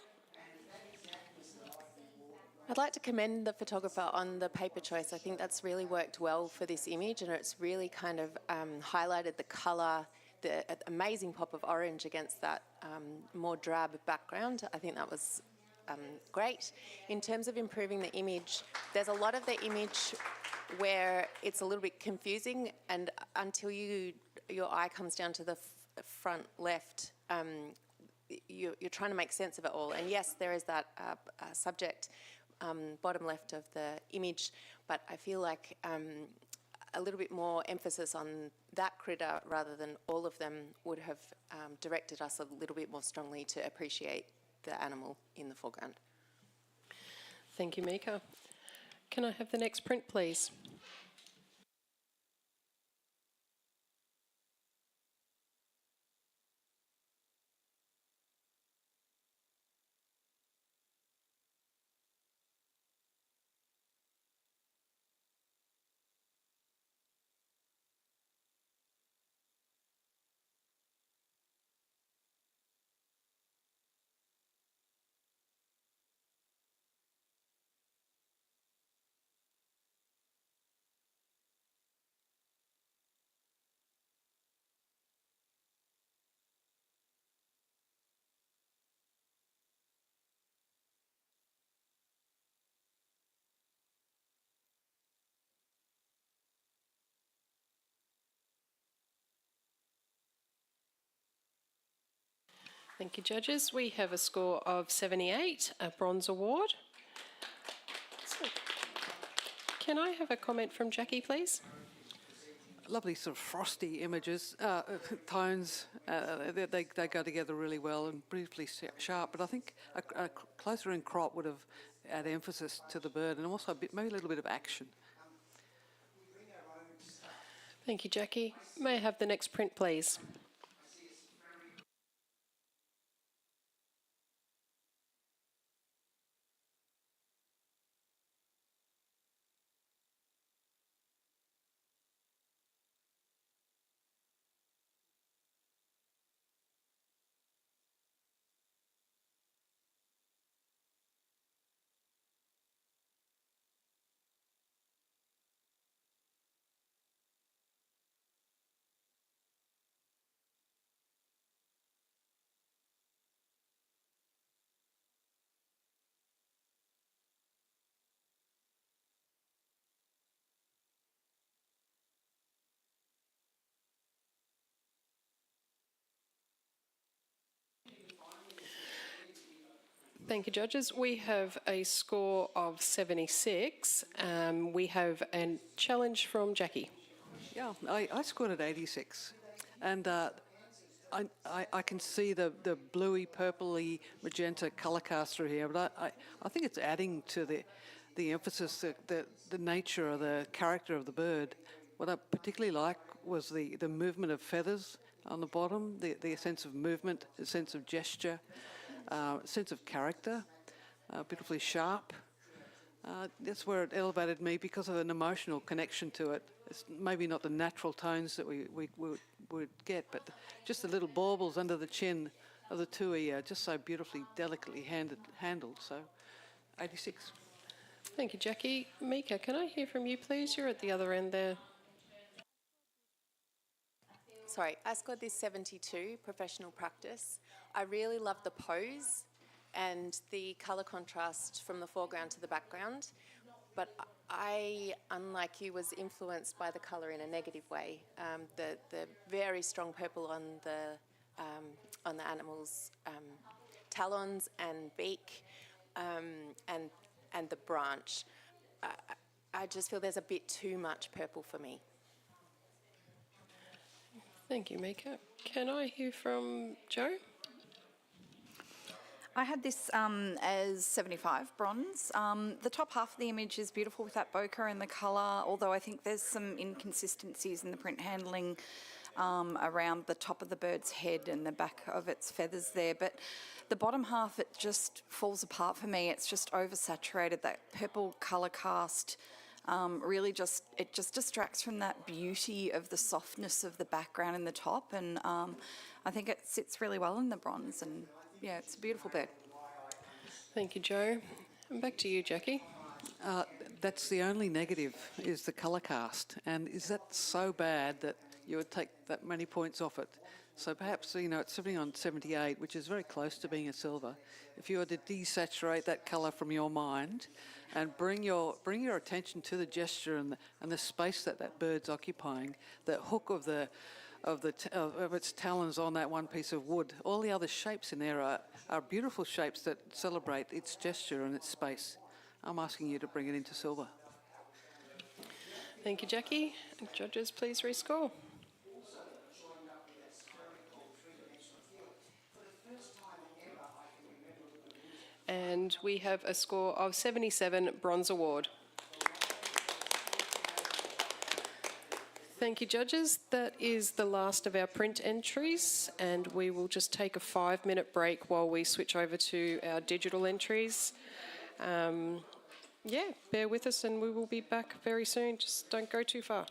Speaker 4: I'd like to commend the photographer on the paper choice. I think that's really worked well for this image, and it's really kind of highlighted the colour, the amazing pop of orange against that more drab background. I think that was great. In terms of improving the image, there's a lot of the image where it's a little bit confusing, and until your eye comes down to the front left, you're trying to make sense of it all. And yes, there is that subject bottom left of the image, but I feel like a little bit more emphasis on that critter rather than all of them would have directed us a little bit more strongly to appreciate the animal in the foreground.
Speaker 1: Thank you, Mika. Can I have the next print, please? Thank you, judges. We have a score of 78, a bronze award. So, can I have a comment from Jackie, please?
Speaker 12: Lovely sort of frosty images, tones. They go together really well and briefly sharp. But I think a closer in crop would have added emphasis to the bird and also maybe a little bit of action.
Speaker 1: Thank you, Jackie. May I have the next print, please? Thank you, judges. We have a score of 76. We have a challenge from Jackie.
Speaker 12: Yeah, I scored at 86. And I can see the bluey, purpley, magenta colour cast through here, but I think it's adding to the emphasis, the nature or the character of the bird. What I particularly like was the movement of feathers on the bottom, the sense of movement, the sense of gesture, sense of character, beautifully sharp. That's where it elevated me because of an emotional connection to it. It's maybe not the natural tones that we would get, but just the little baubles under the chin of the tui are just so beautifully, delicately handled. So, 86.
Speaker 1: Thank you, Jackie. Mika, can I hear from you, please? You're at the other end there.
Speaker 4: Sorry, I scored this 72, professional practice. I really love the pose and the colour contrast from the foreground to the background, but I, unlike you, was influenced by the colour in a negative way. The very strong purple on the animal's talons and beak, and the branch. I just feel there's a bit too much purple for me.
Speaker 1: Thank you, Mika. Can I hear from Joe?
Speaker 16: I had this as 75 bronze. The top half of the image is beautiful with that bokeh and the colour, although I think there's some inconsistencies in the print handling around the top of the bird's head and the back of its feathers there. But the bottom half, it just falls apart for me. It's just oversaturated, that purple colour cast. Really just distracts from that beauty of the softness of the background in the top, and I think it sits really well in the bronze, and yeah, it's a beautiful bird.
Speaker 1: Thank you, Joe. And back to you, Jackie.
Speaker 12: That's the only negative, is the colour cast, and is that so bad that you would take that many points off it? So perhaps, it's sitting on 78, which is very close to being a silver. If you were to desaturate that colour from your mind and bring your attention to the gesture and the space that bird's occupying, the hook of its talons on that one piece of wood, all the other shapes in there are beautiful shapes that celebrate its gesture and its space. I'm asking you to bring it into silver.
Speaker 1: Thank you, Jackie. Judges, please rescore. And we have a score of 77, bronze award. Thank you, judges. That is the last of our print entries, and we will just take a 5-minute break while we switch over to our digital entries. Bear with us and we will be back very soon. Just don't go too far.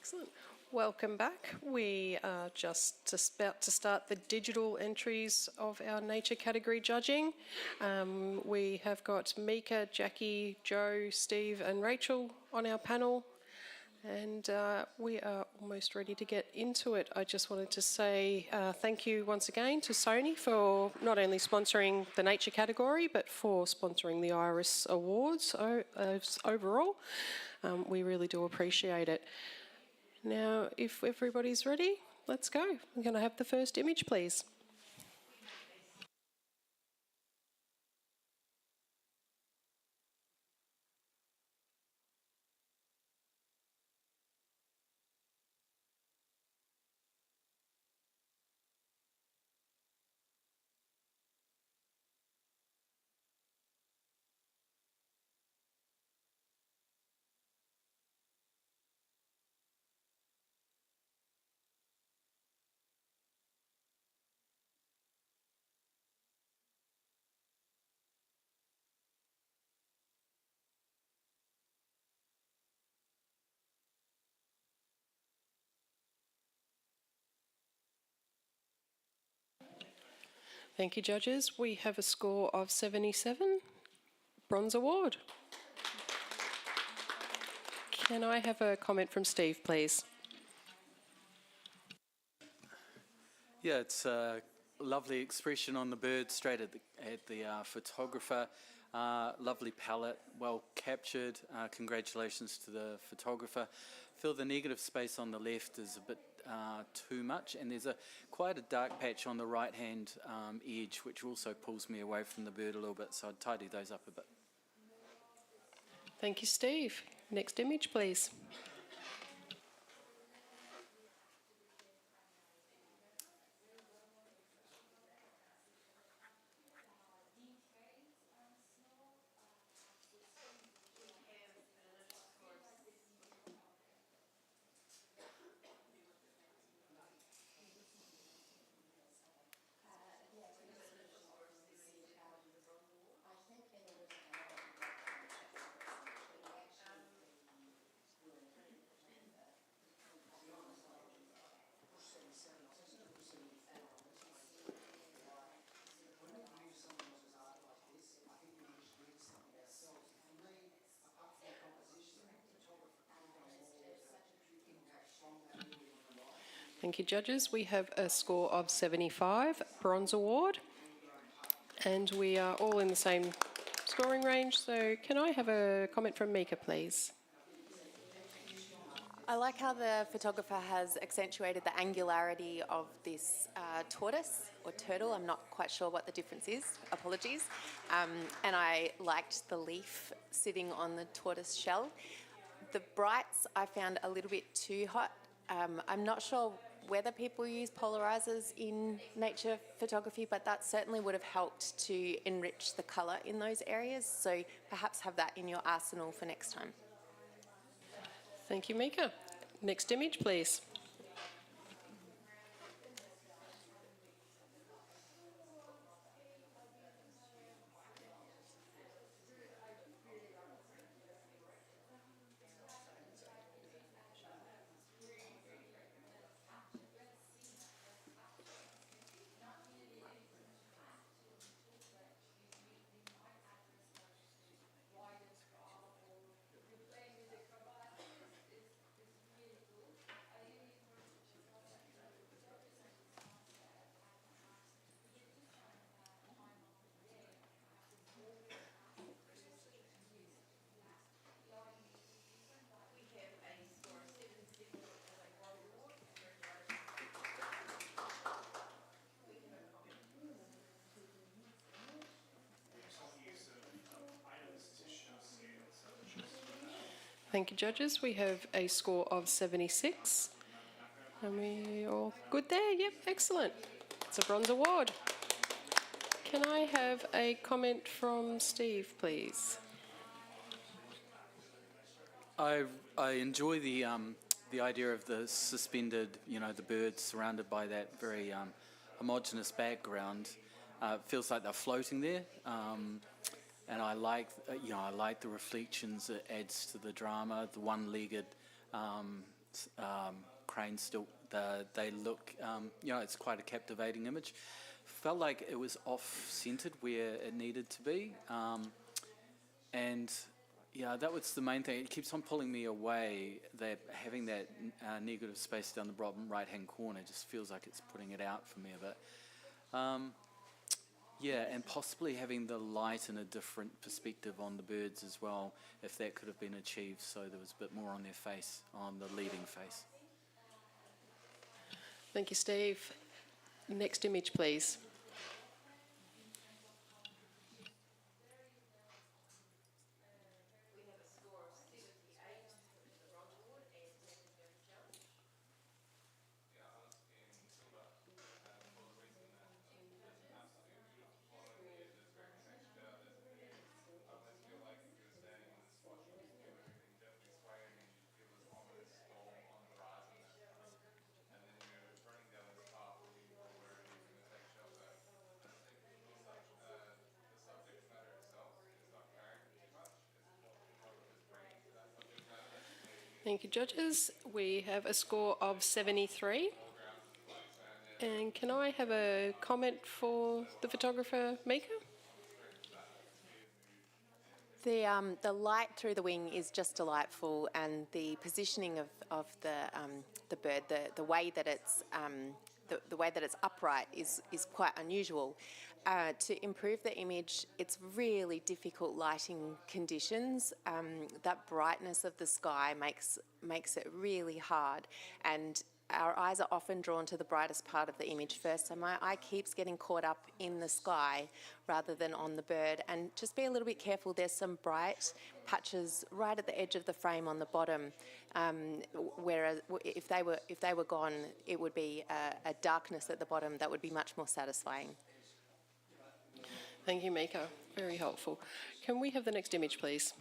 Speaker 1: Excellent. Welcome back. We are just about to start the digital entries of our nature category judging. We have got Mika, Jackie, Joe, Steve and Rachel on our panel, and we are almost ready to get into it. I just wanted to say thank you once again to Sony for not only sponsoring the nature category but for sponsoring the Iris Awards overall. We really do appreciate it. Now, if everybody's ready, let's go. I'm going to have the first image, please. Thank you, judges. We have a score of 77. Bronze award. Can I have a comment from Steve, please?
Speaker 8: Yeah, it's a lovely expression on the bird straight at the photographer. Lovely palette, well captured. Congratulations to the photographer. Feel the negative space on the left is a bit too much, and there's quite a dark patch on the right hand edge which also pulls me away from the bird a little bit, so I'd tidy those up a bit.
Speaker 1: Thank you, Steve. Next image, please. Thank you, judges. We have a score of 75, bronze award, and we are all in the same scoring range. So can I have a comment from Mika, please?
Speaker 4: I like how the photographer has accentuated the angularity of this tortoise or turtle. I'm not quite sure what the difference is. Apologies. And I liked the leaf sitting on the tortoise shell. The brights I found a little bit too hot. I'm not sure whether people use polarizers in nature photography, but that certainly would have helped to enrich the colour in those areas. So perhaps have that in your arsenal for next time.
Speaker 1: Thank you, Mika. Next image, please. Thank you, judges. We have a score of 76. And we all good there? Yep, excellent. It's a bronze award. Can I have a comment from Steve, please?
Speaker 8: I enjoy the idea of the suspended, the birds surrounded by that very homogeneous background. It feels like they're floating there. And I like the reflections it adds to the drama, the one-legged crane still. They look, it's quite a captivating image. Felt like it was off-centered where it needed to be. And yeah, that was the main thing. It keeps on pulling me away. That having that negative space down the bottom right-hand corner just feels like it's putting it out for me a bit. Yeah, and possibly having the light in a different perspective on the birds as well, if that could have been achieved so there was a bit more on their face, on the leading face.
Speaker 1: Thank you, Steve. Next image, please. Thank you, judges. We have a score of 73. And can I have a comment for the photographer, Mika?
Speaker 15: The light through the wing is just delightful, and the positioning of the bird, the way that it's the way that it's upright is quite unusual. To improve the image, it's really difficult lighting conditions. That brightness of the sky makes it really hard, and our eyes are often drawn to the brightest part of the image first, so my eye keeps getting caught up in the sky rather than on the bird. And just be a little bit careful, there's some bright patches right at the edge of the frame on the bottom, whereas if they were gone, it would be a darkness at the bottom that would be much more satisfying.
Speaker 1: Thank you, Mika. Very helpful. Can we have the next image, please?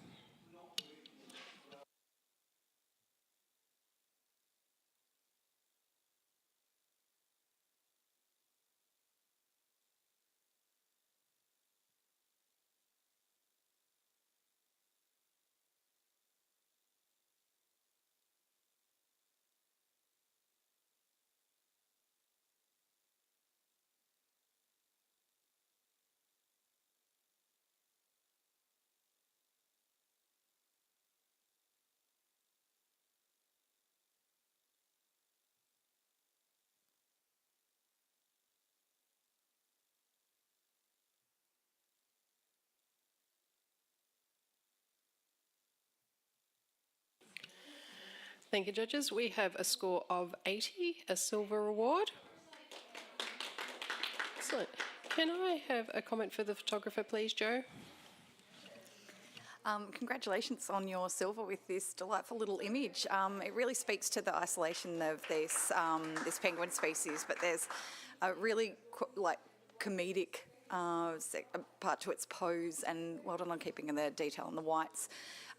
Speaker 1: Thank you, judges. We have a score of 80, a silver award. Excellent. Can I have a comment for the photographer, please, Jo?
Speaker 16: Congratulations on your silver with this delightful little image. It really speaks to the isolation of this penguin species, but there's a really comedic part to its pose, and well done on keeping in the detail on the whites.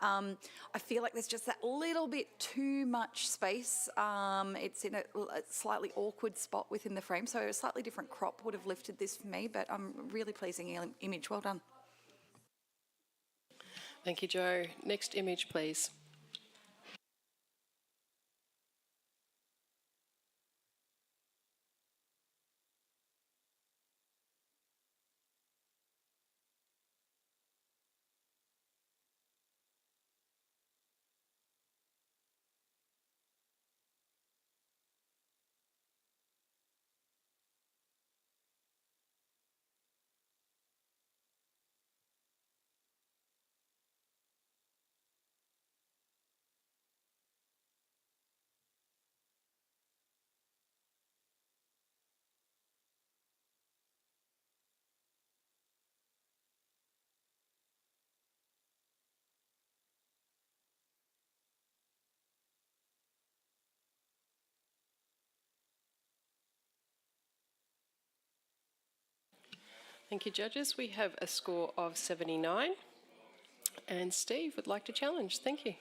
Speaker 16: I feel like there's just that little bit too much space. It's in a slightly awkward spot within the frame, so a slightly different crop would have lifted this for me, but really pleasing image. Well done.
Speaker 1: Thank you, Jo. Next image, please. Thank you, judges. We have a score of 79. And Steve would like to challenge. Thank you.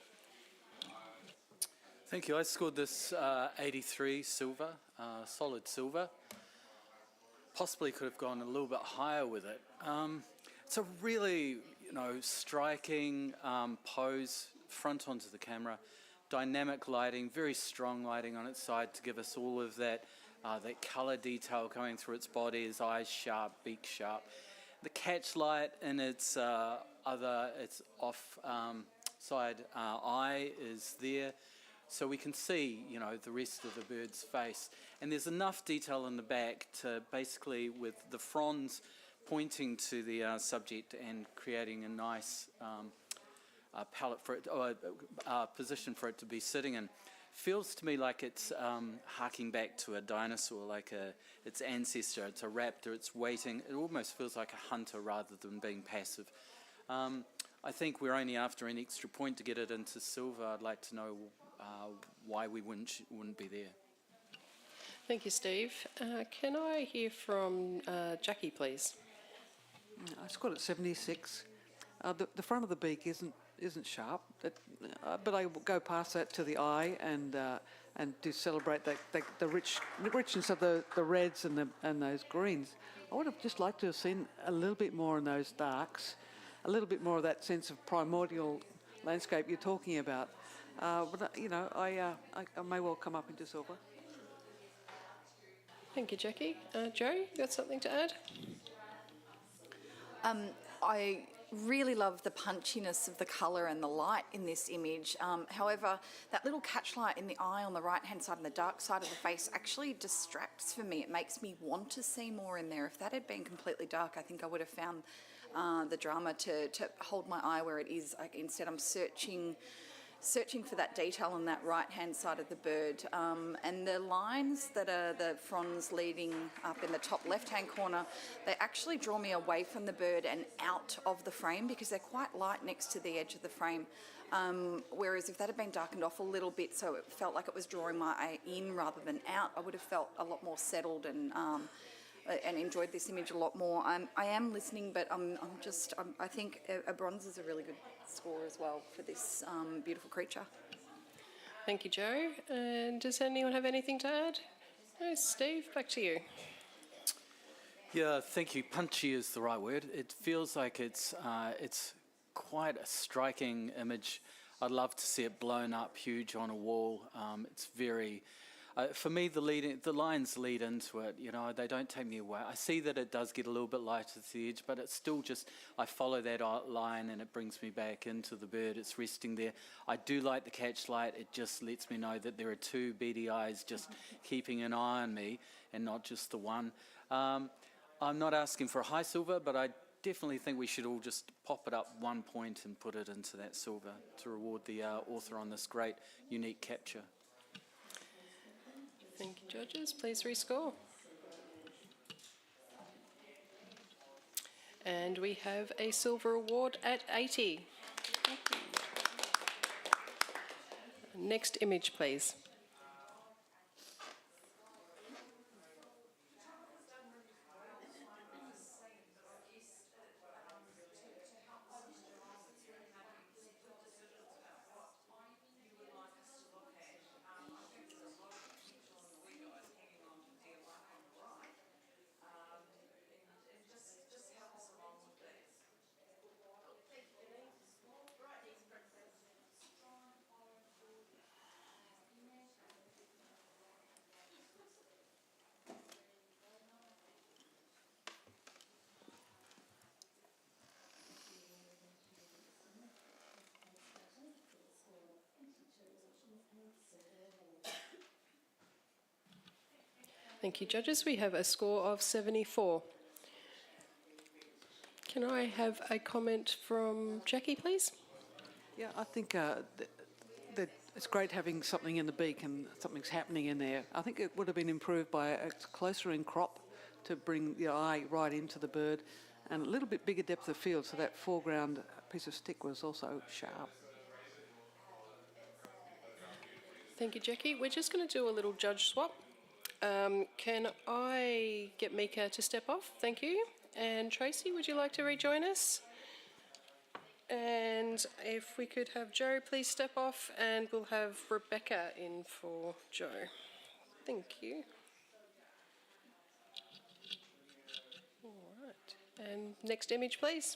Speaker 8: Thank you. I scored this 83 silver, solid silver. Possibly could have gone a little bit higher with it. It's a really, striking pose, front onto the camera. dynamic lighting, very strong lighting on its side to give us all of that colour detail coming through its body, its eyes sharp, beak sharp. The catch light in its its off side eye is there, so we can see, you know, the rest of the bird's face. And there's enough detail in the back to basically, with the fronds pointing to the subject and creating a nice palette for it, or position for it to be sitting in. Feels to me like it's harking back to a dinosaur, like its ancestor. It's a raptor, it's waiting. It almost feels like a hunter rather than being passive. I think we're only after an extra point to get it into silver. I'd like to know why we wouldn't be there.
Speaker 1: Thank you, Steve. Can I hear from Jackie, please?
Speaker 12: I scored at 76. The front of the beak isn't sharp, but I will go past that to the eye and to celebrate the richness of the reds and those greens. I would have just liked to have seen a little bit more in those darks, a little bit more of that sense of primordial landscape you're talking about. But you know, I may well come up into silver.
Speaker 1: Thank you, Jackie. Joe, you got something to add?
Speaker 16: I really love the punchiness of the colour and the light in this image. However, that little catch light in the eye on the right-hand side and the dark side of the face actually distracts for me. It makes me want to see more in there. If that had been completely dark, I think I would have found the drama to hold my eye where it is. Instead, I'm searching for that detail on that right-hand side of the bird. And the lines that are the fronds leading up in the top left-hand corner, they actually draw me away from the bird and out of the frame because they're quite light next to the edge of the frame. Whereas if that had been darkened off a little bit so it felt like it was drawing my eye in rather than out, I would have felt a lot more settled and enjoyed this image a lot more. I am listening, but I think a bronze is a really good score as well for this beautiful creature.
Speaker 1: Thank you, Joe. And does anyone have anything to add? No, Steve, back to you.
Speaker 8: Yeah, thank you. Punchy is the right word. It feels like it's quite a striking image. I'd love to see it blown up huge on a wall. It's very... for me, the lines lead into it, you know, they don't take me away. I see that it does get a little bit lighter to the edge, but it's still just, I follow that line and it brings me back into the bird. It's resting there. I do like the catch light. It just lets me know that there are two beady eyes just keeping an eye on me and not just the one. I'm not asking for a high silver, but I definitely think we should all just pop it up 1 point and put it into that silver to reward the author on this great, unique capture.
Speaker 1: Thank you, judges. Please rescore. And we have a silver award at 80. Thank you. Next image, please. Thank you, judges. We have a score of 74. Can I have a comment from Jackie, please?
Speaker 12: Yeah, I think that it's great having something in the beak and something's happening in there. I think it would have been improved by a closer in crop to bring the eye right into the bird and a little bit bigger depth of field so that foreground piece of stick was also sharp.
Speaker 1: Thank you, Jackie. We're just going to do a little judge swap. Can I get Mika to step off? Thank you. And Tracy, would you like to rejoin us? And if we could have Joe please step off, and we'll have Rebecca in for Joe. Thank you. All right. And next image, please.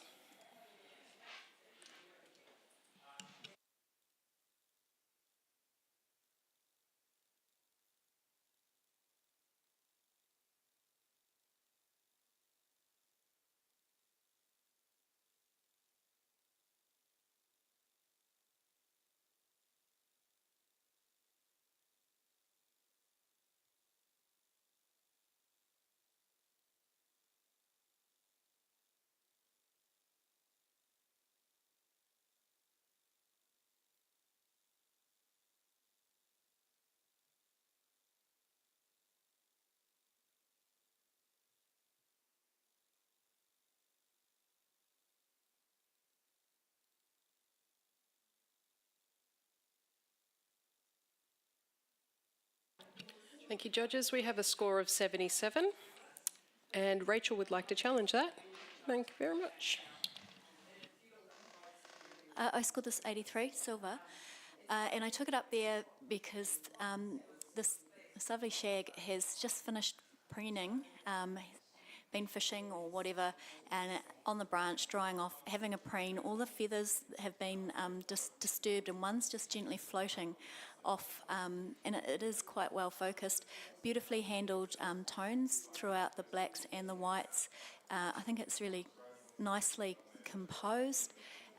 Speaker 1: Thank you, judges. We have a score of 77, and Rachel would like to challenge that. Thank you very much.
Speaker 10: I scored this 83, silver, and I took it up there because this lovely shag has just finished preening, been fishing or whatever, and on the branch, drying off, having a preen. All the feathers have been disturbed, and one's just gently floating off, and it is quite well focused. Beautifully handled tones throughout the blacks and the whites. I think it's really nicely composed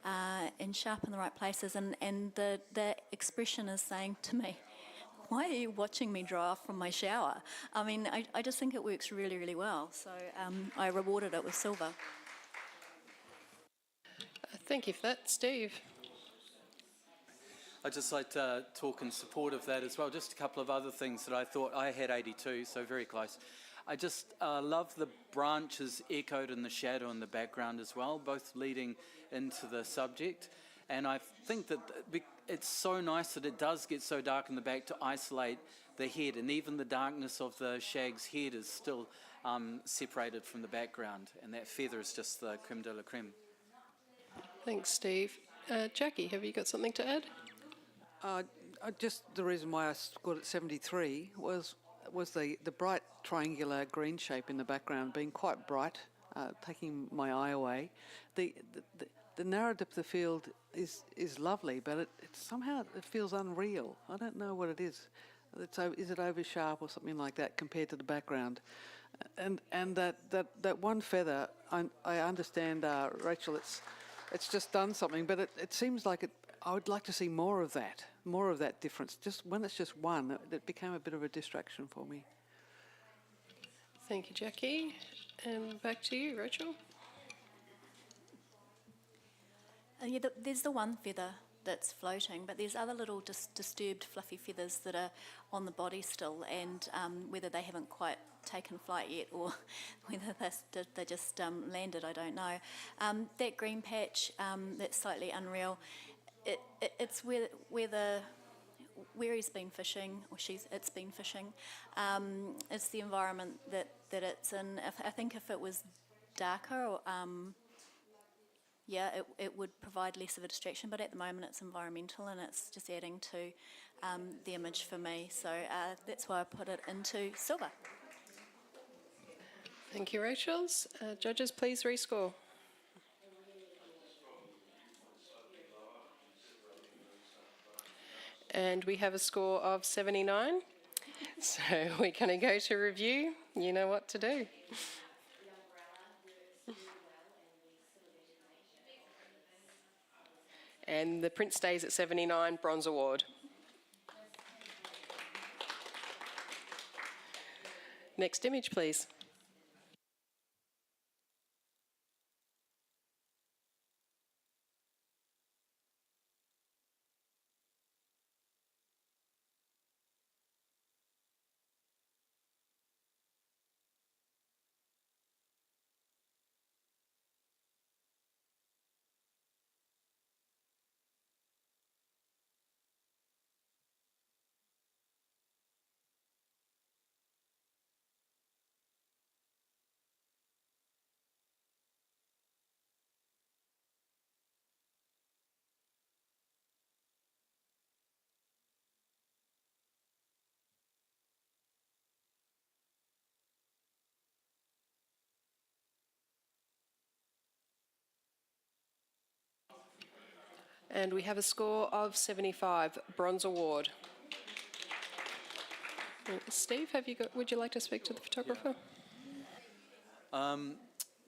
Speaker 10: and sharp in the right places, and the expression is saying to me, why are you watching me dry off from my shower? I mean, I just think it works really, really well. So I rewarded it with silver.
Speaker 1: Thank you for that. Steve?
Speaker 8: I'd just like to talk in support of that as well. Just a couple of other things that I thought. I had 82, so very close. I just love the branches echoed in the shadow in the background as well, both leading into the subject. And I think that it's so nice that it does get so dark in the back to isolate the head, and even the darkness of the shag's head is still separated from the background, and that feather is just the creme de la creme.
Speaker 1: Thanks, Steve. Jackie, have you got something to add?
Speaker 12: Just the reason why I scored at 73 was the bright triangular green shape in the background being quite bright, taking my eye away. The narrow depth of field is lovely, but it somehow it feels unreal. I don't know what it is. Is it over sharp or something like that compared to the background? And that one feather, I understand, Rachel. It's just done something, but it seems like it. I would like to see more of that difference. Just when it's just one, it became a bit of a distraction for me.
Speaker 1: Thank you, Jackie. And back to you, Rachel.
Speaker 10: Yeah, there's the one feather that's floating, but there's other little disturbed fluffy feathers that are on the body still, and whether they haven't quite taken flight yet or whether they just landed, I don't know. That green patch that's slightly unreal, it's where he's been fishing, or it's been fishing. It's the environment that it's in. I think if it was darker, or, it would provide less of a distraction, but at the moment it's environmental and it's just adding to the image for me. So that's why I put it into silver.
Speaker 1: Thank you, Rachel. Judges, please rescore. And we have a score of 79. So we're going to go to review. You know what to do. And the print stays at 79, bronze award. Next image, please. And we have a score of 75, bronze award. Steve, would you like to speak to the photographer?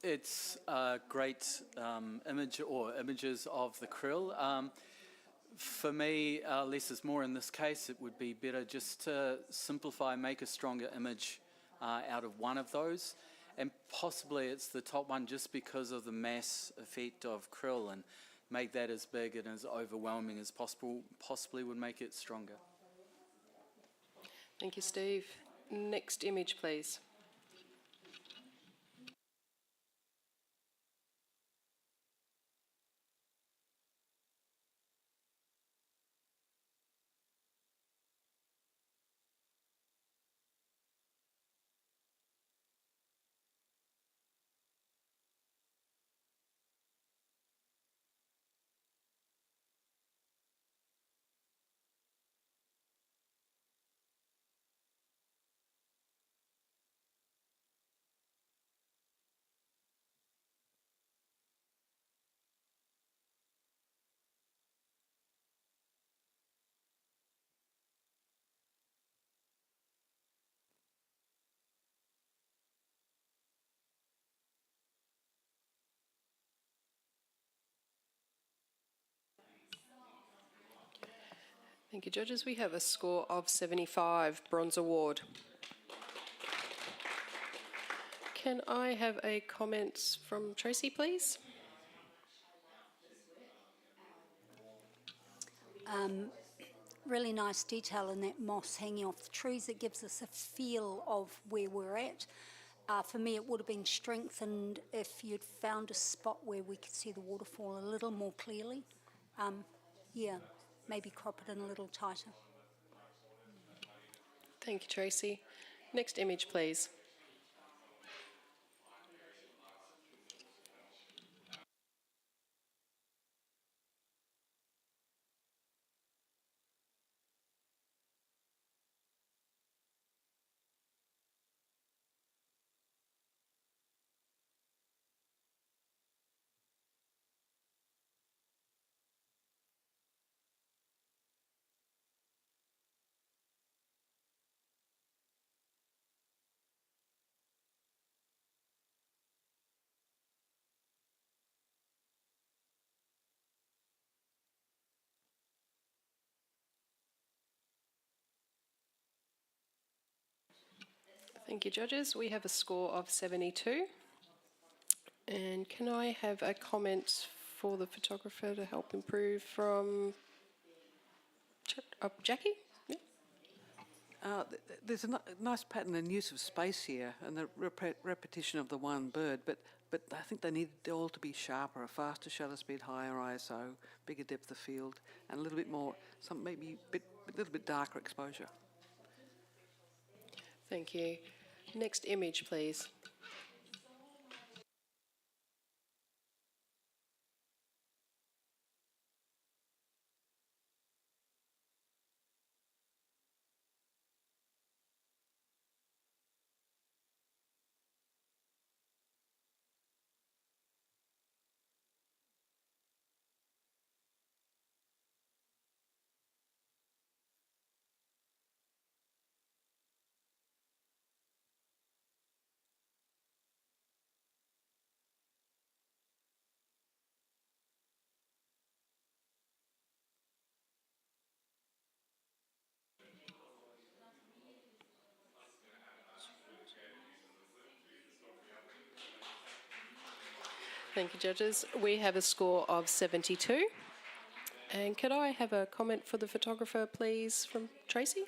Speaker 8: It's a great image or images of the krill. For me, less is more in this case. It would be better just to simplify, make a stronger image out of one of those. And possibly it's the top one just because of the mass effect of krill, and make that as big and as overwhelming as possible, possibly would make it stronger.
Speaker 1: Thank you, Steve. Next image, please. Thank you, judges. We have a score of 75, Bronze Award. Can I have a comment from Tracy, please?
Speaker 13: Really nice detail in that moss hanging off the trees. It gives us a feel of where we're at. For me, it would have been strengthened if you'd found a spot where we could see the waterfall a little more clearly. Yeah, maybe crop it in a little tighter.
Speaker 1: Thank you, Tracy. Next image, please. Thank you, judges. We have a score of 72. And can I have a comment for the photographer to help improve from Jackie? Yeah.
Speaker 12: There's a nice pattern and use of space here and the repetition of the one bird, but I think they need all to be sharper, a faster shutter speed, higher ISO, bigger depth of field, and a little bit more, maybe a little bit darker exposure.
Speaker 1: Thank you. Next image, please. Thank you, judges. We have a score of 72. And could I have a comment for the photographer, please, from Tracy?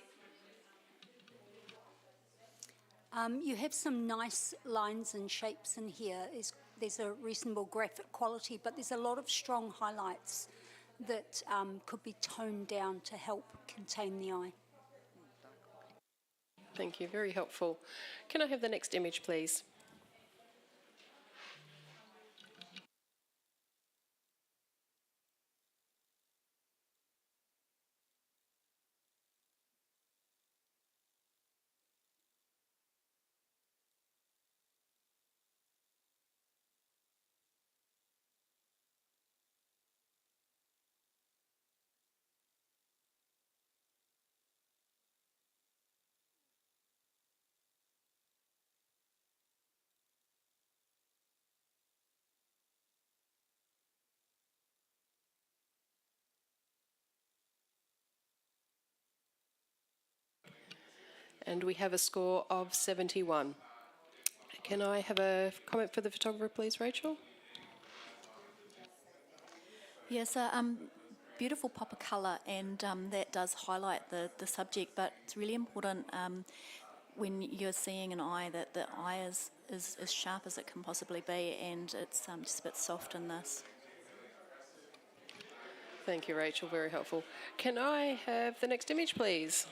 Speaker 13: You have some nice lines and shapes in here. There's a reasonable graphic quality, but there's a lot of strong highlights that could be toned down to help contain the eye.
Speaker 1: Thank you, very helpful. Can I have the next image, please? And we have a score of 71. Can I have a comment for the photographer, please, Rachel?
Speaker 10: Yes, beautiful pop of colour, and that does highlight the subject, but it's really important when you're seeing an eye that the eye is as sharp as it can possibly be, and it's just a bit soft in this.
Speaker 1: Thank you, Rachel, very helpful. Can I have the next image, please?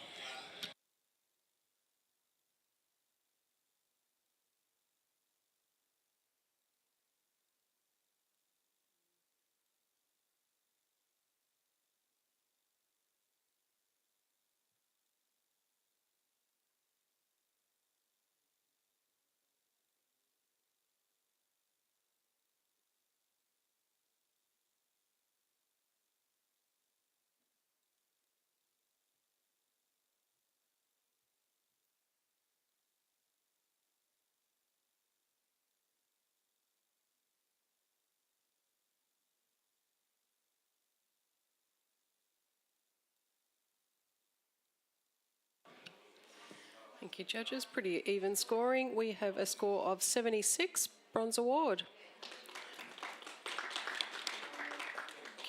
Speaker 1: Thank you, judges. Pretty even scoring. We have a score of 76, bronze award.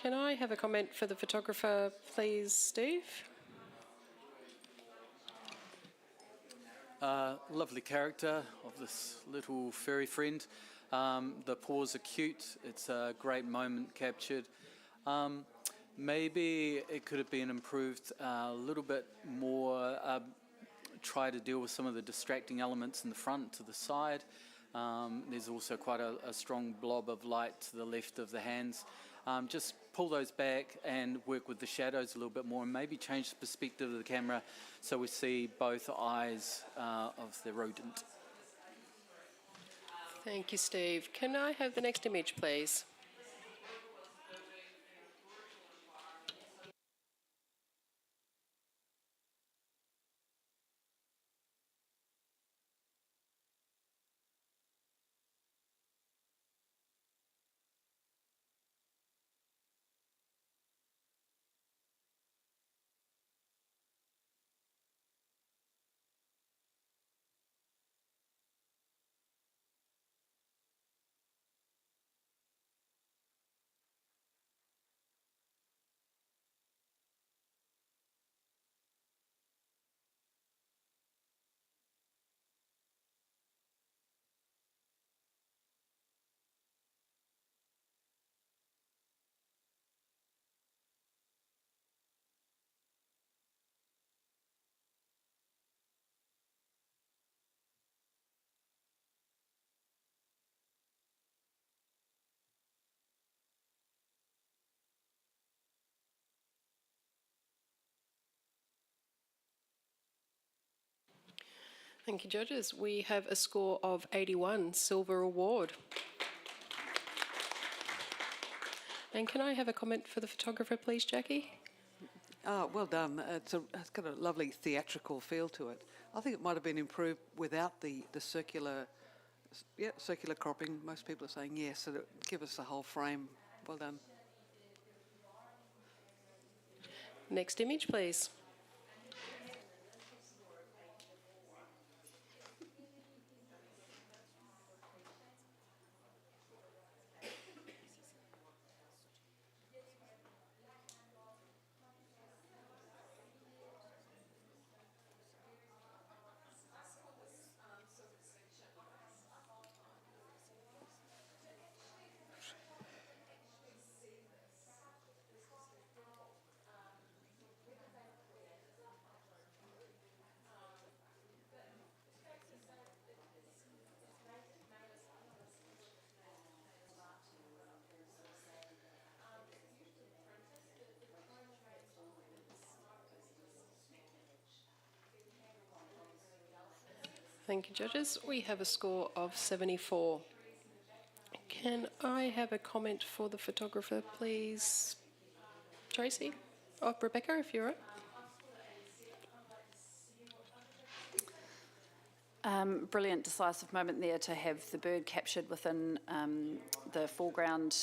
Speaker 1: Can I have a comment for the photographer, please, Steve?
Speaker 8: Lovely character of this little furry friend. The paws are cute. It's a great moment captured. Maybe it could have been improved a little bit more. Try to deal with some of the distracting elements in the front to the side. There's also quite a strong blob of light to the left of the hands. Just pull those back and work with the shadows a little bit more, and maybe change the perspective of the camera so we see both eyes of the rodent.
Speaker 1: Thank you, Steve. Can I have the next image, please? Thank you, judges. We have a score of 81, silver award. And can I have a comment for the photographer, please, Jackie?
Speaker 12: Well done. It's got a lovely theatrical feel to it. I think it might have been improved without the circular cropping. Most people are saying yes, so to give us the whole frame. Well done.
Speaker 1: Next image, please. Thank you, judges. We have a score of 74. Can I have a comment for the photographer, please? Tracy? Oh, Rebecca, if you're up.
Speaker 11: Brilliant, decisive moment there to have the bird captured within the foreground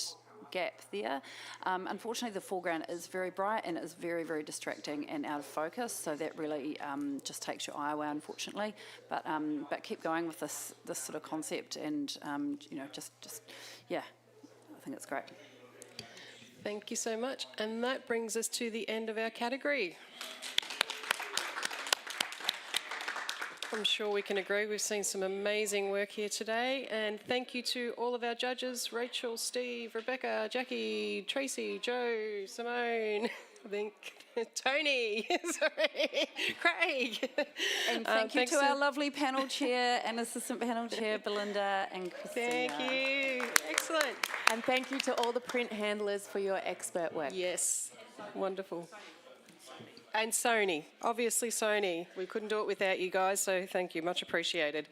Speaker 11: gap there. Unfortunately, the foreground is very bright and is very, very distracting and out of focus, so that really just takes your eye away, unfortunately. But keep going with this sort of concept, and just yeah, I think it's great.
Speaker 1: Thank you so much. And that brings us to the end of our category. I'm sure we can agree we've seen some amazing work here today, and thank you to all of our judges, Rachel, Steve, Rebecca, Jackie, Tracy, Joe, Simone, I think Tony, sorry, Craig.
Speaker 11: And thank you to our lovely panel chair and assistant panel chair, Belinda and Christina.
Speaker 1: Thank you, excellent.
Speaker 15: And thank you to all the print handlers for your expert work.
Speaker 1: Yes, wonderful. And Sony, obviously Sony. We couldn't do it without you guys, so thank you, much appreciated.